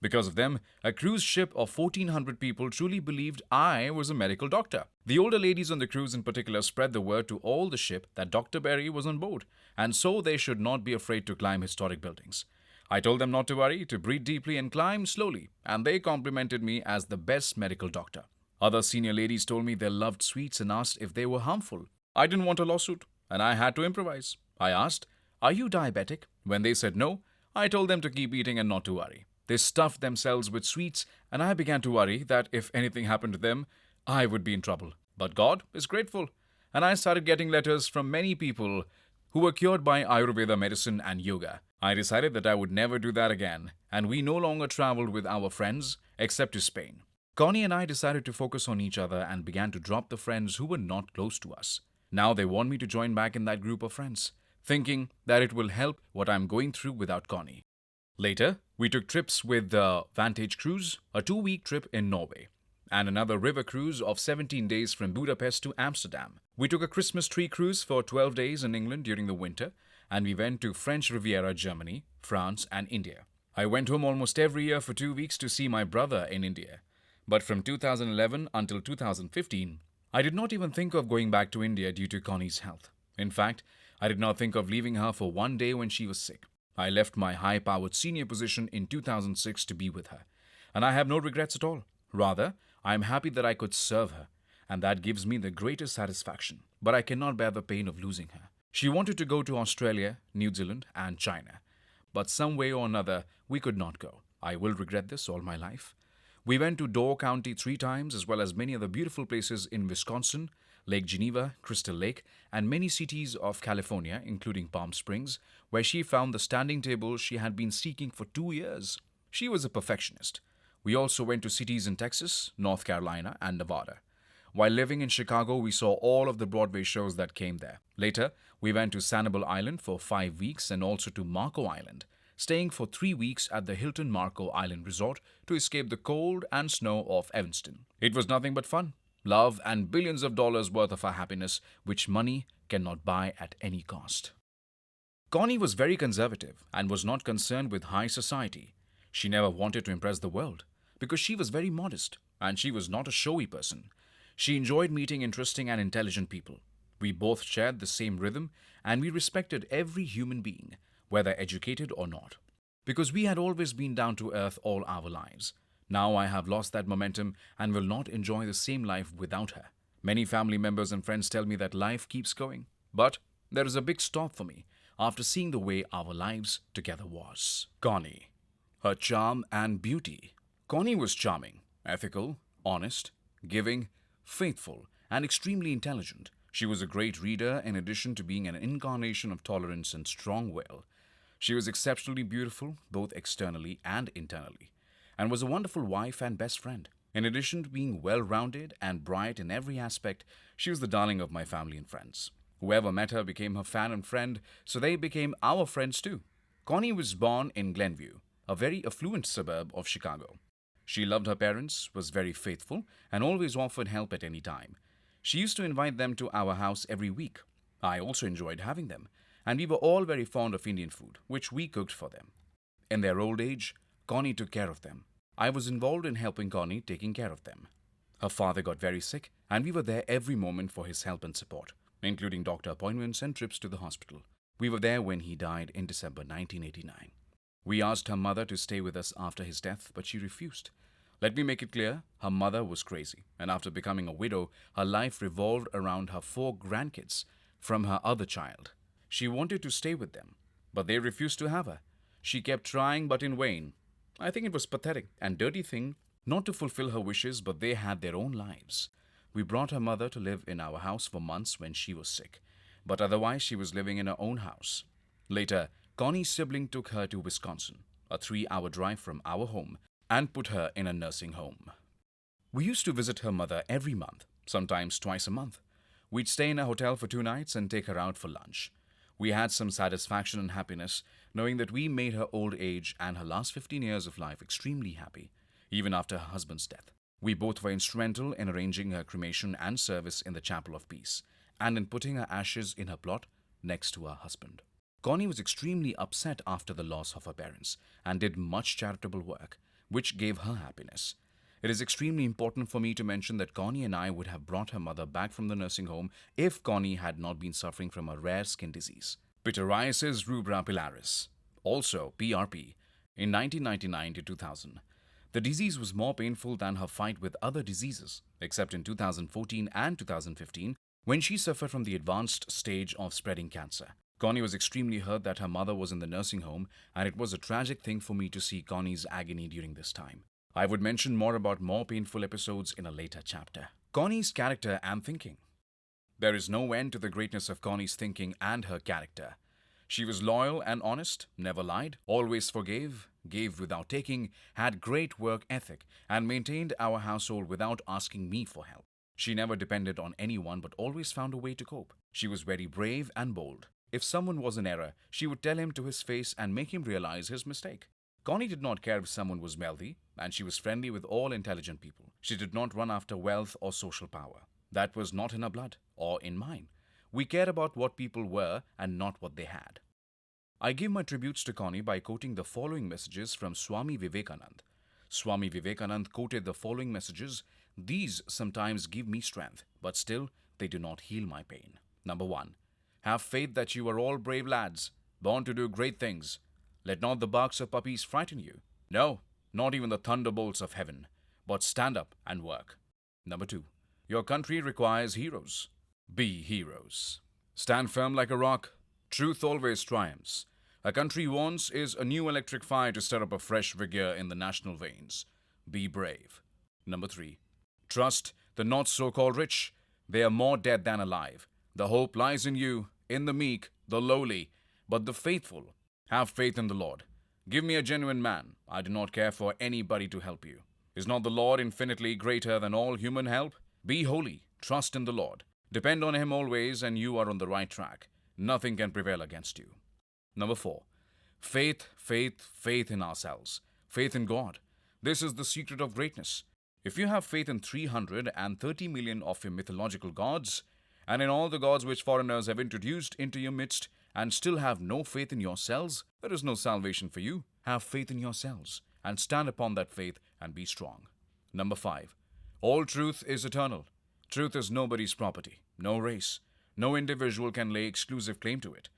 Because of them, a cruise ship of 1,400 people truly believed I was a medical doctor. The older ladies on the cruise in particular spread the word to all the ship that Dr. Berry was on board, and so they should not be afraid to climb historic buildings. I told them not to worry, to breathe deeply and climb slowly, and they complimented me as the best medical doctor. Other senior ladies told me they loved sweets and asked if they were harmful. I didn't want a lawsuit, and I had to improvise. I asked, "Are you diabetic?" When they said no, I told them to keep eating and not to worry. They stuffed themselves with sweets, and I began to worry that if anything happened to them, I would be in trouble. But God is grateful, and I started getting letters from many people who were cured by Ayurveda medicine and yoga. I decided that I would never do that again, and we no longer traveled with our friends except to Spain. Connie and I decided to focus on each other and began to drop the friends who were not close to us. Now they want me to join back in that group of friends, thinking that it will help what I'm going through without Connie. Later, we took trips with the Vantage Cruise, a 2-week trip in Norway, and another river cruise of 17 days from Budapest to Amsterdam. We took a Christmas tree cruise for 12 days in England during the winter, and we went to French Riviera, Germany, France, and India. I went home almost every year for 2 weeks to see my brother in India. But from 2011 until 2015, I did not even think of going back to India due to Connie's health. In fact, I did not think of leaving her for one day when she was sick. I left my high-powered senior position in 2006 to be with her, and I have no regrets at all. Rather, I am happy that I could serve her, and that gives me the greatest satisfaction. But I cannot bear the pain of losing her. She wanted to go to Australia, New Zealand, and China, but some way or another, we could not go. I will regret this all my life. We went to Door County 3 times, as well as many other beautiful places in Wisconsin, Lake Geneva, Crystal Lake, and many cities of California, including Palm Springs, where she found the standing table she had been seeking for 2 years. She was a perfectionist. We also went to cities in Texas, North Carolina, and Nevada. While living in Chicago, we saw all of the Broadway shows that came there. Later, we went to Sanibel Island for 5 weeks and also to Marco Island, staying for 3 weeks at the Hilton Marco Island Resort to escape the cold and snow of Evanston. It was nothing but fun, love, and billions of dollars worth of our happiness, which money cannot buy at any cost. Connie was very conservative and was not concerned with high society. She never wanted to impress the world because she was very modest and she was not a showy person. She enjoyed meeting interesting and intelligent people. We both shared the same rhythm and we respected every human being, whether educated or not, because we had always been down to earth all our lives. Now I have lost that momentum and will not enjoy the same life without her. Many family members and friends tell me that life keeps going, but there is a big stop for me after seeing the way our lives together was. Connie. Her charm and beauty. Connie was charming, ethical, honest, giving, faithful, and extremely intelligent. She was a great reader in addition to being an incarnation of tolerance and strong will. She was exceptionally beautiful, both externally and internally, and was a wonderful wife and best friend. In addition to being well rounded and bright in every aspect, she was the darling of my family and friends. Whoever met her became her fan and friend, so they became our friends too. Connie was born in Glenview, a very affluent suburb of Chicago. She loved her parents, was very faithful, and always offered help at any time. She used to invite them to our house every week. I also enjoyed having them, and we were all very fond of Indian food, which we cooked for them. In their old age, Connie took care of them. I was involved in helping Connie taking care of them. Her father got very sick, and we were there every moment for his help and support, including doctor appointments and trips to the hospital. We were there when he died in December 1989. We asked her mother to stay with us after his death, but she refused. Let me make it clear, her mother was crazy, and after becoming a widow, her life revolved around her 4 grandkids from her other child. She wanted to stay with them, but they refused to have her. She kept trying, but in vain. I think it was pathetic and dirty thing not to fulfill her wishes, but they had their own lives. We brought her mother to live in our house for months when she was sick, but otherwise she was living in her own house. Later, Connie's sibling took her to Wisconsin, a 3-hour drive from our home, and put her in a nursing home. We used to visit her mother every month, sometimes twice a month. We'd stay in a hotel for 2 nights and take her out for lunch. We had some satisfaction and happiness knowing that we made her old age and her last 15 years of life extremely happy, even after her husband's death. We both were instrumental in arranging her cremation and service in the Chapel of Peace, and in putting her ashes in her plot next to her husband. Connie was extremely upset after the loss of her parents and did much charitable work, which gave her happiness. It is extremely important for me to mention that Connie and I would have brought her mother back from the nursing home if Connie had not been suffering from a rare skin disease, pityriasis rubra pilaris, also PRP, in 1999 to 2000. The disease was more painful than her fight with other diseases, except in 2014 and 2015, when she suffered from the advanced stage of spreading cancer. Connie was extremely hurt that her mother was in the nursing home, and it was a tragic thing for me to see Connie's agony during this time. I would mention more about more painful episodes in a later chapter. Connie's character and thinking. There is no end to the greatness of Connie's thinking and her character. She was loyal and honest, never lied, always forgave, gave without taking, had great work ethic, and maintained our household without asking me for help. She never depended on anyone but always found a way to cope. She was very brave and bold. If someone was in error, she would tell him to his face and make him realize his mistake. Connie did not care if someone was wealthy, and she was friendly with all intelligent people. She did not run after wealth or social power. That was not in her blood, or in mine. We cared about what people were and not what they had. I give my tributes to Connie by quoting the following messages from Swami Vivekananda. Swami Vivekananda quoted the following messages. These sometimes give me strength, but still they do not heal my pain. Number 1. Have faith that you are all brave lads, born to do great things. Let not the barks of puppies frighten you. No, not even the thunderbolts of heaven. But stand up and work. Number 2. Your country requires heroes. Be heroes. Stand firm like a rock. Truth always triumphs. A country wants is a new electric fire to stir up a fresh vigor in the national veins. Be brave. Number 3. Trust the not so-called rich. They are more dead than alive. The hope lies in you, in the meek, the lowly, but the faithful. Have faith in the Lord. Give me a genuine man. I do not care for anybody to help you. Is not the Lord infinitely greater than all human help? Be holy. Trust in the Lord. Depend on Him always, and you are on the right track. Nothing can prevail against you. Number 4. Faith, faith, faith in ourselves. Faith in God. This is the secret of greatness. If you have faith in 330 million of your mythological gods, and in all the gods which foreigners have introduced into your midst, and still have no faith in yourselves, there is no salvation for you. Have faith in yourselves, and stand upon that faith and be strong. Number 5. All truth is eternal. Truth is nobody's property, no race. No individual can lay exclusive claim to it.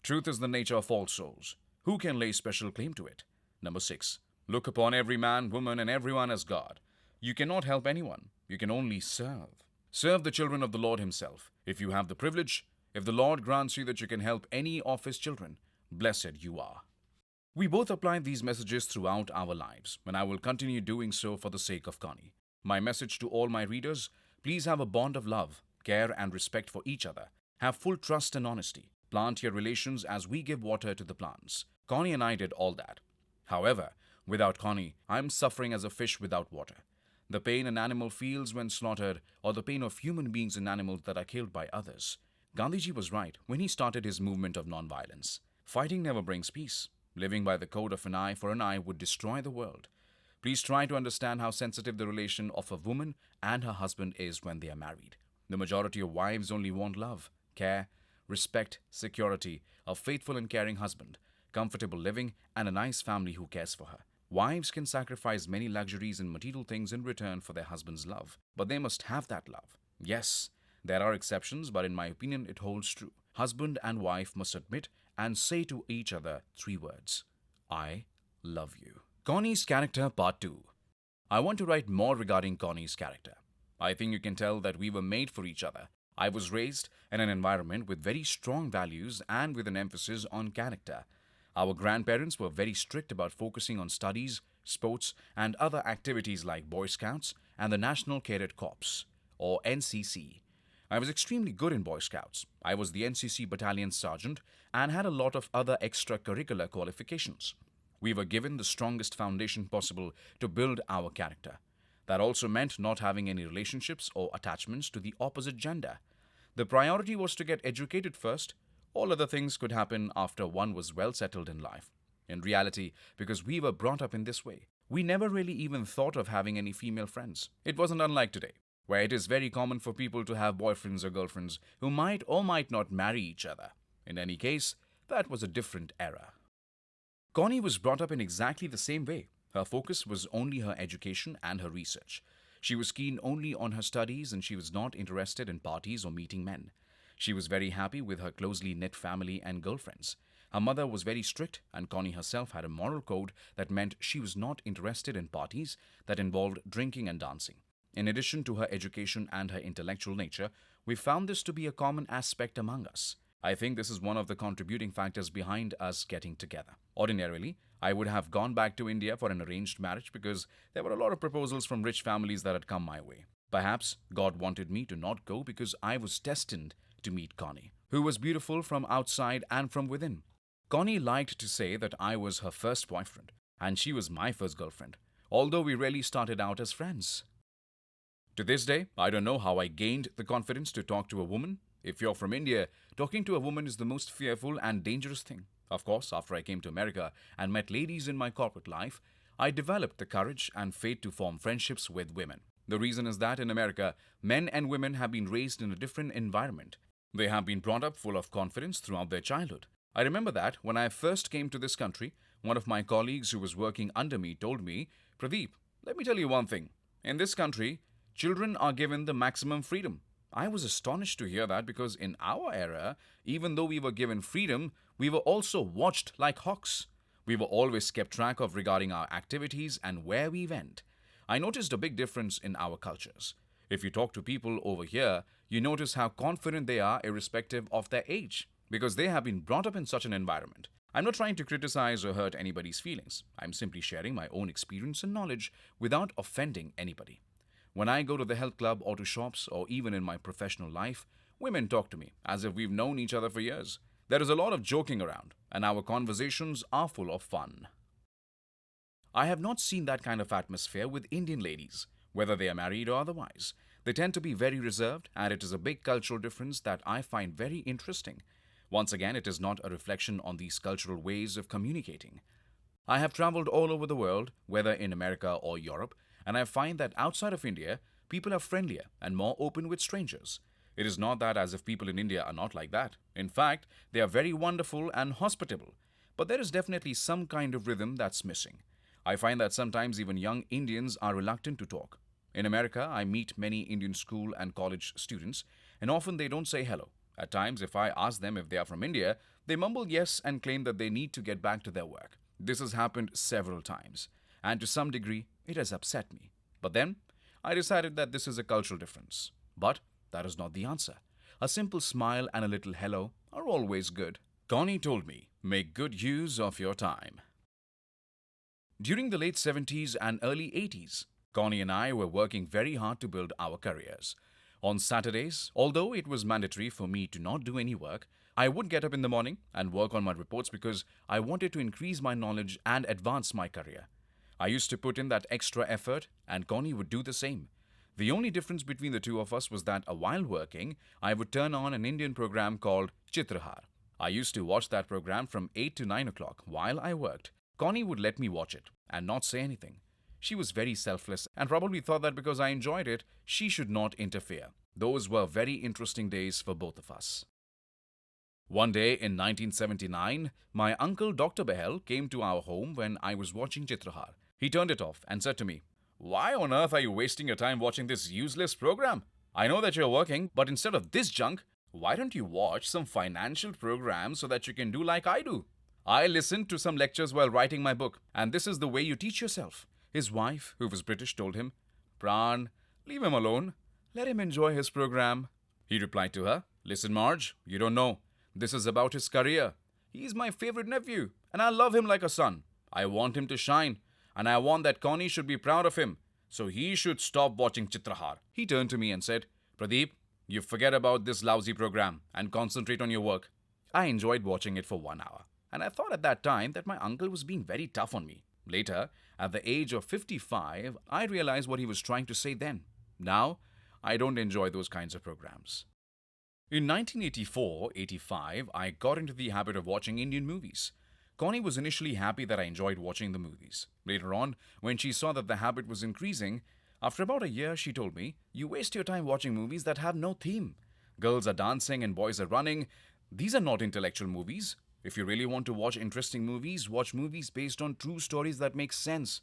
Truth is the nature of all souls. Who can lay special claim to it? Number 6. Look upon every man, woman, and everyone as God. You cannot help anyone. You can only serve. Serve the children of the Lord Himself. If you have the privilege, if the Lord grants you that you can help any of His children, blessed you are. We both applied these messages throughout our lives, and I will continue doing so for the sake of Connie. My message to all my readers, Please have a bond of love, care, and respect for each other. Have full trust and honesty. Plant your relations as we give water to the plants. Connie and I did all that. However, without Connie, I'm suffering as a fish without water. The pain an animal feels when slaughtered, or the pain of human beings and animals that are killed by others. Gandhiji was right when he started his movement of non-violence. Fighting never brings peace. Living by the code of an eye for an eye would destroy the world. Please try to understand how sensitive the relation of a woman and her husband is when they are married. The majority of wives only want love, care, respect, security, a faithful and caring husband, comfortable living, and a nice family who cares for her. Wives can sacrifice many luxuries and material things in return for their husband's love, but they must have that love. Yes, there are exceptions, but in my opinion, it holds true. Husband and wife must admit and say to each other 3 words: I love you. Connie's character, part 2. I want to write more regarding Connie's character. I think you can tell that we were made for each other. I was raised in an environment with very strong values and with an emphasis on character. Our grandparents were very strict about focusing on studies, sports, and other activities like Boy Scouts and the National Cadet Corps, or NCC. I was extremely good in Boy Scouts. I was the NCC battalion sergeant and had a lot of other extracurricular qualifications. We were given the strongest foundation possible to build our character. That also meant not having any relationships or attachments to the opposite gender. The priority was to get educated first. All other things could happen after one was well settled in life. In reality, because we were brought up in this way, we never really even thought of having any female friends. It wasn't unlike today, where it is very common for people to have boyfriends or girlfriends who might or might not marry each other. In any case, that was a different era. Connie was brought up in exactly the same way. Her focus was only her education and her research. She was keen only on her studies and she was not interested in parties or meeting men. She was very happy with her closely knit family and girlfriends. Her mother was very strict and Connie herself had a moral code that meant she was not interested in parties that involved drinking and dancing. In addition to her education and her intellectual nature, we found this to be a common aspect among us. I think this is one of the contributing factors behind us getting together. Ordinarily, I would have gone back to India for an arranged marriage because there were a lot of proposals from rich families that had come my way. Perhaps God wanted me to not go because I was destined to meet Connie, who was beautiful from outside and from within. Connie liked to say that I was her first boyfriend and she was my first girlfriend, although we really started out as friends. To this day, I don't know how I gained the confidence to talk to a woman. If you're from India, talking to a woman is the most fearful and dangerous thing. Of course, after I came to America and met ladies in my corporate life, I developed the courage and faith to form friendships with women. The reason is that in America, men and women have been raised in a different environment. They have been brought up full of confidence throughout their childhood. I remember that when I first came to this country, one of my colleagues who was working under me told me, "Pradeep, let me tell you one thing. In this country, children are given the maximum freedom." I was astonished to hear that because in our era, even though we were given freedom, we were also watched like hawks. We were always kept track of regarding our activities and where we went. I noticed a big difference in our cultures. If you talk to people over here, you notice how confident they are irrespective of their age, because they have been brought up in such an environment. I'm not trying to criticize or hurt anybody's feelings. I'm simply sharing my own experience and knowledge without offending anybody. When I go to the health club or to shops or even in my professional life, women talk to me as if we've known each other for years. There is a lot of joking around, and our conversations are full of fun. I have not seen that kind of atmosphere with Indian ladies, whether they are married or otherwise. They tend to be very reserved, and it is a big cultural difference that I find very interesting. Once again, it is not a reflection on these cultural ways of communicating. I have traveled all over the world, whether in America or Europe, and I find that outside of India, people are friendlier and more open with strangers. It is not that as if people in India are not like that. In fact, they are very wonderful and hospitable. But there is definitely some kind of rhythm that's missing. I find that sometimes even young Indians are reluctant to talk. In America, I meet many Indian school and college students, and often they don't say hello. At times, if I ask them if they are from India, they mumble yes and claim that they need to get back to their work. This has happened several times, and to some degree, it has upset me. But then, I decided that this is a cultural difference. But that is not the answer. A simple smile and a little hello are always good. Connie told me, make good use of your time. During the late 70s and early 80s, Connie and I were working very hard to build our careers. On Saturdays, although it was mandatory for me to not do any work, I would get up in the morning and work on my reports because I wanted to increase my knowledge and advance my career. I used to put in that extra effort, and Connie would do the same. The only difference between the two of us was that while working, I would turn on an Indian program called Chitrahar. I used to watch that program from 8 to 9 o'clock while I worked. Connie would let me watch it and not say anything. She was very selfless and probably thought that because I enjoyed it, she should not interfere. Those were very interesting days for both of us. One day in 1979, my uncle Dr. Behel came to our home when I was watching Chitrahar. He turned it off and said to me, "Why on earth are you wasting your time watching this useless program? I know that you're working, but instead of this junk, why don't you watch some financial programs so that you can do like I do? I listened to some lectures while writing my book, and this is the way you teach yourself." His wife, who was British, told him, "Pran, leave him alone. Let him enjoy his program." He replied to her, "Listen, Marge, you don't know. This is about his career. He's my favorite nephew, and I love him like a son. I want him to shine, and I want that Connie should be proud of him. So he should stop watching Chitrahar." He turned to me and said, "Pradeep, you forget about this lousy program and concentrate on your work." I enjoyed watching it for 1 hour, and I thought at that time that my uncle was being very tough on me. Later, at the age of 55, I realized what he was trying to say then. Now, I don't enjoy those kinds of programs. In 1984-85, I got into the habit of watching Indian movies. Connie was initially happy that I enjoyed watching the movies. Later on, when she saw that the habit was increasing, after about a year, she told me, "You waste your time watching movies that have no theme. Girls are dancing and boys are running. These are not intellectual movies. If you really want to watch interesting movies, watch movies based on true stories that make sense.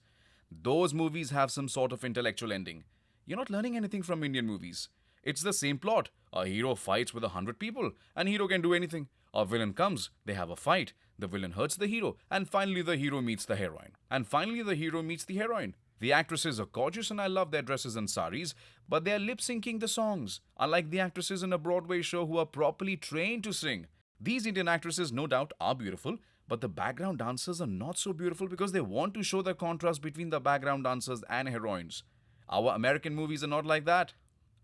Those movies have some sort of intellectual ending. You're not learning anything from Indian movies. It's the same plot. A hero fights with 100 people, and hero can do anything. A villain comes, they have a fight, the villain hurts the hero, and finally the hero meets the heroine. And finally the hero meets the heroine. The actresses are gorgeous and I love their dresses and saris, but they are lip-syncing the songs, unlike the actresses in a Broadway show who are properly trained to sing. These Indian actresses no doubt are beautiful, but the background dancers are not so beautiful because they want to show the contrast between the background dancers and heroines. Our American movies are not like that."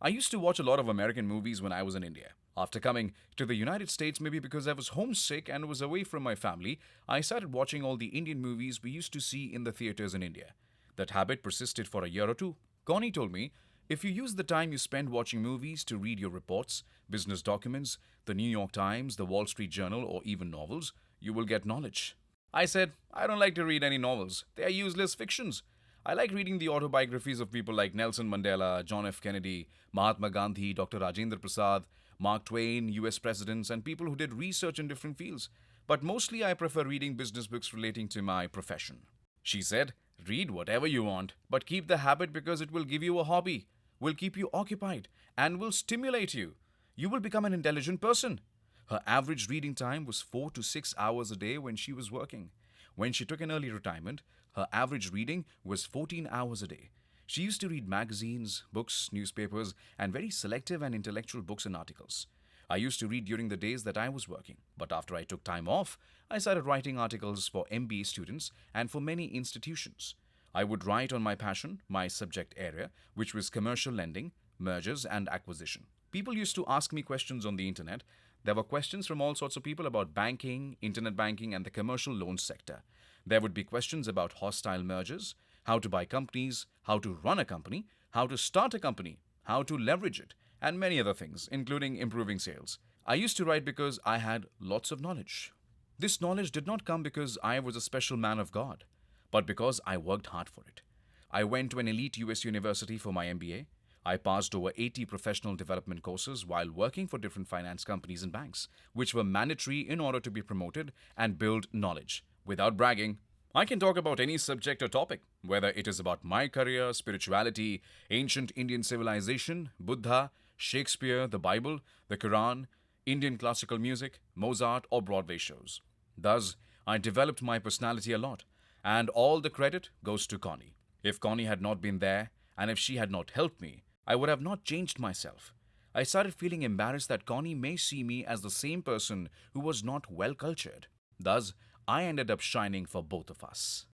I used to watch a lot of American movies when I was in India. After coming to the United States, maybe because I was homesick and was away from my family, I started watching all the Indian movies we used to see in the theaters in India. That habit persisted for a year or two. Connie told me, "If you use the time you spend watching movies to read your reports, business documents, the New York Times, the Wall Street Journal, or even novels, you will get knowledge." I said, "I don't like to read any novels. They are useless fictions. I like reading the autobiographies of people like Nelson Mandela, John F. Kennedy, Mahatma Gandhi, Dr. Rajendra Prasad, Mark Twain, US presidents, and people who did research in different fields. But mostly I prefer reading business books relating to my profession." She said, "Read whatever you want, but keep the habit because it will give you a hobby, will keep you occupied, and will stimulate you. You will become an intelligent person." Her average reading time was 4 to 6 hours a day when she was working. When she took an early retirement, her average reading was 14 hours a day. She used to read magazines, books, newspapers, and very selective and intellectual books and articles. I used to read during the days that I was working, but after I took time off, I started writing articles for MBA students and for many institutions. I would write on my passion, my subject area, which was commercial lending, mergers, and acquisition. People used to ask me questions on the internet. There were questions from all sorts of people about banking, internet banking, and the commercial loan sector. There would be questions about hostile mergers, how to buy companies, how to run a company, how to start a company, how to leverage it, and many other things, including improving sales. I used to write because I had lots of knowledge. This knowledge did not come because I was a special man of God, but because I worked hard for it. I went to an elite US university for my MBA. I passed over 80 professional development courses while working for different finance companies and banks, which were mandatory in order to be promoted and build knowledge. Without bragging, I can talk about any subject or topic, whether it is about my career, spirituality, ancient Indian civilization, Buddha, Shakespeare, the Bible, the Quran, Indian classical music, Mozart, or Broadway shows. Thus, I developed my personality a lot, and all the credit goes to Connie. If Connie had not been there, and if she had not helped me, I would have not changed myself. I started feeling embarrassed that Connie may see me as the same person who was not well cultured. Thus, I ended up shining for both of us.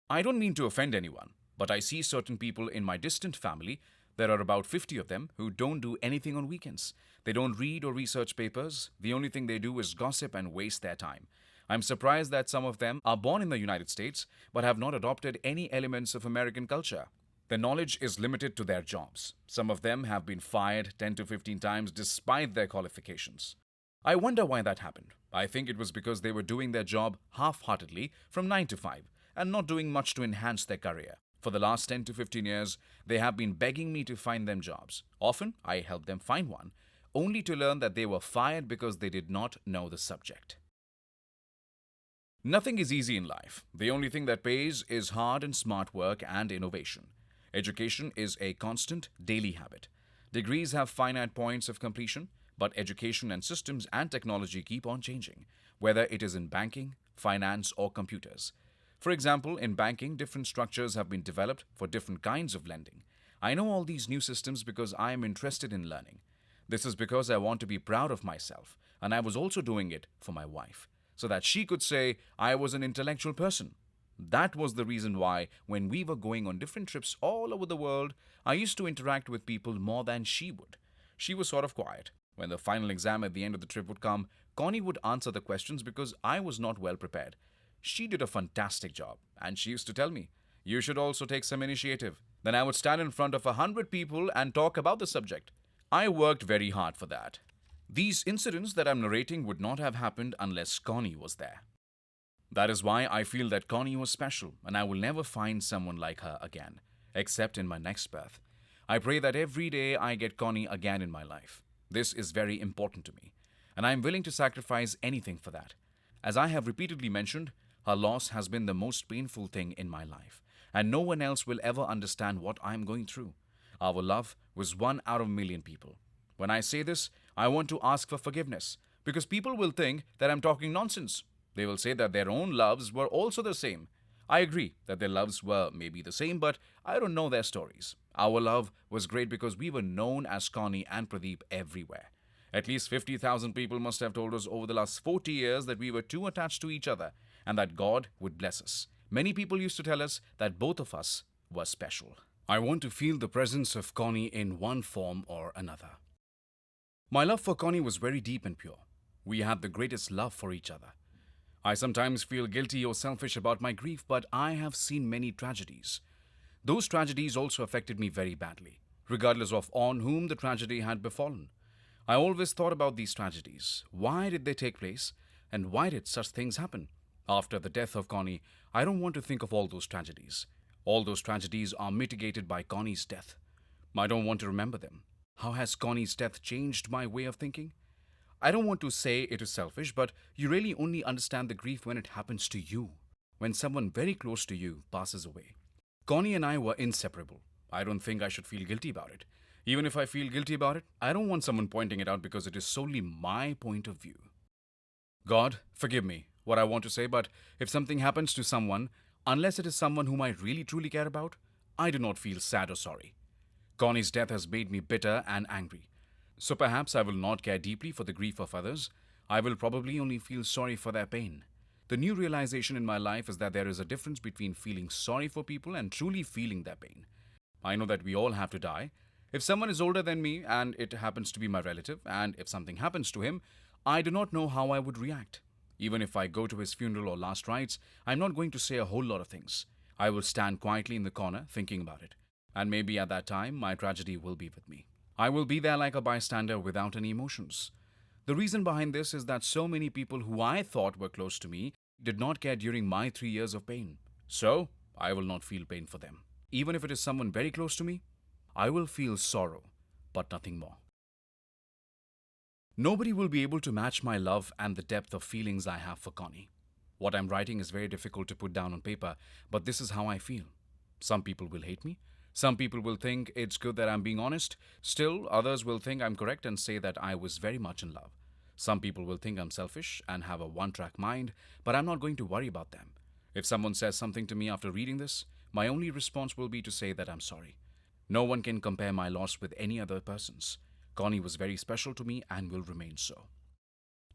I don't mean to offend anyone, but I see certain people in my distant family There are about 50 of them who don't do anything on weekends. They don't read or research papers. The only thing they do is gossip and waste their time. I'm surprised that some of them are born in the United States but have not adopted any elements of American culture. Their knowledge is limited to their jobs. Some of them have been fired 10 to 15 times despite their qualifications. I wonder why that happened. I think it was because they were doing their job half heartedly from 9 to 5 and not doing much to enhance their career. For the last 10 to 15 years, they have been begging me to find them jobs. Often, I help them find one, only to learn that they were fired because they did not know the subject. Nothing is easy in life. The only thing that pays is hard and smart work and innovation. Education is a constant, daily habit. Degrees have finite points of completion, but education and systems and technology keep on changing, whether it is in banking, finance, or computers. For example, in banking, different structures have been developed for different kinds of lending. I know all these new systems because I am interested in learning. This is because I want to be proud of myself, and I was also doing it for my wife, so that she could say I was an intellectual person. That was the reason why, when we were going on different trips all over the world, I used to interact with people more than she would. She was sort of quiet. When the final exam at the end of the trip would come, Connie would answer the questions because I was not well prepared. She did a fantastic job, and she used to tell me, "You should also take some initiative." Then I would stand in front of 100 people and talk about the subject. I worked very hard for that. These incidents that I'm narrating would not have happened unless Connie was there. That is why I feel that Connie was special, and I will never find someone like her again, except in my next birth. I pray that every day I get Connie again in my life. This is very important to me, and I am willing to sacrifice anything for that. As I have repeatedly mentioned, her loss has been the most painful thing in my life, and no one else will ever understand what I am going through. Our love was 1 out of 1,000,000 people. When I say this, I want to ask for forgiveness, because people will think that I'm talking nonsense. They will say that their own loves were also the same. I agree that their loves were maybe the same, but I don't know their stories. Our love was great because we were known as Connie and Pradeep everywhere. At least 50,000 people must have told us over the last 40 years that we were too attached to each other and that God would bless us. Many people used to tell us that both of us were special. I want to feel the presence of Connie in one form or another. My love for Connie was very deep and pure. We had the greatest love for each other. I sometimes feel guilty or selfish about my grief, but I have seen many tragedies. Those tragedies also affected me very badly, regardless of on whom the tragedy had befallen. I always thought about these tragedies. Why did they take place? And why did such things happen? After the death of Connie, I don't want to think of all those tragedies. All those tragedies are mitigated by Connie's death. I don't want to remember them. How has Connie's death changed my way of thinking? I don't want to say it is selfish, but you really only understand the grief when it happens to you, when someone very close to you passes away. Connie and I were inseparable. I don't think I should feel guilty about it. Even if I feel guilty about it, I don't want someone pointing it out because it is solely my point of view. God, forgive me what I want to say, but if something happens to someone, unless it is someone whom I really truly care about, I do not feel sad or sorry. Connie's death has made me bitter and angry. So perhaps I will not care deeply for the grief of others. I will probably only feel sorry for their pain. The new realization in my life is that there is a difference between feeling sorry for people and truly feeling their pain. I know that we all have to die. If someone is older than me and it happens to be my relative, and if something happens to him, I do not know how I would react. Even if I go to his funeral or last rites, I'm not going to say a whole lot of things. I will stand quietly in the corner thinking about it. And maybe at that time, my tragedy will be with me. I will be there like a bystander without any emotions. The reason behind this is that so many people who I thought were close to me did not care during my 3 years of pain. So, I will not feel pain for them. Even if it is someone very close to me, I will feel sorrow, but nothing more. Nobody will be able to match my love and the depth of feelings I have for Connie. What I'm writing is very difficult to put down on paper, but this is how I feel. Some people will hate me. Some people will think it's good that I'm being honest. Still, others will think I'm correct and say that I was very much in love. Some people will think I'm selfish and have a one-track mind, but I'm not going to worry about them. If someone says something to me after reading this, my only response will be to say that I'm sorry. No one can compare my loss with any other person's. Connie was very special to me and will remain so.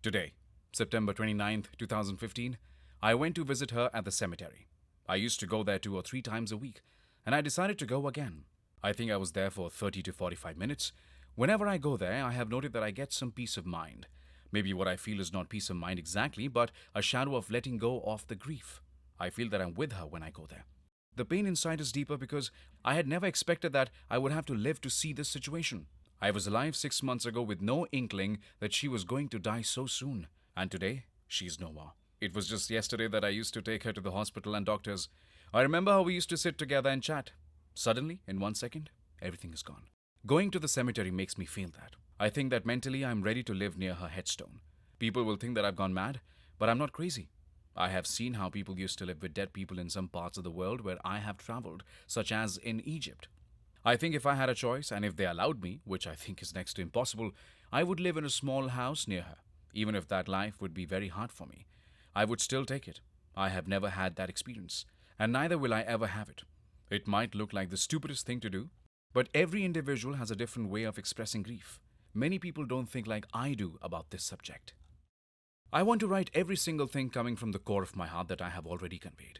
Today, September 29th, 2015, I went to visit her at the cemetery. I used to go there 2 or 3 times a week, and I decided to go again. I think I was there for 30 to 45 minutes. Whenever I go there, I have noted that I get some peace of mind. Maybe what I feel is not peace of mind exactly, but a shadow of letting go of the grief. I feel that I'm with her when I go there. The pain inside is deeper because I had never expected that I would have to live to see this situation. I was alive 6 months ago with no inkling that she was going to die so soon. And today, she's no more. It was just yesterday that I used to take her to the hospital and doctors. I remember how we used to sit together and chat. Suddenly, in 1 second, everything is gone. Going to the cemetery makes me feel that. I think that mentally I'm ready to live near her headstone. People will think that I've gone mad, but I'm not crazy. I have seen how people used to live with dead people in some parts of the world where I have traveled, such as in Egypt. I think if I had a choice and if they allowed me, which I think is next to impossible, I would live in a small house near her, even if that life would be very hard for me. I would still take it. I have never had that experience, and neither will I ever have it. It might look like the stupidest thing to do, but every individual has a different way of expressing grief. Many people don't think like I do about this subject. I want to write every single thing coming from the core of my heart that I have already conveyed.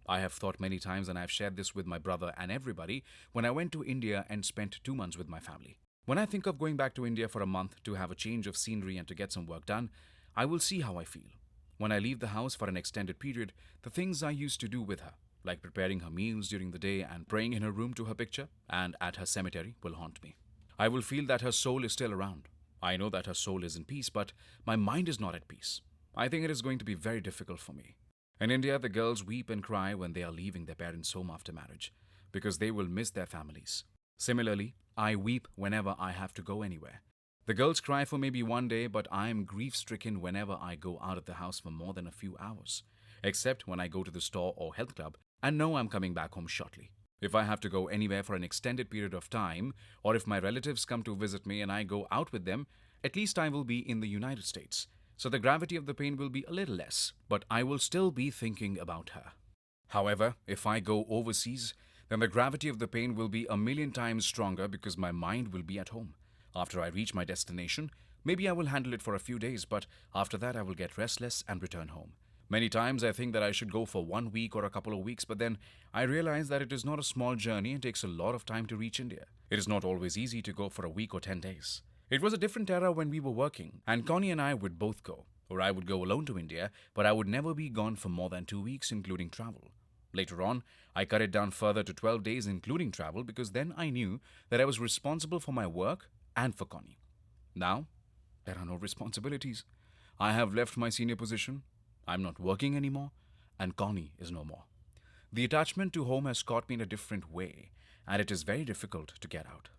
I have thought many times, and I have shared this with my brother and everybody, when I went to India and spent 2 months with my family. When I think of going back to India for a month to have a change of scenery and to get some work done, I will see how I feel. When I leave the house for an extended period, the things I used to do with her, like preparing her meals during the day and praying in her room to her picture and at her cemetery, will haunt me. I will feel that her soul is still around. I know that her soul is in peace, but my mind is not at peace. I think it is going to be very difficult for me. In India, the girls weep and cry when they are leaving their parents' home after marriage, because they will miss their families. Similarly, I weep whenever I have to go anywhere. The girls cry for maybe one day, but I am grief-stricken whenever I go out of the house for more than a few hours, except when I go to the store or health club and know I'm coming back home shortly. If I have to go anywhere for an extended period of time, or if my relatives come to visit me and I go out with them, at least I will be in the United States. So the gravity of the pain will be a little less, but I will still be thinking about her. However, if I go overseas, then the gravity of the pain will be a million times stronger because my mind will be at home. After I reach my destination, maybe I will handle it for a few days, but after that I will get restless and return home. Many times I think that I should go for 1 week or a couple of weeks, but then I realize that it is not a small journey and takes a lot of time to reach India. It is not always easy to go for a week or 10 days. It was a different era when we were working, and Connie and I would both go, or I would go alone to India, but I would never be gone for more than 2 weeks, including travel. Later on, I cut it down further to 12 days, including travel, because then I knew that I was responsible for my work and for Connie. Now, there are no responsibilities. I have left my senior position, I'm not working anymore, and Connie is no more. The attachment to home has caught me in a different way, and it is very difficult to get out.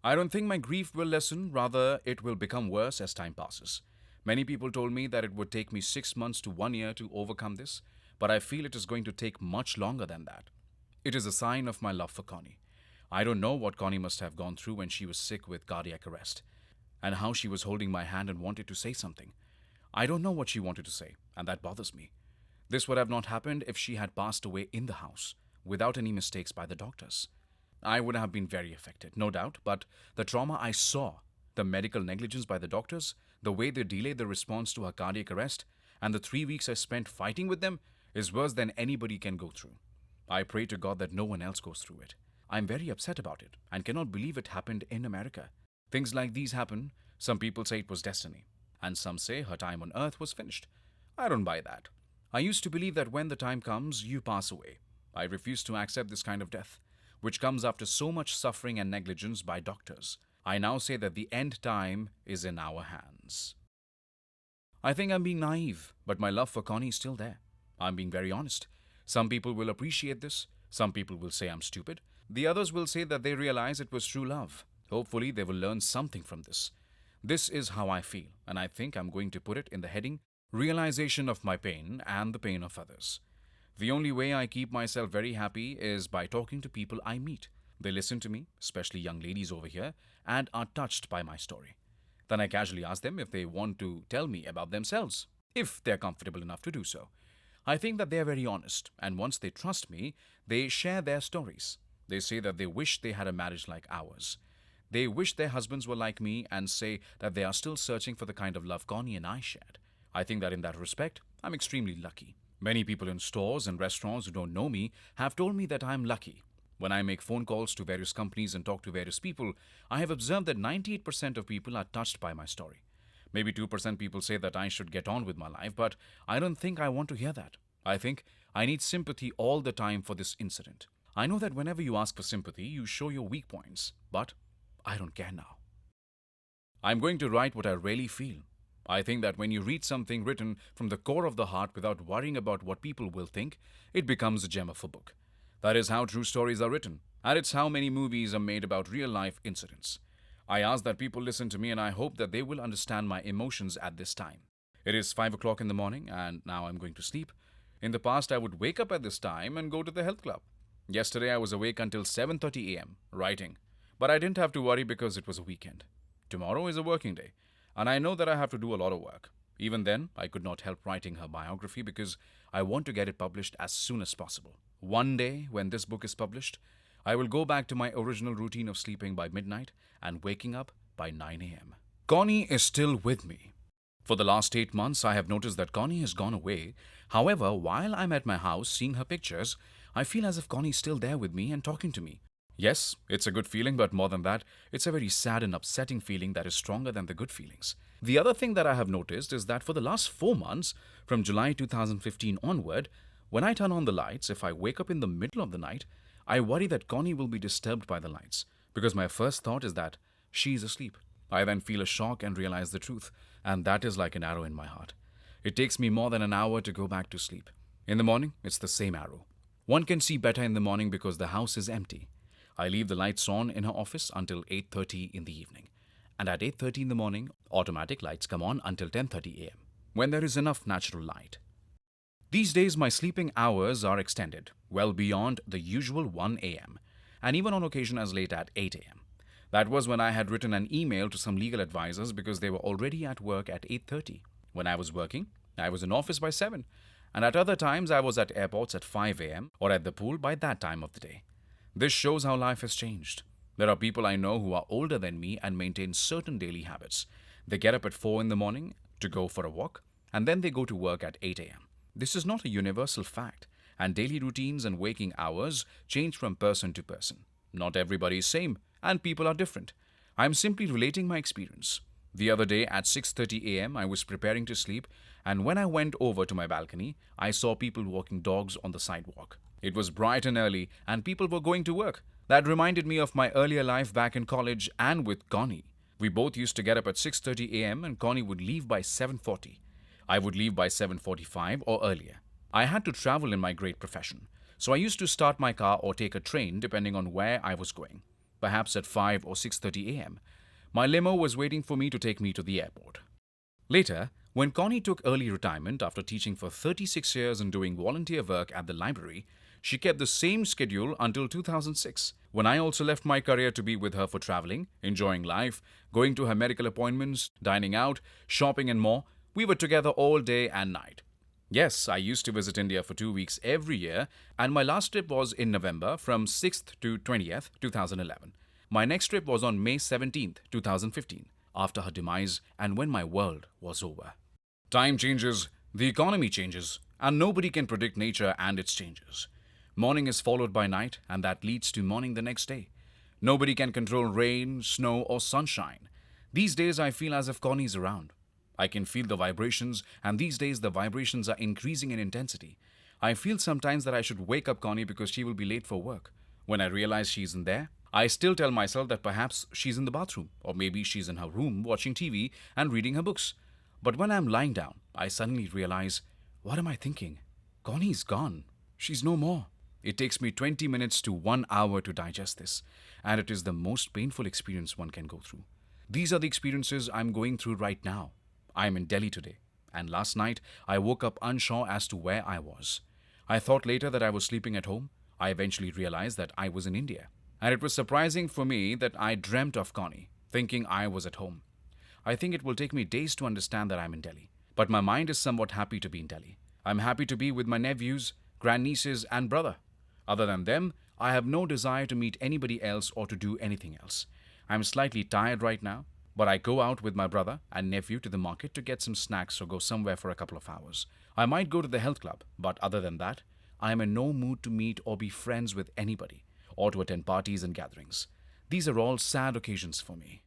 I don't think my grief will lessen, rather, it will become worse as time passes. Many people told me that it would take me 6 months to 1 year to overcome this, but I feel it is going to take much longer than that. It is a sign of my love for Connie. I don't know what Connie must have gone through when she was sick with cardiac arrest, and how she was holding my hand and wanted to say something. I don't know what she wanted to say, and that bothers me. This would have not happened if she had passed away in the house, without any mistakes by the doctors. I would have been very affected, no doubt, but the trauma I saw, the medical negligence by the doctors, the way they delayed the response to her cardiac arrest, and the 3 weeks I spent fighting with them is worse than anybody can go through. I pray to God that no one else goes through it. I'm very upset about it and cannot believe it happened in America. Things like these happen. Some people say it was destiny, and some say her time on earth was finished. I don't buy that. I used to believe that when the time comes, you pass away. I refuse to accept this kind of death, which comes after so much suffering and negligence by doctors. I now say that the end time is in our hands. I think I'm being naive, but my love for Connie is still there. I'm being very honest. Some people will appreciate this. Some people will say I'm stupid. The others will say that they realize it was true love. Hopefully, they will learn something from this. This is how I feel, and I think I'm going to put it in the heading, Realization of my pain and the pain of others. The only way I keep myself very happy is by talking to people I meet. They listen to me, especially young ladies over here, and are touched by my story. Then I casually ask them if they want to tell me about themselves, if they're comfortable enough to do so. I think that they're very honest, and once they trust me, they share their stories. They say that they wish they had a marriage like ours. They wish their husbands were like me and say that they are still searching for the kind of love Connie and I shared. I think that in that respect, I'm extremely lucky. Many people in stores and restaurants who don't know me have told me that I'm lucky. When I make phone calls to various companies and talk to various people, I have observed that 98% of people are touched by my story. Maybe 2% people say that I should get on with my life, but I don't think I want to hear that. I think I need sympathy all the time for this incident. I know that whenever you ask for sympathy, you show your weak points, but I don't care now. I'm going to write what I really feel. I think that when you read something written from the core of the heart without worrying about what people will think, it becomes a gem of a book. That is how true stories are written, and it's how many movies are made about real life incidents. I ask that people listen to me, and I hope that they will understand my emotions at this time. It is 5 o'clock in the morning, and now I'm going to sleep. In the past, I would wake up at this time and go to the health club. Yesterday, I was awake until 7:30 a.m., writing. But I didn't have to worry because it was a weekend. Tomorrow is a working day, and I know that I have to do a lot of work. Even then, I could not help writing her biography because I want to get it published as soon as possible. One day, when this book is published, I will go back to my original routine of sleeping by midnight and waking up by 9 a.m. Connie is still with me. For the last 8 months, I have noticed that Connie has gone away. However, while I'm at my house seeing her pictures, I feel as if Connie's still there with me and talking to me. Yes, it's a good feeling, but more than that, it's a very sad and upsetting feeling that is stronger than the good feelings. The other thing that I have noticed is that for the last 4 months, from July 2015 onward, when I turn on the lights, if I wake up in the middle of the night, I worry that Connie will be disturbed by the lights, because my first thought is that she is asleep. I then feel a shock and realize the truth, and that is like an arrow in my heart. It takes me more than an hour to go back to sleep. In the morning, it's the same arrow. One can see better in the morning because the house is empty. I leave the lights on in her office until 8:30 in the evening. And at 8:30 in the morning, automatic lights come on until 10:30 a.m., when there is enough natural light. These days, my sleeping hours are extended, well beyond the usual 1 a.m., and even on occasion as late as 8 a.m. That was when I had written an email to some legal advisors because they were already at work at 8:30. When I was working, I was in office by 7, and at other times I was at airports at 5 a.m. or at the pool by that time of the day. This shows how life has changed. There are people I know who are older than me and maintain certain daily habits. They get up at 4 in the morning to go for a walk, and then they go to work at 8 a.m. This is not a universal fact, and daily routines and waking hours change from person to person. Not everybody is same, and people are different. I am simply relating my experience. The other day at 6:30 a.m. I was preparing to sleep, and when I went over to my balcony, I saw people walking dogs on the sidewalk. It was bright and early, and people were going to work. That reminded me of my earlier life back in college and with Connie. We both used to get up at 6:30 a.m. and Connie would leave by 7:40. I would leave by 7:45 or earlier. I had to travel in my great profession, so I used to start my car or take a train depending on where I was going, perhaps at 5 or 6:30 a.m. My limo was waiting for me to take me to the airport. Later, when Connie took early retirement after teaching for 36 years and doing volunteer work at the library, she kept the same schedule until 2006, when I also left my career to be with her for traveling, enjoying life, going to her medical appointments, dining out, shopping and more. We were together all day and night. Yes, I used to visit India for 2 weeks every year, and my last trip was in November from 6th to 20th, 2011. My next trip was on May 17th, 2015, after her demise and when my world was over. Time changes, the economy changes, and nobody can predict nature and its changes. Morning is followed by night, and that leads to morning the next day. Nobody can control rain, snow, or sunshine. These days, I feel as if Connie's around. I can feel the vibrations, and these days the vibrations are increasing in intensity. I feel sometimes that I should wake up Connie because she will be late for work. When I realize she isn't there, I still tell myself that perhaps she's in the bathroom, or maybe she's in her room watching TV and reading her books. But when I'm lying down, I suddenly realize, what am I thinking? Connie's gone. She's no more. It takes me 20 minutes to 1 hour to digest this, and it is the most painful experience one can go through. These are the experiences I'm going through right now. I am in Delhi today, and last night I woke up unsure as to where I was. I thought later that I was sleeping at home. I eventually realized that I was in India, and it was surprising for me that I dreamt of Connie, thinking I was at home. I think it will take me days to understand that I'm in Delhi, but my mind is somewhat happy to be in Delhi. I'm happy to be with my nephews, grandnieces, and brother. Other than them, I have no desire to meet anybody else or to do anything else. I'm slightly tired right now, but I go out with my brother and nephew to the market to get some snacks or go somewhere for a couple of hours. I might go to the health club, but other than that, I am in no mood to meet or be friends with anybody, or to attend parties and gatherings. These are all sad occasions for me.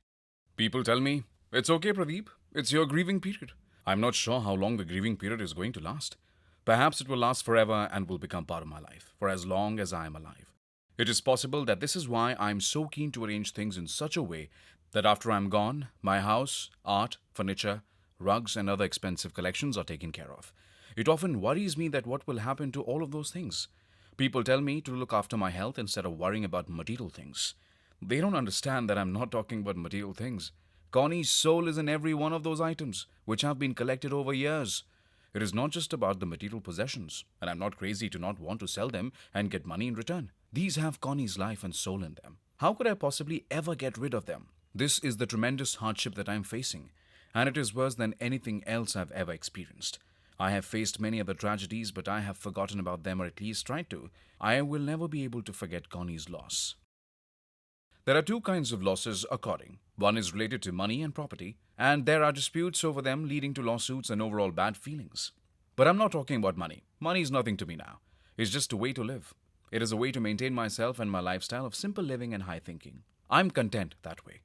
People tell me, "It's okay, Pradeep. It's your grieving period." I'm not sure how long the grieving period is going to last. Perhaps it will last forever and will become part of my life, for as long as I am alive. It is possible that this is why I'm so keen to arrange things in such a way that after I'm gone, my house, art, furniture, rugs, and other expensive collections are taken care of. It often worries me that what will happen to all of those things. People tell me to look after my health instead of worrying about material things. They don't understand that I'm not talking about material things. Connie's soul is in every one of those items, which have been collected over years. It is not just about the material possessions, and I'm not crazy to not want to sell them and get money in return. These have Connie's life and soul in them. How could I possibly ever get rid of them? This is the tremendous hardship that I'm facing, and it is worse than anything else I've ever experienced. I have faced many other tragedies, but I have forgotten about them, or at least tried to. I will never be able to forget Connie's loss. There are two kinds of losses occurring. One is related to money and property, and there are disputes over them leading to lawsuits and overall bad feelings. But I'm not talking about money. Money is nothing to me now. It's just a way to live. It is a way to maintain myself and my lifestyle of simple living and high thinking. I'm content that way.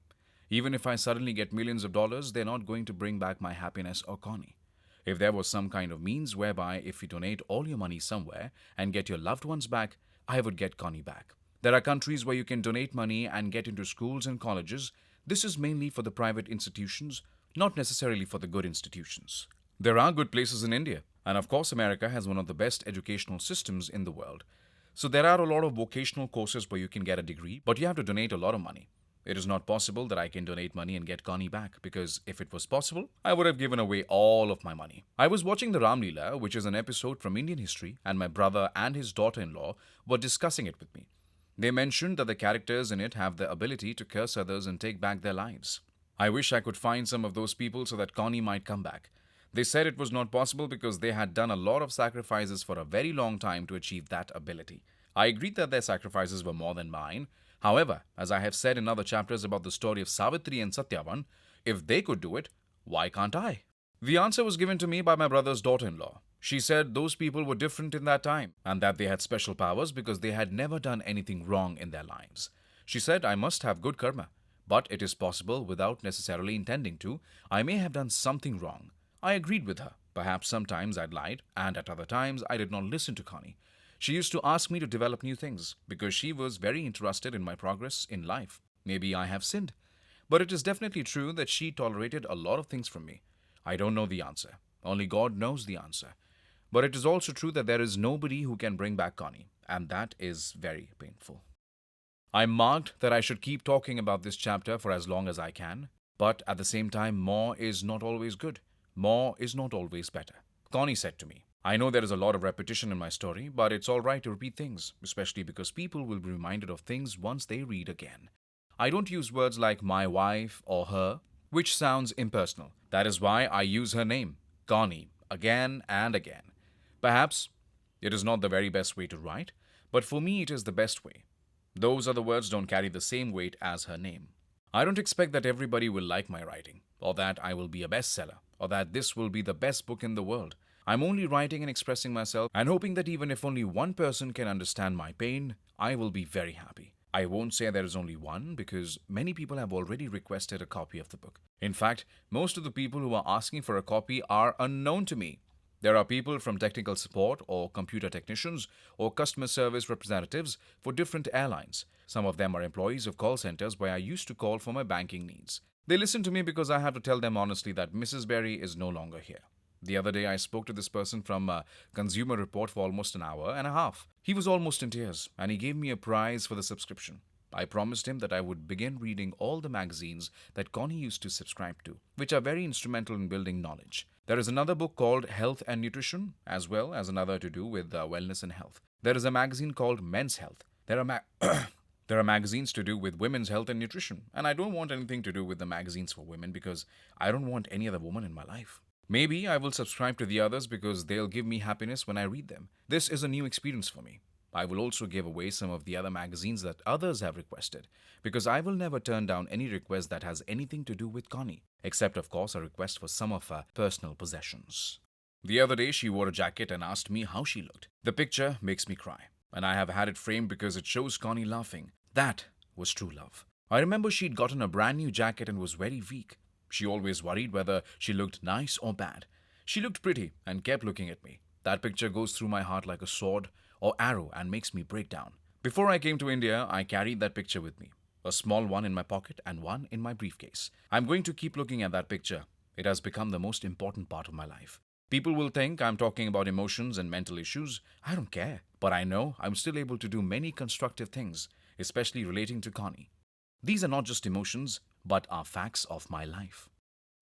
Even if I suddenly get millions of dollars, they're not going to bring back my happiness or Connie. If there was some kind of means whereby if you donate all your money somewhere and get your loved ones back, I would get Connie back. There are countries where you can donate money and get into schools and colleges. This is mainly for the private institutions, not necessarily for the good institutions. There are good places in India, and of course, America has one of the best educational systems in the world. So there are a lot of vocational courses where you can get a degree, but you have to donate a lot of money. It is not possible that I can donate money and get Connie back, because if it was possible, I would have given away all of my money. I was watching the Ram Leela, which is an episode from Indian history, and my brother and his daughter-in-law were discussing it with me. They mentioned that the characters in it have the ability to curse others and take back their lives. I wish I could find some of those people so that Connie might come back. They said it was not possible because they had done a lot of sacrifices for a very long time to achieve that ability. I agreed that their sacrifices were more than mine. However, as I have said in other chapters about the story of Savitri and Satyavan, if they could do it, why can't I? The answer was given to me by my brother's daughter-in-law. She said those people were different in that time and that they had special powers because they had never done anything wrong in their lives. She said I must have good karma, but it is possible without necessarily intending to. I may have done something wrong. I agreed with her. Perhaps sometimes I'd lied, and at other times I did not listen to Connie. She used to ask me to develop new things because she was very interested in my progress in life. Maybe I have sinned. But it is definitely true that she tolerated a lot of things from me. I don't know the answer. Only God knows the answer. But it is also true that there is nobody who can bring back Connie, and that is very painful. I marked that I should keep talking about this chapter for as long as I can, but at the same time, more is not always good. More is not always better. Connie said to me, I know there is a lot of repetition in my story, but it's all right to repeat things, especially because people will be reminded of things once they read again. I don't use words like my wife or her, which sounds impersonal. That is why I use her name, Connie, again and again. Perhaps it is not the very best way to write, but for me it is the best way. Those other words don't carry the same weight as her name. I don't expect that everybody will like my writing, or that I will be a bestseller, or that this will be the best book in the world. I'm only writing and expressing myself and hoping that even if only one person can understand my pain, I will be very happy. I won't say there is only one because many people have already requested a copy of the book. In fact, most of the people who are asking for a copy are unknown to me. There are people from technical support or computer technicians or customer service representatives for different airlines. Some of them are employees of call centers where I used to call for my banking needs. They listen to me because I have to tell them honestly that Mrs. Berry is no longer here. The other day I spoke to this person from Consumer Report for almost an hour and a half. He was almost in tears and he gave me a prize for the subscription. I promised him that I would begin reading all the magazines that Connie used to subscribe to, which are very instrumental in building knowledge. There is another book called Health and Nutrition, as well as another to do with wellness and health. There is a magazine called Men's Health. There are magazines to do with women's health and nutrition, and I don't want anything to do with the magazines for women because I don't want any other woman in my life. Maybe I will subscribe to the others because they'll give me happiness when I read them. This is a new experience for me. I will also give away some of the other magazines that others have requested, because I will never turn down any request that has anything to do with Connie, except of course a request for some of her personal possessions. The other day she wore a jacket and asked me how she looked. The picture makes me cry. and I have had it framed because it shows Connie laughing. That was true love. I remember she'd gotten a brand new jacket and was very weak. She always worried whether she looked nice or bad. She looked pretty and kept looking at me. That picture goes through my heart like a sword or arrow and makes me break down. Before I came to India, I carried that picture with me, a small one in my pocket and one in my briefcase. I'm going to keep looking at that picture. It has become the most important part of my life. People will think I'm talking about emotions and mental issues. I don't care. But I know I'm still able to do many constructive things, especially relating to Connie. These are not just emotions, but are facts of my life.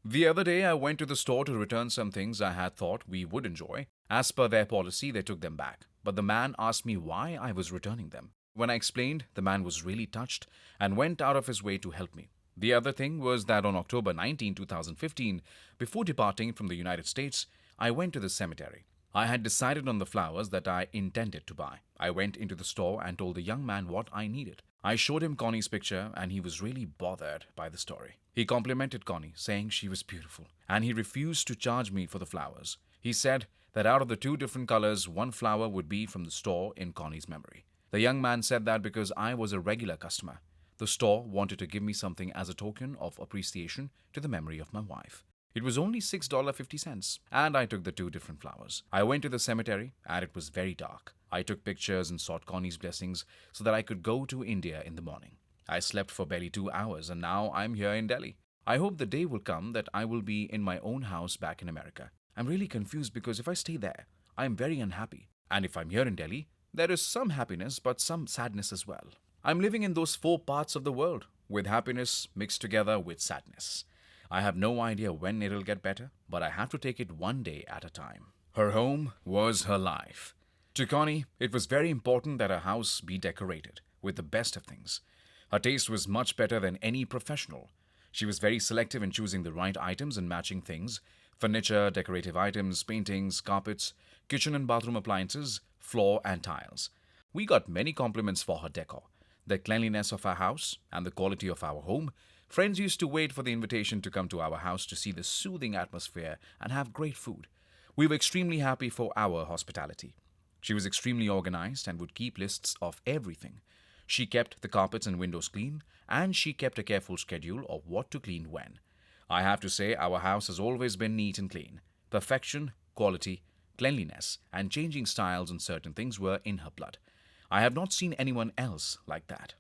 The other day, I went to the store to return some things I had thought we would enjoy. As per their policy, they took them back. But the man asked me why I was returning them. When I explained, the man was really touched and went out of his way to help me. The other thing was that on October 19, 2015, before departing from the United States, I went to the cemetery. I had decided on the flowers that I intended to buy. I went into the store and told the young man what I needed. I showed him Connie's picture and he was really bothered by the story. He complimented Connie, saying she was beautiful, and he refused to charge me for the flowers. He said that out of the two different colors, one flower would be from the store in Connie's memory. The young man said that because I was a regular customer. The store wanted to give me something as a token of appreciation to the memory of my wife. It was only $6.50, and I took the two different flowers. I went to the cemetery, and it was very dark. I took pictures and sought Connie's blessings so that I could go to India in the morning. I slept for barely 2 hours, and now I'm here in Delhi. I hope the day will come that I will be in my own house back in America. I'm really confused because if I stay there, I'm very unhappy. And if I'm here in Delhi, there is some happiness but some sadness as well. I'm living in those four parts of the world, with happiness mixed together with sadness. I have no idea when it'll get better, but I have to take it one day at a time. Her home was her life. To Connie, it was very important that her house be decorated with the best of things. Her taste was much better than any professional. She was very selective in choosing the right items and matching things: furniture, decorative items, paintings, carpets, kitchen and bathroom appliances, floor and tiles. We got many compliments for her decor, the cleanliness of our house, and the quality of our home. Friends used to wait for the invitation to come to our house to see the soothing atmosphere and have great food. We were extremely happy for our hospitality. She was extremely organized and would keep lists of everything. She kept the carpets and windows clean, and she kept a careful schedule of what to clean when. I have to say, our house has always been neat and clean. Perfection, quality, cleanliness, and changing styles on certain things were in her blood. I have not seen anyone else like that.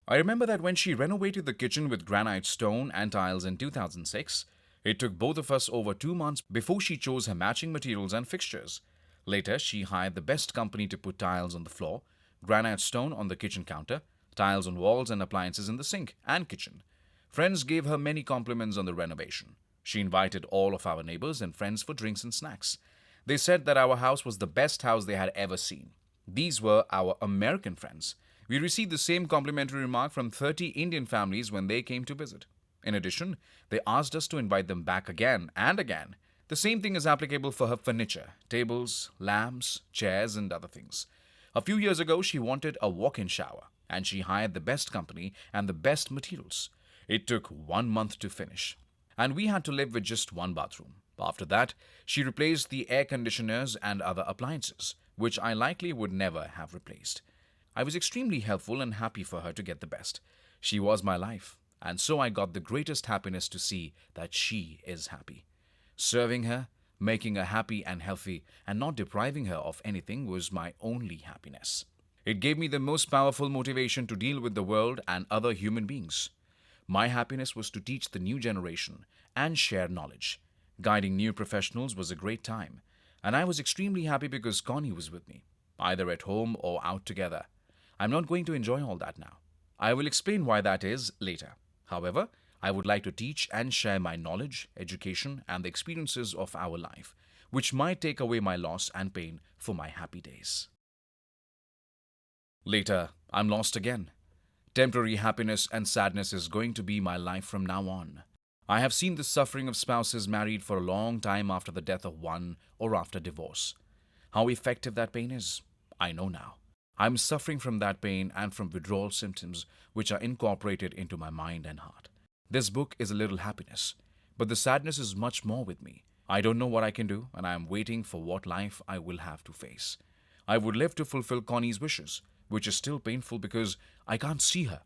I remember that when she renovated the kitchen with granite stone and tiles in 2006, it took both of us over 2 months before she chose her matching materials and fixtures. Later, she hired the best company to put tiles on the floor, granite stone on the kitchen counter, tiles on walls and appliances in the sink and kitchen. Friends gave her many compliments on the renovation. She invited all of our neighbors and friends for drinks and snacks. They said that our house was the best house they had ever seen. These were our American friends. We received the same complimentary remark from 30 Indian families when they came to visit. In addition, they asked us to invite them back again and again. The same thing is applicable for her furniture: tables, lamps, chairs, and other things. A few years ago, she wanted a walk-in shower, and she hired the best company and the best materials. It took 1 month to finish, and we had to live with just one bathroom. After that, she replaced the air conditioners and other appliances, which I likely would never have replaced. I was extremely helpful and happy for her to get the best. She was my life, and so I got the greatest happiness to see that she is happy. Serving her, making her happy and healthy, and not depriving her of anything was my only happiness. It gave me the most powerful motivation to deal with the world and other human beings. My happiness was to teach the new generation and share knowledge. Guiding new professionals was a great time, and I was extremely happy because Connie was with me, either at home or out together. I'm not going to enjoy all that now. I will explain why that is later. However, I would like to teach and share my knowledge, education, and the experiences of our life, which might take away my loss and pain for my happy days. Later, I'm lost again. Temporary happiness and sadness is going to be my life from now on. I have seen the suffering of spouses married for a long time after the death of one or after divorce. How effective that pain is, I know now. I'm suffering from that pain and from withdrawal symptoms which are incorporated into my mind and heart. This book is a little happiness, but the sadness is much more with me. I don't know what I can do, and I am waiting for what life I will have to face. I would live to fulfill Connie's wishes, which is still painful because I can't see her.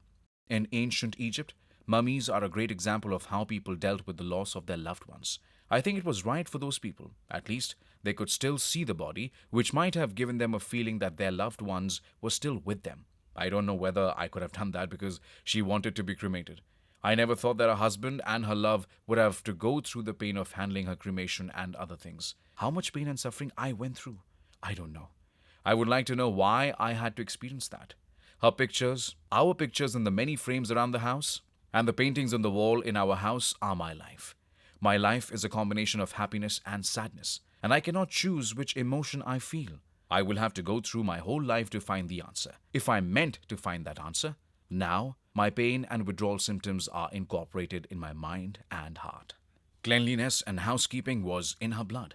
In ancient Egypt, mummies are a great example of how people dealt with the loss of their loved ones. I think it was right for those people. At least, they could still see the body, which might have given them a feeling that their loved ones were still with them. I don't know whether I could have done that because she wanted to be cremated. I never thought that her husband and her love would have to go through the pain of handling her cremation and other things. How much pain and suffering I went through, I don't know. I would like to know why I had to experience that. Her pictures, our pictures in the many frames around the house, and the paintings on the wall in our house are my life. My life is a combination of happiness and sadness, and I cannot choose which emotion I feel. I will have to go through my whole life to find the answer. If I'm meant to find that answer, now my pain and withdrawal symptoms are incorporated in my mind and heart. Cleanliness and housekeeping was in her blood.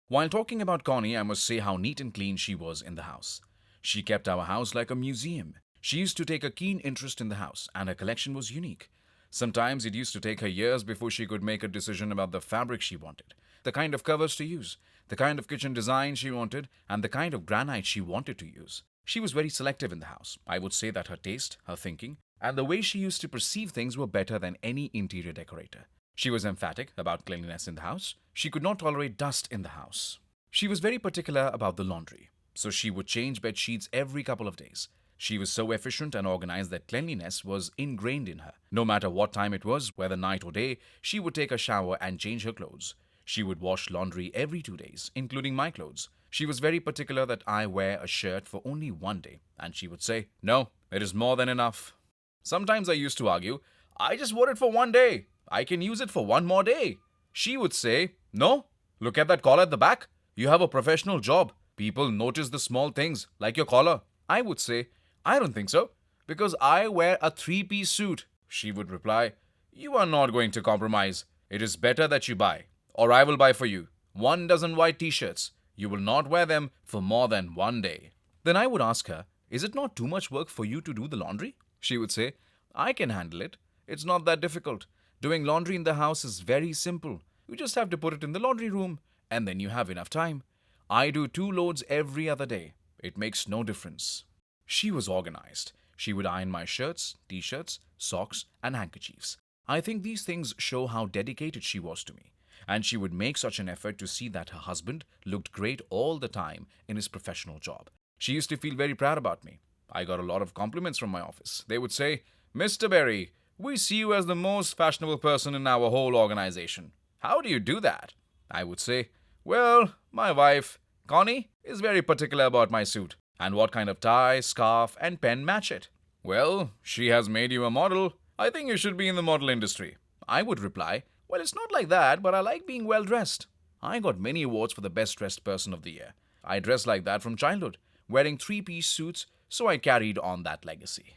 While talking about Connie, I must say how neat and clean she was in the house. She kept our house like a museum. She used to take a keen interest in the house, and her collection was unique. Sometimes it used to take her years before she could make a decision about the fabric she wanted, the kind of covers to use, the kind of kitchen design she wanted, and the kind of granite she wanted to use. She was very selective in the house. I would say that her taste, her thinking, and the way she used to perceive things were better than any interior decorator. She was emphatic about cleanliness in the house. She could not tolerate dust in the house. She was very particular about the laundry, so she would change bed sheets every couple of days. She was so efficient and organized that cleanliness was ingrained in her. No matter what time it was, whether night or day, she would take a shower and change her clothes. She would wash laundry every 2 days, including my clothes. She was very particular that I wear a shirt for only one day, and she would say, "No, it is more than enough." Sometimes I used to argue, "I just wore it for one day. I can use it for one more day." She would say, "No, look at that collar at the back. You have a professional job. People notice the small things, like your collar." I would say, "I don't think so, because I wear a three-piece suit." She would reply, "You are not going to compromise. It is better that you buy, or I will buy for you. 1 dozen white t-shirts. You will not wear them for more than one day." Then I would ask her, "Is it not too much work for you to do the laundry?" She would say, "I can handle it. It's not that difficult. Doing laundry in the house is very simple. You just have to put it in the laundry room, and then you have enough time. I do 2 loads every other day. It makes no difference." She was organized. She would iron my shirts, t-shirts, socks, and handkerchiefs. I think these things show how dedicated she was to me. And she would make such an effort to see that her husband looked great all the time in his professional job. She used to feel very proud about me. I got a lot of compliments from my office. They would say, "Mr. Berry, we see you as the most fashionable person in our whole organization. How do you do that?" I would say, "Well, my wife, Connie, is very particular about my suit and what kind of tie, scarf, and pen match it." "Well, she has made you a model. I think you should be in the model industry." I would reply, "Well, it's not like that, but I like being well dressed." I got many awards for the best dressed person of the year. I dressed like that from childhood, wearing three-piece suits, so I carried on that legacy.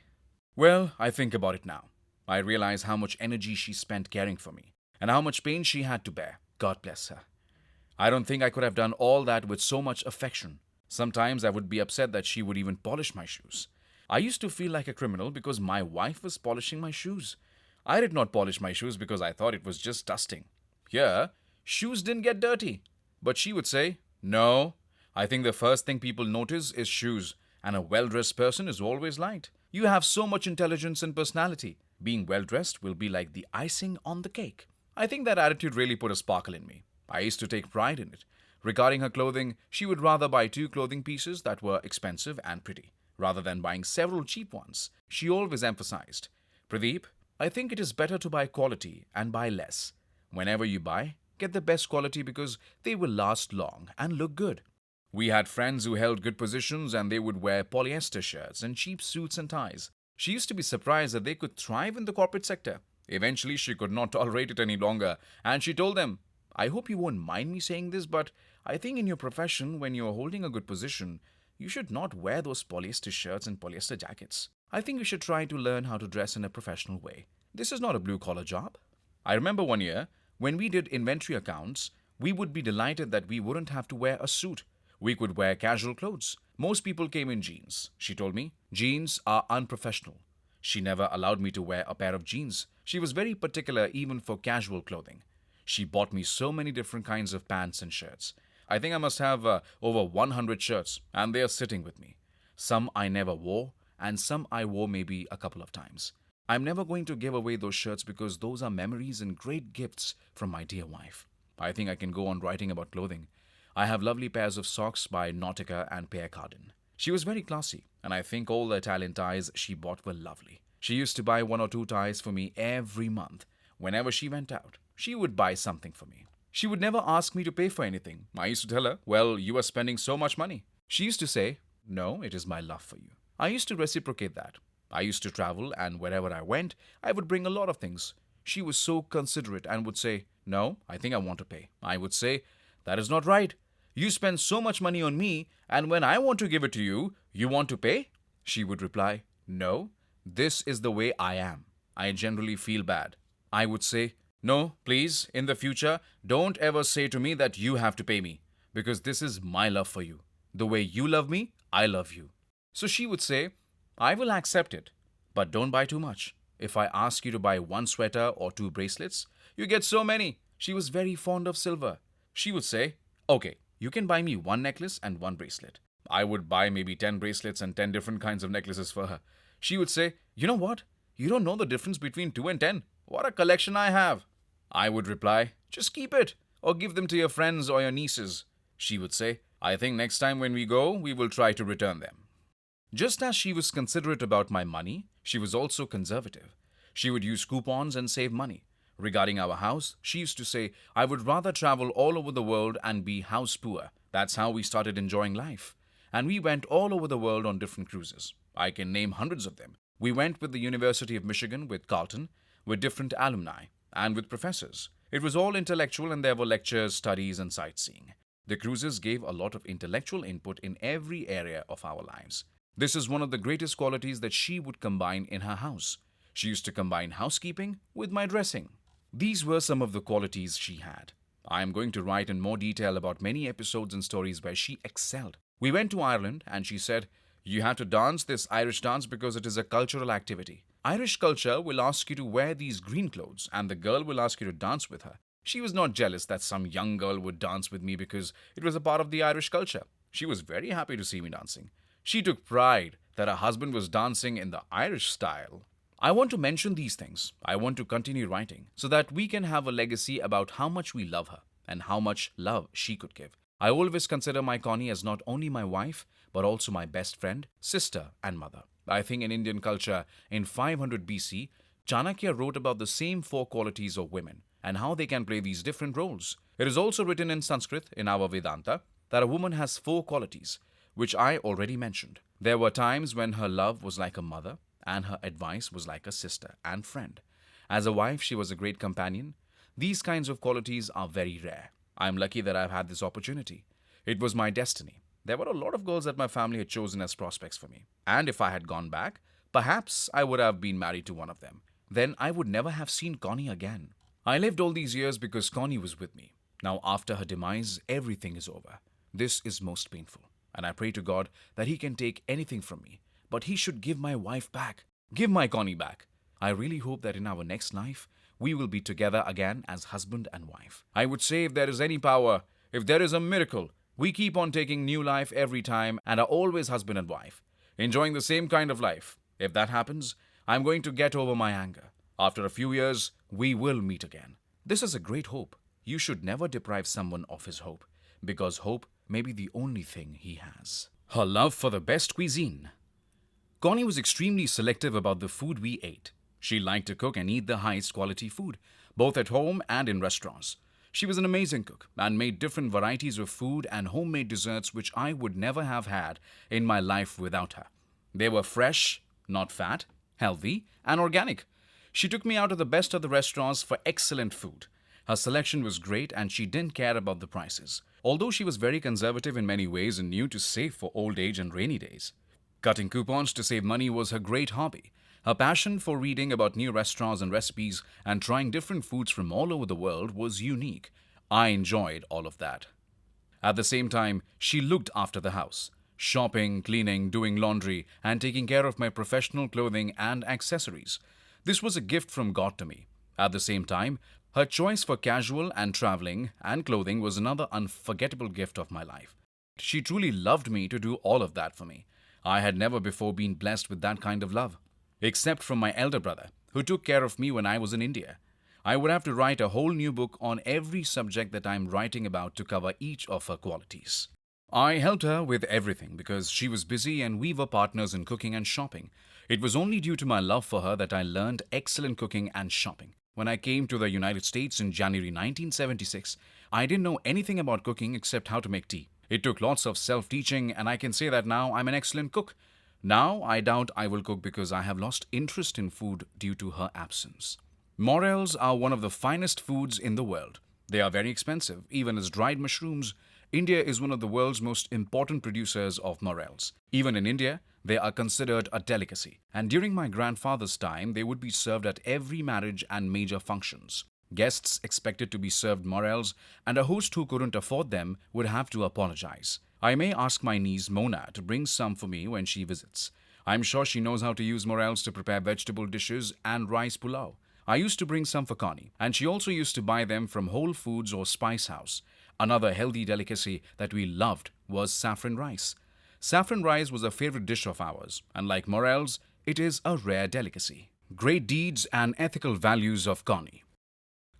Well, I think about it now. I realize how much energy she spent caring for me, and how much pain she had to bear. God bless her. I don't think I could have done all that with so much affection. Sometimes I would be upset that she would even polish my shoes. I used to feel like a criminal because my wife was polishing my shoes. I did not polish my shoes because I thought it was just dusting. Here, shoes didn't get dirty. But she would say, "No, I think the first thing people notice is shoes, and a well-dressed person is always liked. You have so much intelligence and personality. Being well-dressed will be like the icing on the cake." I think that attitude really put a sparkle in me. I used to take pride in it. Regarding her clothing, she would rather buy 2 clothing pieces that were expensive and pretty, rather than buying several cheap ones. She always emphasized, "Pradeep, I think it is better to buy quality and buy less. Whenever you buy, get the best quality because they will last long and look good." We had friends who held good positions and they would wear polyester shirts and cheap suits and ties. She used to be surprised that they could thrive in the corporate sector. Eventually, she could not tolerate it any longer, and she told them, "I hope you won't mind me saying this, but I think in your profession, when you're holding a good position, you should not wear those polyester shirts and polyester jackets. I think you should try to learn how to dress in a professional way. This is not a blue-collar job." I remember one year, when we did inventory accounts, we would be delighted that we wouldn't have to wear a suit. We could wear casual clothes. Most people came in jeans. She told me, "Jeans are unprofessional." She never allowed me to wear a pair of jeans. She was very particular even for casual clothing. She bought me so many different kinds of pants and shirts. I think I must have over 100 shirts, and they are sitting with me. Some I never wore, and some I wore maybe a couple of times. I'm never going to give away those shirts because those are memories and great gifts from my dear wife. I think I can go on writing about clothing. I have lovely pairs of socks by Nautica and Pierre Cardin. She was very classy, and I think all the Italian ties she bought were lovely. She used to buy one or two ties for me every month. Whenever she went out, she would buy something for me. She would never ask me to pay for anything. I used to tell her, "Well, you are spending so much money." She used to say, "No, it is my love for you." I used to reciprocate that. I used to travel, and wherever I went, I would bring a lot of things. She was so considerate and would say, "No, I think I want to pay." I would say, "That is not right. You spend so much money on me, and when I want to give it to you, you want to pay?" She would reply, "No, this is the way I am. I generally feel bad." I would say, "No, please, in the future, don't ever say to me that you have to pay me, because this is my love for you. The way you love me, I love you." So she would say, "I will accept it, but don't buy too much. If I ask you to buy one sweater or two bracelets, you get so many." She was very fond of silver. She would say, "Okay, you can buy me one necklace and one bracelet." I would buy maybe 10 bracelets and 10 different kinds of necklaces for her. She would say, "You know what? You don't know the difference between 2 and 10. What a collection I have." I would reply, "Just keep it, or give them to your friends or your nieces." She would say, "I think next time when we go, we will try to return them." Just as she was considerate about my money, she was also conservative. She would use coupons and save money. Regarding our house, she used to say, "I would rather travel all over the world and be house poor." That's how we started enjoying life. And we went all over the world on different cruises. I can name hundreds of them. We went with the University of Michigan, with Carlton, with different alumni, and with professors. It was all intellectual, and there were lectures, studies, and sightseeing. The cruises gave a lot of intellectual input in every area of our lives. This is one of the greatest qualities that she would combine in her house. She used to combine housekeeping with my dressing. These were some of the qualities she had. I am going to write in more detail about many episodes and stories where she excelled. We went to Ireland, and she said, "You have to dance this Irish dance because it is a cultural activity. Irish culture will ask you to wear these green clothes, and the girl will ask you to dance with her." She was not jealous that some young girl would dance with me because it was a part of the Irish culture. She was very happy to see me dancing. She took pride that her husband was dancing in the Irish style. I want to mention these things. I want to continue writing so that we can have a legacy about how much we love her and how much love she could give. I always consider my Connie as not only my wife, but also my best friend, sister, and mother. I think in Indian culture, in 500 BC, Chanakya wrote about the same 4 qualities of women and how they can play these different roles. It is also written in Sanskrit, in our Vedanta, that a woman has 4 qualities, which I already mentioned. There were times when her love was like a mother, and her advice was like a sister and friend. As a wife, she was a great companion. These kinds of qualities are very rare. I am lucky that I've had this opportunity. It was my destiny. There were a lot of girls that my family had chosen as prospects for me. And if I had gone back, perhaps I would have been married to one of them. Then I would never have seen Connie again. I lived all these years because Connie was with me. Now, after her demise, everything is over. This is most painful. And I pray to God that He can take anything from me, but He should give my wife back. Give my Connie back. I really hope that in our next life, we will be together again as husband and wife. I would say if there is any power, if there is a miracle, we keep on taking new life every time and are always husband and wife, enjoying the same kind of life. If that happens, I'm going to get over my anger. After a few years, we will meet again. This is a great hope. You should never deprive someone of his hope, because hope may be the only thing he has. Her love for the best cuisine. Connie was extremely selective about the food we ate. She liked to cook and eat the highest quality food, both at home and in restaurants. She was an amazing cook and made different varieties of food and homemade desserts which I would never have had in my life without her. They were fresh, not fat, healthy, and organic. She took me out of the restaurants for excellent food. Her selection was great and she didn't care about the prices, although she was very conservative in many ways and knew to save for old age and rainy days. Cutting coupons to save money was her great hobby. Her passion for reading about new restaurants and recipes and trying different foods from all over the world was unique. I enjoyed all of that. At the same time, she looked after the house, shopping, cleaning, doing laundry, and taking care of my professional clothing and accessories. This was a gift from God to me. At the same time, Her choice for casual and traveling and clothing was another unforgettable gift of my life. She truly loved me to do all of that for me. I had never before been blessed with that kind of love, except from my elder brother, who took care of me when I was in India. I would have to write a whole new book on every subject that I'm writing about to cover each of her qualities. I helped her with everything because she was busy and we were partners in cooking and shopping. It was only due to my love for her that I learned excellent cooking and shopping. When I came to the United States in January 1976, I didn't know anything about cooking except how to make tea. It took lots of self teaching, and I can say that now I'm an excellent cook. Now I doubt I will cook because I have lost interest in food due to her absence. Morels are one of the finest foods in the world. They are very expensive, even as dried mushrooms. India is one of the world's most important producers of morels. Even in India, they are considered a delicacy. And during my grandfather's time, they would be served at every marriage and major functions. Guests expected to be served morels, and a host who couldn't afford them would have to apologize. I may ask my niece Mona to bring some for me when she visits. I'm sure she knows how to use morels to prepare vegetable dishes and rice pulao. I used to bring some for Connie, and she also used to buy them from Whole Foods or Spice House. Another healthy delicacy that we loved was saffron rice. Saffron rice was a favorite dish of ours, and like morels, it is a rare delicacy. Great deeds and ethical values of Connie.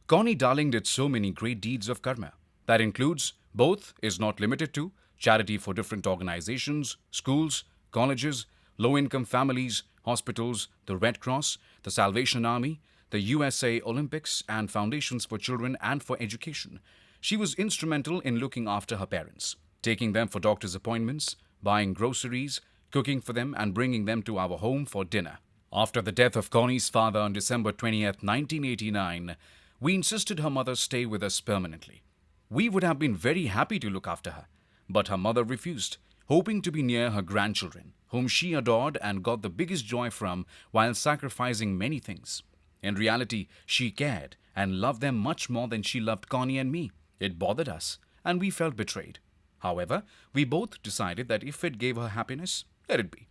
Connie Darling did so many great deeds of karma. That includes, both, is not limited to, charity for different organizations, schools, colleges, low income families, hospitals, the Red Cross, the Salvation Army, the USA Olympics, and foundations for children and for education. She was instrumental in looking after her parents, taking them for doctor's appointments, buying groceries, cooking for them, and bringing them to our home for dinner. After the death of Connie's father on December 20th, 1989, we insisted her mother stay with us permanently. We would have been very happy to look after her, but her mother refused, hoping to be near her grandchildren, whom she adored and got the biggest joy from while sacrificing many things. In reality, she cared and loved them much more than she loved Connie and me. It bothered us, and we felt betrayed. However, we both decided that if it gave her happiness, let it be.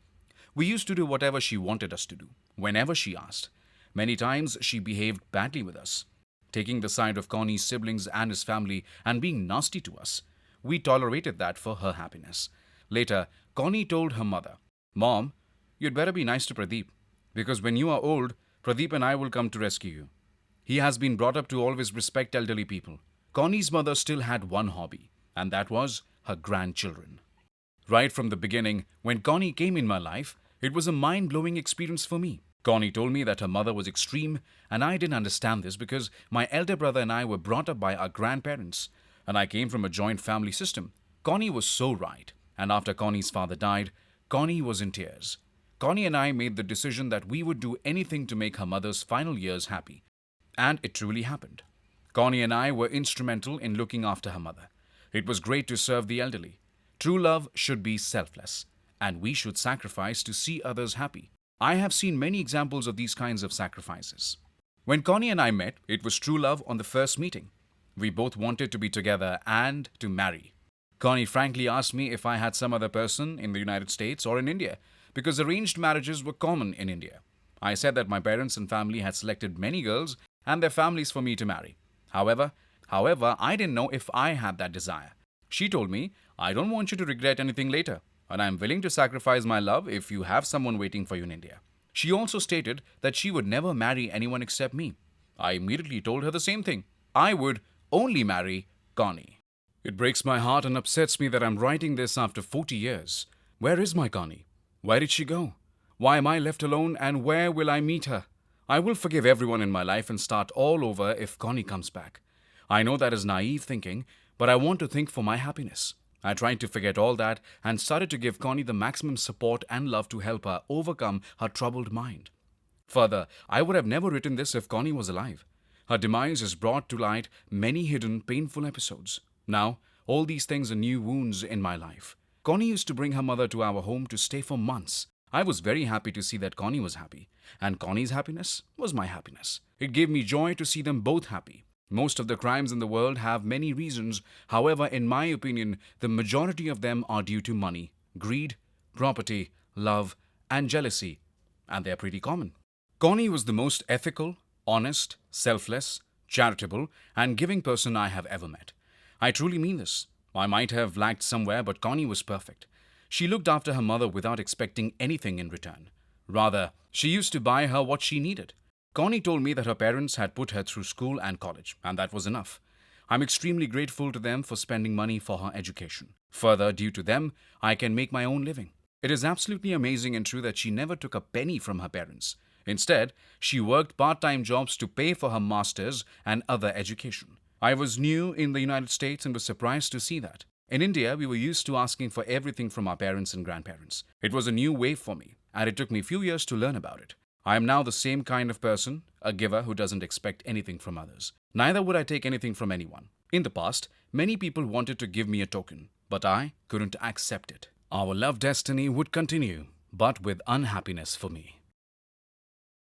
We used to do whatever she wanted us to do, whenever she asked. Many times she behaved badly with us, taking the side of Connie's siblings and his family and being nasty to us. We tolerated that for her happiness. Later, Connie told her mother, "Mom, you'd better be nice to Pradeep, because when you are old, Pradeep and I will come to rescue you. He has been brought up to always respect elderly people." Connie's mother still had one hobby, and that was her grandchildren. Right from the beginning, when Connie came in my life, it was a mind-blowing experience for me. Connie told me that her mother was extreme, and I didn't understand this because my elder brother and I were brought up by our grandparents, and I came from a joint family system. Connie was so right, and after Connie's father died, Connie was in tears. Connie and I made the decision that we would do anything to make her mother's final years happy, and it truly happened. Connie and I were instrumental in looking after her mother. It was great to serve the elderly. True love should be selfless, and we should sacrifice to see others happy. I have seen many examples of these kinds of sacrifices. When Connie and I met, it was true love on the first meeting. We both wanted to be together and to marry. Connie frankly asked me if I had some other person in the United States or in India, because arranged marriages were common in India. I said that my parents and family had selected many girls and their families for me to marry. However, I didn't know if I had that desire. She told me, "I don't want you to regret anything later, and I'm willing to sacrifice my love if you have someone waiting for you in India." She also stated that she would never marry anyone except me. I immediately told her the same thing. I would only marry Connie. It breaks my heart and upsets me that I'm writing this after 40 years. Where is my Connie? Where did she go? Why am I left alone, and where will I meet her? I will forgive everyone in my life and start all over if Connie comes back. I know that is naive thinking, but I want to think for my happiness. I tried to forget all that and started to give Connie the maximum support and love to help her overcome her troubled mind. Further, I would have never written this if Connie was alive. Her demise has brought to light many hidden, painful episodes. Now, all these things are new wounds in my life. Connie used to bring her mother to our home to stay for months. I was very happy to see that Connie was happy, and Connie's happiness was my happiness. It gave me joy to see them both happy. Most of the crimes in the world have many reasons. However, in my opinion, the majority of them are due to money, greed, property, love, and jealousy, and they're pretty common. Connie was the most ethical, honest, selfless, charitable, and giving person I have ever met. I truly mean this. I might have lacked somewhere, but Connie was perfect. She looked after her mother without expecting anything in return. Rather, she used to buy her what she needed. Connie told me that her parents had put her through school and college, and that was enough. I'm extremely grateful to them for spending money for her education. Further, due to them, I can make my own living. It is absolutely amazing and true that she never took a penny from her parents. Instead, she worked part-time jobs to pay for her master's and other education. I was new in the United States and was surprised to see that. In India, we were used to asking for everything from our parents and grandparents. It was a new wave for me, and it took me a few years to learn about it. I am now the same kind of person, a giver who doesn't expect anything from others. Neither would I take anything from anyone. In the past, many people wanted to give me a token, but I couldn't accept it. Our love destiny would continue, but with unhappiness for me.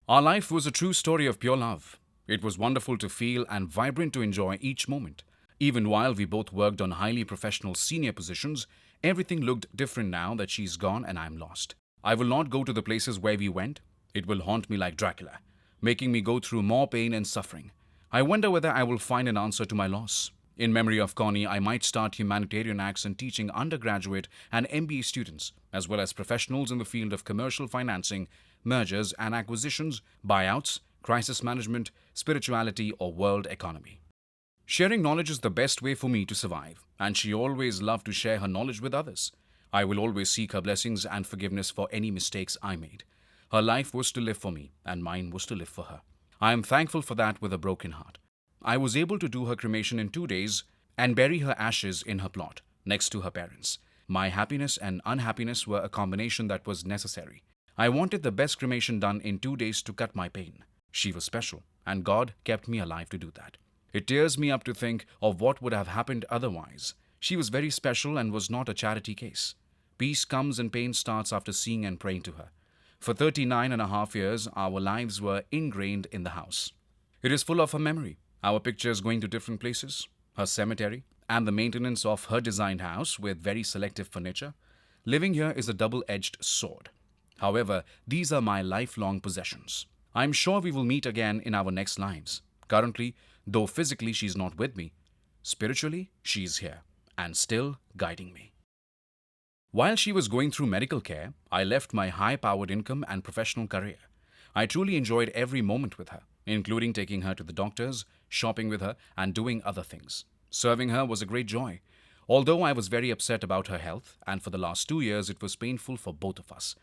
Our life was a true story of pure love. It was wonderful to feel and vibrant to enjoy each moment. Even while we both worked on highly professional senior positions, everything looked different now that she's gone and I'm lost. I will not go to the places where we went. It will haunt me like Dracula, making me go through more pain and suffering. I wonder whether I will find an answer to my loss. In memory of Connie, I might start humanitarian acts and teaching undergraduate and MBA students, as well as professionals in the field of commercial financing, mergers and acquisitions, buyouts, crisis management, spirituality, or world economy. Sharing knowledge is the best way for me to survive, and she always loved to share her knowledge with others. I will always seek her blessings and forgiveness for any mistakes I made. Her life was to live for me, and mine was to live for her. I am thankful for that with a broken heart. I was able to do her cremation in 2 days and bury her ashes in her plot, next to her parents. My happiness and unhappiness were a combination that was necessary. I wanted the best cremation done in 2 days to cut my pain. She was special, and God kept me alive to do that. It tears me up to think of what would have happened otherwise. She was very special and was not a charity case. Peace comes and pain starts after seeing and praying to her. For 39 and a half years, our lives were ingrained in the house. It is full of her memory, our pictures going to different places, her cemetery, and the maintenance of her designed house with very selective furniture. Living here is a double-edged sword. However, these are my lifelong possessions. I'm sure we will meet again in our next lives. Currently, though physically she's not with me, spiritually she's here and still guiding me. While she was going through medical care, I left my high-powered income and professional career. I truly enjoyed every moment with her, including taking her to the doctors, shopping with her, and doing other things. Serving her was a great joy. Although I was very upset about her health, and for the last 2 years it was painful for both of us.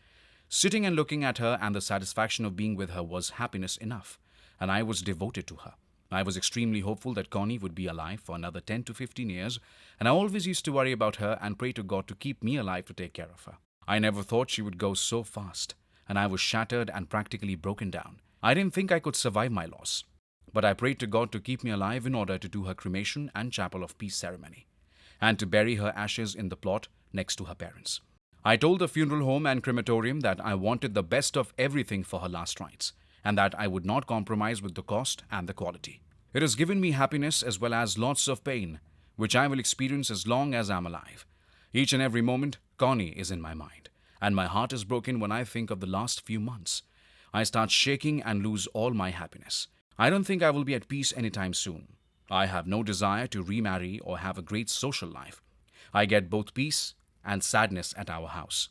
Sitting and looking at her and the satisfaction of being with her was happiness enough, and I was devoted to her. I was extremely hopeful that Connie would be alive for another 10 to 15 years, and I always used to worry about her and pray to God to keep me alive to take care of her. I never thought she would go so fast, and I was shattered and practically broken down. I didn't think I could survive my loss, but I prayed to God to keep me alive in order to do her cremation and chapel of peace ceremony, and to bury her ashes in the plot next to her parents. I told the funeral home and crematorium that I wanted the best of everything for her last rites, and that I would not compromise with the cost and the quality. It has given me happiness as well as lots of pain, which I will experience as long as I'm alive. Each and every moment, Connie is in my mind, and my heart is broken when I think of the last few months. I start shaking and lose all my happiness. I don't think I will be at peace anytime soon. I have no desire to remarry or have a great social life. I get both peace and sadness at our house.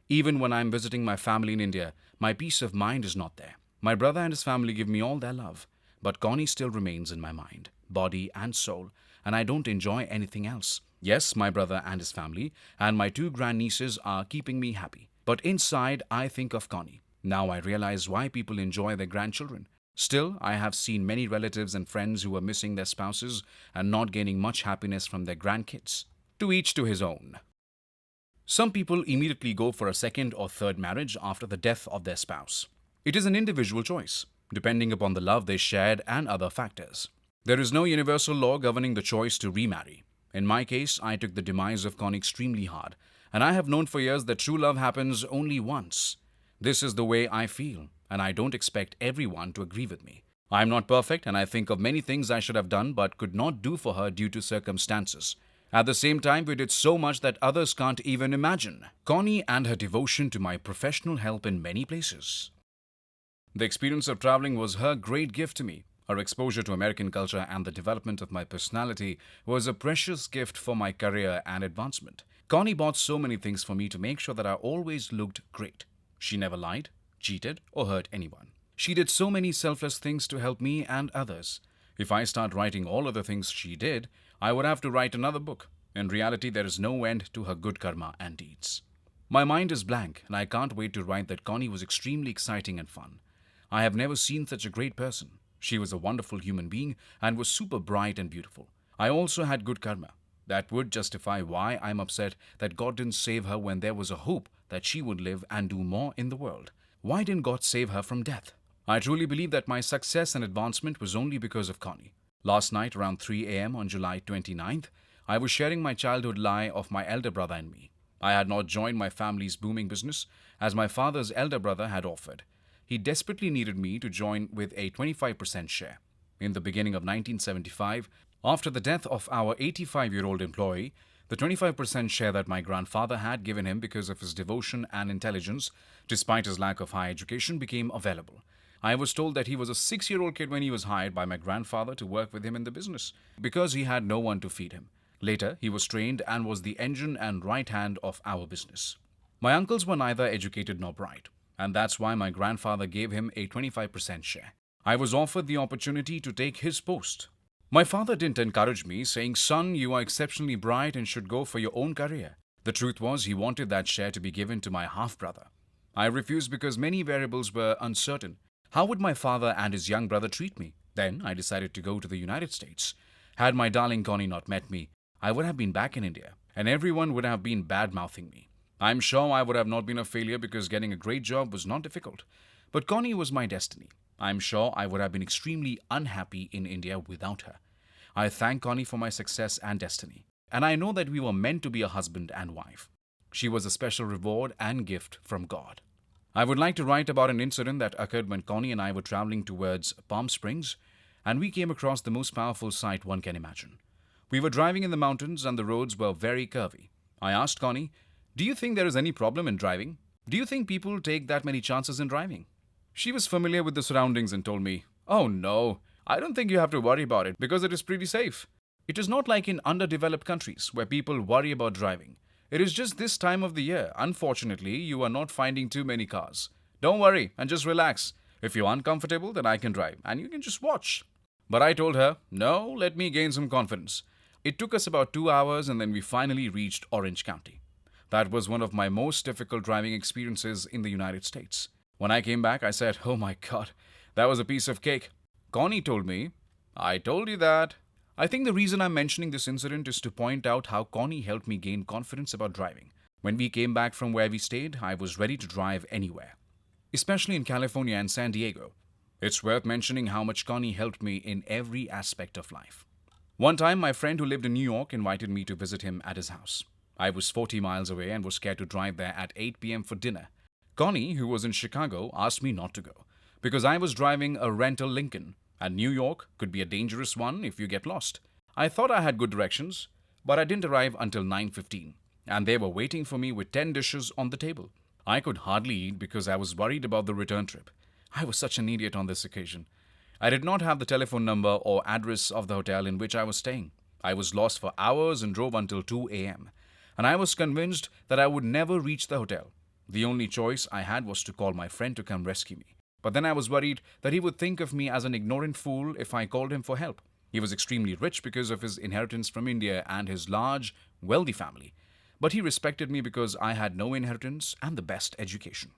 Even when I'm visiting my family in India, my peace of mind is not there. My brother and his family give me all their love, but Connie still remains in my mind, body and soul, and I don't enjoy anything else. Yes, my brother and his family and my 2 grandnieces are keeping me happy, but inside I think of Connie. Now I realize why people enjoy their grandchildren. Still, I have seen many relatives and friends who are missing their spouses and not gaining much happiness from their grandkids. To each to his own. Some people immediately go for a second or third marriage after the death of their spouse. It is an individual choice, depending upon the love they shared and other factors. There is no universal law governing the choice to remarry. In my case, I took the demise of Connie extremely hard, and I have known for years that true love happens only once. This is the way I feel, and I don't expect everyone to agree with me. I am not perfect, and I think of many things I should have done but could not do for her due to circumstances. At the same time, we did so much that others can't even imagine. Connie and her devotion to my professional help in many places. The experience of traveling was her great gift to me. Her exposure to American culture and the development of my personality was a precious gift for my career and advancement. Connie bought so many things for me to make sure that I always looked great. She never lied, cheated, or hurt anyone. She did so many selfless things to help me and others. If I start writing all of the things she did, I would have to write another book. In reality, there is no end to her good karma and deeds. My mind is blank, and I can't wait to write that Connie was extremely exciting and fun. I have never seen such a great person. She was a wonderful human being and was super bright and beautiful. I also had good karma. That would justify why I'm upset that God didn't save her when there was a hope that she would live and do more in the world. Why didn't God save her from death? I truly believe that my success and advancement was only because of Connie. Last night, around 3 a.m. on July 29th, I was sharing my childhood lie of my elder brother and me. I had not joined my family's booming business as my father's elder brother had offered. He desperately needed me to join with a 25% share. In the beginning of 1975, after the death of our 85-year-old employee, the 25% share that my grandfather had given him because of his devotion and intelligence, despite his lack of high education, became available. I was told that he was a 6-year-old kid when he was hired by my grandfather to work with him in the business, because he had no one to feed him. Later, he was trained and was the engine and right hand of our business. My uncles were neither educated nor bright, and that's why my grandfather gave him a 25% share. I was offered the opportunity to take his post. My father didn't encourage me, saying, "Son, you are exceptionally bright and should go for your own career." The truth was, he wanted that share to be given to my half-brother. I refused because many variables were uncertain. How would my father and his young brother treat me? Then I decided to go to the United States. Had my darling Connie not met me, I would have been back in India, and everyone would have been bad-mouthing me. I'm sure I would have not been a failure because getting a great job was not difficult. But Connie was my destiny. I'm sure I would have been extremely unhappy in India without her. I thank Connie for my success and destiny, and I know that we were meant to be a husband and wife. She was a special reward and gift from God. I would like to write about an incident that occurred when Connie and I were traveling towards Palm Springs, and we came across the most powerful sight one can imagine. We were driving in the mountains and the roads were very curvy. I asked Connie, "Do you think there is any problem in driving? Do you think people take that many chances in driving?" She was familiar with the surroundings and told me, "Oh no, I don't think you have to worry about it because it is pretty safe. It is not like in underdeveloped countries where people worry about driving. It is just this time of the year. Unfortunately, you are not finding too many cars. Don't worry and just relax. If you're uncomfortable, then I can drive and you can just watch." But I told her, "No, let me gain some confidence." It took us about 2 hours and then we finally reached Orange County. That was one of my most difficult driving experiences in the United States. When I came back, I said, "Oh my God, that was a piece of cake." Connie told me, "I told you that." I think the reason I'm mentioning this incident is to point out how Connie helped me gain confidence about driving. When we came back from where we stayed, I was ready to drive anywhere, especially in California and San Diego. It's worth mentioning how much Connie helped me in every aspect of life. One time, my friend who lived in New York invited me to visit him at his house. I was 40 miles away and was scared to drive there at 8 p.m. for dinner. Connie, who was in Chicago, asked me not to go because I was driving a rental Lincoln, and New York could be a dangerous one if you get lost. I thought I had good directions, but I didn't arrive until 9:15, and they were waiting for me with 10 dishes on the table. I could hardly eat because I was worried about the return trip. I was such an idiot on this occasion. I did not have the telephone number or address of the hotel in which I was staying. I was lost for hours and drove until 2 a.m., and I was convinced that I would never reach the hotel. The only choice I had was to call my friend to come rescue me. But then I was worried that he would think of me as an ignorant fool if I called him for help. He was extremely rich because of his inheritance from India and his large, wealthy family. But he respected me because I had no inheritance and the best education.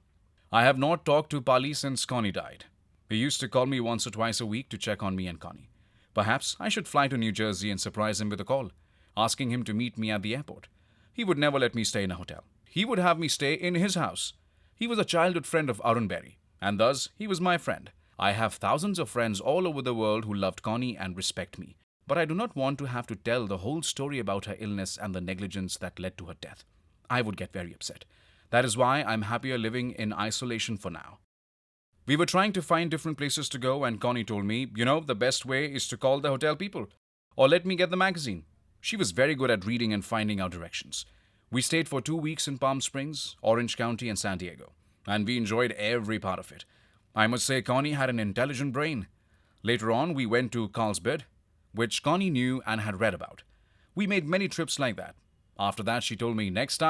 I have not talked to Pali since Connie died. He used to call me once or twice a week to check on me and Connie. Perhaps I should fly to New Jersey and surprise him with a call, asking him to meet me at the airport. He would never let me stay in a hotel. He would have me stay in his house. He was a childhood friend of Arun Berry, and thus he was my friend. I have thousands of friends all over the world who loved Connie and respect me, but I do not want to have to tell the whole story about her illness and the negligence that led to her death. I would get very upset. That is why I'm happier living in isolation for now. We were trying to find different places to go, and Connie told me, the best way is to call the hotel people, or let me get the magazine. She was very good at reading and finding out directions. We stayed for 2 weeks in Palm Springs, Orange County, and San Diego, and we enjoyed every part of it. I must say Connie had an intelligent brain. Later on, we went to Carlsbad, which Connie knew and had read about. We made many trips like that. After that, she told me next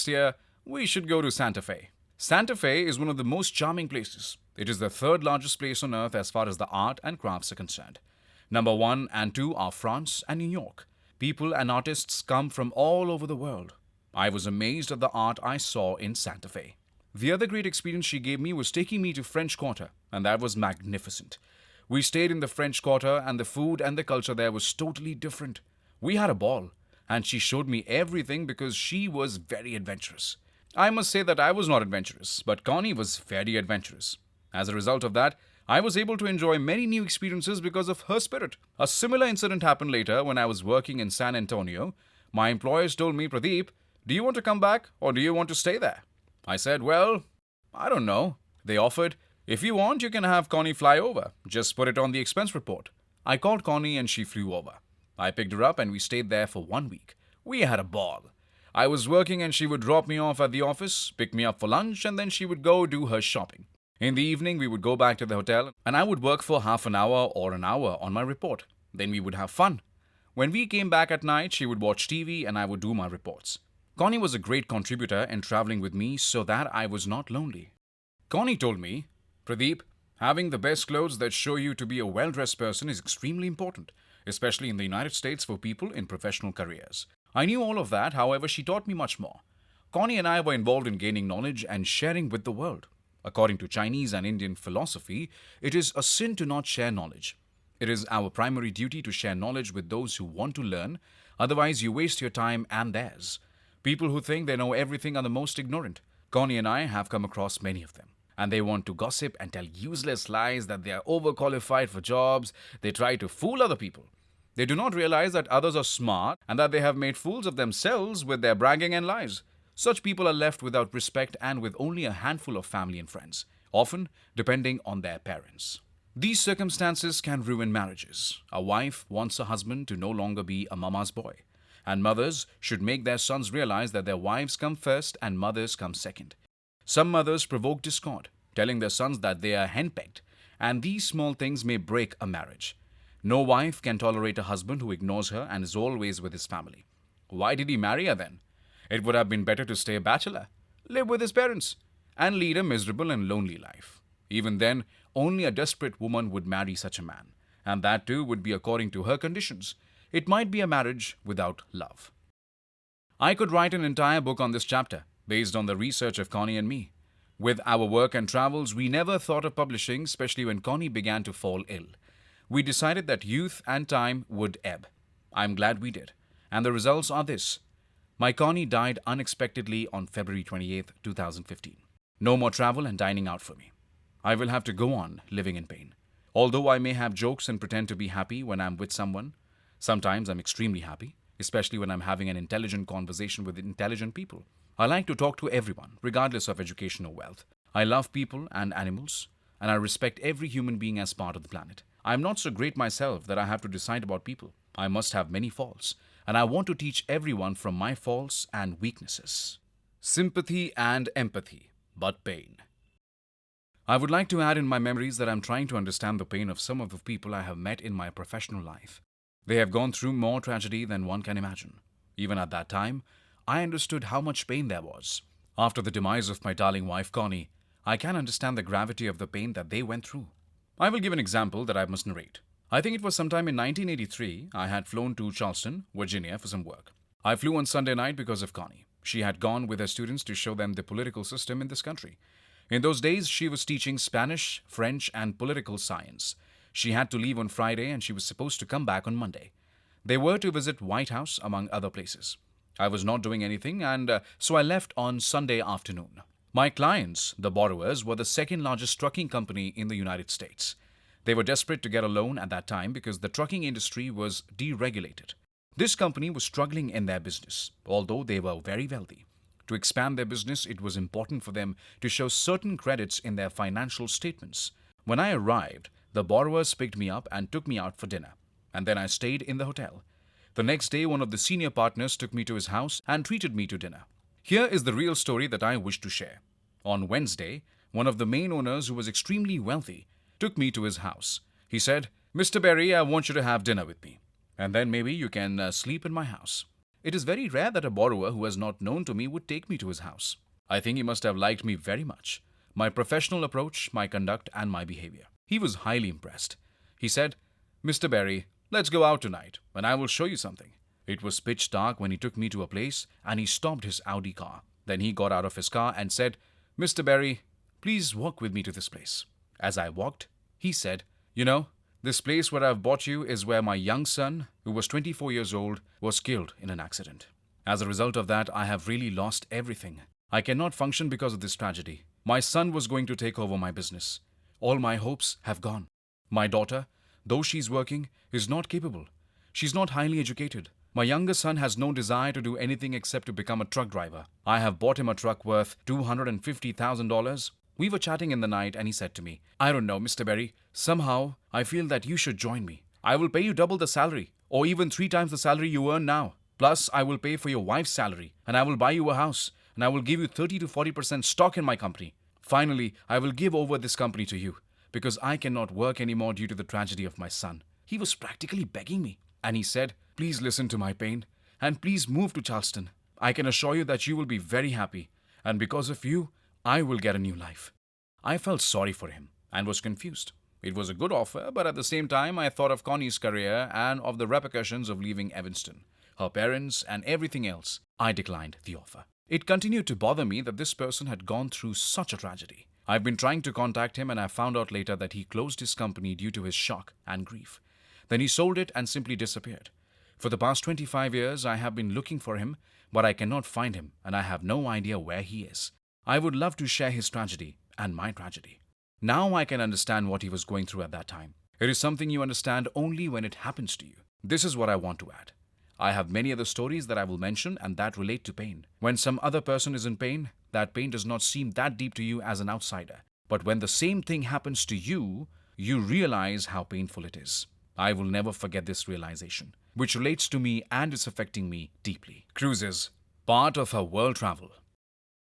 year, we should go to Santa Fe. Santa Fe is one of the most charming places. It is the third largest place on earth as far as the art and crafts are concerned. Number one and two are France and New York. People and artists come from all over the world. I was amazed at the art I saw in Santa Fe. The other great experience she gave me was taking me to French Quarter, and that was magnificent. We stayed in the French Quarter, and the food and the culture there was totally different. We had a ball, and she showed me everything because she was very adventurous. I must say that I was not adventurous, but Connie was very adventurous. As a result of that, I was able to enjoy many new experiences because of her spirit. A similar incident happened later when I was working in San Antonio. My employers told me, Pradeep, do you want to come back or do you want to stay there? I said, well, I don't know. They offered, if you want, you can have Connie fly over. Just put it on the expense report. I called Connie and she flew over. I picked her up and we stayed there for 1 week. We had a ball. I was working and she would drop me off at the office, pick me up for lunch, and then she would go do her shopping. In the evening, we would go back to the hotel and I would work for half an hour or an hour on my report. Then we would have fun. When we came back at night, she would watch TV and I would do my reports. Connie was a great contributor in traveling with me so that I was not lonely. Connie told me, Pradeep, having the best clothes that show you to be a well-dressed person is extremely important, especially in the United States for people in professional careers. I knew all of that, however, she taught me much more. Connie and I were involved in gaining knowledge and sharing with the world. According to Chinese and Indian philosophy, it is a sin to not share knowledge. It is our primary duty to share knowledge with those who want to learn, otherwise you waste your time and theirs. People who think they know everything are the most ignorant. Connie and I have come across many of them. And they want to gossip and tell useless lies that they are overqualified for jobs. They try to fool other people. They do not realize that others are smart and that they have made fools of themselves with their bragging and lies. Such people are left without respect and with only a handful of family and friends, often depending on their parents. These circumstances can ruin marriages. A wife wants a husband to no longer be a mama's boy. And mothers should make their sons realize that their wives come first and mothers come second. Some mothers provoke discord, telling their sons that they are henpecked, and these small things may break a marriage. No wife can tolerate a husband who ignores her and is always with his family. Why did he marry her then? It would have been better to stay a bachelor, live with his parents, and lead a miserable and lonely life. Even then, only a desperate woman would marry such a man, and that too would be according to her conditions. It might be a marriage without love. I could write an entire book on this chapter, based on the research of Connie and me. With our work and travels, we never thought of publishing, especially when Connie began to fall ill. We decided that youth and time would ebb. I'm glad we did. And the results are this. My Connie died unexpectedly on February 28, 2015. No more travel and dining out for me. I will have to go on living in pain. Although I may have jokes and pretend to be happy when I'm with someone, sometimes I'm extremely happy, especially when I'm having an intelligent conversation with intelligent people. I like to talk to everyone, regardless of education or wealth. I love people and animals, and I respect every human being as part of the planet. I'm not so great myself that I have to decide about people. I must have many faults, and I want to teach everyone from my faults and weaknesses. Sympathy and empathy, but pain. I would like to add in my memories that I'm trying to understand the pain of some of the people I have met in my professional life. They have gone through more tragedy than one can imagine. Even at that time, I understood how much pain there was. After the demise of my darling wife Connie, I can understand the gravity of the pain that they went through. I will give an example that I must narrate. I think it was sometime in 1983, I had flown to Charleston, Virginia for some work. I flew on Sunday night because of Connie. She had gone with her students to show them the political system in this country. In those days, she was teaching Spanish, French, and political science. She had to leave on Friday and she was supposed to come back on Monday. They were to visit White House, among other places. I was not doing anything and so I left on Sunday afternoon. My clients, the borrowers, were the second largest trucking company in the United States. They were desperate to get a loan at that time because the trucking industry was deregulated. This company was struggling in their business, although they were very wealthy. To expand their business, it was important for them to show certain credits in their financial statements. When I arrived, the borrowers picked me up and took me out for dinner, and then I stayed in the hotel. The next day, one of the senior partners took me to his house and treated me to dinner. Here is the real story that I wish to share. On Wednesday, one of the main owners, who was extremely wealthy, took me to his house. He said, Mr. Berry, I want you to have dinner with me, and then maybe you can sleep in my house. It is very rare that a borrower who was not known to me would take me to his house. I think he must have liked me very much, my professional approach, my conduct, and my behavior. He was highly impressed. He said, Mr. Berry, let's go out tonight, and I will show you something. It was pitch dark when he took me to a place, and he stopped his Audi car. Then he got out of his car and said, Mr. Berry, please walk with me to this place. As I walked, he said, You know, this place where I've brought you is where my young son, who was 24 years old, was killed in an accident. As a result of that, I have really lost everything. I cannot function because of this tragedy. My son was going to take over my business. All my hopes have gone. My daughter, though she's working, is not capable. She's not highly educated. My younger son has no desire to do anything except to become a truck driver. I have bought him a truck worth $250,000. We were chatting in the night and he said to me, I don't know, Mr. Berry, somehow I feel that you should join me. I will pay you double the salary, or even 3 times the salary you earn now. Plus, I will pay for your wife's salary, and I will buy you a house, and I will give you 30 to 40% stock in my company. Finally, I will give over this company to you, because I cannot work anymore due to the tragedy of my son. He was practically begging me, and he said, Please listen to my pain, and please move to Charleston. I can assure you that you will be very happy, and because of you, I will get a new life. I felt sorry for him and was confused. It was a good offer, but at the same time, I thought of Connie's career and of the repercussions of leaving Evanston, her parents, and everything else. I declined the offer. It continued to bother me that this person had gone through such a tragedy. I've been trying to contact him, and I found out later that he closed his company due to his shock and grief. Then he sold it and simply disappeared. For the past 25 years, I have been looking for him, but I cannot find him, and I have no idea where he is. I would love to share his tragedy and my tragedy. Now I can understand what he was going through at that time. It is something you understand only when it happens to you. This is what I want to add. I have many other stories that I will mention and that relate to pain. When some other person is in pain, that pain does not seem that deep to you as an outsider. But when the same thing happens to you, you realize how painful it is. I will never forget this realization, which relates to me and is affecting me deeply. Cruises, part of her world travel.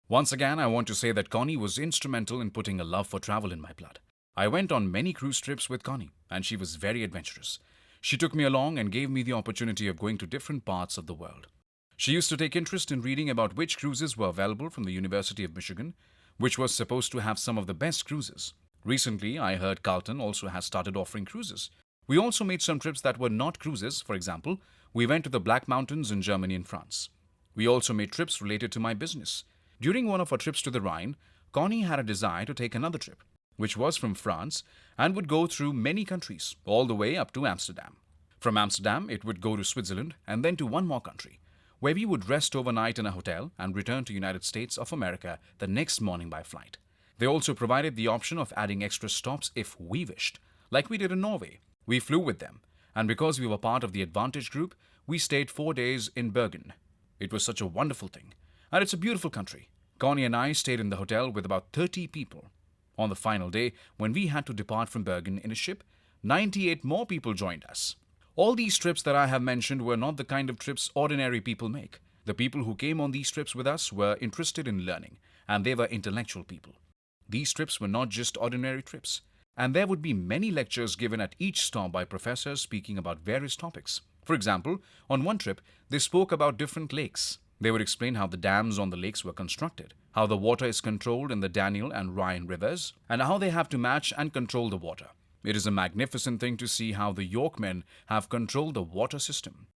Once again, I want to say that Connie was instrumental in putting a love for travel in my blood. I went on many cruise trips with Connie, and she was very adventurous. She took me along and gave me the opportunity of going to different parts of the world. She used to take interest in reading about which cruises were available from the University of Michigan, which was supposed to have some of the best cruises. Recently, I heard Carlton also has started offering cruises. We also made some trips that were not cruises. For example, we went to the Black Mountains in Germany and France. We also made trips related to my business. During one of our trips to the Rhine, Connie had a desire to take another trip, which was from France and would go through many countries, all the way up to Amsterdam. From Amsterdam, it would go to Switzerland and then to one more country, where we would rest overnight in a hotel and return to United States of America the next morning by flight. They also provided the option of adding extra stops if we wished, like we did in Norway. We flew with them, and because we were part of the Advantage Group, we stayed 4 days in Bergen. It was such a wonderful thing, and it's a beautiful country. Connie and I stayed in the hotel with about 30 people. On the final day, when we had to depart from Bergen in a ship, 98 more people joined us. All these trips that I have mentioned were not the kind of trips ordinary people make. The people who came on these trips with us were interested in learning, and they were intellectual people. These trips were not just ordinary trips, and there would be many lectures given at each stop by professors speaking about various topics. For example, on one trip, they spoke about different lakes. They would explain how the dams on the lakes were constructed, how the water is controlled in the Danube and Rhine rivers, and how they have to match and control the water. It is a magnificent thing to see how the Yorkmen have controlled the water system.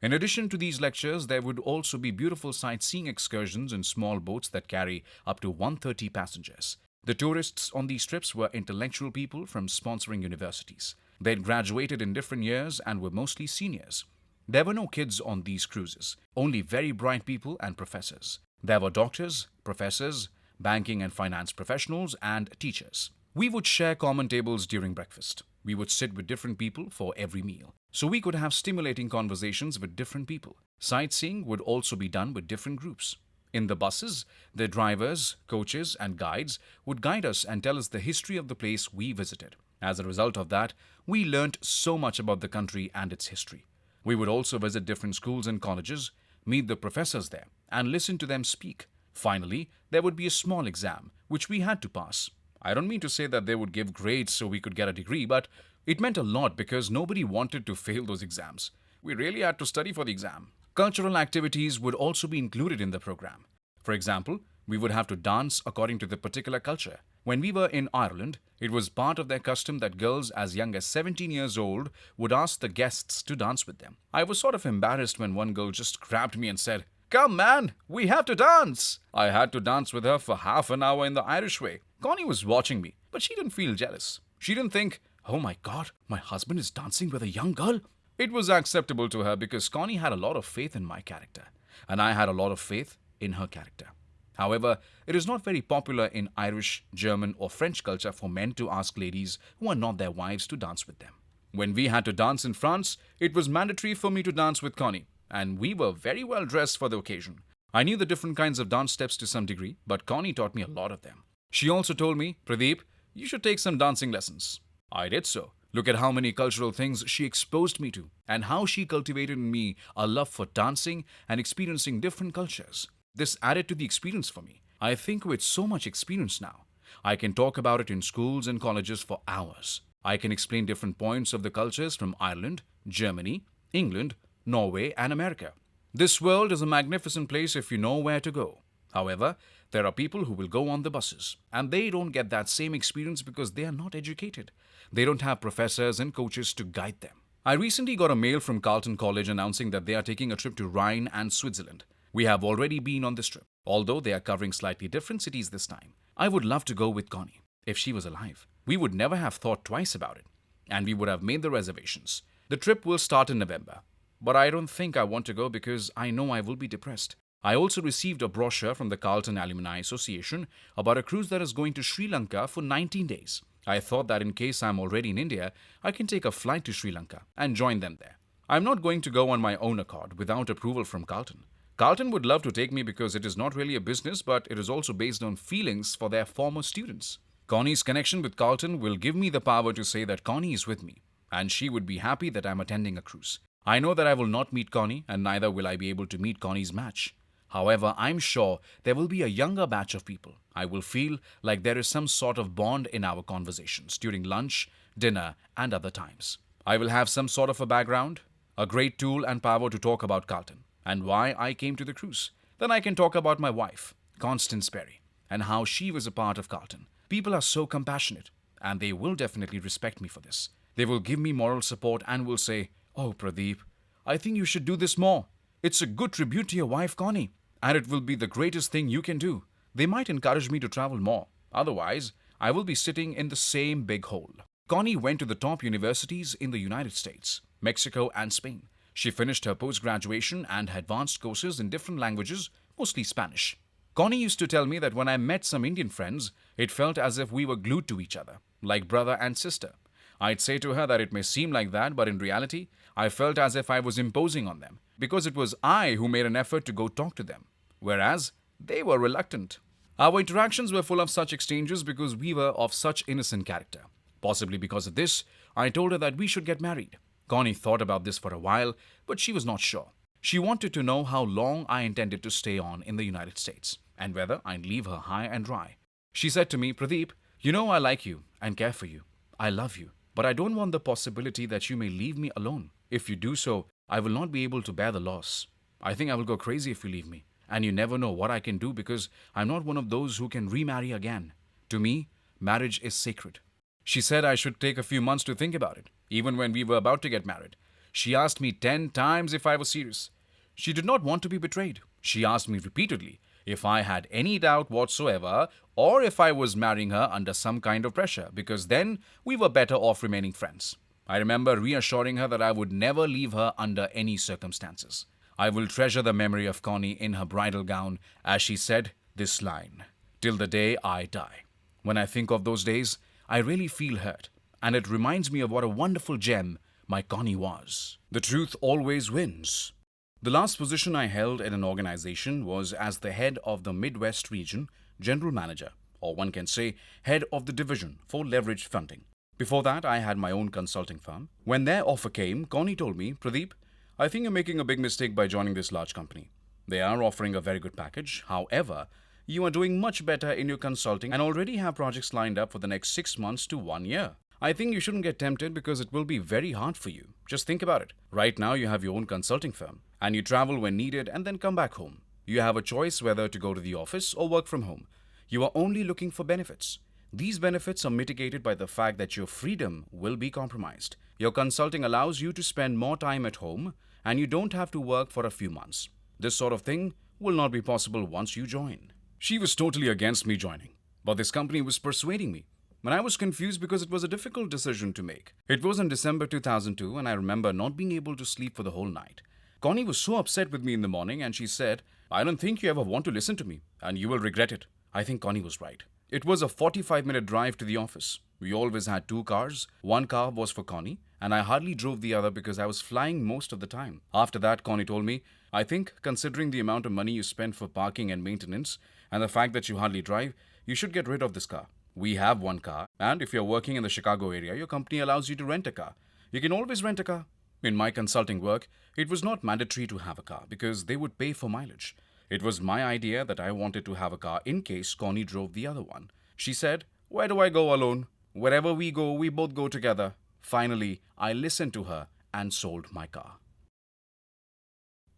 In addition to these lectures, there would also be beautiful sightseeing excursions in small boats that carry up to 130 passengers. The tourists on these trips were intellectual people from sponsoring universities. They had graduated in different years and were mostly seniors. There were no kids on these cruises, only very bright people and professors. There were doctors, professors, banking and finance professionals, and teachers. We would share common tables during breakfast. We would sit with different people for every meal, so we could have stimulating conversations with different people. Sightseeing would also be done with different groups. In the buses, the drivers, coaches, and guides would guide us and tell us the history of the place we visited. As a result of that, we learnt so much about the country and its history. We would also visit different schools and colleges, meet the professors there, and listen to them speak. Finally, there would be a small exam, which we had to pass. I don't mean to say that they would give grades so we could get a degree, but It meant a lot because nobody wanted to fail those exams. We really had to study for the exam. Cultural activities would also be included in the program. For example, we would have to dance according to the particular culture. When we were in Ireland, it was part of their custom that girls as young as 17 years old would ask the guests to dance with them. I was sort of embarrassed when one girl just grabbed me and said, "Come, man, we have to dance." I had to dance with her for half an hour in the Irish way. Connie was watching me, but she didn't feel jealous. She didn't think, "Oh my god, my husband is dancing with a young girl." It was acceptable to her because Connie had a lot of faith in my character, and I had a lot of faith in her character. However, it is not very popular in Irish, German, or French culture for men to ask ladies who are not their wives to dance with them. When we had to dance in France, it was mandatory for me to dance with Connie, and we were very well dressed for the occasion. I knew the different kinds of dance steps to some degree, but Connie taught me a lot of them. She also told me, "Pradeep, you should take some dancing lessons." I did so. Look at how many cultural things she exposed me to, and how she cultivated in me a love for dancing and experiencing different cultures. This added to the experience for me. I think with so much experience now, I can talk about it in schools and colleges for hours. I can explain different points of the cultures from Ireland, Germany, England, Norway, and America. This world is a magnificent place if you know where to go. However, there are people who will go on the buses, and they don't get that same experience because they are not educated. They don't have professors and coaches to guide them. I recently got a mail from Carleton College announcing that they are taking a trip to Rhine and Switzerland. We have already been on this trip, although they are covering slightly different cities this time. I would love to go with Connie, if she was alive. We would never have thought twice about it, and we would have made the reservations. The trip will start in November, but I don't think I want to go because I know I will be depressed. I also received a brochure from the Carleton Alumni Association about a cruise that is going to Sri Lanka for 19 days. I thought that in case I'm already in India, I can take a flight to Sri Lanka and join them there. I'm not going to go on my own accord without approval from Carleton. Carleton would love to take me because it is not really a business, but it is also based on feelings for their former students. Connie's connection with Carleton will give me the power to say that Connie is with me, and she would be happy that I'm attending a cruise. I know that I will not meet Connie, and neither will I be able to meet Connie's match. However, I'm sure there will be a younger batch of people. I will feel like there is some sort of bond in our conversations during lunch, dinner, and other times. I will have some sort of a background, a great tool and power to talk about Carleton and why I came to the cruise. Then I can talk about my wife, Constance Perry, and how she was a part of Carleton. People are so compassionate, and they will definitely respect me for this. They will give me moral support and will say, "Oh, Pradeep, I think you should do this more. It's a good tribute to your wife, Connie, and it will be the greatest thing you can do." They might encourage me to travel more. Otherwise, I will be sitting in the same big hole. Connie went to the top universities in the United States, Mexico, and Spain. She finished her post-graduation and advanced courses in different languages, mostly Spanish. Connie used to tell me that when I met some Indian friends, it felt as if we were glued to each other, like brother and sister. I'd say to her that it may seem like that, but in reality, I felt as if I was imposing on them, because it was I who made an effort to go talk to them, whereas they were reluctant. Our interactions were full of such exchanges because we were of such innocent character. Possibly because of this, I told her that we should get married. Connie thought about this for a while, but she was not sure. She wanted to know how long I intended to stay on in the United States, and whether I'd leave her high and dry. She said to me, "Pradeep, you know I like you and care for you. I love you, but I don't want the possibility that you may leave me alone. If you do so, I will not be able to bear the loss. I think I will go crazy if you leave me, and you never know what I can do because I'm not one of those who can remarry again. To me, marriage is sacred." She said I should take a few months to think about it, even when we were about to get married. She asked me 10 times if I was serious. She did not want to be betrayed. She asked me repeatedly if I had any doubt whatsoever or if I was marrying her under some kind of pressure, because then we were better off remaining friends. I remember reassuring her that I would never leave her under any circumstances. I will treasure the memory of Connie in her bridal gown as she said this line, "Till the day I die." When I think of those days, I really feel hurt, and it reminds me of what a wonderful gem my Connie was. The truth always wins. The last position I held in an organization was as the head of the Midwest region, general manager, or one can say head of the division for leveraged funding. Before that, I had my own consulting firm. When their offer came, Connie told me, "Pradeep, I think you're making a big mistake by joining this large company. They are offering a very good package. However, you are doing much better in your consulting and already have projects lined up for the next 6 months to 1 year. I think you shouldn't get tempted because it will be very hard for you. Just think about it. Right now, you have your own consulting firm and you travel when needed and then come back home. You have a choice whether to go to the office or work from home. You are only looking for benefits. These benefits are mitigated by the fact that your freedom will be compromised. Your consulting allows you to spend more time at home and you don't have to work for a few months. This sort of thing will not be possible once you join. She was totally against me joining, but this company was persuading me. And I was confused because it was a difficult decision to make. It was in December 2002, and I remember not being able to sleep for the whole night. Connie was so upset with me in the morning, and she said, I don't think you ever want to listen to me, and you will regret it. I think Connie was right. It was a 45-minute drive to the office. We always had two cars. One car was for Connie, and I hardly drove the other because I was flying most of the time. After that, Connie told me, I think, considering the amount of money you spend for parking and maintenance, and the fact that you hardly drive, you should get rid of this car. We have one car, and if you're working in the Chicago area, your company allows you to rent a car. You can always rent a car. In my consulting work, it was not mandatory to have a car because they would pay for mileage. It was my idea that I wanted to have a car in case Connie drove the other one. She said, Where do I go alone? Wherever we go, we both go together. Finally, I listened to her and sold my car.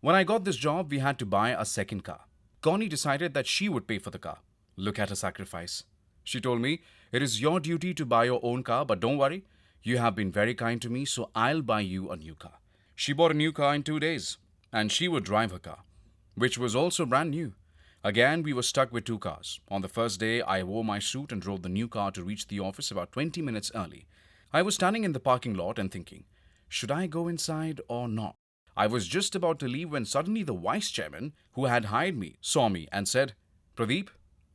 When I got this job, we had to buy a second car. Connie decided that she would pay for the car. Look at her sacrifice. She told me, It is your duty to buy your own car, but don't worry. You have been very kind to me, so I'll buy you a new car. She bought a new car in 2 days, and she would drive her car, which was also brand new. Again, we were stuck with two cars. On the first day, I wore my suit and drove the new car to reach the office about 20 minutes early. I was standing in the parking lot and thinking, should I go inside or not? I was just about to leave when suddenly the vice chairman, who had hired me, saw me and said, Pradeep,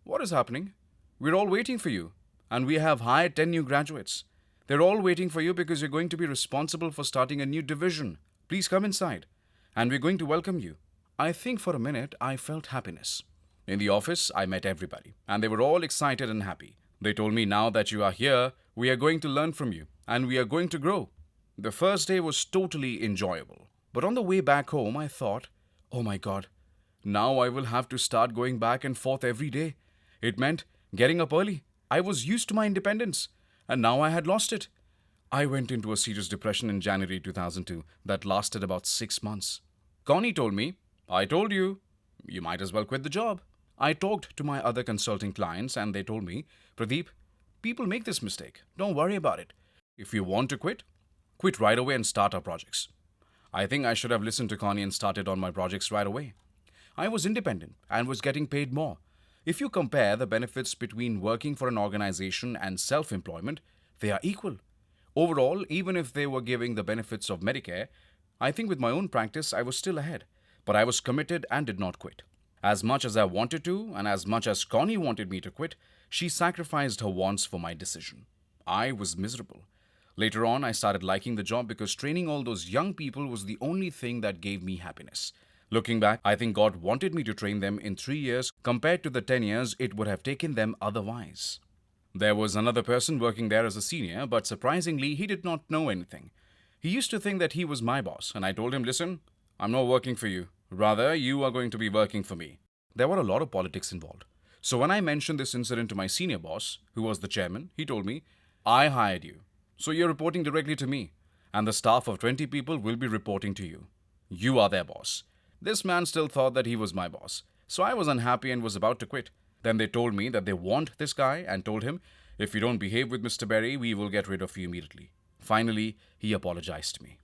what is happening? We're all waiting for you, and we have hired 10 new graduates. They're all waiting for you because you're going to be responsible for starting a new division. Please come inside, and we're going to welcome you. I think for a minute I felt happiness. In the office, I met everybody, and they were all excited and happy. They told me, now that you are here, we are going to learn from you, and we are going to grow. The first day was totally enjoyable. But on the way back home, I thought, oh my God, now I will have to start going back and forth every day. It meant getting up early. I was used to my independence, and now I had lost it. I went into a serious depression in January 2002 that lasted about 6 months. Connie told me, I told you, you might as well quit the job. I talked to my other consulting clients and they told me, Pradeep, people make this mistake. Don't worry about it. If you want to quit, quit right away and start our projects. I think I should have listened to Connie and started on my projects right away. I was independent and was getting paid more. If you compare the benefits between working for an organization and self-employment, they are equal. Overall, even if they were giving the benefits of Medicare, I think with my own practice I was still ahead. But I was committed and did not quit. As much as I wanted to, and as much as Connie wanted me to quit, she sacrificed her wants for my decision. I was miserable. Later on, I started liking the job because training all those young people was the only thing that gave me happiness. Looking back, I think God wanted me to train them in 3 years compared to the 10 years it would have taken them otherwise. There was another person working there as a senior, but surprisingly, he did not know anything. He used to think that he was my boss, and I told him, listen, I'm not working for you. Rather, you are going to be working for me. There were a lot of politics involved. So when I mentioned this incident to my senior boss, who was the chairman, he told me, I hired you. So you're reporting directly to me, and the staff of 20 people will be reporting to you. You are their boss. This man still thought that he was my boss. So I was unhappy and was about to quit. Then they told me that they want this guy and told him, if you don't behave with Mr. Berry, we will get rid of you immediately. Finally, he apologized to me.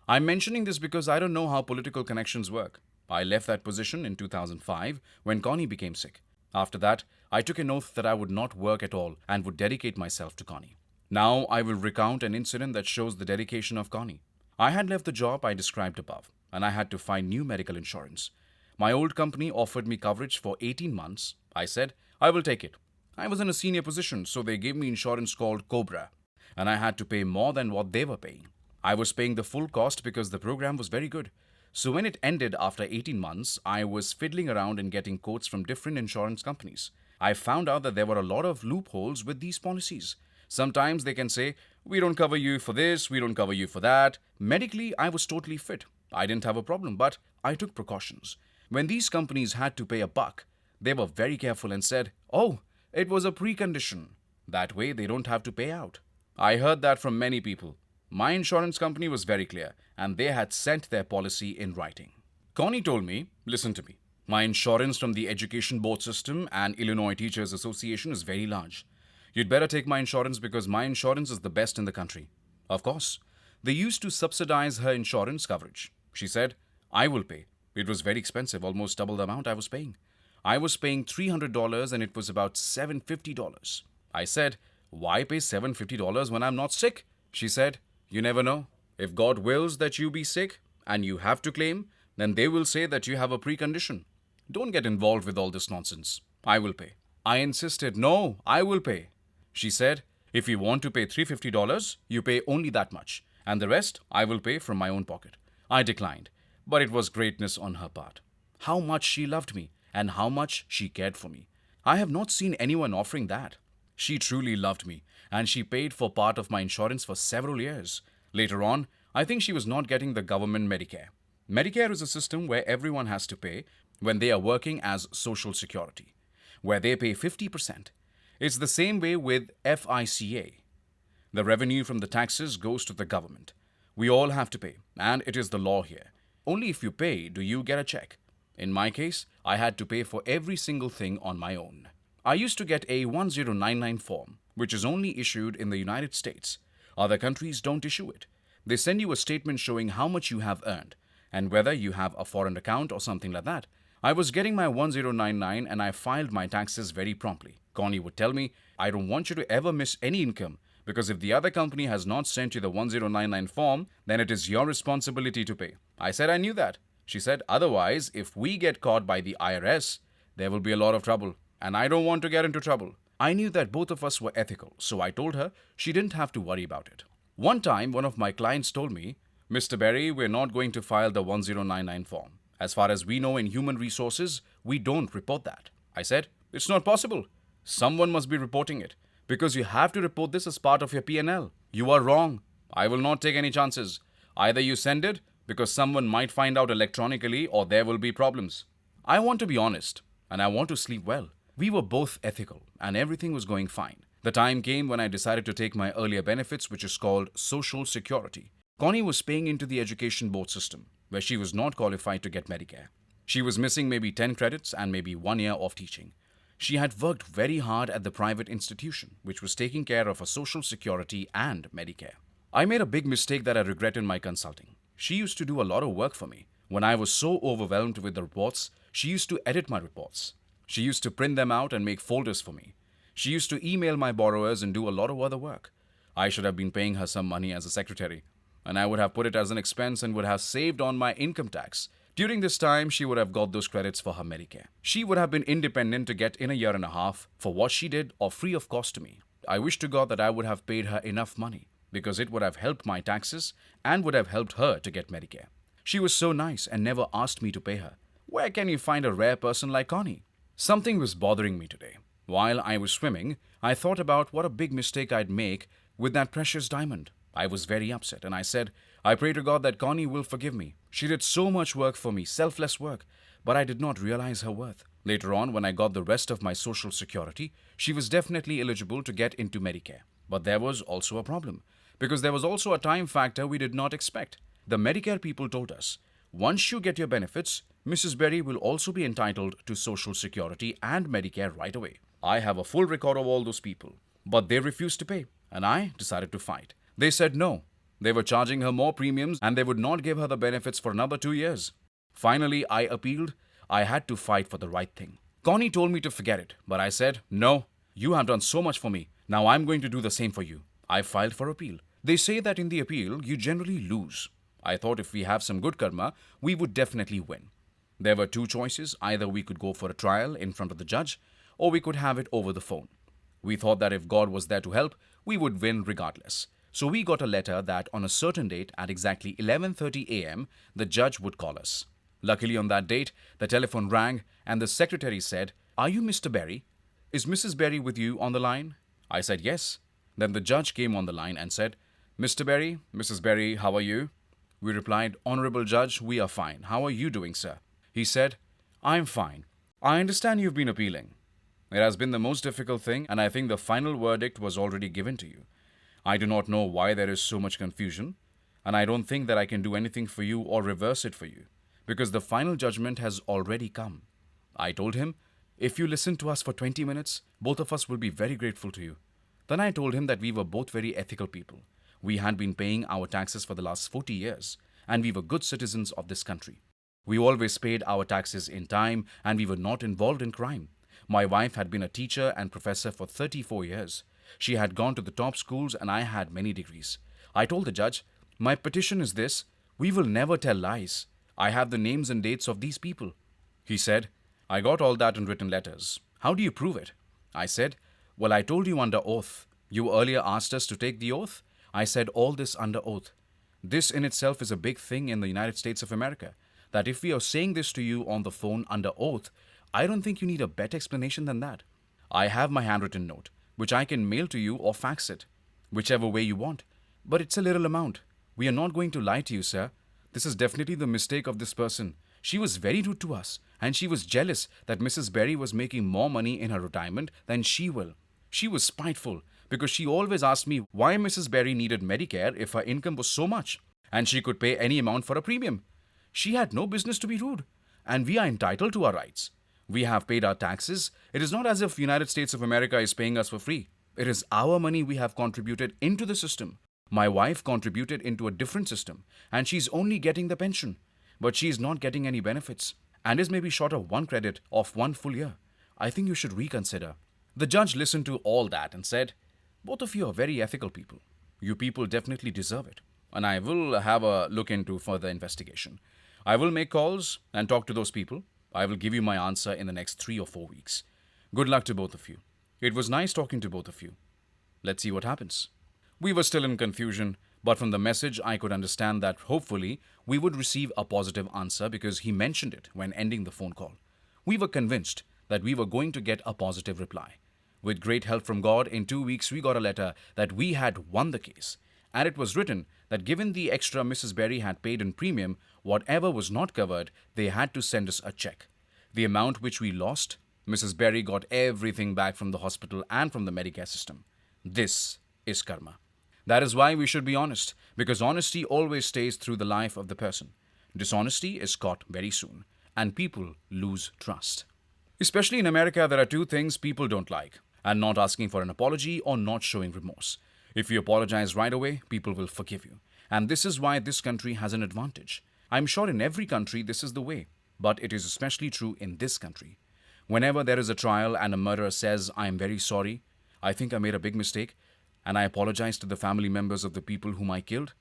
I'm mentioning this because I don't know how political connections work. I left that position in 2005 when Connie became sick. After that, I took an oath that I would not work at all and would dedicate myself to Connie. Now I will recount an incident that shows the dedication of Connie. I had left the job I described above, and I had to find new medical insurance. My old company offered me coverage for 18 months. I said, I will take it. I was in a senior position, so they gave me insurance called Cobra, and I had to pay more than what they were paying. I was paying the full cost because the program was very good. So when it ended after 18 months, I was fiddling around and getting quotes from different insurance companies. I found out that there were a lot of loopholes with these policies. Sometimes they can say, we don't cover you for this, we don't cover you for that. Medically, I was totally fit. I didn't have a problem, but I took precautions. When these companies had to pay a buck, they were very careful and said, oh, it was a precondition. That way they don't have to pay out. I heard that from many people. My insurance company was very clear, and they had sent their policy in writing. Connie told me, listen to me. My insurance from the Education Board System and Illinois Teachers Association is very large. You'd better take my insurance because my insurance is the best in the country. Of course. They used to subsidize her insurance coverage. She said, I will pay. It was very expensive, almost double the amount I was paying. I was paying $300 and it was about $750. I said, why pay $750 when I'm not sick? She said, you never know. If God wills that you be sick and you have to claim, then they will say that you have a precondition. Don't get involved with all this nonsense. I will pay. I insisted, no, I will pay. She said, if you want to pay $350, you pay only that much, and the rest I will pay from my own pocket. I declined, but it was greatness on her part. How much she loved me, and how much she cared for me. I have not seen anyone offering that. She truly loved me, and she paid for part of my insurance for several years. Later on, I think she was not getting the government Medicare. Medicare is a system where everyone has to pay when they are working as Social Security, where they pay 50%. It's the same way with FICA. The revenue from the taxes goes to the government. We all have to pay, and it is the law here. Only if you pay do you get a check. In my case, I had to pay for every single thing on my own. I used to get a 1099 form, which is only issued in the United States. Other countries don't issue it. They send you a statement showing how much you have earned, and whether you have a foreign account or something like that. I was getting my 1099 and I filed my taxes very promptly. Connie would tell me, I don't want you to ever miss any income because if the other company has not sent you the 1099 form, then it is your responsibility to pay. I said I knew that. She said, otherwise, if we get caught by the IRS, there will be a lot of trouble, and I don't want to get into trouble. I knew that both of us were ethical, so I told her she didn't have to worry about it. One time, one of my clients told me, Mr. Berry, we're not going to file the 1099 form. As far as we know in human resources, we don't report that. I said, it's not possible. Someone must be reporting it because you have to report this as part of your P&L. You are wrong. I will not take any chances. Either you send it because someone might find out electronically or there will be problems. I want to be honest and I want to sleep well. We were both ethical and everything was going fine. The time came when I decided to take my earlier benefits, which is called Social Security. Connie was paying into the Education Board System, where she was not qualified to get Medicare. She was missing maybe 10 credits and maybe 1 year of teaching. She had worked very hard at the private institution, which was taking care of her Social Security and Medicare. I made a big mistake that I regret in my consulting. She used to do a lot of work for me. When I was so overwhelmed with the reports, she used to edit my reports. She used to print them out and make folders for me. She used to email my borrowers and do a lot of other work. I should have been paying her some money as a secretary, and I would have put it as an expense and would have saved on my income tax. During this time, she would have got those credits for her Medicare. She would have been independent to get in a year and a half for what she did or free of cost to me. I wish to God that I would have paid her enough money because it would have helped my taxes and would have helped her to get Medicare. She was so nice and never asked me to pay her. Where can you find a rare person like Connie? Something was bothering me today. While I was swimming, I thought about what a big mistake I'd make with that precious diamond. I was very upset and I said, I pray to God that Connie will forgive me. She did so much work for me, selfless work, but I did not realize her worth. Later on, when I got the rest of my Social Security, she was definitely eligible to get into Medicare. But there was also a problem, because there was also a time factor we did not expect. The Medicare people told us, once you get your benefits, Mrs. Berry will also be entitled to Social Security and Medicare right away. I have a full record of all those people, but they refused to pay, and I decided to fight. They said no. They were charging her more premiums and they would not give her the benefits for another 2 years. Finally, I appealed. I had to fight for the right thing. Connie told me to forget it, but I said, no, you have done so much for me. Now I'm going to do the same for you. I filed for appeal. They say that in the appeal, you generally lose. I thought if we have some good karma, we would definitely win. There were 2 choices. Either we could go for a trial in front of the judge, or we could have it over the phone. We thought that if God was there to help, we would win regardless. So we got a letter that on a certain date at exactly 11:30 a.m., the judge would call us. Luckily on that date, the telephone rang and the secretary said, are you Mr. Berry? Is Mrs. Berry with you on the line? I said yes. Then the judge came on the line and said, Mr. Berry, Mrs. Berry, how are you? We replied, Honorable Judge, we are fine. How are you doing, sir? He said, I'm fine. I understand you've been appealing. It has been the most difficult thing and I think the final verdict was already given to you. I do not know why there is so much confusion, and I don't think that I can do anything for you or reverse it for you, because the final judgment has already come. I told him, if you listen to us for 20 minutes, both of us will be very grateful to you. Then I told him that we were both very ethical people. We had been paying our taxes for the last 40 years, and we were good citizens of this country. We always paid our taxes in time, and we were not involved in crime. My wife had been a teacher and professor for 34 years. She had gone to the top schools, and I had many degrees. I told the judge, my petition is this: we will never tell lies. I have the names and dates of these people. He said, I got all that in written letters. How do you prove it? I said, well, I told you under oath. You earlier asked us to take the oath. I said all this under oath. This in itself is a big thing in the United States of America, that if we are saying this to you on the phone under oath, I don't think you need a better explanation than that. I have my handwritten note, which I can mail to you or fax it, whichever way you want. But it's a little amount. We are not going to lie to you, sir. This is definitely the mistake of this person. She was very rude to us, and she was jealous that Mrs. Berry was making more money in her retirement than she will. She was spiteful because she always asked me why Mrs. Berry needed Medicare if her income was so much, and she could pay any amount for a premium. She had no business to be rude, and we are entitled to our rights. We have paid our taxes. It is not as if United States of America is paying us for free. It is our money we have contributed into the system. My wife contributed into a different system, and she's only getting the pension. But she is not getting any benefits, and is maybe short of one credit of 1 full year. I think you should reconsider. The judge listened to all that and said, both of you are very ethical people. You people definitely deserve it, and I will have a look into further investigation. I will make calls and talk to those people. I will give you my answer in the next 3 or 4 weeks. Good luck to both of you. It was nice talking to both of you. Let's see what happens. We were still in confusion, but from the message I could understand that hopefully we would receive a positive answer because he mentioned it when ending the phone call. We were convinced that we were going to get a positive reply. With great help from God, in 2 weeks we got a letter that we had won the case. And it was written that given the extra Mrs. Berry had paid in premium, whatever was not covered, they had to send us a check. The amount which we lost, Mrs. Berry got everything back from the hospital and from the Medicare system. This is karma. That is why we should be honest, because honesty always stays through the life of the person. Dishonesty is caught very soon, and people lose trust. Especially in America, there are 2 things people don't like, and not asking for an apology or not showing remorse. If you apologize right away, people will forgive you. And this is why this country has an advantage. I'm sure in every country this is the way, but it is especially true in this country. Whenever there is a trial and a murderer says, I am very sorry, I think I made a big mistake, and I apologize to the family members of the people whom I killed,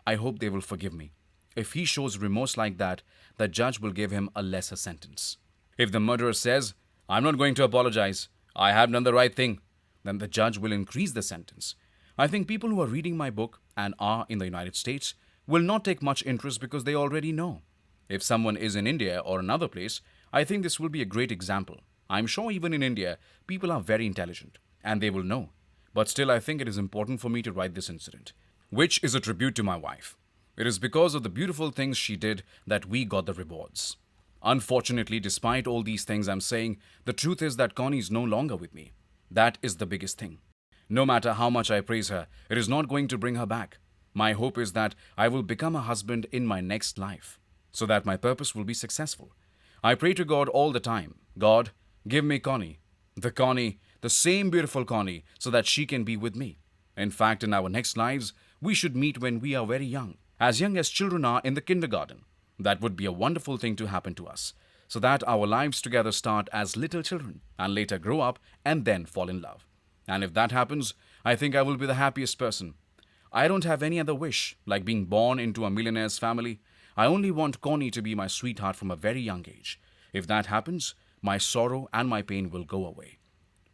I hope they will forgive me. If he shows remorse like that, the judge will give him a lesser sentence. If the murderer says, I'm not going to apologize, I have done the right thing, then the judge will increase the sentence. I think people who are reading my book and are in the United States will not take much interest because they already know. If someone is in India or another place, I think this will be a great example. I'm sure even in India, people are very intelligent, and they will know. But still, I think it is important for me to write this incident, which is a tribute to my wife. It is because of the beautiful things she did that we got the rewards. Unfortunately, despite all these things I'm saying, the truth is that Connie is no longer with me. That is the biggest thing. No matter how much I praise her, it is not going to bring her back. My hope is that I will become a husband in my next life, so that my purpose will be successful. I pray to God all the time, God, give me Connie, the same beautiful Connie, so that she can be with me. In fact, in our next lives, we should meet when we are very young as children are in the kindergarten. That would be a wonderful thing to happen to us, so that our lives together start as little children and later grow up and then fall in love. And if that happens, I think I will be the happiest person. I don't have any other wish, like being born into a millionaire's family. I only want Connie to be my sweetheart from a very young age. If that happens, my sorrow and my pain will go away.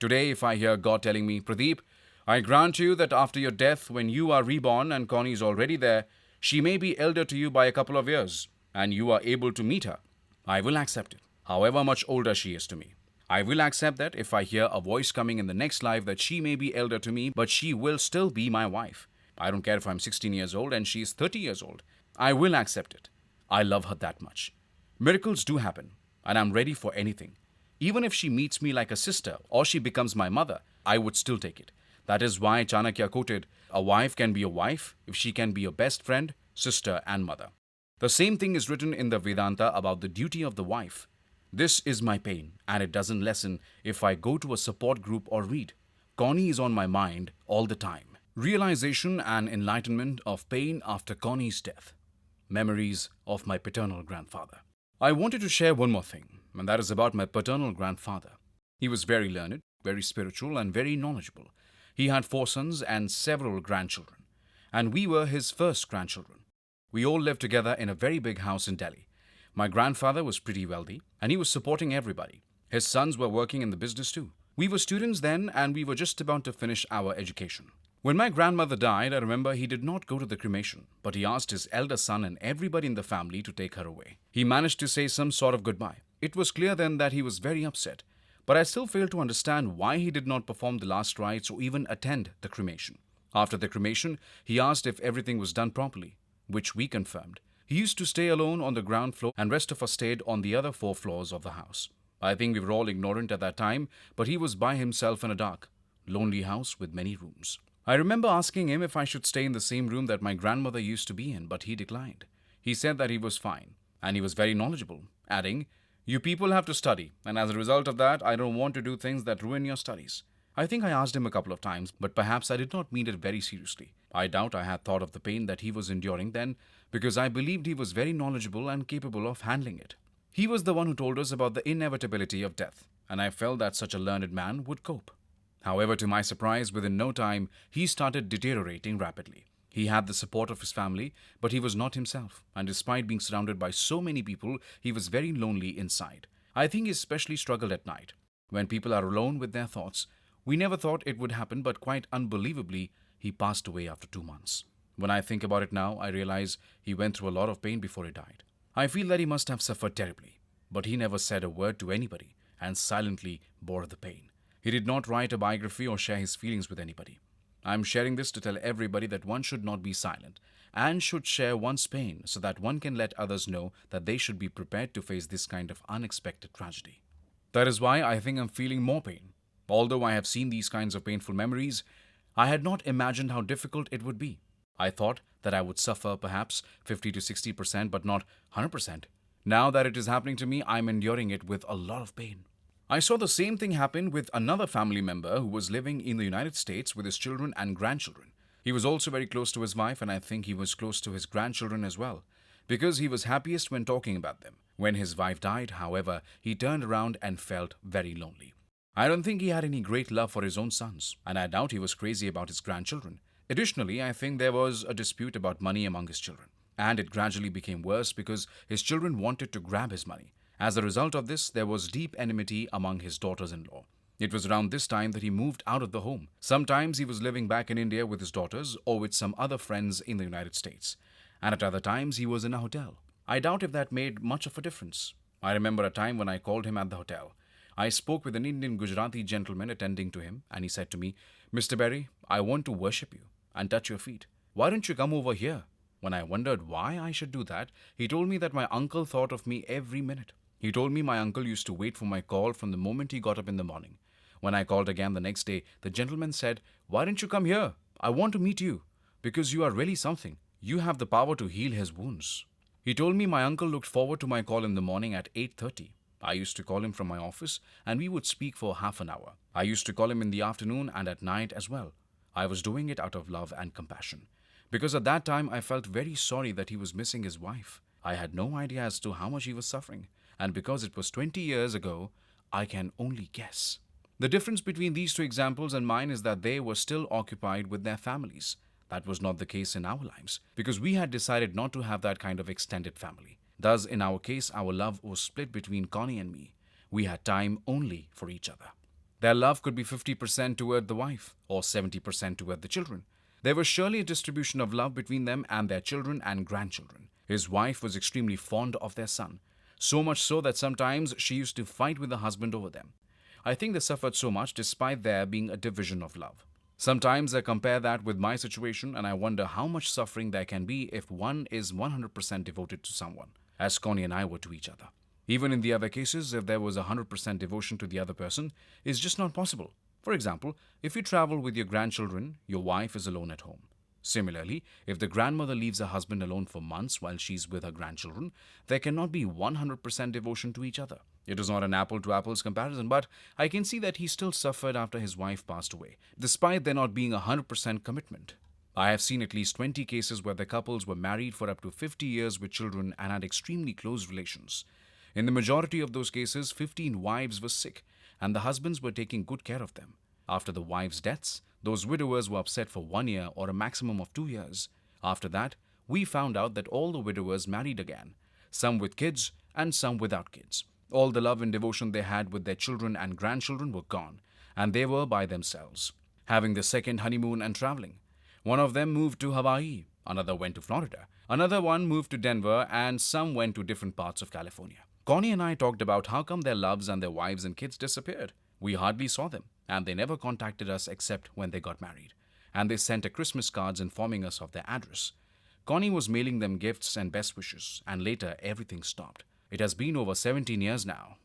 Today, if I hear God telling me, Pradeep, I grant you that after your death, when you are reborn and Connie is already there, she may be elder to you by a couple of years, and you are able to meet her, I will accept it, however much older she is to me. I will accept that if I hear a voice coming in the next life that she may be elder to me, but she will still be my wife. I don't care if I'm 16 years old and she is 30 years old. I will accept it. I love her that much. Miracles do happen, and I'm ready for anything. Even if she meets me like a sister or she becomes my mother, I would still take it. That is why Chanakya quoted, a wife can be a wife if she can be your best friend, sister, and mother. The same thing is written in the Vedanta about the duty of the wife. This is my pain, and it doesn't lessen if I go to a support group or read. Connie is on my mind all the time. Realization and enlightenment of pain after Connie's death. Memories of my paternal grandfather. I wanted to share one more thing, and that is about my paternal grandfather. He was very learned, very spiritual, and very knowledgeable. He had 4 sons and several grandchildren, and we were his first grandchildren. We all lived together in a very big house in Delhi. My grandfather was pretty wealthy, and he was supporting everybody. His sons were working in the business too. We were students then, and we were just about to finish our education. When my grandmother died, I remember he did not go to the cremation, but he asked his elder son and everybody in the family to take her away. He managed to say some sort of goodbye. It was clear then that he was very upset, but I still failed to understand why he did not perform the last rites or even attend the cremation. After the cremation, he asked if everything was done properly, which we confirmed. He used to stay alone on the ground floor, and rest of us stayed on the other 4 floors of the house. I think we were all ignorant at that time, but he was by himself in a dark, lonely house with many rooms. I remember asking him if I should stay in the same room that my grandmother used to be in, but he declined. He said that he was fine, and he was very knowledgeable, adding, "You people have to study, and as a result of that, I don't want to do things that ruin your studies." I think I asked him a couple of times, but perhaps I did not mean it very seriously. I doubt I had thought of the pain that he was enduring then, because I believed he was very knowledgeable and capable of handling it. He was the one who told us about the inevitability of death, and I felt that such a learned man would cope. However, to my surprise, within no time, he started deteriorating rapidly. He had the support of his family, but he was not himself, and despite being surrounded by so many people, he was very lonely inside. I think he especially struggled at night, when people are alone with their thoughts. We never thought it would happen, but quite unbelievably, he passed away after 2 months. When I think about it now, I realize he went through a lot of pain before he died. I feel that he must have suffered terribly, but he never said a word to anybody and silently bore the pain. He did not write a biography or share his feelings with anybody. I am sharing this to tell everybody that one should not be silent and should share one's pain so that one can let others know that they should be prepared to face this kind of unexpected tragedy. That is why I think I'm feeling more pain. Although I have seen these kinds of painful memories, I had not imagined how difficult it would be. I thought that I would suffer perhaps 50 to 60%, but not 100%. Now that it is happening to me, I'm enduring it with a lot of pain. I saw the same thing happen with another family member who was living in the United States with his children and grandchildren. He was also very close to his wife, and I think he was close to his grandchildren as well, because he was happiest when talking about them. When his wife died, however, he turned around and felt very lonely. I don't think he had any great love for his own sons, and I doubt he was crazy about his grandchildren. Additionally, I think there was a dispute about money among his children, and it gradually became worse because his children wanted to grab his money. As a result of this, there was deep enmity among his daughters-in-law. It was around this time that he moved out of the home. Sometimes he was living back in India with his daughters or with some other friends in the United States, and at other times he was in a hotel. I doubt if that made much of a difference. I remember a time when I called him at the hotel. I spoke with an Indian Gujarati gentleman attending to him, and he said to me, "Mr. Berry, I want to worship you and touch your feet. Why don't you come over here?" When I wondered why I should do that, he told me that my uncle thought of me every minute. He told me my uncle used to wait for my call from the moment he got up in the morning. When I called again the next day, the gentleman said, "Why don't you come here? I want to meet you, because you are really something. You have the power to heal his wounds." He told me my uncle looked forward to my call in the morning at 8:30. I used to call him from my office, and we would speak for half an hour. I used to call him in the afternoon and at night as well. I was doing it out of love and compassion, because at that time I felt very sorry that he was missing his wife. I had no idea as to how much he was suffering, and because it was 20 years ago, I can only guess. The difference between these two examples and mine is that they were still occupied with their families. That was not the case in our lives, because we had decided not to have that kind of extended family. Thus, in our case, our love was split between Connie and me. We had time only for each other. Their love could be 50% toward the wife or 70% toward the children. There was surely a distribution of love between them and their children and grandchildren. His wife was extremely fond of their son, so much so that sometimes she used to fight with the husband over them. I think they suffered so much despite there being a division of love. Sometimes I compare that with my situation, and I wonder how much suffering there can be if one is 100% devoted to someone, as Connie and I were to each other. Even in the other cases, if there was 100% devotion to the other person, it's just not possible. For example, if you travel with your grandchildren, your wife is alone at home. Similarly, if the grandmother leaves her husband alone for months while she's with her grandchildren, there cannot be 100% devotion to each other. It is not an apple to apples comparison, but I can see that he still suffered after his wife passed away, despite there not being 100% commitment. I have seen at least 20 cases where the couples were married for up to 50 years with children and had extremely close relations. In the majority of those cases, 15 wives were sick, and the husbands were taking good care of them. After the wives' deaths, those widowers were upset for 1 year or a maximum of 2 years. After that, we found out that all the widowers married again, some with kids and some without kids. All the love and devotion they had with their children and grandchildren were gone, and they were by themselves, having the second honeymoon and traveling. One of them moved to Hawaii, another went to Florida, another one moved to Denver, and some went to different parts of California. Connie and I talked about how come their loves and their wives and kids disappeared. We hardly saw them, and they never contacted us except when they got married. And they sent a Christmas cards informing us of their address. Connie was mailing them gifts and best wishes, and later everything stopped. It has been over 17 years now.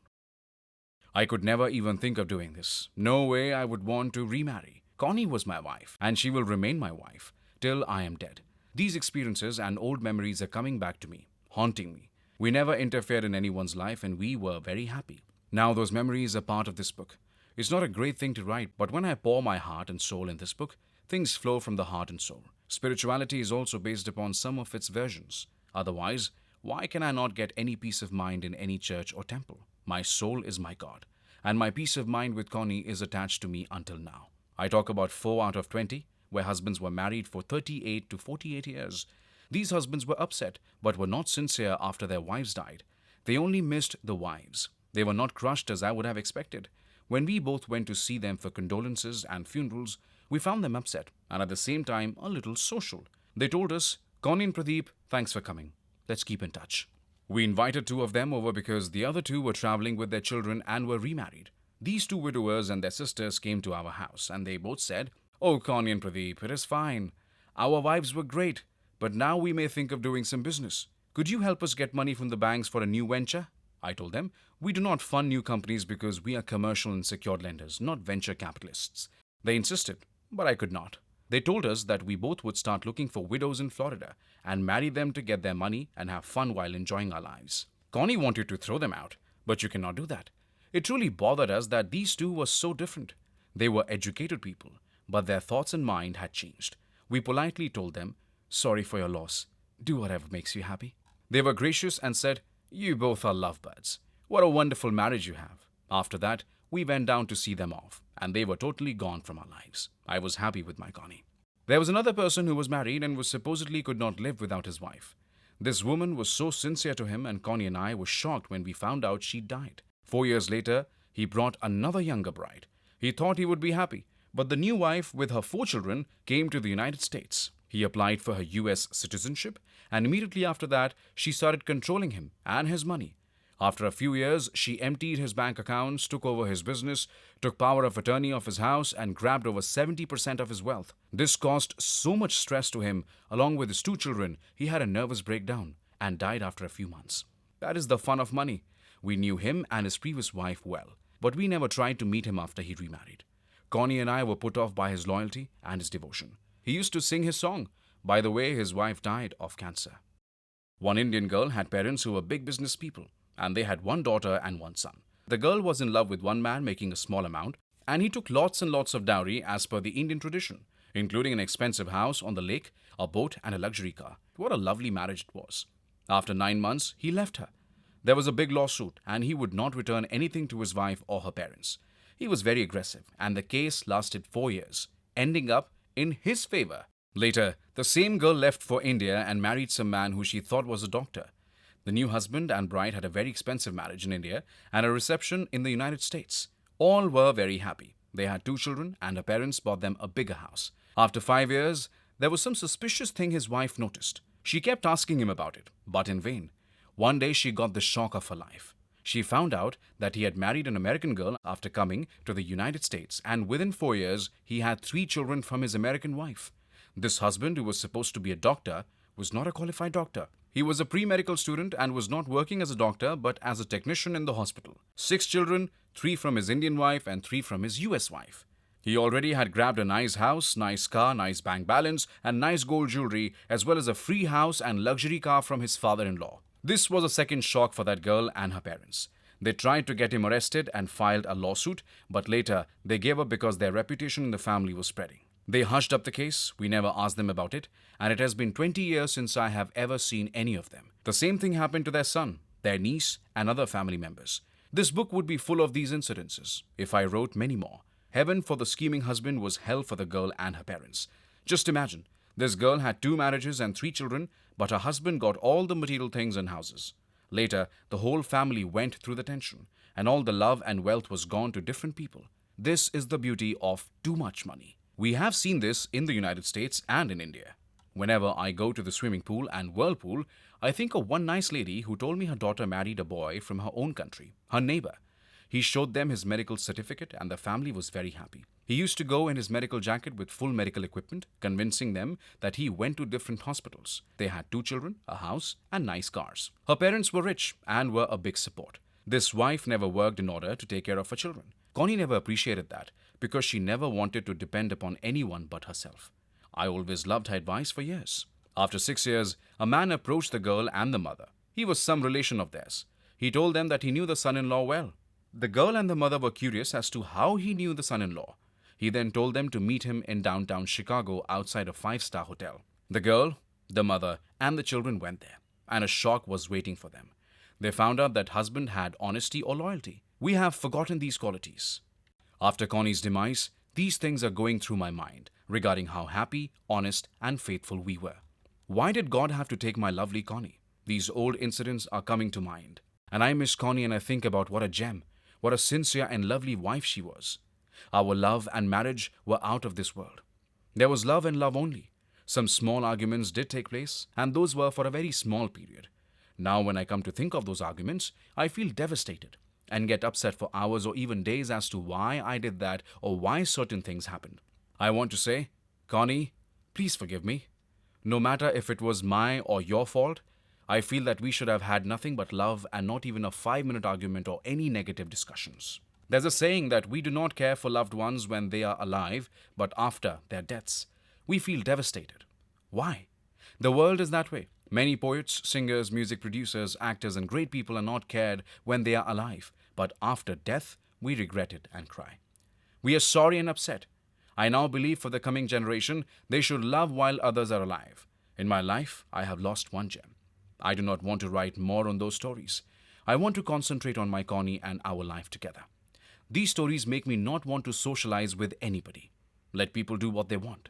I could never even think of doing this. No way I would want to remarry. Connie was my wife, and she will remain my wife till I am dead. These experiences and old memories are coming back to me, haunting me. We never interfered in anyone's life, and we were very happy. Now those memories are part of this book. It's not a great thing to write, but when I pour my heart and soul in this book, things flow from the heart and soul. Spirituality is also based upon some of its versions. Otherwise, why can I not get any peace of mind in any church or temple? My soul is my God, and my peace of mind with Connie is attached to me until now. I talk about 4 out of 20, where husbands were married for 38 to 48 years. These husbands were upset, but were not sincere after their wives died. They only missed the wives. They were not crushed as I would have expected. When we both went to see them for condolences and funerals, we found them upset and at the same time a little social. They told us, Connie and Pradeep, thanks for coming. Let's keep in touch. We invited 2 of them over because the other 2 were traveling with their children and were remarried. These 2 widowers and their sisters came to our house and they both said, Oh, Connie and Pradeep, it is fine. Our wives were great, but now we may think of doing some business. Could you help us get money from the banks for a new venture? I told them, we do not fund new companies because we are commercial and secured lenders, not venture capitalists. They insisted, but I could not. They told us that we both would start looking for widows in Florida and marry them to get their money and have fun while enjoying our lives. Connie wanted to throw them out, but you cannot do that. It truly bothered us that these 2 were so different. They were educated people, but their thoughts and mind had changed. We politely told them, sorry for your loss. Do whatever makes you happy. They were gracious and said, you both are lovebirds. What a wonderful marriage you have. After that, we went down to see them off, and they were totally gone from our lives. I was happy with my Connie. There was another person who was married and was supposedly could not live without his wife. This woman was so sincere to him, and Connie and I were shocked when we found out she died. 4 years later, he brought another younger bride. He thought he would be happy, but the new wife with her 4 children came to the United States. He applied for her US citizenship, and immediately after that, she started controlling him and his money. After a few years, she emptied his bank accounts, took over his business, took power of attorney of his house, and grabbed over 70% of his wealth. This caused so much stress to him. Along with his 2 children, he had a nervous breakdown and died after a few months. That is the fun of money. We knew him and his previous wife well, but we never tried to meet him after he remarried. Connie and I were put off by his loyalty and his devotion. He used to sing his song. By the way, his wife died of cancer. One Indian girl had parents who were big business people, and they had 1 daughter and 1 son. The girl was in love with one man making a small amount, and he took lots and lots of dowry as per the Indian tradition, including an expensive house on the lake, a boat, and a luxury car. What a lovely marriage it was. After 9 months, he left her. There was a big lawsuit, and he would not return anything to his wife or her parents. He was very aggressive, and the case lasted 4 years, ending up in his favor. Later, the same girl left for India and married some man who she thought was a doctor. The new husband and bride had a very expensive marriage in India and a reception in the United States. All were very happy. They had 2 children and her parents bought them a bigger house. After 5 years, there was some suspicious thing his wife noticed. She kept asking him about it, but in vain. One day she got the shock of her life. She found out that he had married an American girl after coming to the United States, and within 4 years, he had 3 children from his American wife. This husband, who was supposed to be a doctor, was not a qualified doctor. He was a pre-medical student and was not working as a doctor but as a technician in the hospital. 6 children, 3 from his Indian wife and 3 from his US wife. He already had grabbed a nice house, nice car, nice bank balance, and nice gold jewelry, as well as a free house and luxury car from his father in law. This was a second shock for that girl and her parents. They tried to get him arrested and filed a lawsuit, but later they gave up because their reputation in the family was spreading. They hushed up the case, we never asked them about it, and it has been 20 years since I have ever seen any of them. The same thing happened to their son, their niece, and other family members. This book would be full of these incidences if I wrote many more. Heaven for the scheming husband was hell for the girl and her parents. Just imagine, this girl had 2 marriages and 3 children, but her husband got all the material things and houses. Later, the whole family went through the tension, and all the love and wealth was gone to different people. This is the beauty of too much money. We have seen this in the United States and in India. Whenever I go to the swimming pool and whirlpool, I think of one nice lady who told me her daughter married a boy from her own country, her neighbor. He showed them his medical certificate and the family was very happy. He used to go in his medical jacket with full medical equipment, convincing them that he went to different hospitals. They had 2 children, a house, and nice cars. Her parents were rich and were a big support. This wife never worked in order to take care of her children. Connie never appreciated that because she never wanted to depend upon anyone but herself. I always loved her advice for years. After 6 years, a man approached the girl and the mother. He was some relation of theirs. He told them that he knew the son-in-law well. The girl and the mother were curious as to how he knew the son-in-law. He then told them to meet him in downtown Chicago outside a 5-star hotel. The girl, the mother, and the children went there, and a shock was waiting for them. They found out that husband had honesty or loyalty. We have forgotten these qualities. After Connie's demise, these things are going through my mind regarding how happy, honest, and faithful we were. Why did God have to take my lovely Connie? These old incidents are coming to mind, and I miss Connie and I think about what a gem, what a sincere and lovely wife she was. Our love and marriage were out of this world. There was love and love only. Some small arguments did take place, and those were for a very small period. Now when I come to think of those arguments, I feel devastated and get upset for hours or even days as to why I did that or why certain things happened. I want to say, Connie, please forgive me. No matter if it was my or your fault, I feel that we should have had nothing but love and not even a 5-minute argument or any negative discussions. There's a saying that we do not care for loved ones when they are alive, but after their deaths. We feel devastated. Why? The world is that way. Many poets, singers, music producers, actors, and great people are not cared when they are alive, but after death, we regret it and cry. We are sorry and upset. I now believe for the coming generation, they should love while others are alive. In my life, I have lost one gem. I do not want to write more on those stories. I want to concentrate on my Connie and our life together. These stories make me not want to socialize with anybody. Let people do what they want.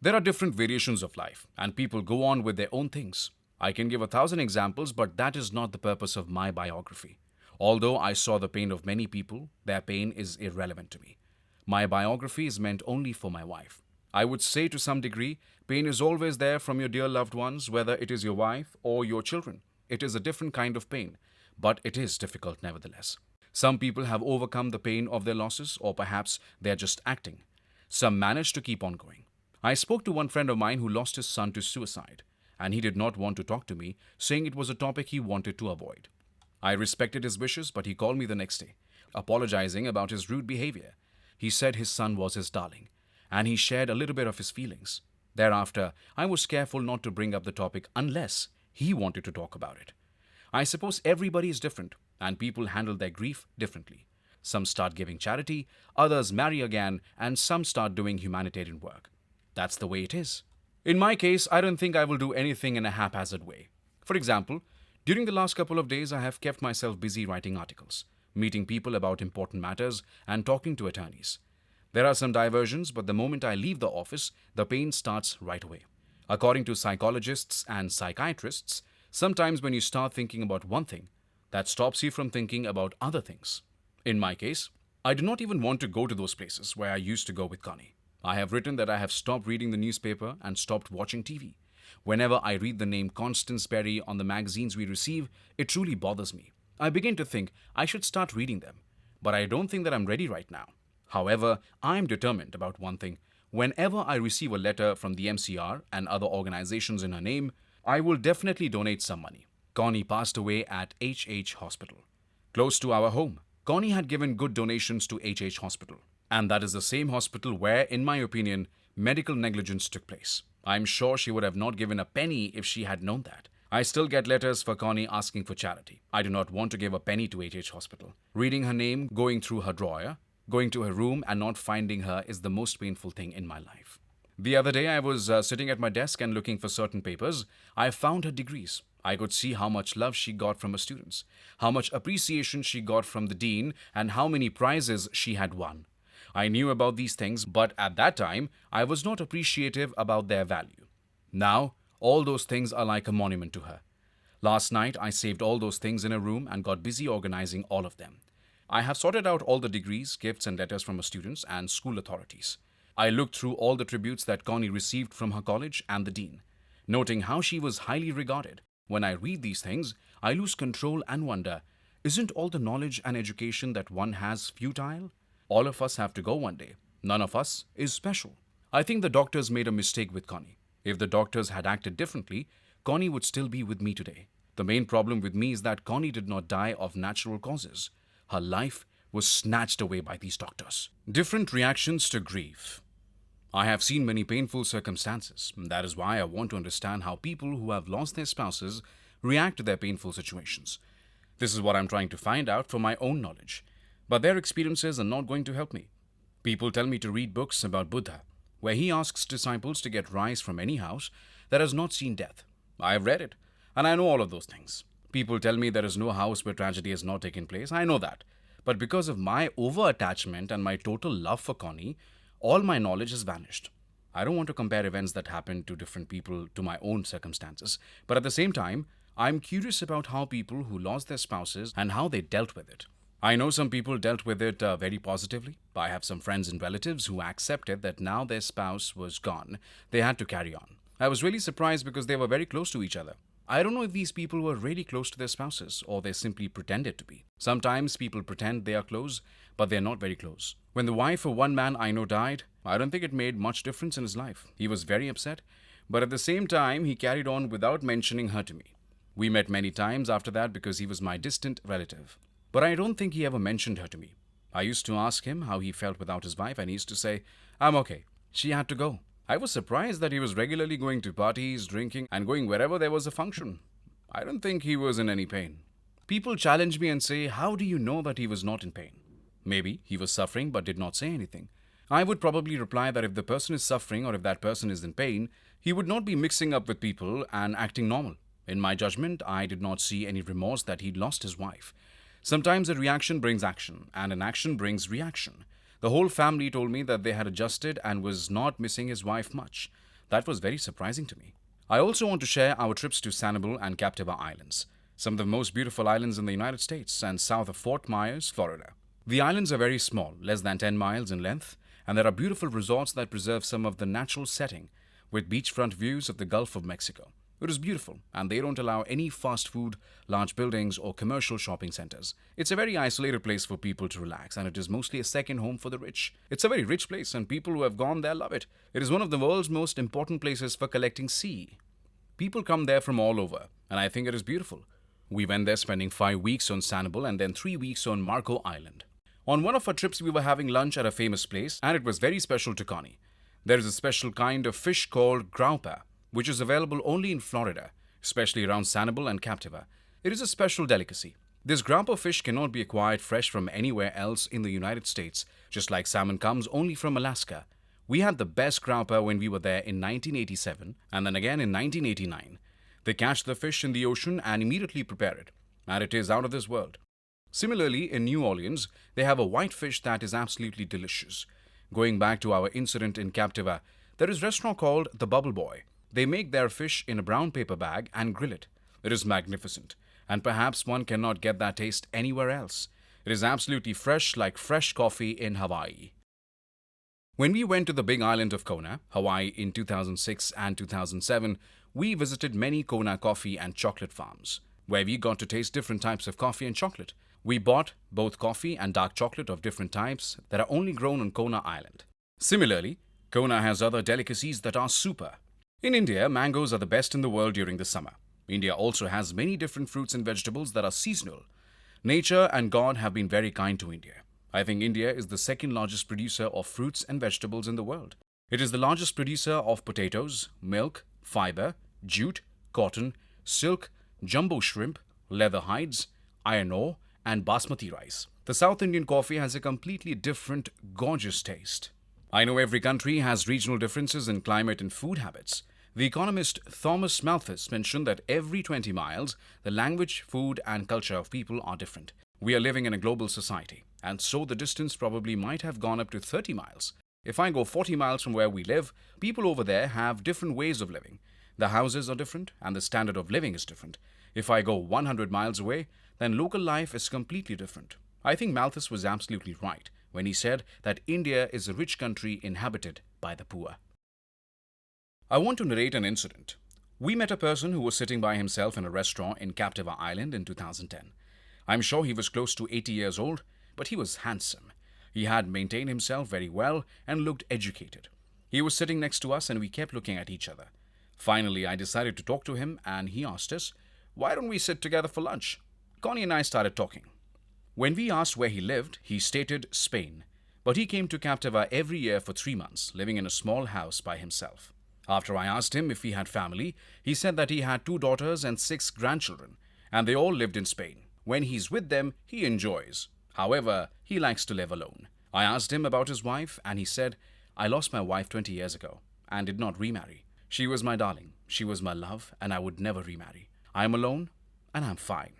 There are different variations of life, and people go on with their own things. I can give 1,000 examples, but that is not the purpose of my biography. Although I saw the pain of many people, their pain is irrelevant to me. My biography is meant only for my wife. I would say to some degree, pain is always there from your dear loved ones, whether it is your wife or your children. It is a different kind of pain, but it is difficult nevertheless. Some people have overcome the pain of their losses, or perhaps they are just acting. Some manage to keep on going. I spoke to one friend of mine who lost his son to suicide, and he did not want to talk to me, saying it was a topic he wanted to avoid. I respected his wishes, but he called me the next day, apologizing about his rude behavior. He said his son was his darling, and he shared a little bit of his feelings. Thereafter, I was careful not to bring up the topic unless he wanted to talk about it. I suppose everybody is different, and people handle their grief differently. Some start giving charity, others marry again, and some start doing humanitarian work. That's the way it is. In my case, I don't think I will do anything in a haphazard way. For example, during the last couple of days, I have kept myself busy writing articles, meeting people about important matters, and talking to attorneys. There are some diversions, but the moment I leave the office, the pain starts right away. According to psychologists and psychiatrists, sometimes when you start thinking about one thing, that stops you from thinking about other things. In my case, I do not even want to go to those places where I used to go with Connie. I have written that I have stopped reading the newspaper and stopped watching TV. Whenever I read the name Constance Berry on the magazines we receive, it truly bothers me. I begin to think I should start reading them, but I don't think that I'm ready right now. However, I am determined about one thing. Whenever I receive a letter from the MCR and other organizations in her name, I will definitely donate some money. Connie passed away at H Hospital, close to our home. Connie had given good donations to H Hospital, And that is the same hospital where, in my opinion, medical negligence took place. I'm sure she would have not given a penny if she had known that. I still get letters for Connie asking for charity. I do not want to give a penny to HH Hospital. Reading her name, going through her drawer, going to her room and not finding her is the most painful thing in my life. The other day I was sitting at my desk and looking for certain papers. I found her degrees. I could see how much love she got from her students, how much appreciation she got from the dean, and how many prizes she had won. I knew about these things, but at that time, I was not appreciative about their value. Now, all those things are like a monument to her. Last night, I saved all those things in a room and got busy organizing all of them. I have sorted out all the degrees, gifts, and letters from her students and school authorities. I looked through all the tributes that Connie received from her college and the dean, noting how she was highly regarded. When I read these things, I lose control and wonder, isn't all the knowledge and education that one has futile? All of us have to go one day. None of us is special. I think the doctors made a mistake with Connie. If the doctors had acted differently, Connie would still be with me today. The main problem with me is that Connie did not die of natural causes. Her life was snatched away by these doctors. Different reactions to grief. I have seen many painful circumstances. That is why I want to understand how people who have lost their spouses react to their painful situations. This is what I'm trying to find out for my own knowledge. But their experiences are not going to help me. People tell me to read books about Buddha, where he asks disciples to get rice from any house that has not seen death. I have read it, and I know all of those things. People tell me there is no house where tragedy has not taken place. I know that. But because of my over-attachment and my total love for Connie, all my knowledge has vanished. I don't want to compare events that happened to different people to my own circumstances. But at the same time, I'm curious about how people who lost their spouses and how they dealt with it. I know some people dealt with it very positively. I have some friends and relatives who accepted that now their spouse was gone, they had to carry on. I was really surprised because they were very close to each other. I don't know if these people were really close to their spouses or they simply pretended to be. Sometimes people pretend they are close, but they're not very close. When the wife of one man I know died, I don't think it made much difference in his life. He was very upset, but at the same time, he carried on without mentioning her to me. We met many times after that because he was my distant relative. But I don't think he ever mentioned her to me. I used to ask him how he felt without his wife, and he used to say, "I'm okay. She had to go." I was surprised that he was regularly going to parties, drinking, and going wherever there was a function. I don't think he was in any pain. People challenge me and say, "How do you know that he was not in pain?" Maybe he was suffering but did not say anything. I would probably reply that if the person is suffering or if that person is in pain, he would not be mixing up with people and acting normal. In my judgment, I did not see any remorse that he'd lost his wife. Sometimes a reaction brings action, and an action brings reaction. The whole family told me that they had adjusted and was not missing his wife much. That was very surprising to me. I also want to share our trips to Sanibel and Captiva Islands, some of the most beautiful islands in the United States and south of Fort Myers, Florida. The islands are very small, less than 10 miles in length, and there are beautiful resorts that preserve some of the natural setting, with beachfront views of the Gulf of Mexico. It is beautiful, and they don't allow any fast food, large buildings, or commercial shopping centers. It's a very isolated place for people to relax, and it is mostly a second home for the rich. It's a very rich place, and people who have gone there love it. It is one of the world's most important places for collecting sea. People come there from all over, and I think it is beautiful. We went there spending 5 weeks on Sanibel and then 3 weeks on Marco Island. On one of our trips, we were having lunch at a famous place, and it was very special to Connie. There is a special kind of fish called graupa, which is available only in Florida, especially around Sanibel and Captiva. It is a special delicacy. This graupa fish cannot be acquired fresh from anywhere else in the United States, just like salmon comes only from Alaska. We had the best graupa when we were there in 1987 and then again in 1989. They catch the fish in the ocean and immediately prepare it, and it is out of this world. Similarly, in New Orleans, they have a white fish that is absolutely delicious. Going back to our incident in Captiva, there is a restaurant called The Bubble Boy. They make their fish in a brown paper bag and grill it. It is magnificent, and perhaps one cannot get that taste anywhere else. It is absolutely fresh, like fresh coffee in Hawaii. When we went to the big island of Kona, Hawaii in 2006 and 2007, we visited many Kona coffee and chocolate farms, where we got to taste different types of coffee and chocolate. We bought both coffee and dark chocolate of different types that are only grown on Kona Island. Similarly, Kona has other delicacies that are super. In India, mangoes are the best in the world during the summer. India also has many different fruits and vegetables that are seasonal. Nature and God have been very kind to India. I think India is the second largest producer of fruits and vegetables in the world. It is the largest producer of potatoes, milk, fiber, jute, cotton, silk, jumbo shrimp, leather hides, iron ore, and basmati rice. The South Indian coffee has a completely different, gorgeous taste. I know every country has regional differences in climate and food habits. The economist Thomas Malthus mentioned that every 20 miles, the language, food, and culture of people are different. We are living in a global society, and so the distance probably might have gone up to 30 miles. If I go 40 miles from where we live, people over there have different ways of living. The houses are different, and the standard of living is different. If I go 100 miles away, then local life is completely different. I think Malthus was absolutely right when he said that India is a rich country inhabited by the poor. I want to narrate an incident. We met a person who was sitting by himself in a restaurant in Captiva Island in 2010. I'm sure he was close to 80 years old, but he was handsome. He had maintained himself very well and looked educated. He was sitting next to us and we kept looking at each other. Finally, I decided to talk to him and he asked us, "Why don't we sit together for lunch?" Connie and I started talking. When we asked where he lived, he stated Spain, but he came to Captiva every year for 3 months, living in a small house by himself. After I asked him if he had family, he said that he had 2 daughters and 6 grandchildren, and they all lived in Spain. When he's with them, he enjoys. However, he likes to live alone. I asked him about his wife, and he said, "I lost my wife 20 years ago and did not remarry. She was my darling, she was my love, and I would never remarry. I am alone, and I'm fine."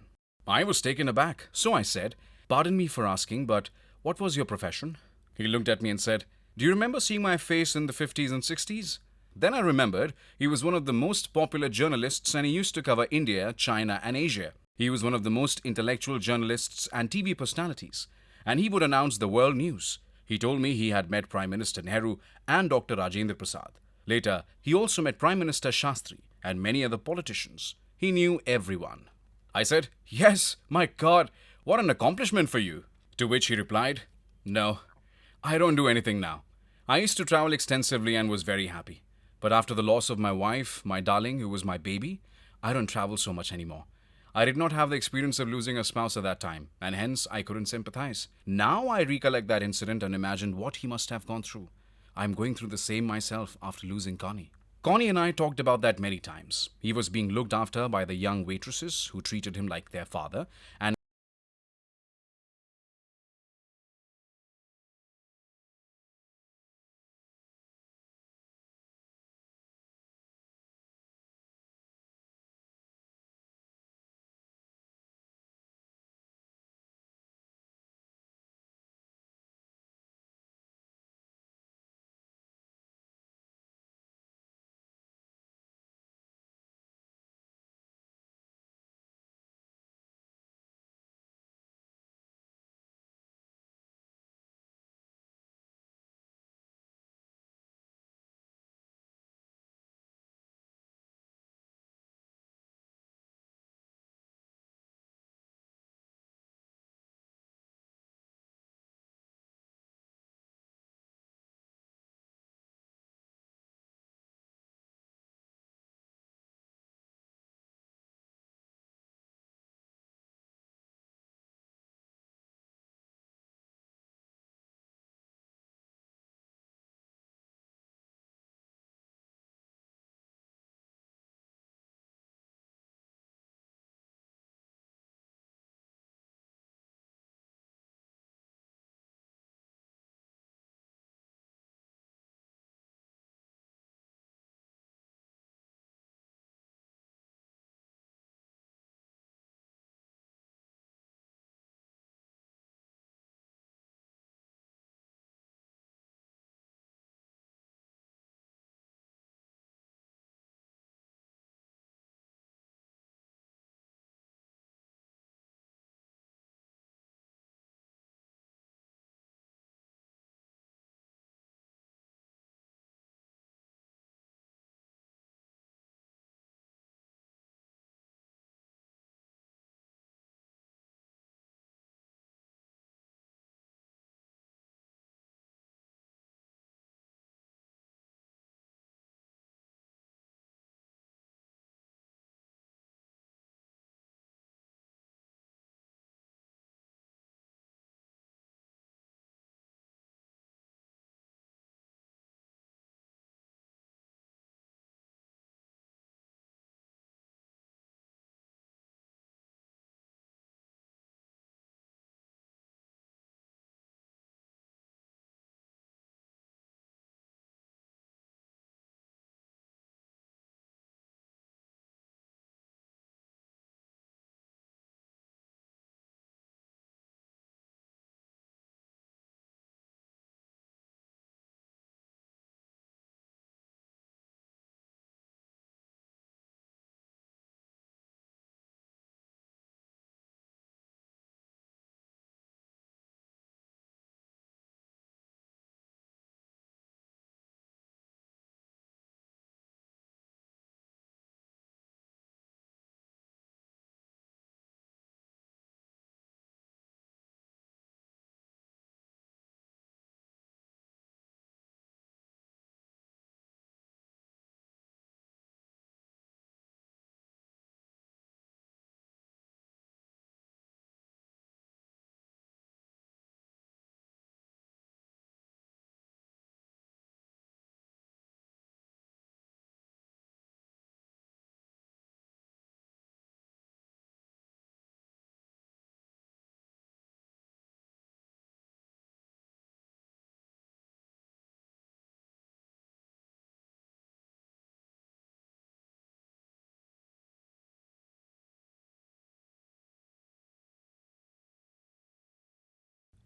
I was taken aback, so I said, "Pardon me for asking, but what was your profession?" He looked at me and said, "Do you remember seeing my face in the 50s and 60s? Then I remembered he was one of the most popular journalists and he used to cover India, China, and Asia. He was one of the most intellectual journalists and TV personalities, and he would announce the world news. He told me he had met Prime Minister Nehru and Dr. Rajendra Prasad. Later, he also met Prime Minister Shastri and many other politicians. He knew everyone." I said, "Yes, my God, what an accomplishment for you." To which he replied, "No, I don't do anything now. I used to travel extensively and was very happy. But after the loss of my wife, my darling, who was my baby, I don't travel so much anymore. I did not have the experience of losing a spouse at that time, and hence I couldn't sympathize. Now I recollect that incident and imagine what he must have gone through. I'm going through the same myself after losing Connie." Connie and I talked about that many times. He was being looked after by the young waitresses who treated him like their father, and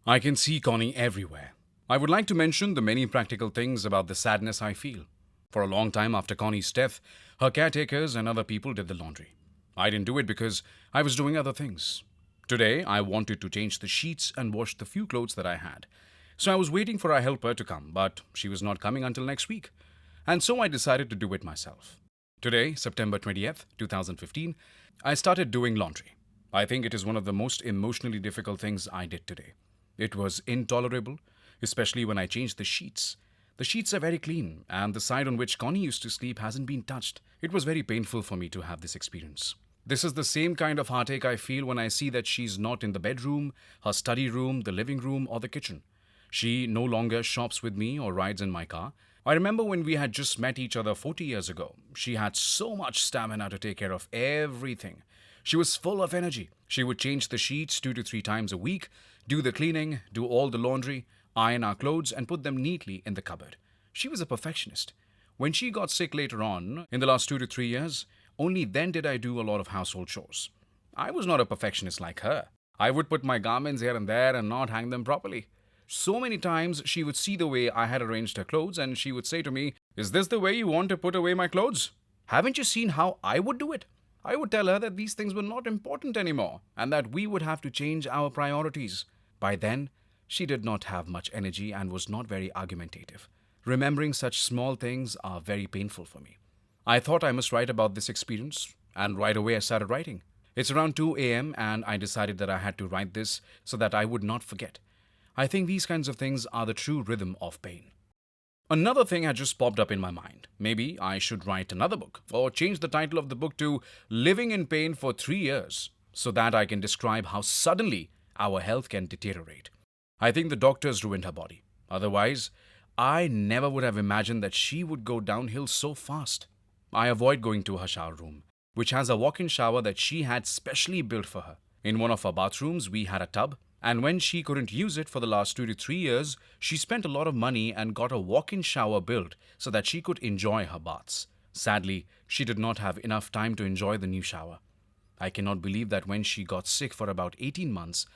I can see Connie everywhere. I would like to mention the many practical things about the sadness I feel. For a long time after Connie's death, her caretakers and other people did the laundry. I didn't do it because I was doing other things. Today, I wanted to change the sheets and wash the few clothes that I had. So I was waiting for a helper to come, but she was not coming until next week. And so I decided to do it myself. Today, September 20th, 2015, I started doing laundry. I think it is one of the most emotionally difficult things I did today. It was intolerable, especially when I changed the sheets. The sheets are very clean, and the side on which Connie used to sleep hasn't been touched. It was very painful for me to have this experience. This is the same kind of heartache I feel when I see that she's not in the bedroom, her study room, the living room, or the kitchen. She no longer shops with me or rides in my car. I remember when we had just met each other 40 years ago. She had so much stamina to take care of everything. She was full of energy. She would change the sheets 2 to 3 times a week, do the cleaning, do all the laundry, iron our clothes, and put them neatly in the cupboard. She was a perfectionist. When she got sick later on, in the last 2 to 3 years, only then did I do a lot of household chores. I was not a perfectionist like her. I would put my garments here and there and not hang them properly. So many times she would see the way I had arranged her clothes and she would say to me, "Is this the way you want to put away my clothes? Haven't you seen how I would do it?" I would tell her that these things were not important anymore and that we would have to change our priorities. By then, she did not have much energy and was not very argumentative. Remembering such small things are very painful for me. I thought I must write about this experience, and right away I started writing. It's around 2 a.m. and I decided that I had to write this so that I would not forget. I think these kinds of things are the true rhythm of pain. Another thing had just popped up in my mind. Maybe I should write another book or change the title of the book to Living in Pain for 3 Years so that I can describe how suddenly our health can deteriorate. I think the doctors ruined her body. Otherwise, I never would have imagined that she would go downhill so fast. I avoid going to her shower room, which has a walk-in shower that she had specially built for her. In one of her bathrooms, we had a tub, and when she couldn't use it for the last 2 to 3 years, she spent a lot of money and got a walk-in shower built so that she could enjoy her baths. Sadly, she did not have enough time to enjoy the new shower. I cannot believe that when she got sick for about 18 months,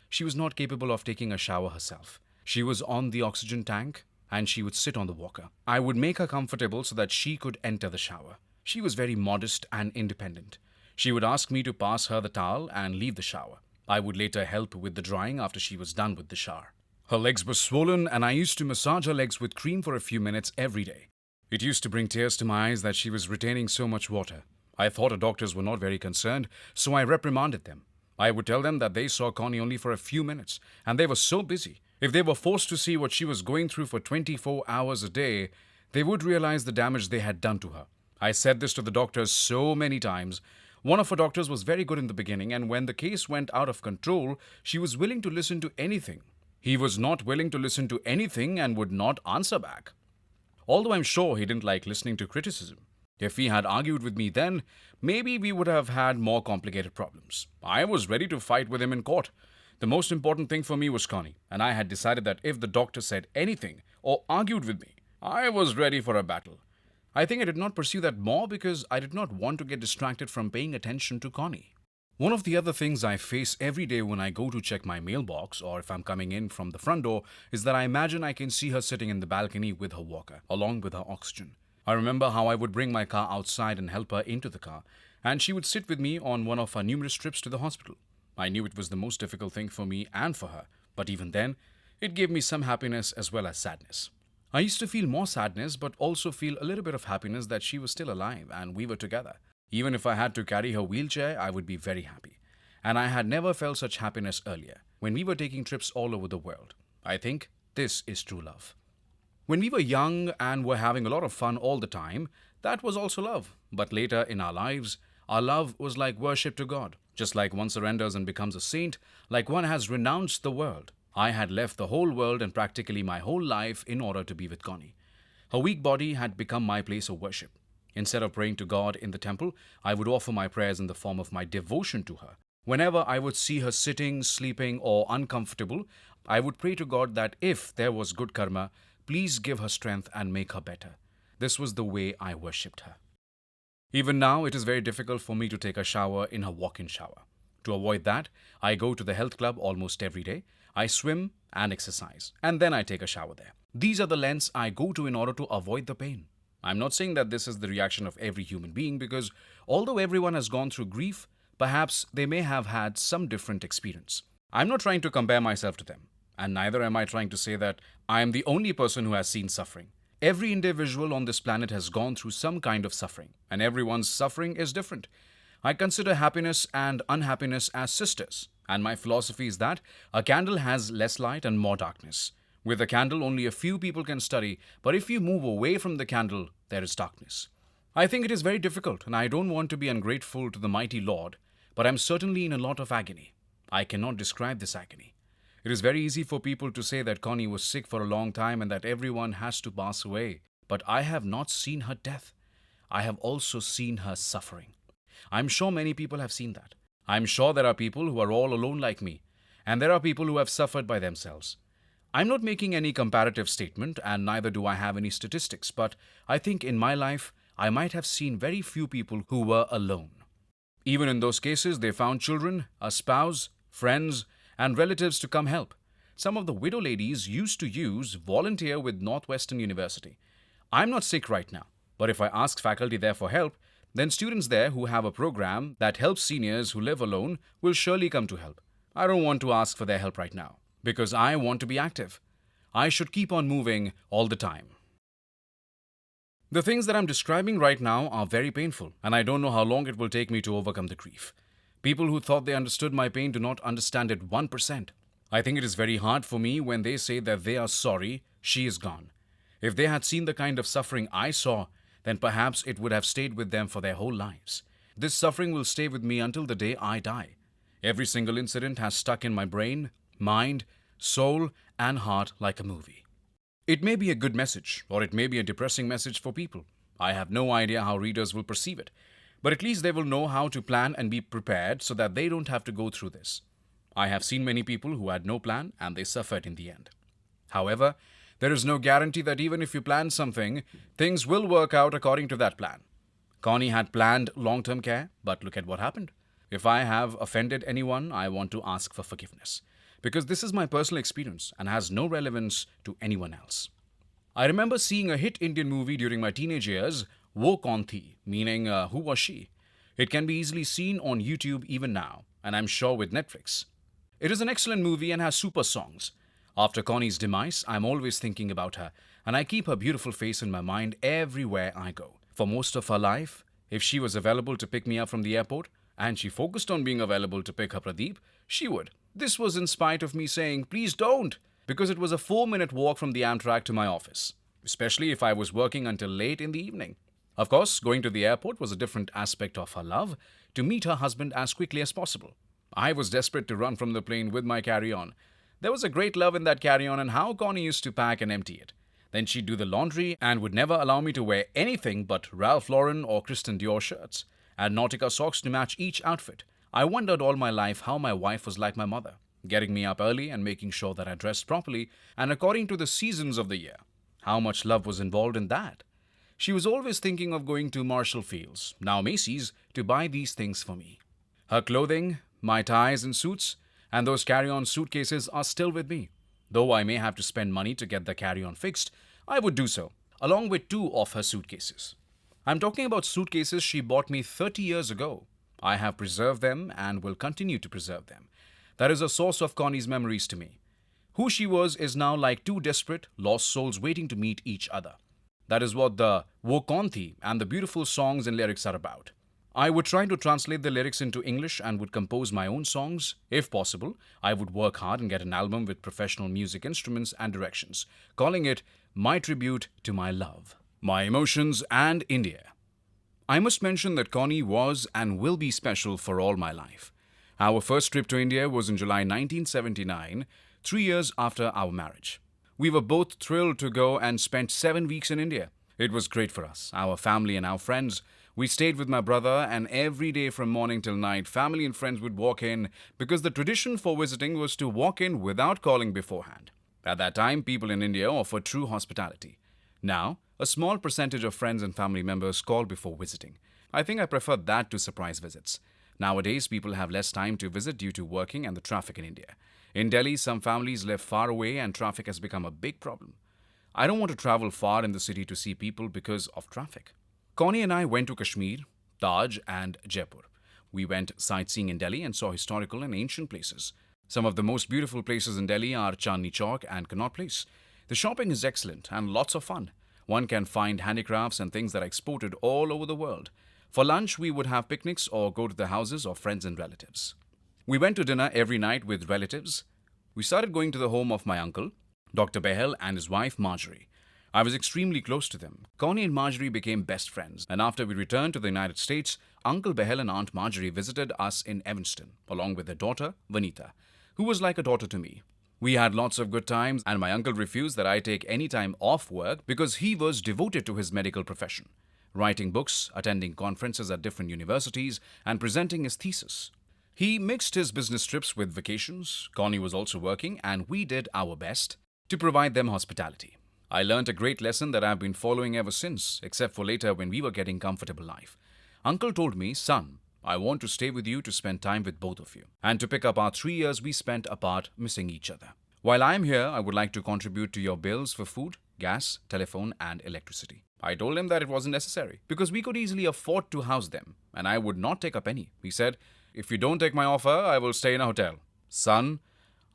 she was not capable of taking a shower herself. She was on the oxygen tank, and she would sit on the walker. I would make her comfortable so that she could enter the shower. She was very modest and independent. She would ask me to pass her the towel and leave the shower. I would later help with the drying after she was done with the shower. Her legs were swollen, and I used to massage her legs with cream for a few minutes every day. It used to bring tears to my eyes that she was retaining so much water. I thought her doctors were not very concerned, so I reprimanded them. I would tell them that they saw Connie only for a few minutes, and they were so busy. If they were forced to see what she was going through for 24 hours a day, they would realize the damage they had done to her. I said this to the doctors so many times. One of her doctors was very good in the beginning, and when the case went out of control, she was willing to listen to anything. He was not willing to listen to anything and would not answer back. Although I'm sure he didn't like listening to criticism. If he had argued with me then, maybe we would have had more complicated problems. I was ready to fight with him in court. The most important thing for me was Connie, and I had decided that if the doctor said anything or argued with me, I was ready for a battle. I think I did not pursue that more because I did not want to get distracted from paying attention to Connie. One of the other things I face every day when I go to check my mailbox or if I'm coming in from the front door is that I imagine I can see her sitting in the balcony with her walker, along with her oxygen. I remember how I would bring my car outside and help her into the car, and she would sit with me on one of her numerous trips to the hospital. I knew it was the most difficult thing for me and for her, but even then, it gave me some happiness as well as sadness. I used to feel more sadness, but also feel a little bit of happiness that she was still alive and we were together. Even if I had to carry her wheelchair, I would be very happy. And I had never felt such happiness earlier, when we were taking trips all over the world. I think this is true love. When we were young and were having a lot of fun all the time, that was also love. But later in our lives, our love was like worship to God. Just like one surrenders and becomes a saint, like one has renounced the world. I had left the whole world and practically my whole life in order to be with Connie. Her weak body had become my place of worship. Instead of praying to God in the temple, I would offer my prayers in the form of my devotion to her. Whenever I would see her sitting, sleeping, or uncomfortable, I would pray to God that if there was good karma, please give her strength and make her better. This was the way I worshipped her. Even now, it is very difficult for me to take a shower in her walk-in shower. To avoid that, I go to the health club almost every day. I swim and exercise, and then I take a shower there. These are the lengths I go to in order to avoid the pain. I'm not saying that this is the reaction of every human being because although everyone has gone through grief, perhaps they may have had some different experience. I'm not trying to compare myself to them, and neither am I trying to say that I am the only person who has seen suffering. Every individual on this planet has gone through some kind of suffering, and everyone's suffering is different. I consider happiness and unhappiness as sisters, and my philosophy is that a candle has less light and more darkness. With a candle, only a few people can study, but if you move away from the candle, there is darkness. I think it is very difficult, and I don't want to be ungrateful to the mighty Lord, but I'm certainly in a lot of agony. I cannot describe this agony. It is very easy for people to say that Connie was sick for a long time and that everyone has to pass away, but I have not seen her death. I have also seen her suffering. I'm sure many people have seen that. I'm sure there are people who are all alone like me, and there are people who have suffered by themselves. I'm not making any comparative statement, and neither do I have any statistics, but I think in my life, I might have seen very few people who were alone. Even in those cases, they found children, a spouse, friends, and relatives to come help. Some of the widow ladies used to use volunteer with Northwestern University. I'm not sick right now, but if I ask faculty there for help, then students there who have a program that helps seniors who live alone will surely come to help. I don't want to ask for their help right now, because I want to be active. I should keep on moving all the time. The things that I'm describing right now are very painful, and I don't know how long it will take me to overcome the grief. People who thought they understood my pain do not understand it 1%. I think it is very hard for me when they say that they are sorry she is gone. If they had seen the kind of suffering I saw, then perhaps it would have stayed with them for their whole lives. This suffering will stay with me until the day I die. Every single incident has stuck in my brain, mind, soul, and heart like a movie. It may be a good message, or it may be a depressing message for people. I have no idea how readers will perceive it, but at least they will know how to plan and be prepared so that they don't have to go through this. I have seen many people who had no plan and they suffered in the end. However, there is no guarantee that even if you plan something, things will work out according to that plan. Connie had planned long-term care, but look at what happened. If I have offended anyone, I want to ask for forgiveness, because this is my personal experience and has no relevance to anyone else. I remember seeing a hit Indian movie during my teenage years, Wo Kaun Thi, meaning who was she? It can be easily seen on YouTube even now, and I'm sure with Netflix. It is an excellent movie and has super songs. After Connie's demise, I'm always thinking about her, and I keep her beautiful face in my mind everywhere I go. For most of her life, if she was available to pick me up from the airport, and she focused on being available to pick up Pradeep, she would. This was in spite of me saying, please don't, because it was a 4-minute walk from the Amtrak to my office, especially if I was working until late in the evening. Of course, going to the airport was a different aspect of her love, to meet her husband as quickly as possible. I was desperate to run from the plane with my carry-on. There was a great love in that carry-on and how Connie used to pack and empty it. Then she'd do the laundry and would never allow me to wear anything but Ralph Lauren or Christian Dior shirts, and Nautica socks to match each outfit. I wondered all my life how my wife was like my mother, getting me up early and making sure that I dressed properly and according to the seasons of the year. How much love was involved in that? She was always thinking of going to Marshall Fields, now Macy's, to buy these things for me. Her clothing, my ties and suits, and those carry-on suitcases are still with me. Though I may have to spend money to get the carry-on fixed, I would do so, along with 2 of her suitcases. I'm talking about suitcases she bought me 30 years ago. I have preserved them and will continue to preserve them. That is a source of Connie's memories to me. Who she was is now like 2 desperate, lost souls waiting to meet each other. That is what the Wo Kaun Thi and the beautiful songs and lyrics are about. I would try to translate the lyrics into English and would compose my own songs. If possible, I would work hard and get an album with professional music instruments and directions, calling it My Tribute to My Love, My Emotions and India. I must mention that Connie was and will be special for all my life. Our first trip to India was in July 1979, 3 years after our marriage. We were both thrilled to go and spent 7 weeks in India. It was great for us, our family and our friends. We stayed with my brother, and every day from morning till night, family and friends would walk in because the tradition for visiting was to walk in without calling beforehand. At that time, people in India offered true hospitality. Now, a small percentage of friends and family members call before visiting. I think I prefer that to surprise visits. Nowadays, people have less time to visit due to working and the traffic in India. In Delhi, some families live far away and traffic has become a big problem. I don't want to travel far in the city to see people because of traffic. Connie and I went to Kashmir, Taj, and Jaipur. We went sightseeing in Delhi and saw historical and ancient places. Some of the most beautiful places in Delhi are Chandni Chowk and Connaught Place. The shopping is excellent and lots of fun. One can find handicrafts and things that are exported all over the world. For lunch, we would have picnics or go to the houses of friends and relatives. We went to dinner every night with relatives. We started going to the home of my uncle, Dr. Behel, and his wife, Marjorie. I was extremely close to them. Connie and Marjorie became best friends, and after we returned to the United States, Uncle Behel and Aunt Marjorie visited us in Evanston, along with their daughter, Vanita, who was like a daughter to me. We had lots of good times, and my uncle refused that I take any time off work because he was devoted to his medical profession, writing books, attending conferences at different universities, and presenting his thesis. He mixed his business trips with vacations. Connie was also working, and we did our best to provide them hospitality. I learnt a great lesson that I've been following ever since, except for later when we were getting comfortable life. Uncle told me, "Son, I want to stay with you to spend time with both of you, and to pick up our 3 years we spent apart missing each other. While I am here, I would like to contribute to your bills for food, gas, telephone, and electricity." I told him that it wasn't necessary, because we could easily afford to house them, and I would not take up any. He said, "If you don't take my offer, I will stay in a hotel." Son,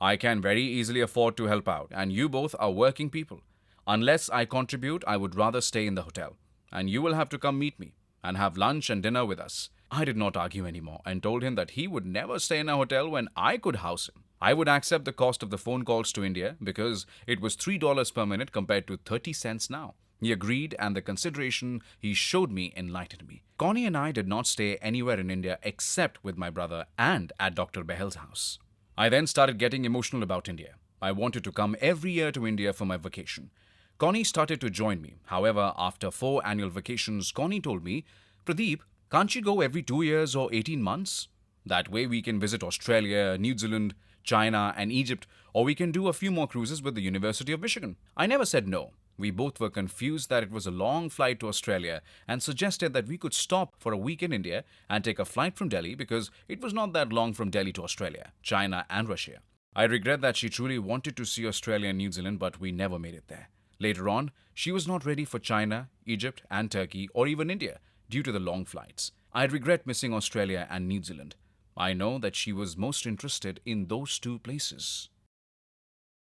I can very easily afford to help out, and you both are working people. Unless I contribute, I would rather stay in the hotel, and you will have to come meet me and have lunch and dinner with us. I did not argue anymore and told him that he would never stay in a hotel when I could house him. I would accept the cost of the phone calls to India because it was $3 per minute compared to 30 cents now. He agreed, and the consideration he showed me enlightened me. Connie and I did not stay anywhere in India except with my brother and at Dr. Behel's house. I then started getting emotional about India. I wanted to come every year to India for my vacation. Connie started to join me. However, after 4 annual vacations, Connie told me, "Pradeep, can't you go every 2 years or 18 months? That way we can visit Australia, New Zealand, China, and Egypt, or we can do a few more cruises with the University of Michigan." I never said no. We both were confused that it was a long flight to Australia and suggested that we could stop for a week in India and take a flight from Delhi because it was not that long from Delhi to Australia, China, and Russia. I regret that she truly wanted to see Australia and New Zealand, but we never made it there. Later on, she was not ready for China, Egypt, and Turkey, or even India, due to the long flights. I regret missing Australia and New Zealand. I know that she was most interested in those 2 places.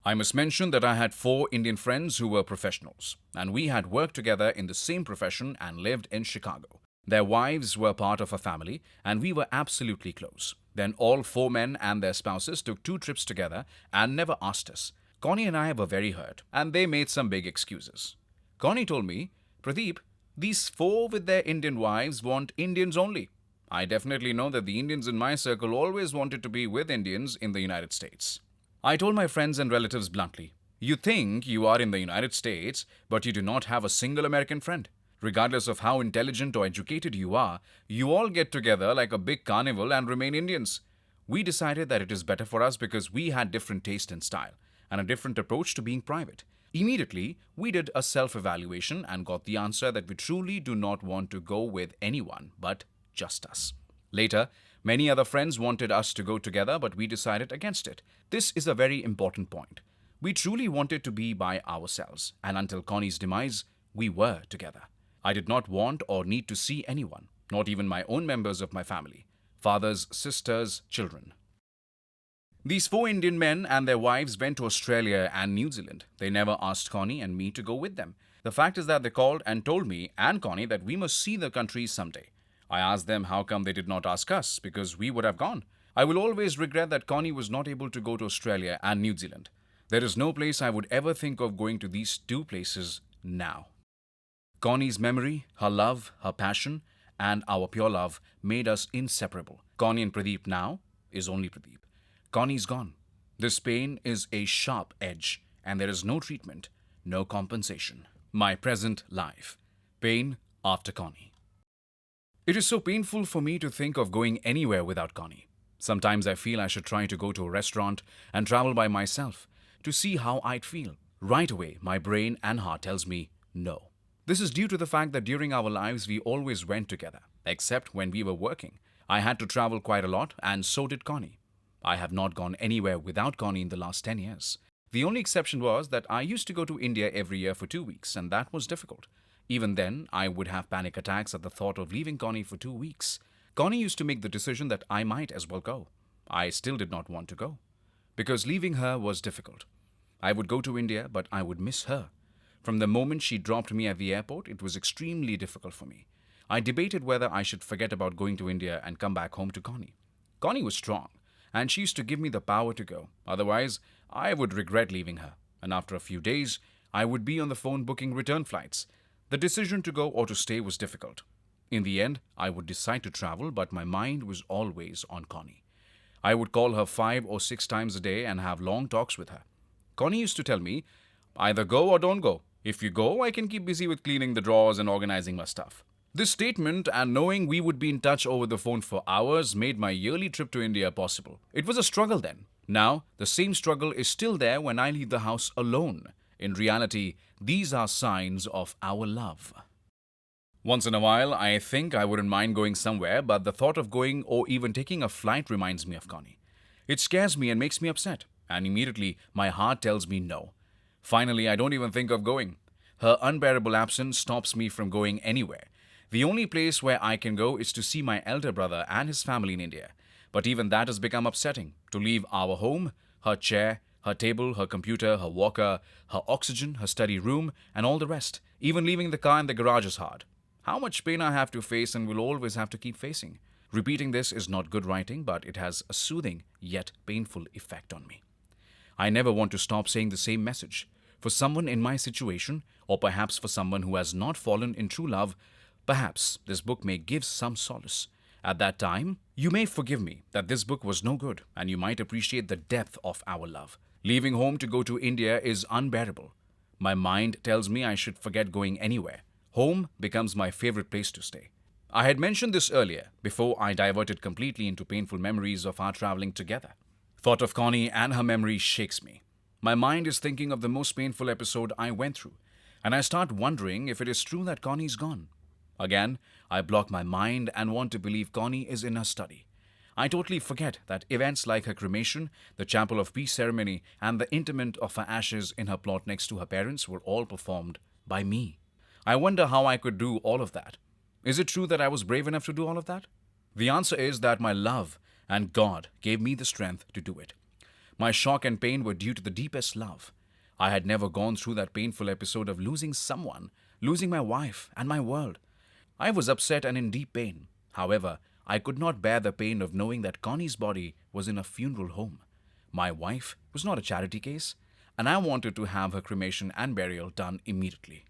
I must mention that I had 4 Indian friends who were professionals, and we had worked together in the same profession and lived in Chicago. Their wives were part of a family, and we were absolutely close. Then all 4 men and their spouses took 2 trips together and never asked us. Connie and I were very hurt, and they made some big excuses. Connie told me, "Pradeep, these 4 with their Indian wives want Indians only." I definitely know that the Indians in my circle always wanted to be with Indians in the United States. I told my friends and relatives bluntly, "You think you are in the United States, but you do not have a single American friend. Regardless of how intelligent or educated you are, you all get together like a big carnival and remain Indians." We decided that it is better for us because we had different taste and style, and a different approach to being private. Immediately, we did a self-evaluation and got the answer that we truly do not want to go with anyone but just us. Later, many other friends wanted us to go together, but we decided against it. This is a very important point. We truly wanted to be by ourselves, and until Connie's demise, we were together. I did not want or need to see anyone, not even my own members of my family, fathers, sisters, children. These 4 Indian men and their wives went to Australia and New Zealand. They never asked Connie and me to go with them. The fact is that they called and told me and Connie that we must see the countries someday. I asked them how come they did not ask us, because we would have gone. I will always regret that Connie was not able to go to Australia and New Zealand. There is no place I would ever think of going to these 2 places now. Connie's memory, her love, her passion, and our pure love made us inseparable. Connie and Pradeep now is only Pradeep. Connie's gone. This pain is a sharp edge, and there is no treatment, no compensation. My present life. Pain after Connie. It is so painful for me to think of going anywhere without Connie. Sometimes I feel I should try to go to a restaurant and travel by myself to see how I'd feel. Right away, my brain and heart tells me no. This is due to the fact that during our lives we always went together, except when we were working. I had to travel quite a lot, and so did Connie. I have not gone anywhere without Connie in the last 10 years. The only exception was that I used to go to India every year for 2 weeks, and that was difficult. Even then, I would have panic attacks at the thought of leaving Connie for 2 weeks. Connie used to make the decision that I might as well go. I still did not want to go, because leaving her was difficult. I would go to India, but I would miss her. From the moment she dropped me at the airport, it was extremely difficult for me. I debated whether I should forget about going to India and come back home to Connie. Connie was strong, and she used to give me the power to go. Otherwise, I would regret leaving her, and after a few days, I would be on the phone booking return flights. The decision to go or to stay was difficult. In the end, I would decide to travel, but my mind was always on Connie. I would call her 5 or 6 times a day and have long talks with her. Connie used to tell me, either go or don't go. If you go, I can keep busy with cleaning the drawers and organizing my stuff. This statement and knowing we would be in touch over the phone for hours made my yearly trip to India possible. It was a struggle then. Now, the same struggle is still there when I leave the house alone. In reality, these are signs of our love. Once in a while, I think I wouldn't mind going somewhere, but the thought of going or even taking a flight reminds me of Connie. It scares me and makes me upset, and immediately my heart tells me no. Finally, I don't even think of going. Her unbearable absence stops me from going anywhere. The only place where I can go is to see my elder brother and his family in India. But even that has become upsetting. To leave our home, her chair, her table, her computer, her walker, her oxygen, her study room, and all the rest. Even leaving the car in the garage is hard. How much pain I have to face and will always have to keep facing. Repeating this is not good writing, but it has a soothing yet painful effect on me. I never want to stop saying the same message. For someone in my situation, or perhaps for someone who has not fallen in true love, perhaps this book may give some solace. At that time, you may forgive me that this book was no good, and you might appreciate the depth of our love. Leaving home to go to India is unbearable. My mind tells me I should forget going anywhere. Home becomes my favorite place to stay. I had mentioned this earlier, before I diverted completely into painful memories of our traveling together. Thought of Connie and her memory shakes me. My mind is thinking of the most painful episode I went through, and I start wondering if it is true that Connie's gone. Again, I block my mind and want to believe Connie is in her study. I totally forget that events like her cremation, the Chapel of Peace ceremony, and the interment of her ashes in her plot next to her parents were all performed by me. I wonder how I could do all of that. Is it true that I was brave enough to do all of that? The answer is that my love and God gave me the strength to do it. My shock and pain were due to the deepest love. I had never gone through that painful episode of losing someone, losing my wife and my world. I was upset and in deep pain. However, I could not bear the pain of knowing that Connie's body was in a funeral home. My wife was not a charity case, and I wanted to have her cremation and burial done immediately.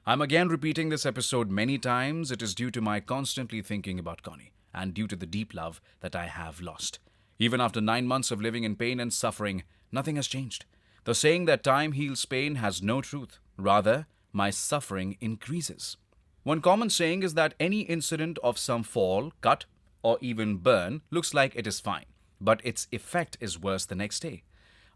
I'm again repeating this episode many times. It is due to my constantly thinking about Connie and due to the deep love that I have lost. Even after 9 months of living in pain and suffering, nothing has changed. The saying that time heals pain has no truth. Rather, my suffering increases. One common saying is that any incident of some fall, cut, or even burn looks like it is fine, but its effect is worse the next day.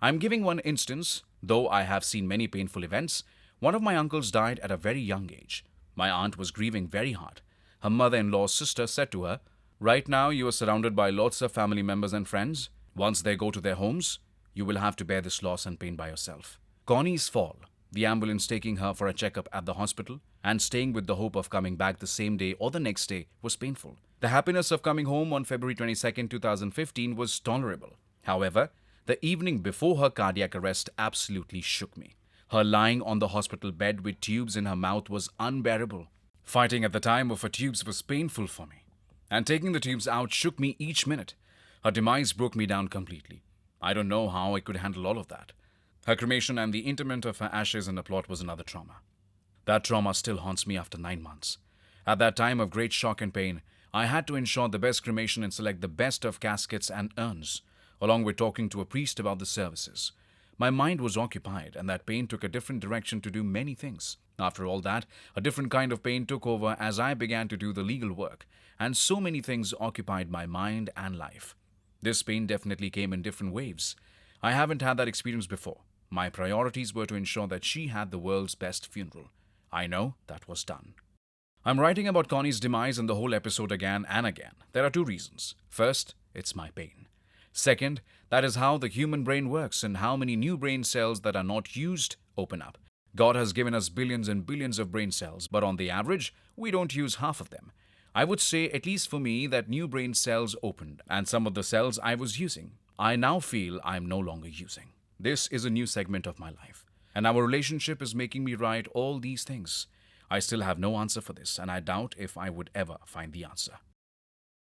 I'm giving one instance, though I have seen many painful events. One of my uncles died at a very young age. My aunt was grieving very hard. Her mother-in-law's sister said to her, "Right now you are surrounded by lots of family members and friends. Once they go to their homes, you will have to bear this loss and pain by yourself." Connie's fall, the ambulance taking her for a checkup at the hospital, and staying with the hope of coming back the same day or the next day was painful. The happiness of coming home on February 22nd, 2015 was tolerable. However, the evening before her cardiac arrest absolutely shook me. Her lying on the hospital bed with tubes in her mouth was unbearable. Fighting at the time of her tubes was painful for me, and taking the tubes out shook me each minute. Her demise broke me down completely. I don't know how I could handle all of that. Her cremation and the interment of her ashes in the plot was another trauma. That trauma still haunts me after 9 months. At that time of great shock and pain, I had to ensure the best cremation and select the best of caskets and urns, along with talking to a priest about the services. My mind was occupied, and that pain took a different direction to do many things. After all that, a different kind of pain took over as I began to do the legal work, and so many things occupied my mind and life. This pain definitely came in different waves. I haven't had that experience before. My priorities were to ensure that she had the world's best funeral. I know that was done. I'm writing about Connie's demise in the whole episode again and again. There are two reasons. First, it's my pain. Second, that is how the human brain works and how many new brain cells that are not used open up. God has given us billions and billions of brain cells, but on the average, we don't use half of them. I would say, at least for me, that new brain cells opened, and some of the cells I was using, I now feel I'm no longer using. This is a new segment of my life, and our relationship is making me write all these things. I still have no answer for this, and I doubt if I would ever find the answer.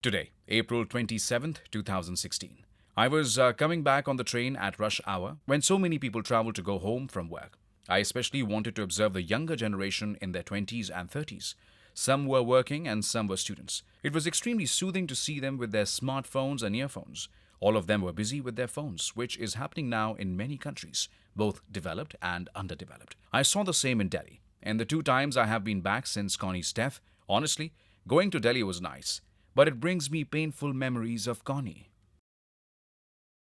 Today, April 27th, 2016. I was coming back on the train at rush hour when so many people travel to go home from work. I especially wanted to observe the younger generation in their 20s and 30s. Some were working and some were students. It was extremely soothing to see them with their smartphones and earphones. All of them were busy with their phones, which is happening now in many countries, both developed and underdeveloped. I saw the same in Delhi. And the 2 times I have been back since Connie's death, honestly, going to Delhi was nice, but it brings me painful memories of Connie.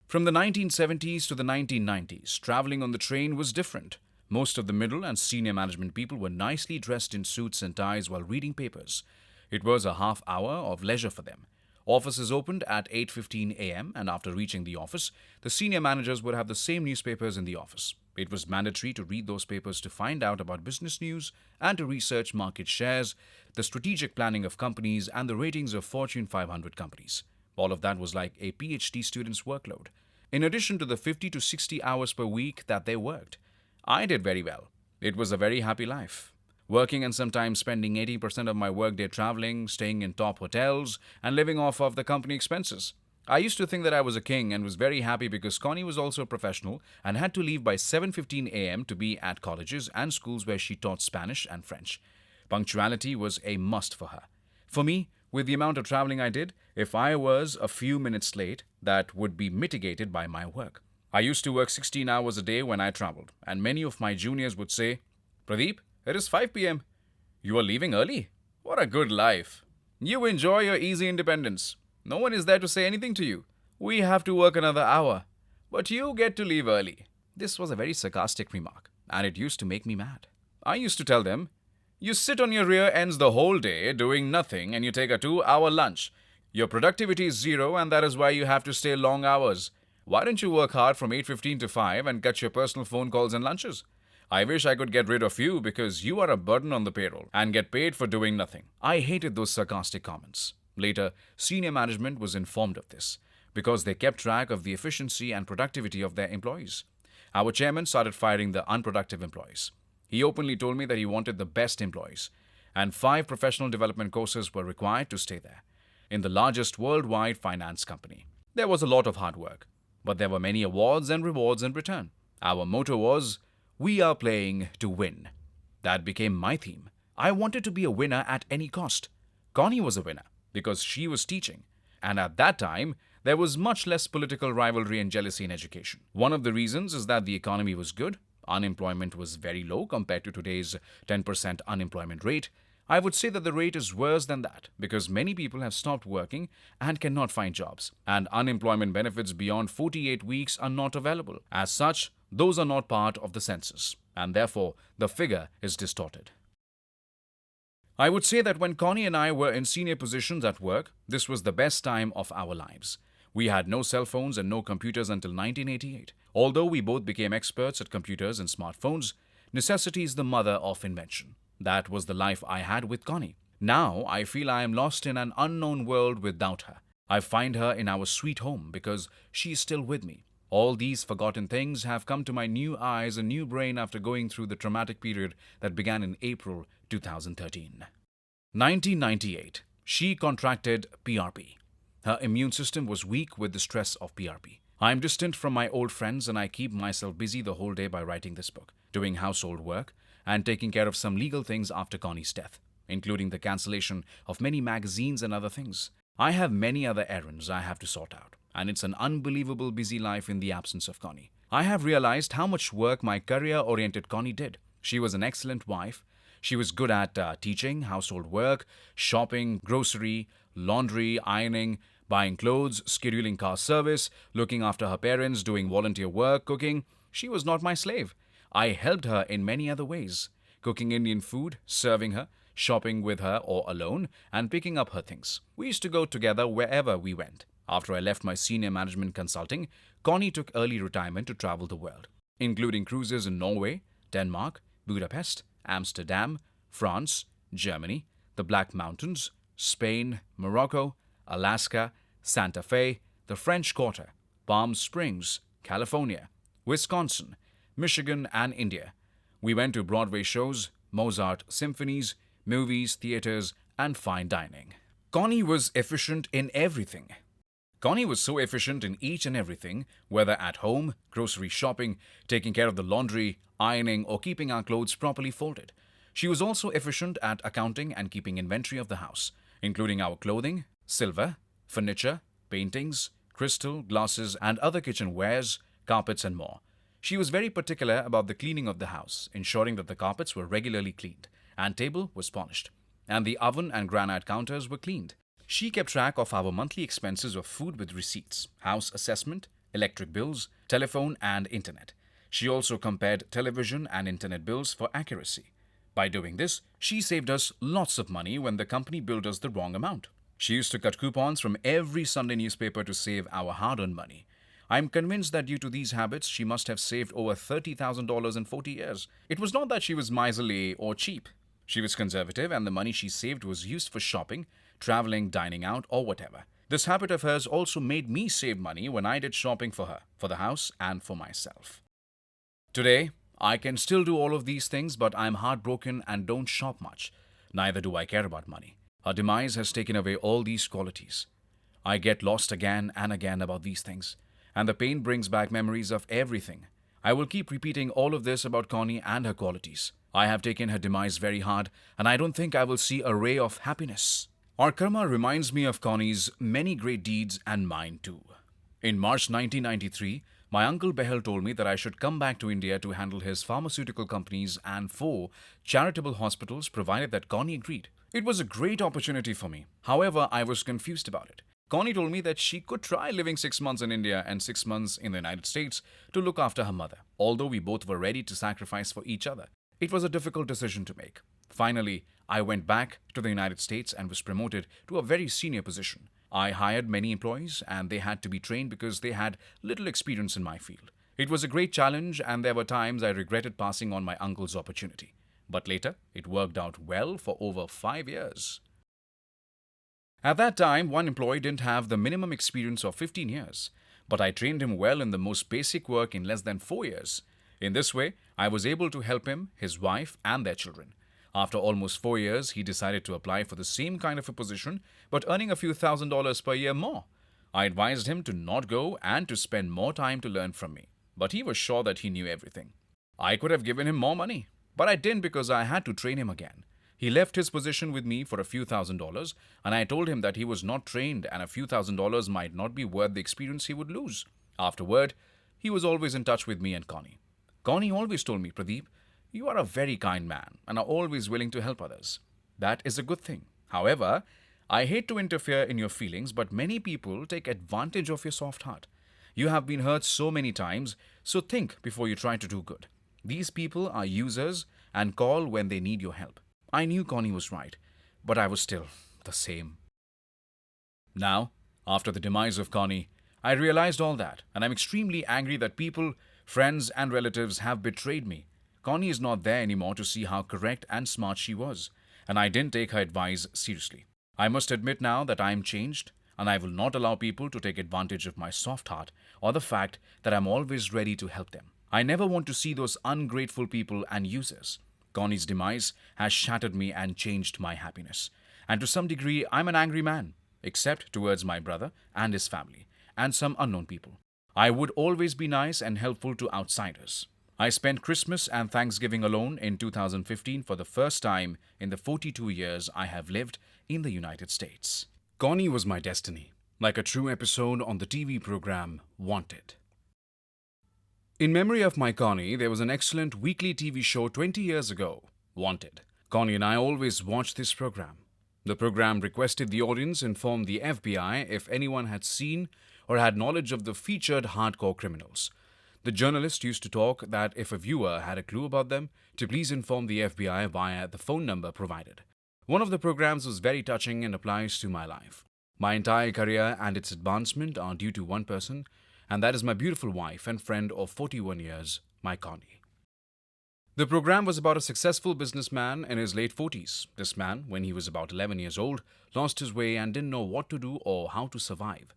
From the 1970s to the 1990s, traveling on the train was different. Most of the middle and senior management people were nicely dressed in suits and ties while reading papers. It was a half hour of leisure for them. Offices opened at 8:15 a.m. and after reaching the office, the senior managers would have the same newspapers in the office. It was mandatory to read those papers to find out about business news and to research market shares, the strategic planning of companies, and the ratings of Fortune 500 companies. All of that was like a PhD student's workload, in addition to the 50 to 60 hours per week that they worked. I did very well. It was a very happy life. Working and sometimes spending 80% of my workday traveling, staying in top hotels, and living off of the company expenses. I used to think that I was a king and was very happy because Connie was also a professional and had to leave by 7:15 a.m. to be at colleges and schools where she taught Spanish and French. Punctuality was a must for her. For me, with the amount of traveling I did, if I was a few minutes late, that would be mitigated by my work. I used to work 16 hours a day when I traveled, and many of my juniors would say, "Pradeep, it is 5 p.m. You are leaving early? What a good life. You enjoy your easy independence. No one is there to say anything to you. We have to work another hour, but you get to leave early." This was a very sarcastic remark, and it used to make me mad. I used to tell them, "You sit on your rear ends the whole day doing nothing and you take a 2-hour lunch. Your productivity is zero and that is why you have to stay long hours. Why don't you work hard from 8:15 to 5 and cut your personal phone calls and lunches? I wish I could get rid of you because you are a burden on the payroll and get paid for doing nothing." I hated those sarcastic comments. Later, senior management was informed of this because they kept track of the efficiency and productivity of their employees. Our chairman started firing the unproductive employees. He openly told me that he wanted the best employees, and 5 professional development courses were required to stay there, in the largest worldwide finance company. There was a lot of hard work, but there were many awards and rewards in return. Our motto was, "We are playing to win." That became my theme. I wanted to be a winner at any cost. Connie was a winner because she was teaching, and at that time, there was much less political rivalry and jealousy in education. One of the reasons is that the economy was good. Unemployment was very low compared to today's 10% unemployment rate. I would say that the rate is worse than that because many people have stopped working and cannot find jobs, and unemployment benefits beyond 48 weeks are not available. As such, those are not part of the census, and therefore the figure is distorted. I would say that when Connie and I were in senior positions at work, this was the best time of our lives. We had no cell phones and no computers until 1988. Although we both became experts at computers and smartphones, necessity is the mother of invention. That was the life I had with Connie. Now I feel I am lost in an unknown world without her. I find her in our sweet home because she is still with me. All these forgotten things have come to my new eyes and new brain after going through the traumatic period that began in April 2013. 1998. She contracted PRP. Her immune system was weak with the stress of PRP. I am distant from my old friends and I keep myself busy the whole day by writing this book, doing household work, and taking care of some legal things after Connie's death, including the cancellation of many magazines and other things. I have many other errands I have to sort out, and it's an unbelievable busy life in the absence of Connie. I have realized how much work my career-oriented Connie did. She was an excellent wife. She was good at teaching, household work, shopping, grocery, laundry, ironing, buying clothes, scheduling car service, looking after her parents, doing volunteer work, cooking. She was not my slave. I helped her in many other ways, cooking Indian food, serving her, shopping with her or alone, and picking up her things. We used to go together wherever we went. After I left my senior management consulting, Connie took early retirement to travel the world, including cruises in Norway, Denmark, Budapest, Amsterdam, France, Germany, the Black Mountains, Spain, Morocco, Alaska, Santa Fe, the French Quarter, Palm Springs, California, Wisconsin, Michigan, and India. We went to Broadway shows, Mozart symphonies, movies, theaters, and fine dining. Connie was efficient in everything. Connie was so efficient in each and everything, whether at home, grocery shopping, taking care of the laundry, ironing, or keeping our clothes properly folded. She was also efficient at accounting and keeping inventory of the house, including our clothing, silver, furniture, paintings, crystal, glasses, and other kitchen wares, carpets, and more. She was very particular about the cleaning of the house, ensuring that the carpets were regularly cleaned, and table was polished, and the oven and granite counters were cleaned. She kept track of our monthly expenses of food with receipts, house assessment, electric bills, telephone, and internet. She also compared television and internet bills for accuracy. By doing this, she saved us lots of money when the company billed us the wrong amount. She used to cut coupons from every Sunday newspaper to save our hard-earned money. I'm convinced that due to these habits, she must have saved over $30,000 in 40 years. It was not that she was miserly or cheap. She was conservative, and the money she saved was used for shopping, traveling, dining out, or whatever. This habit of hers also made me save money when I did shopping for her, for the house, and for myself. Today, I can still do all of these things, but I'm heartbroken and don't shop much. Neither do I care about money. Her demise has taken away all these qualities. I get lost again and again about these things, and the pain brings back memories of everything. I will keep repeating all of this about Connie and her qualities. I have taken her demise very hard, and I don't think I will see a ray of happiness. Our karma reminds me of Connie's many great deeds and mine too. In March 1993, my uncle Behel told me that I should come back to India to handle his pharmaceutical companies and 4 charitable hospitals provided that Connie agreed. It was a great opportunity for me. However, I was confused about it. Connie told me that she could try living 6 months in India and 6 months in the United States to look after her mother, although we both were ready to sacrifice for each other. It was a difficult decision to make. Finally, I went back to the United States and was promoted to a very senior position. I hired many employees, and they had to be trained because they had little experience in my field. It was a great challenge, and there were times I regretted passing on my uncle's opportunity. But later, it worked out well for over 5 years. At that time, one employee didn't have the minimum experience of 15 years, but I trained him well in the most basic work in less than 4 years. In this way, I was able to help him, his wife, and their children. After almost 4 years, he decided to apply for the same kind of a position, but earning a few $1,000s per year more. I advised him to not go and to spend more time to learn from me, but he was sure that he knew everything. I could have given him more money, but I didn't because I had to train him again. He left his position with me for a few $1,000s, and I told him that he was not trained and a few $1,000s might not be worth the experience he would lose. Afterward, he was always in touch with me and Connie. Connie always told me, "Pradeep, you are a very kind man and are always willing to help others. That is a good thing. However, I hate to interfere in your feelings, but many people take advantage of your soft heart. You have been hurt so many times, so think before you try to do good. These people are users and call when they need your help." I knew Connie was right, but I was still the same. Now, after the demise of Connie, I realized all that, and I'm extremely angry that people, friends, and relatives have betrayed me. Connie is not there anymore to see how correct and smart she was, and I didn't take her advice seriously. I must admit now that I am changed, and I will not allow people to take advantage of my soft heart or the fact that I'm always ready to help them. I never want to see those ungrateful people and users. Connie's demise has shattered me and changed my happiness. And to some degree, I'm an angry man, except towards my brother and his family, and some unknown people. I would always be nice and helpful to outsiders. I spent Christmas and Thanksgiving alone in 2015 for the first time in the 42 years I have lived in the United States. Connie was my destiny, like a true episode on the TV program Wanted. In memory of my Connie, there was an excellent weekly TV show 20 years ago, Wanted. Connie and I always watched this program. The program requested the audience inform the FBI if anyone had seen or had knowledge of the featured hardcore criminals. The journalist used to talk that if a viewer had a clue about them, to please inform the FBI via the phone number provided. One of the programs was very touching and applies to my life. My entire career and its advancement are due to one person, and that is my beautiful wife and friend of 41 years, my Connie. The program was about a successful businessman in his late 40s. This man, when he was about 11 years old, lost his way and didn't know what to do or how to survive.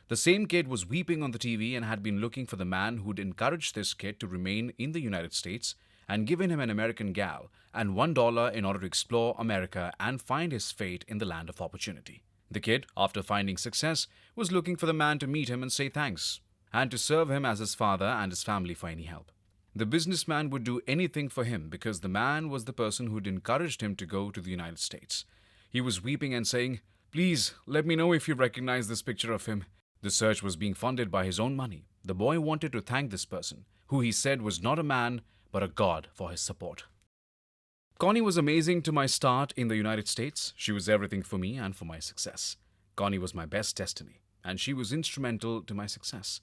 The same kid was weeping on the TV and had been looking for the man who'd encouraged this kid to remain in the United States and given him an American gal and $1 in order to explore America and find his fate in the land of opportunity. The kid, after finding success, was looking for the man to meet him and say thanks, and to serve him as his father and his family for any help. The businessman would do anything for him because the man was the person who'd encouraged him to go to the United States. He was weeping and saying, "Please, let me know if you recognize this picture of him." The search was being funded by his own money. The boy wanted to thank this person, who he said was not a man, but a god, for his support. Connie was amazing to my start in the United States. She was everything for me and for my success. Connie was my best destiny, and she was instrumental to my success.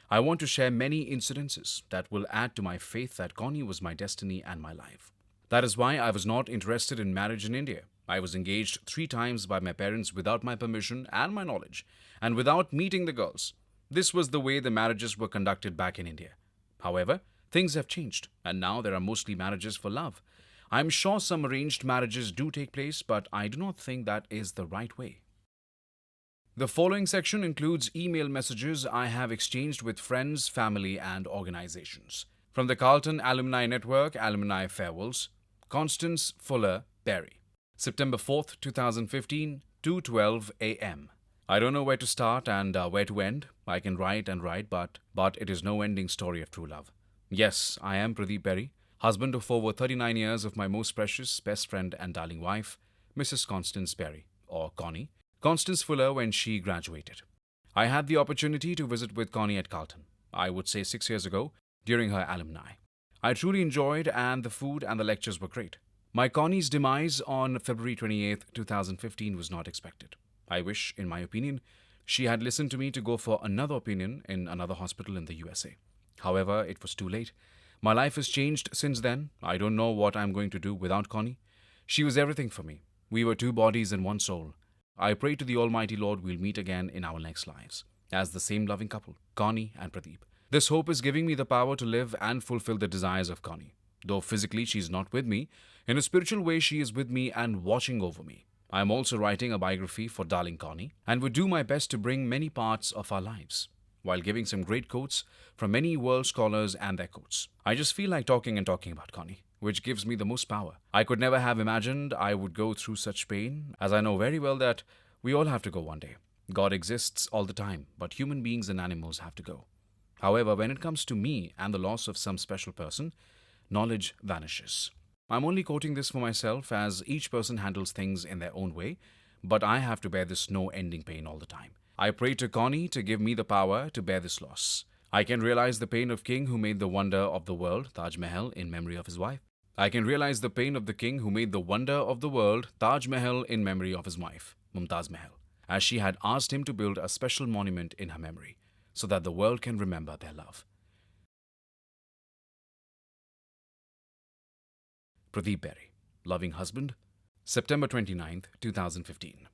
I want to share many incidences that will add to my faith that Connie was my destiny and my life. That is why I was not interested in marriage in India. I was engaged 3 times by my parents without my permission and my knowledge, and without meeting the girls. This was the way the marriages were conducted back in India. However, things have changed, and now there are mostly marriages for love. I'm sure some arranged marriages do take place, but I do not think that is the right way. The following section includes email messages I have exchanged with friends, family, and organizations. From the Carlton Alumni Network Alumni Farewells, Constance Fuller Berry. September 4th, 2015, 2:12 a.m. I don't know where to start and where to end. I can write and write, but it is no ending story of true love. Yes, I am Pradeep Berry, husband of over 39 years of my most precious, best friend and darling wife, Mrs. Constance Berry, or Connie, Constance Fuller when she graduated. I had the opportunity to visit with Connie at Carlton, I would say 6 years ago, during her alumni. I truly enjoyed, and the food and the lectures were great. My Connie's demise on February 28th, 2015 was not expected. I wish, in my opinion, she had listened to me to go for another opinion in another hospital in the USA. However, it was too late. My life has changed since then. I don't know what I'm going to do without Connie. She was everything for me. We were 2 bodies and 1 soul. I pray to the Almighty Lord we'll meet again in our next lives, as the same loving couple, Connie and Pradeep. This hope is giving me the power to live and fulfill the desires of Connie. Though physically she's not with me, in a spiritual way she is with me and watching over me. I am also writing a biography for darling Connie and would do my best to bring many parts of our lives, while giving some great quotes from many world scholars and their quotes. I just feel like talking and talking about Connie, which gives me the most power. I could never have imagined I would go through such pain, as I know very well that we all have to go one day. God exists all the time, but human beings and animals have to go. However, when it comes to me and the loss of some special person, knowledge vanishes. I'm only quoting this for myself, as each person handles things in their own way, but I have to bear this no-ending pain all the time. I pray to Connie to give me the power to bear this loss. I can realize the pain of king who made the wonder of the world, Taj Mahal, in memory of his wife. I can realize the pain of the king who made the wonder of the world, Taj Mahal, in memory of his wife, Mumtaz Mahal, as she had asked him to build a special monument in her memory, so that the world can remember their love. Pradeep Berry, loving husband, September 29th, 2015.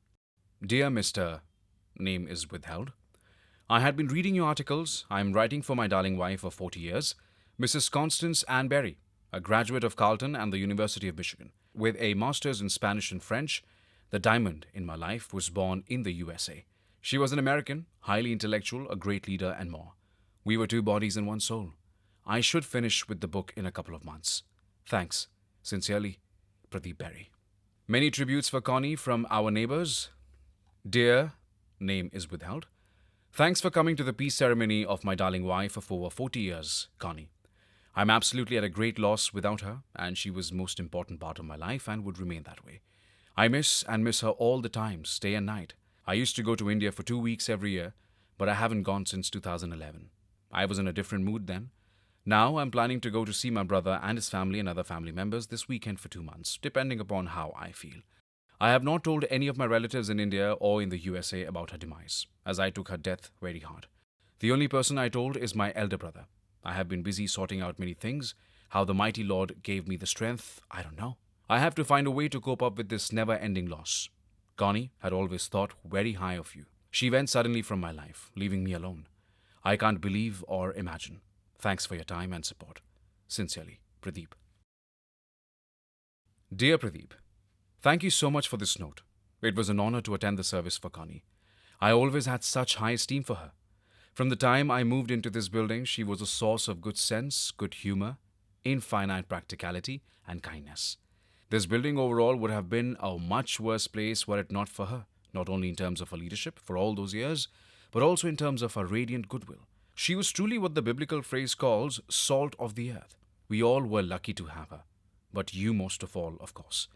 Dear Mr. Name is withheld. I had been reading your articles. I am writing for my darling wife of 40 years, Mrs. Constance Ann Berry, a graduate of Carleton and the University of Michigan. With a master's in Spanish and French, the diamond in my life was born in the USA. She was an American, highly intellectual, a great leader, and more. We were 2 bodies and 1 soul. I should finish with the book in a couple of months. Thanks. Sincerely, Pradeep Berry. Many tributes for Connie from our neighbors. Dear, name is withheld. Thanks for coming to the peace ceremony of my darling wife of over 40 years, Connie. I'm absolutely at a great loss without her, and she was the most important part of my life and would remain that way. I miss her all the time, day and night. I used to go to India for 2 weeks every year, but I haven't gone since 2011. I was in a different mood then. Now I'm planning to go to see my brother and his family and other family members this weekend for 2 months, depending upon how I feel. I have not told any of my relatives in India or in the USA about her demise, as I took her death very hard. The only person I told is my elder brother. I have been busy sorting out many things. How the mighty Lord gave me the strength, I don't know. I have to find a way to cope up with this never ending loss. Connie had always thought very high of you. She went suddenly from my life, leaving me alone. I can't believe or imagine. Thanks for your time and support. Sincerely, Pradeep. Dear Pradeep, thank you so much for this note. It was an honor to attend the service for Connie. I always had such high esteem for her. From the time I moved into this building, she was a source of good sense, good humor, infinite practicality, and kindness. This building overall would have been a much worse place were it not for her, not only in terms of her leadership for all those years, but also in terms of her radiant goodwill. She was truly what the biblical phrase calls salt of the earth. We all were lucky to have her, but you most of all, of course.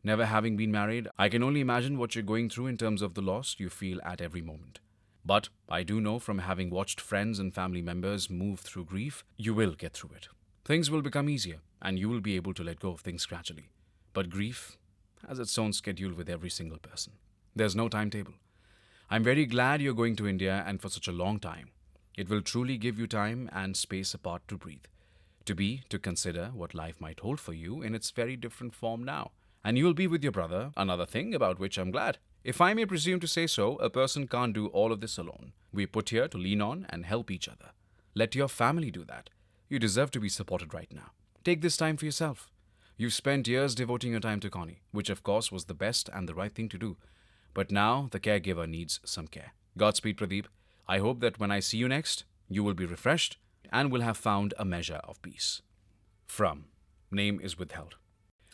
Never having been married, I can only imagine what you're going through in terms of the loss you feel at every moment. But I do know from having watched friends and family members move through grief, you will get through it. Things will become easier, and you will be able to let go of things gradually. But grief has its own schedule with every single person. There's no timetable. I'm very glad you're going to India and for such a long time. It will truly give you time and space apart to breathe, to consider what life might hold for you in its very different form now. And you'll be with your brother, another thing about which I'm glad. If I may presume to say so, a person can't do all of this alone. We're put here to lean on and help each other. Let your family do that. You deserve to be supported right now. Take this time for yourself. You've spent years devoting your time to Connie, which of course was the best and the right thing to do. But now the caregiver needs some care. Godspeed, Pradeep. I hope that when I see you next, you will be refreshed and will have found a measure of peace. From. Name is withheld.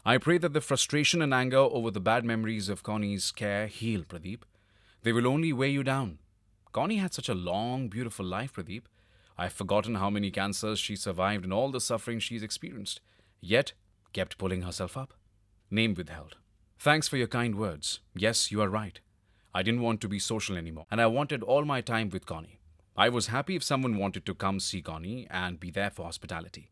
I pray that the frustration and anger over the bad memories of Connie's care heal, Pradeep. They will only weigh you down. Connie had such a long, beautiful life, Pradeep. I've forgotten how many cancers she survived and all the suffering she's experienced, yet kept pulling herself up. Name withheld. Thanks for your kind words. Yes, you are right. I didn't want to be social anymore, and I wanted all my time with Connie. I was happy if someone wanted to come see Connie and be there for hospitality.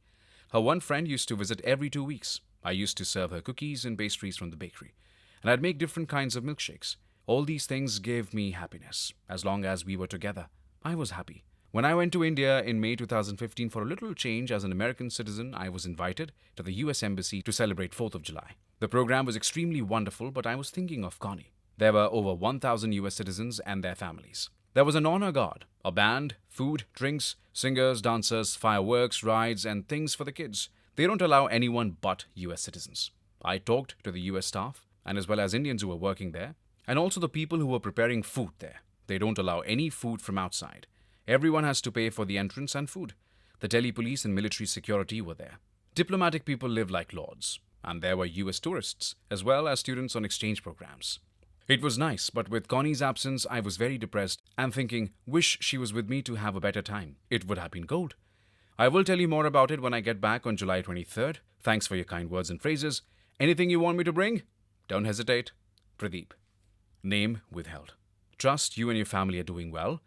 Her one friend used to visit every 2 weeks. I used to serve her cookies and pastries from the bakery, and I'd make different kinds of milkshakes. All these things gave me happiness. As long as we were together, I was happy. When I went to India in May 2015 for a little change as an American citizen, I was invited to the US Embassy to celebrate 4th of July. The program was extremely wonderful, but I was thinking of Connie. There were over 1,000 US citizens and their families. There was an honor guard, a band, food, drinks, singers, dancers, fireworks, rides, and things for the kids. They don't allow anyone but US citizens. I talked to the US staff, and as well as Indians who were working there, and also the people who were preparing food there. They don't allow any food from outside. Everyone has to pay for the entrance and food. The Delhi police and military security were there. Diplomatic people live like lords, and there were US tourists, as well as students on exchange programs. It was nice, but with Connie's absence, I was very depressed and thinking, wish she was with me to have a better time. It would have been gold. I will tell you more about it when I get back on July 23rd. Thanks for your kind words and phrases. Anything you want me to bring? Don't hesitate. Pradeep. Name withheld. Trust you and your family are doing well.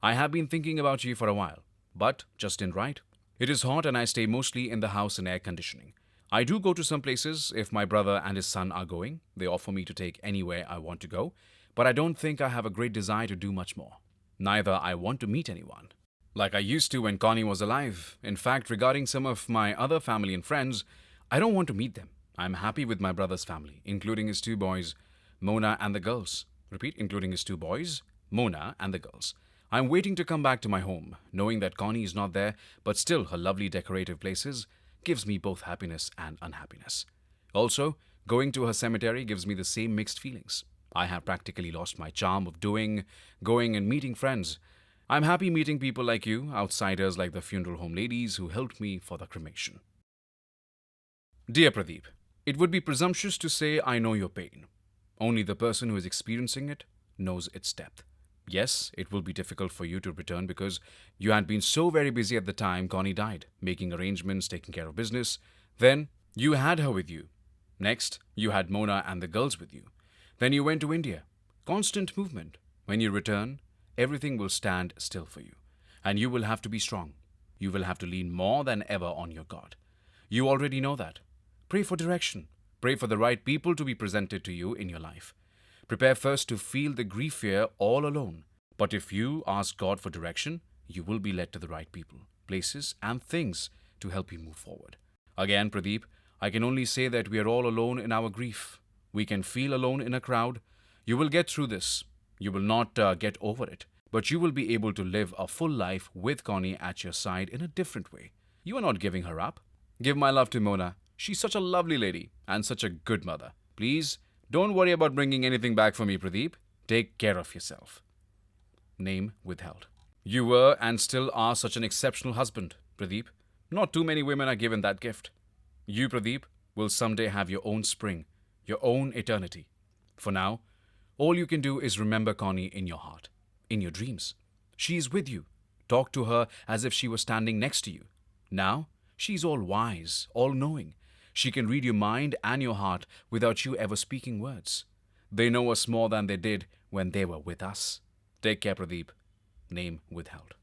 I have been thinking about you for a while, but just didn't write. It is hot and I stay mostly in the house in air conditioning. I do go to some places if my brother and his son are going. They offer me to take anywhere I want to go, but I don't think I have a great desire to do much more. Neither I want to meet anyone like I used to when Connie was alive. In fact, regarding some of my other family and friends, I don't want to meet them. I'm happy with my brother's family, including his 2 boys, Mona and the girls. Repeat, including his 2 boys, Mona and the girls. I'm waiting to come back to my home, knowing that Connie is not there, but still her lovely decorative places gives me both happiness and unhappiness. Also, going to her cemetery gives me the same mixed feelings. I have practically lost my charm of going and meeting friends. I'm happy meeting people like you, outsiders like the funeral home ladies who helped me for the cremation. Dear Pradeep, it would be presumptuous to say I know your pain. Only the person who is experiencing it knows its depth. Yes, it will be difficult for you to return because you had been so very busy at the time Connie died, making arrangements, taking care of business. Then, you had her with you. Next, you had Mona and the girls with you. Then you went to India. Constant movement. When you return, everything will stand still for you. And you will have to be strong. You will have to lean more than ever on your God. You already know that. Pray for direction. Pray for the right people to be presented to you in your life. Prepare first to feel the grief fear all alone. But if you ask God for direction, you will be led to the right people, places, and things to help you move forward. Again, Pradeep, I can only say that we are all alone in our grief. We can feel alone in a crowd. You will get through this. You will not get over it, but you will be able to live a full life with Connie at your side in a different way. You are not giving her up. Give my love to Mona. She's such a lovely lady and such a good mother. Please, don't worry about bringing anything back for me, Pradeep. Take care of yourself. Name withheld. You were and still are such an exceptional husband, Pradeep. Not too many women are given that gift. You, Pradeep, will someday have your own spring, your own eternity. For now, all you can do is remember Connie in your heart, in your dreams. She is with you. Talk to her as if she was standing next to you. Now, she's all wise, all knowing. She can read your mind and your heart without you ever speaking words. They know us more than they did when they were with us. Take care, Pradeep. Name withheld.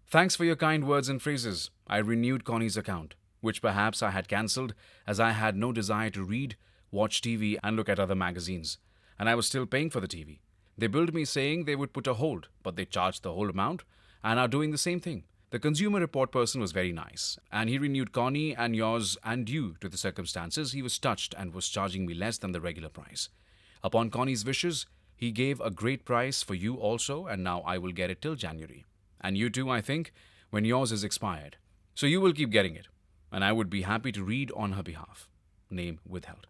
Thanks for your kind words and phrases. I renewed Connie's account, which perhaps I had cancelled as I had no desire to read, watch TV, and look at other magazines. And I was still paying for the TV. They billed me saying they would put a hold, but they charged the whole amount and are doing the same thing. The consumer report person was very nice, and he renewed Connie and yours, and due to the circumstances, he was touched and was charging me less than the regular price. Upon Connie's wishes, he gave a great price for you also, and now I will get it till January. And you too, I think, when yours is expired. So you will keep getting it, and I would be happy to read on her behalf. Name withheld.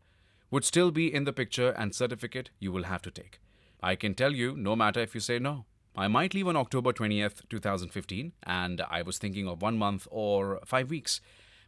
Would still be in the picture and certificate you will have to take. I can tell you, no matter if you say no. I might leave on October 20th, 2015, and I was thinking of 1 month or 5 weeks.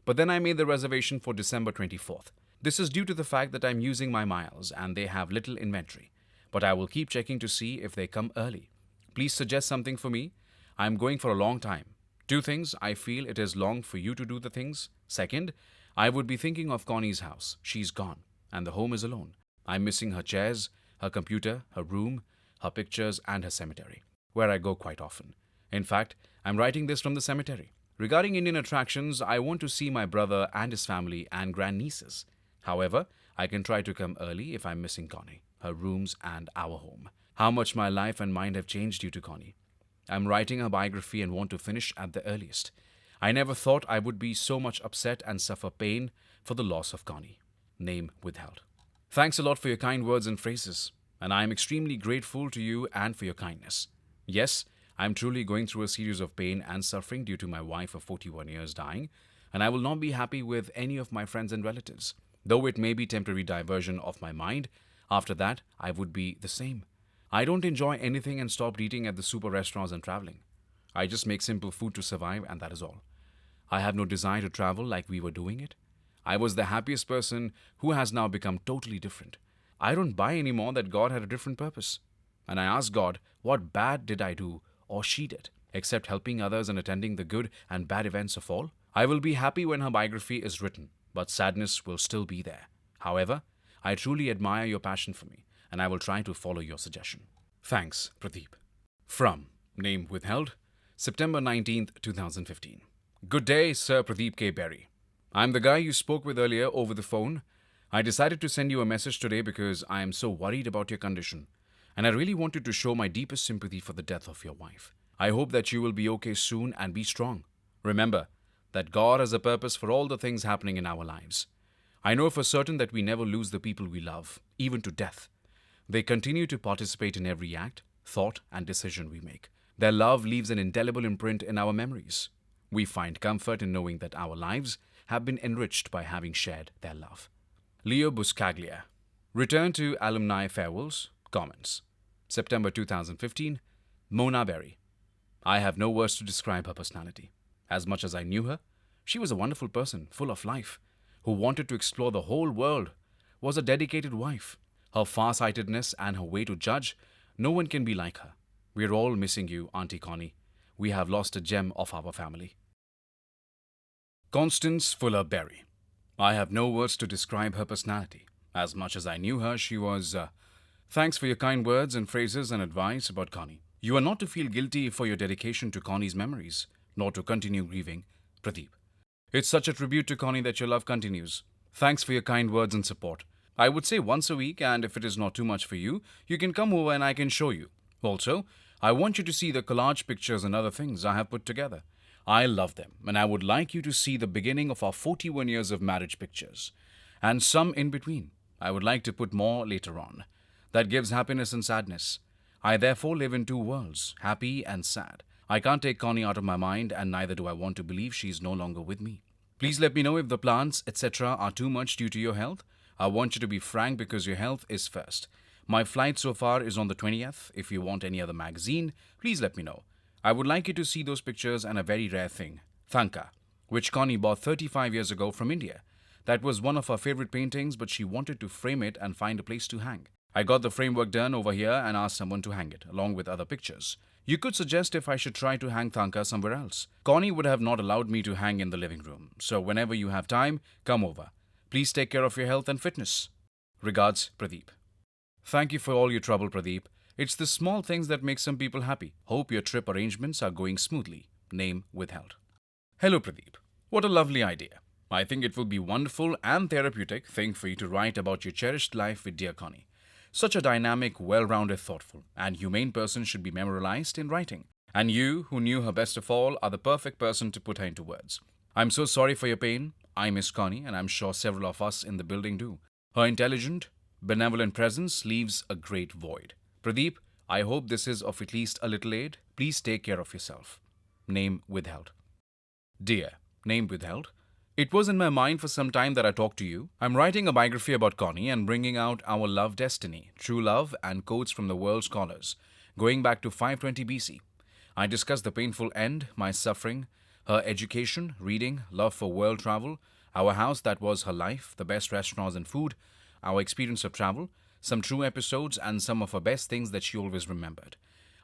But then I made the reservation for December 24th. This is due to the fact that I'm using my miles and they have little inventory. But I will keep checking to see if they come early. Please suggest something for me. I'm going for a long time. 2 things. I feel it is long for you to do the things. Second, I would be thinking of Connie's house. She's gone, and the home is alone. I'm missing her chairs, her computer, her room, her pictures, and her cemetery, where I go quite often. In fact, I'm writing this from the cemetery. Regarding Indian attractions, I want to see my brother and his family and grandnieces. However, I can try to come early if I'm missing Connie, her rooms, and our home. How much my life and mind have changed due to Connie. I'm writing her biography and want to finish at the earliest. I never thought I would be so much upset and suffer pain for the loss of Connie. Name withheld. Thanks a lot for your kind words and phrases, and I am extremely grateful to you and for your kindness. Yes, I'm truly going through a series of pain and suffering due to my wife of 41 years dying, and I will not be happy with any of my friends and relatives. Though it may be temporary diversion of my mind, after that, I would be the same. I don't enjoy anything and stopped eating at the super restaurants and traveling. I just make simple food to survive, and that is all. I have no desire to travel like we were doing it. I was the happiest person who has now become totally different. I don't buy anymore that God had a different purpose. And I ask God, what bad did I do or she did, except helping others and attending the good and bad events of all? I will be happy when her biography is written, but sadness will still be there. However, I truly admire your passion for me, and I will try to follow your suggestion. Thanks, Pradeep. From Name withheld, September 19th, 2015. Good day, Sir Pradeep K. Berry. I'm the guy you spoke with earlier over the phone. I decided to send you a message today because I am so worried about your condition, and I really wanted to show my deepest sympathy for the death of your wife. I hope that you will be okay soon and be strong. Remember that God has a purpose for all the things happening in our lives. I know for certain that we never lose the people we love, even to death. They continue to participate in every act, thought, and decision we make. Their love leaves an indelible imprint in our memories. We find comfort in knowing that our lives have been enriched by having shared their love. Leo Buscaglia. Return to Alumni Farewells. Comments. September 2015. Mona Berry. I have no words to describe her personality. As much as I knew her, she was a wonderful person, full of life, who wanted to explore the whole world, was a dedicated wife. Her far-sightedness and her way to judge, no one can be like her. We're all missing you, Auntie Connie. We have lost a gem of our family. Constance Fuller Berry. I have no words to describe her personality. As much as I knew her, she was... Thanks for your kind words and phrases and advice about Connie. You are not to feel guilty for your dedication to Connie's memories, nor to continue grieving. Pradeep. It's such a tribute to Connie that your love continues. Thanks for your kind words and support. I would say once a week, and if it is not too much for you, you can come over and I can show you. Also, I want you to see the collage pictures and other things I have put together. I love them, and I would like you to see the beginning of our 41 years of marriage pictures, and some in between. I would like to put more later on. That gives happiness and sadness. I therefore live in two worlds, happy and sad. I can't take Connie out of my mind, and neither do I want to believe she is no longer with me. Please let me know if the plants, etc., are too much due to your health. I want you to be frank because your health is first. My flight so far is on the 20th. If you want any other magazine, please let me know. I would like you to see those pictures and a very rare thing, Thanka, which Connie bought 35 years ago from India. That was one of her favorite paintings, but she wanted to frame it and find a place to hang. I got the framework done over here and asked someone to hang it, along with other pictures. You could suggest if I should try to hang Thanka somewhere else. Connie would have not allowed me to hang in the living room, so whenever you have time, come over. Please take care of your health and fitness. Regards, Pradeep. Thank you for all your trouble, Pradeep. It's the small things that make some people happy. Hope your trip arrangements are going smoothly. Name withheld. Hello, Pradeep. What a lovely idea. I think it will be wonderful and therapeutic thing for you to write about your cherished life with dear Connie. Such a dynamic, well-rounded, thoughtful, and humane person should be memorialized in writing. And you, who knew her best of all, are the perfect person to put her into words. I'm so sorry for your pain. I miss Connie, and I'm sure several of us in the building do. Her intelligent, benevolent presence leaves a great void. Pradeep, I hope this is of at least a little aid. Please take care of yourself. Name withheld. Dear, name withheld. It was in my mind for some time that I talked to you. I'm writing a biography about Connie and bringing out our love destiny, true love, and quotes from the world's scholars, going back to 520 BC. I discuss the painful end, my suffering, her education, reading, love for world travel, our house that was her life, the best restaurants and food, our experience of travel, some true episodes, and some of her best things that she always remembered.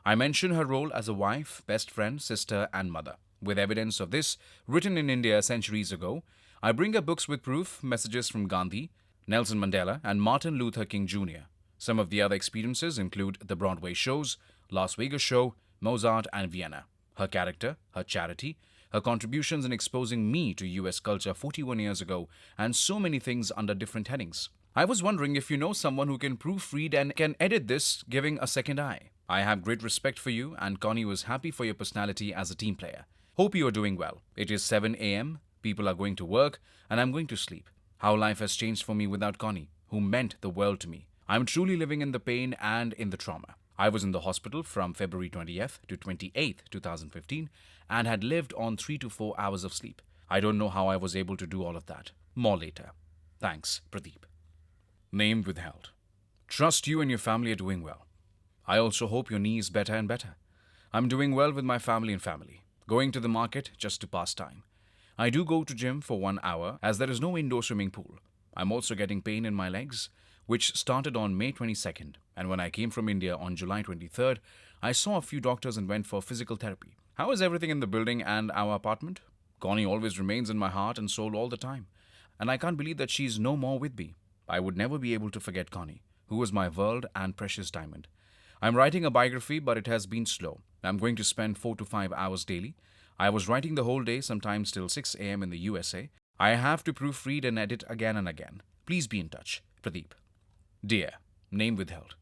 I mention her role as a wife, best friend, sister, and mother. With evidence of this, written in India centuries ago, I bring up books with proof, messages from Gandhi, Nelson Mandela, and Martin Luther King Jr. Some of the other experiences include the Broadway shows, Las Vegas show, Mozart, and Vienna. Her character, her charity, her contributions in exposing me to US culture 41 years ago, and so many things under different headings. I was wondering if you know someone who can proofread and can edit this, giving a second eye. I have great respect for you, and Connie was happy for your personality as a team player. Hope you are doing well. It is 7 a.m., people are going to work, and I'm going to sleep. How life has changed for me without Connie, who meant the world to me. I'm truly living in the pain and in the trauma. I was in the hospital from February 20th to 28th, 2015, and had lived on 3 to 4 hours of sleep. I don't know how I was able to do all of that. More later. Thanks, Pradeep. Name withheld. Trust you and your family are doing well. I also hope your knee is better and better. I'm doing well with my family and family. Going to the market just to pass time. I do go to gym for 1 hour as there is no indoor swimming pool. I'm also getting pain in my legs, which started on May 22nd, and when I came from India on July 23rd, I saw a few doctors and went for physical therapy. How is everything in the building and our apartment? Connie always remains in my heart and soul all the time, and I can't believe that she's no more with me. I would never be able to forget Connie, who was my world and precious diamond. I'm writing a biography, but it has been slow. I'm going to spend 4 to 5 hours daily. I was writing the whole day, sometimes till 6 a.m. in the USA. I have to proofread and edit again and again. Please be in touch. Pradeep. Dear, name withheld.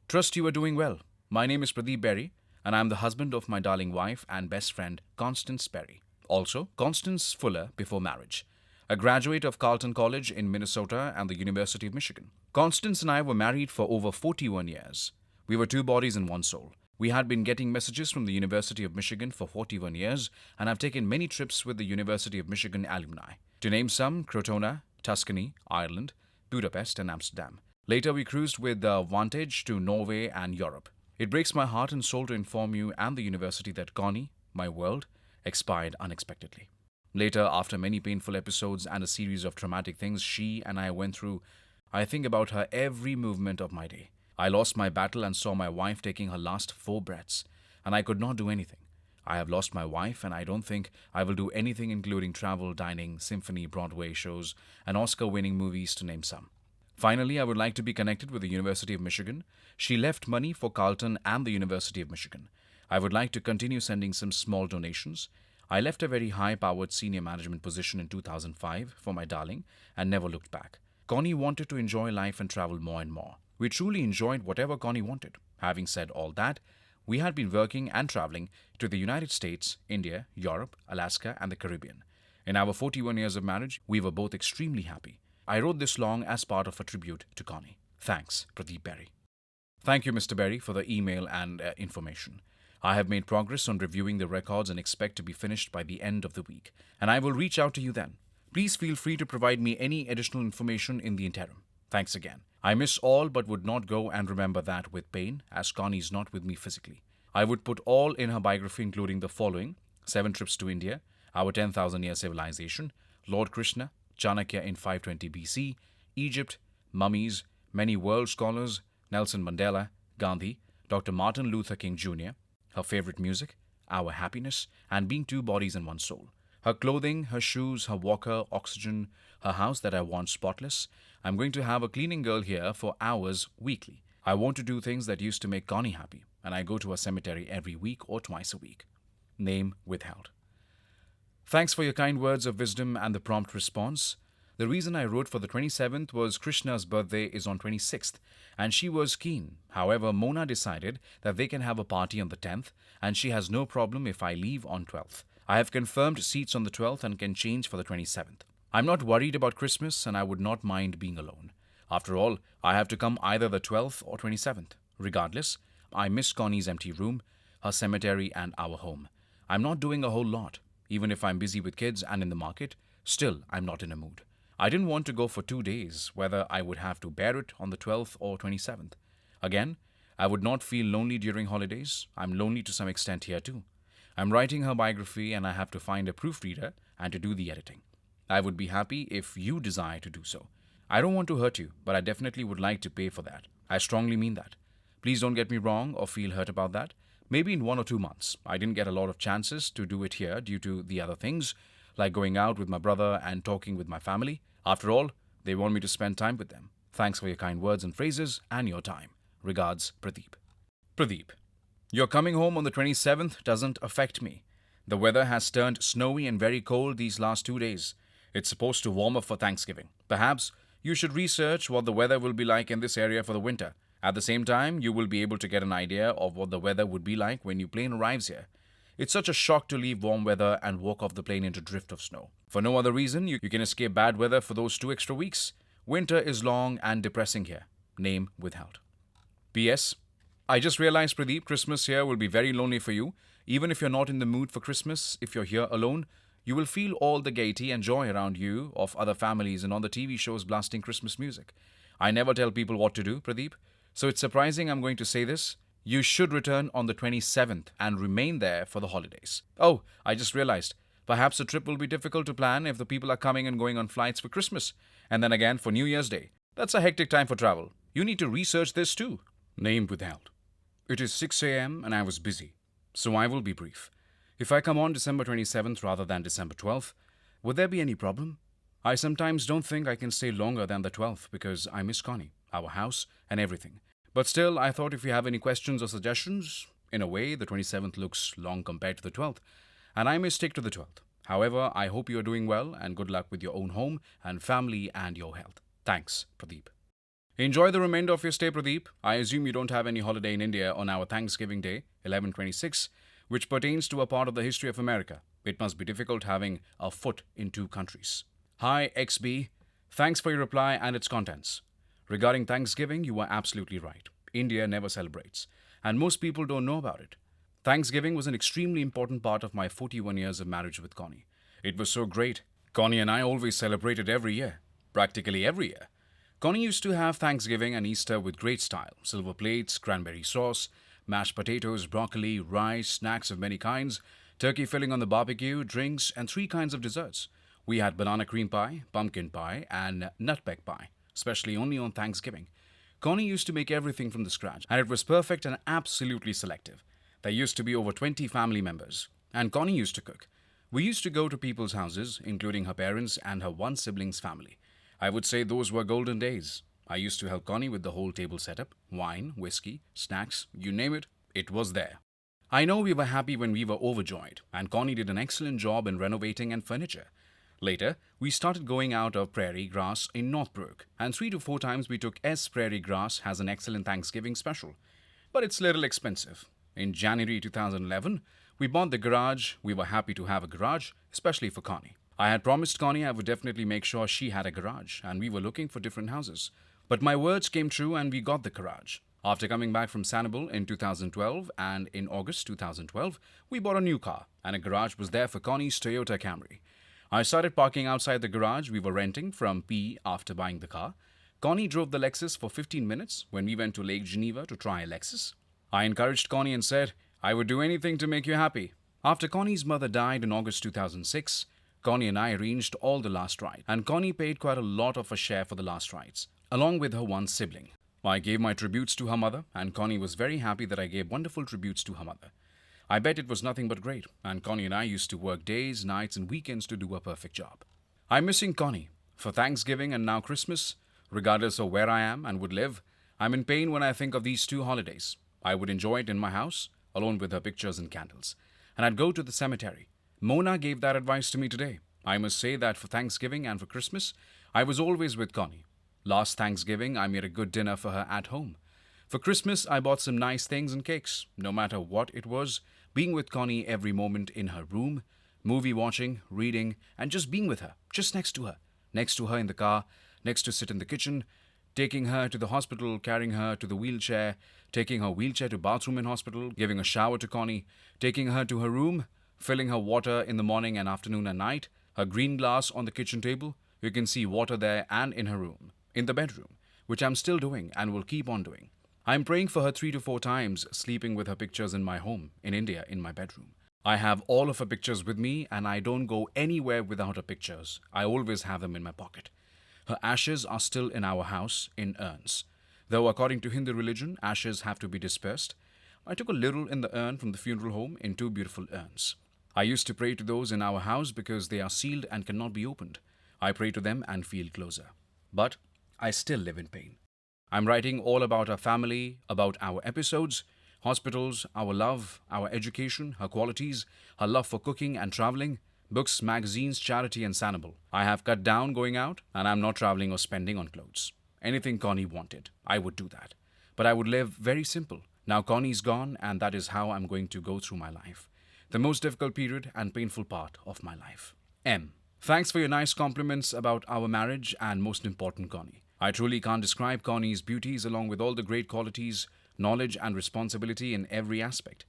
Trust you are doing well. My name is Pradeep Berry, and I'm the husband of my darling wife and best friend, Constance Berry. Also, Constance Fuller before marriage. A graduate of Carleton College in Minnesota and the University of Michigan. Constance and I were married for over 41 years. We were two bodies and one soul. We had been getting messages from the University of Michigan for 41 years and have taken many trips with the University of Michigan alumni. To name some, Crotona, Tuscany, Ireland, Budapest, and Amsterdam. Later, we cruised with Vantage to Norway and Europe. It breaks my heart and soul to inform you and the university that Connie, my world, expired unexpectedly. Later, after many painful episodes and a series of traumatic things she and I went through, I think about her every movement of my day. I lost my battle and saw my wife taking her last 4 breaths, and I could not do anything. I have lost my wife, and I don't think I will do anything including travel, dining, symphony, Broadway shows, and Oscar-winning movies to name some. Finally, I would like to be connected with the University of Michigan. She left money for Carleton and the University of Michigan. I would like to continue sending some small donations. I left a very high-powered senior management position in 2005 for my darling and never looked back. Connie wanted to enjoy life and travel more and more. We truly enjoyed whatever Connie wanted. Having said all that, we had been working and traveling to the United States, India, Europe, Alaska, and the Caribbean. In our 41 years of marriage, we were both extremely happy. I wrote this long as part of a tribute to Connie. Thanks, Pradeep Berry. Thank you, Mr. Berry, for the email and information. I have made progress on reviewing the records and expect to be finished by the end of the week, and I will reach out to you then. Please feel free to provide me any additional information in the interim. Thanks again. I miss all but would not go and remember that with pain, as Connie is not with me physically. I would put all in her biography, including the following: 7 trips to India, our 10,000-year civilization, Lord Krishna, Chanakya in 520 BC, Egypt, mummies, many world scholars, Nelson Mandela, Gandhi, Dr. Martin Luther King Jr., her favorite music, our happiness, and being two bodies and one soul. Her clothing, her shoes, her walker, oxygen, her house that I want spotless. I'm going to have a cleaning girl here for hours weekly. I want to do things that used to make Connie happy, and I go to a cemetery every week or twice a week. Name withheld. Thanks for your kind words of wisdom and the prompt response. The reason I wrote for the 27th was Krishna's birthday is on 26th, and she was keen. However, Mona decided that they can have a party on the 10th, and she has no problem if I leave on 12th. I have confirmed seats on the 12th and can change for the 27th. I'm not worried about Christmas, and I would not mind being alone. After all, I have to come either the 12th or 27th. Regardless, I miss Connie's empty room, her cemetery, and our home. I'm not doing a whole lot. Even if I'm busy with kids and in the market, still I'm not in a mood. I didn't want to go for 2 days, whether I would have to bear it on the 12th or 27th. Again, I would not feel lonely during holidays. I'm lonely to some extent here too. I'm writing her biography and I have to find a proofreader and to do the editing. I would be happy if you desire to do so. I don't want to hurt you, but I definitely would like to pay for that. I strongly mean that. Please don't get me wrong or feel hurt about that. Maybe in 1 or 2 months. I didn't get a lot of chances to do it here due to the other things, like going out with my brother and talking with my family. After all, they want me to spend time with them. Thanks for your kind words and phrases and your time. Regards, Pradeep. Pradeep, your coming home on the 27th doesn't affect me. The weather has turned snowy and very cold these last 2 days. It's supposed to warm up for Thanksgiving. Perhaps you should research what the weather will be like in this area for the winter. At the same time, you will be able to get an idea of what the weather would be like when your plane arrives here. It's such a shock to leave warm weather and walk off the plane into drift of snow. For no other reason, you can escape bad weather for those 2 extra weeks. Winter is long and depressing here. Name withheld. P.S. I just realized, Pradeep, Christmas here will be very lonely for you. Even if you're not in the mood for Christmas, if you're here alone, you will feel all the gaiety and joy around you of other families and on the TV shows blasting Christmas music. I never tell people what to do, Pradeep. So it's surprising I'm going to say this. You should return on the 27th and remain there for the holidays. Oh, I just realized. Perhaps the trip will be difficult to plan if the people are coming and going on flights for Christmas. And then again for New Year's Day. That's a hectic time for travel. You need to research this too. Name withheld. It is 6 a.m. and I was busy. So I will be brief. If I come on December 27th rather than December 12th, would there be any problem? I sometimes don't think I can stay longer than the 12th because I miss Connie, our house, and everything. But still, I thought if you have any questions or suggestions, in a way, the 27th looks long compared to the 12th, and I may stick to the 12th. However, I hope you are doing well and good luck with your own home and family and your health. Thanks, Pradeep. Enjoy the remainder of your stay, Pradeep. I assume you don't have any holiday in India on our Thanksgiving Day, 11/26, which pertains to a part of the history of America. It must be difficult having a foot in 2 countries. Hi, XB. Thanks for your reply and its contents. Regarding Thanksgiving, you are absolutely right. India never celebrates, and most people don't know about it. Thanksgiving was an extremely important part of my 41 years of marriage with Connie. It was so great. Connie and I always celebrated every year, practically every year. Connie used to have Thanksgiving and Easter with great style. Silver plates, cranberry sauce, mashed potatoes, broccoli, rice, snacks of many kinds, turkey filling on the barbecue, drinks, and 3 kinds of desserts. We had banana cream pie, pumpkin pie, and nutmeg pie, especially only on Thanksgiving. Connie used to make everything from the scratch, and it was perfect and absolutely selective. There used to be over 20 family members, and Connie used to cook. We used to go to people's houses, including her parents and her one sibling's family. I would say those were golden days. I used to help Connie with the whole table setup, wine, whiskey, snacks, you name it, it was there. I know we were happy when we were overjoyed, and Connie did an excellent job in renovating and furniture. Later, we started going out of Prairie Grass in Northbrook, and 3 to 4 times we took S Prairie Grass has an excellent Thanksgiving special. But it's a little expensive. In January 2011, we bought the garage. We were happy to have a garage, especially for Connie. I had promised Connie I would definitely make sure she had a garage, and we were looking for different houses. But my words came true and we got the garage. After coming back from Sanibel in 2012 and in August 2012, we bought a new car, and a garage was there for Connie's Toyota Camry. I started parking outside the garage we were renting from P after buying the car. Connie drove the Lexus for 15 minutes when we went to Lake Geneva to try a Lexus. I encouraged Connie and said, I would do anything to make you happy. After Connie's mother died in August 2006, Connie and I arranged all the last rites, and Connie paid quite a lot of a share for the last rites, along with her one sibling. I gave my tributes to her mother, and Connie was very happy that I gave wonderful tributes to her mother. I bet it was nothing but great, and Connie and I used to work days, nights, and weekends to do a perfect job. I'm missing Connie. For Thanksgiving and now Christmas, regardless of where I am and would live, I'm in pain when I think of these two holidays. I would enjoy it in my house, alone with her pictures and candles. And I'd go to the cemetery. Mona gave that advice to me today. I must say that for Thanksgiving and for Christmas, I was always with Connie. Last Thanksgiving, I made a good dinner for her at home. For Christmas, I bought some nice things and cakes. No matter what it was, being with Connie every moment in her room, movie watching, reading, and just being with her, just next to her in the car, next to sit in the kitchen, taking her to the hospital, carrying her to the wheelchair, taking her wheelchair to bathroom in hospital, giving a shower to Connie, taking her to her room, filling her water in the morning and afternoon and night, her green glass on the kitchen table. You can see water there and in her room, in the bedroom, which I'm still doing and will keep on doing. I'm praying for her 3 to 4 times, sleeping with her pictures in my home, in India, in my bedroom. I have all of her pictures with me and I don't go anywhere without her pictures. I always have them in my pocket. Her ashes are still in our house in urns. Though according to Hindu religion, ashes have to be dispersed, I took a little in the urn from the funeral home in 2 beautiful urns. I used to pray to those in our house because they are sealed and cannot be opened. I pray to them and feel closer. But I still live in pain. I'm writing all about our family, about our episodes, hospitals, our love, our education, her qualities, her love for cooking and traveling, books, magazines, charity, and Sanibel. I have cut down going out, and I'm not traveling or spending on clothes. Anything Connie wanted, I would do that. But I would live very simple. Now Connie's gone, and that is how I'm going to go through my life. The most difficult period and painful part of my life. M. Thanks for your nice compliments about our marriage and most important, Connie. I truly can't describe Connie's beauties along with all the great qualities, knowledge, and responsibility in every aspect.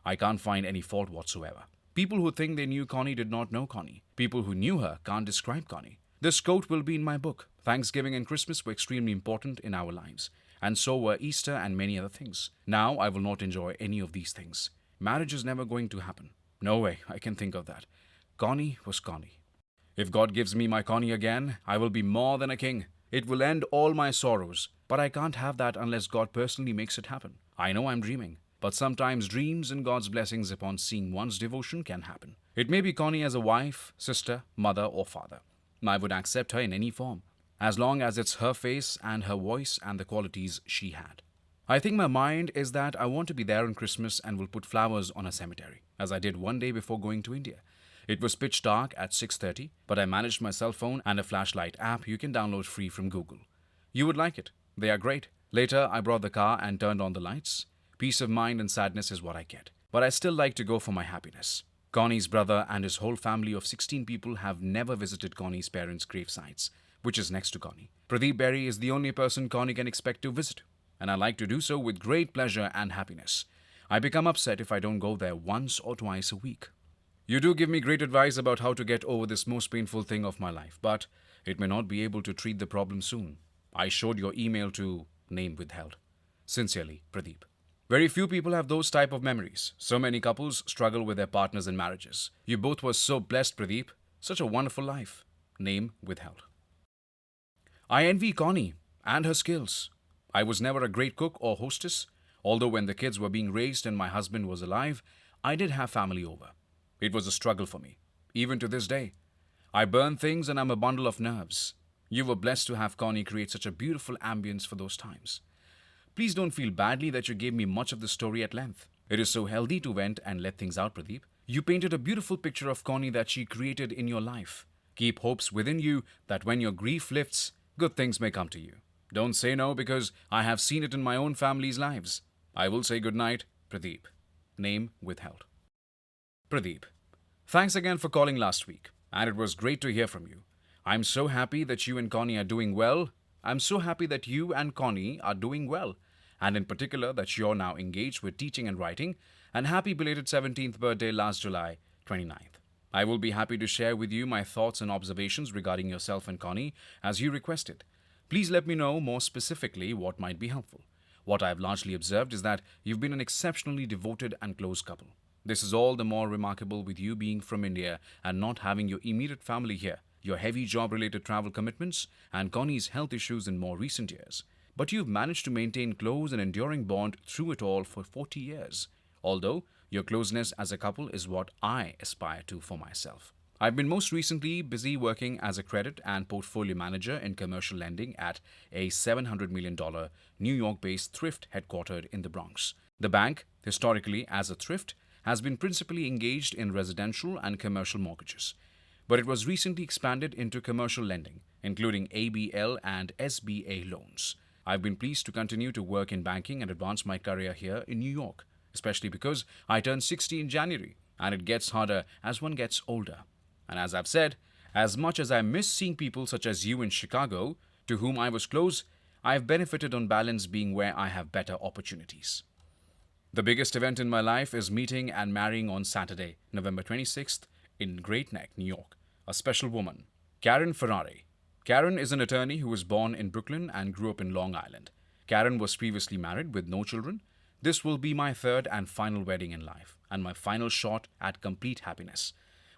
I can't find any fault whatsoever. People who think they knew Connie did not know Connie. People who knew her can't describe Connie. This quote will be in my book. Thanksgiving and Christmas were extremely important in our lives, and so were Easter and many other things. Now I will not enjoy any of these things. Marriage is never going to happen. No way I can think of that. Connie was Connie. If God gives me my Connie again, I will be more than a king. It will end all my sorrows, but I can't have that unless God personally makes it happen. I know I'm dreaming, but sometimes dreams and God's blessings upon seeing one's devotion can happen. It may be Connie as a wife, sister, mother, or father. I would accept her in any form, as long as it's her face and her voice and the qualities she had. I think my mind is that I want to be there on Christmas and will put flowers on a cemetery, as I did one day before going to India. It was pitch dark at 6:30, but I managed my cell phone and a flashlight app you can download free from Google. You would like it. They are great. Later, I brought the car and turned on the lights. Peace of mind and sadness is what I get. But I still like to go for my happiness. Connie's brother and his whole family of 16 people have never visited Connie's parents' grave sites, which is next to Connie. Pradeep Berry is the only person Connie can expect to visit, and I like to do so with great pleasure and happiness. I become upset if I don't go there once or twice a week. You do give me great advice about how to get over this most painful thing of my life, but it may not be able to treat the problem soon. I showed your email to name withheld. Sincerely, Pradeep. Very few people have those type of memories. So many couples struggle with their partners in marriages. You both were so blessed, Pradeep. Such a wonderful life. Name withheld. I envy Connie and her skills. I was never a great cook or hostess, although when the kids were being raised and my husband was alive, I did have family over. It was a struggle for me, even to this day. I burn things and I'm a bundle of nerves. You were blessed to have Connie create such a beautiful ambience for those times. Please don't feel badly that you gave me much of the story at length. It is so healthy to vent and let things out, Pradeep. You painted a beautiful picture of Connie that she created in your life. Keep hopes within you that when your grief lifts, good things may come to you. Don't say no because I have seen it in my own family's lives. I will say good night, Pradeep. Name withheld. Pradeep, thanks again for calling last week, and it was great to hear from you. I'm so happy that you and Connie are doing well. I'm so happy that you and Connie are doing well, and in particular that you're now engaged with teaching and writing, and happy belated 17th birthday last July 29th. I will be happy to share with you my thoughts and observations regarding yourself and Connie as you requested. Please let me know more specifically what might be helpful. What I've largely observed is that you've been an exceptionally devoted and close couple. This is all the more remarkable with you being from India and not having your immediate family here, your heavy job related travel commitments, and Connie's health issues in more recent years. But you've managed to maintain close and enduring bond through it all for 40 years. Although your closeness as a couple is what I aspire to for myself. I've been most recently busy working as a credit and portfolio manager in commercial lending at a $700 million New York based thrift headquartered in the Bronx. The bank, historically as a thrift, has been principally engaged in residential and commercial mortgages, but it was recently expanded into commercial lending, including ABL and SBA loans. I've been pleased to continue to work in banking and advance my career here in New York, especially because I turned 60 in January, and it gets harder as one gets older. And as I've said, as much as I miss seeing people such as you in Chicago, to whom I was close, I've benefited on balance being where I have better opportunities. The biggest event in my life is meeting and marrying on Saturday, November 26th, in Great Neck, New York. A special woman, Karen Ferrari. Karen is an attorney who was born in Brooklyn and grew up in Long Island. Karen was previously married with no children. This will be my third and final wedding in life, and my final shot at complete happiness.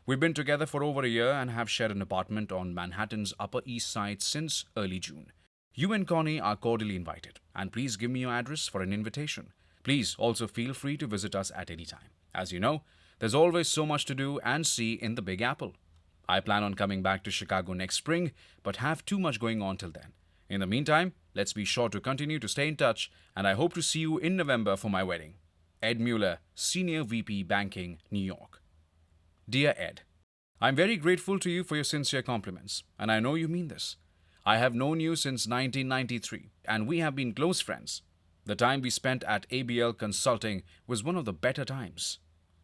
We've been together for over a year and have shared an apartment on Manhattan's Upper East Side since early June. You and Connie are cordially invited, and please give me your address for an invitation. Please also feel free to visit us at any time. As you know, there's always so much to do and see in the Big Apple. I plan on coming back to Chicago next spring, but have too much going on till then. In the meantime, let's be sure to continue to stay in touch, and I hope to see you in November for my wedding. Ed Mueller, Senior VP Banking, New York. Dear Ed, I'm very grateful to you for your sincere compliments, and I know you mean this. I have known you since 1993, and we have been close friends. The time we spent at ABL Consulting was one of the better times.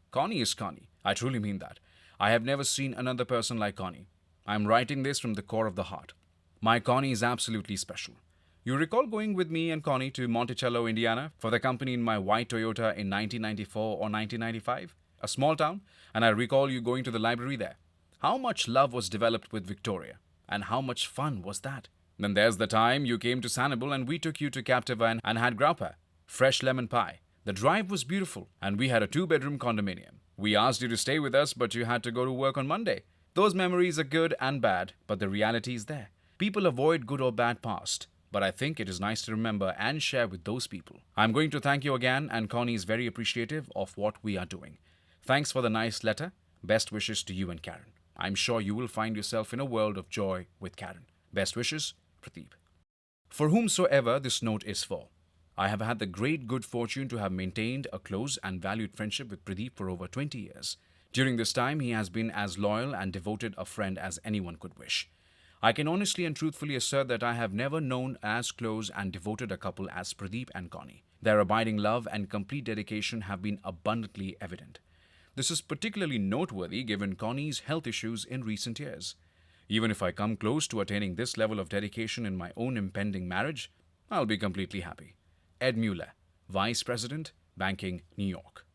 Connie is Connie. I truly mean that. I have never seen another person like Connie. I'm writing this from the core of the heart. My Connie is absolutely special. You recall going with me and Connie to Monticello, Indiana for the company in my white Toyota in 1994 or 1995? A small town, and I recall you going to the library there. How much love was developed with Victoria, and how much fun was that? Then there's the time you came to Sanibel and we took you to Captiva and had grappa, fresh lemon pie. The drive was beautiful, and we had a 2-bedroom condominium. We asked you to stay with us, but you had to go to work on Monday. Those memories are good and bad, but the reality is there. People avoid good or bad past, but I think it is nice to remember and share with those people. I'm going to thank you again, and Connie is very appreciative of what we are doing. Thanks for the nice letter. Best wishes to you and Karen. I'm sure you will find yourself in a world of joy with Karen. Best wishes, Pradeep. For whomsoever this note is for, I have had the great good fortune to have maintained a close and valued friendship with Pradeep for over 20 years. During this time, he has been as loyal and devoted a friend as anyone could wish. I can honestly and truthfully assert that I have never known as close and devoted a couple as Pradeep and Connie. Their abiding love and complete dedication have been abundantly evident. This is particularly noteworthy given Connie's health issues in recent years. Even if I come close to attaining this level of dedication in my own impending marriage, I'll be completely happy. Ed Mueller, Vice President, Banking, New York.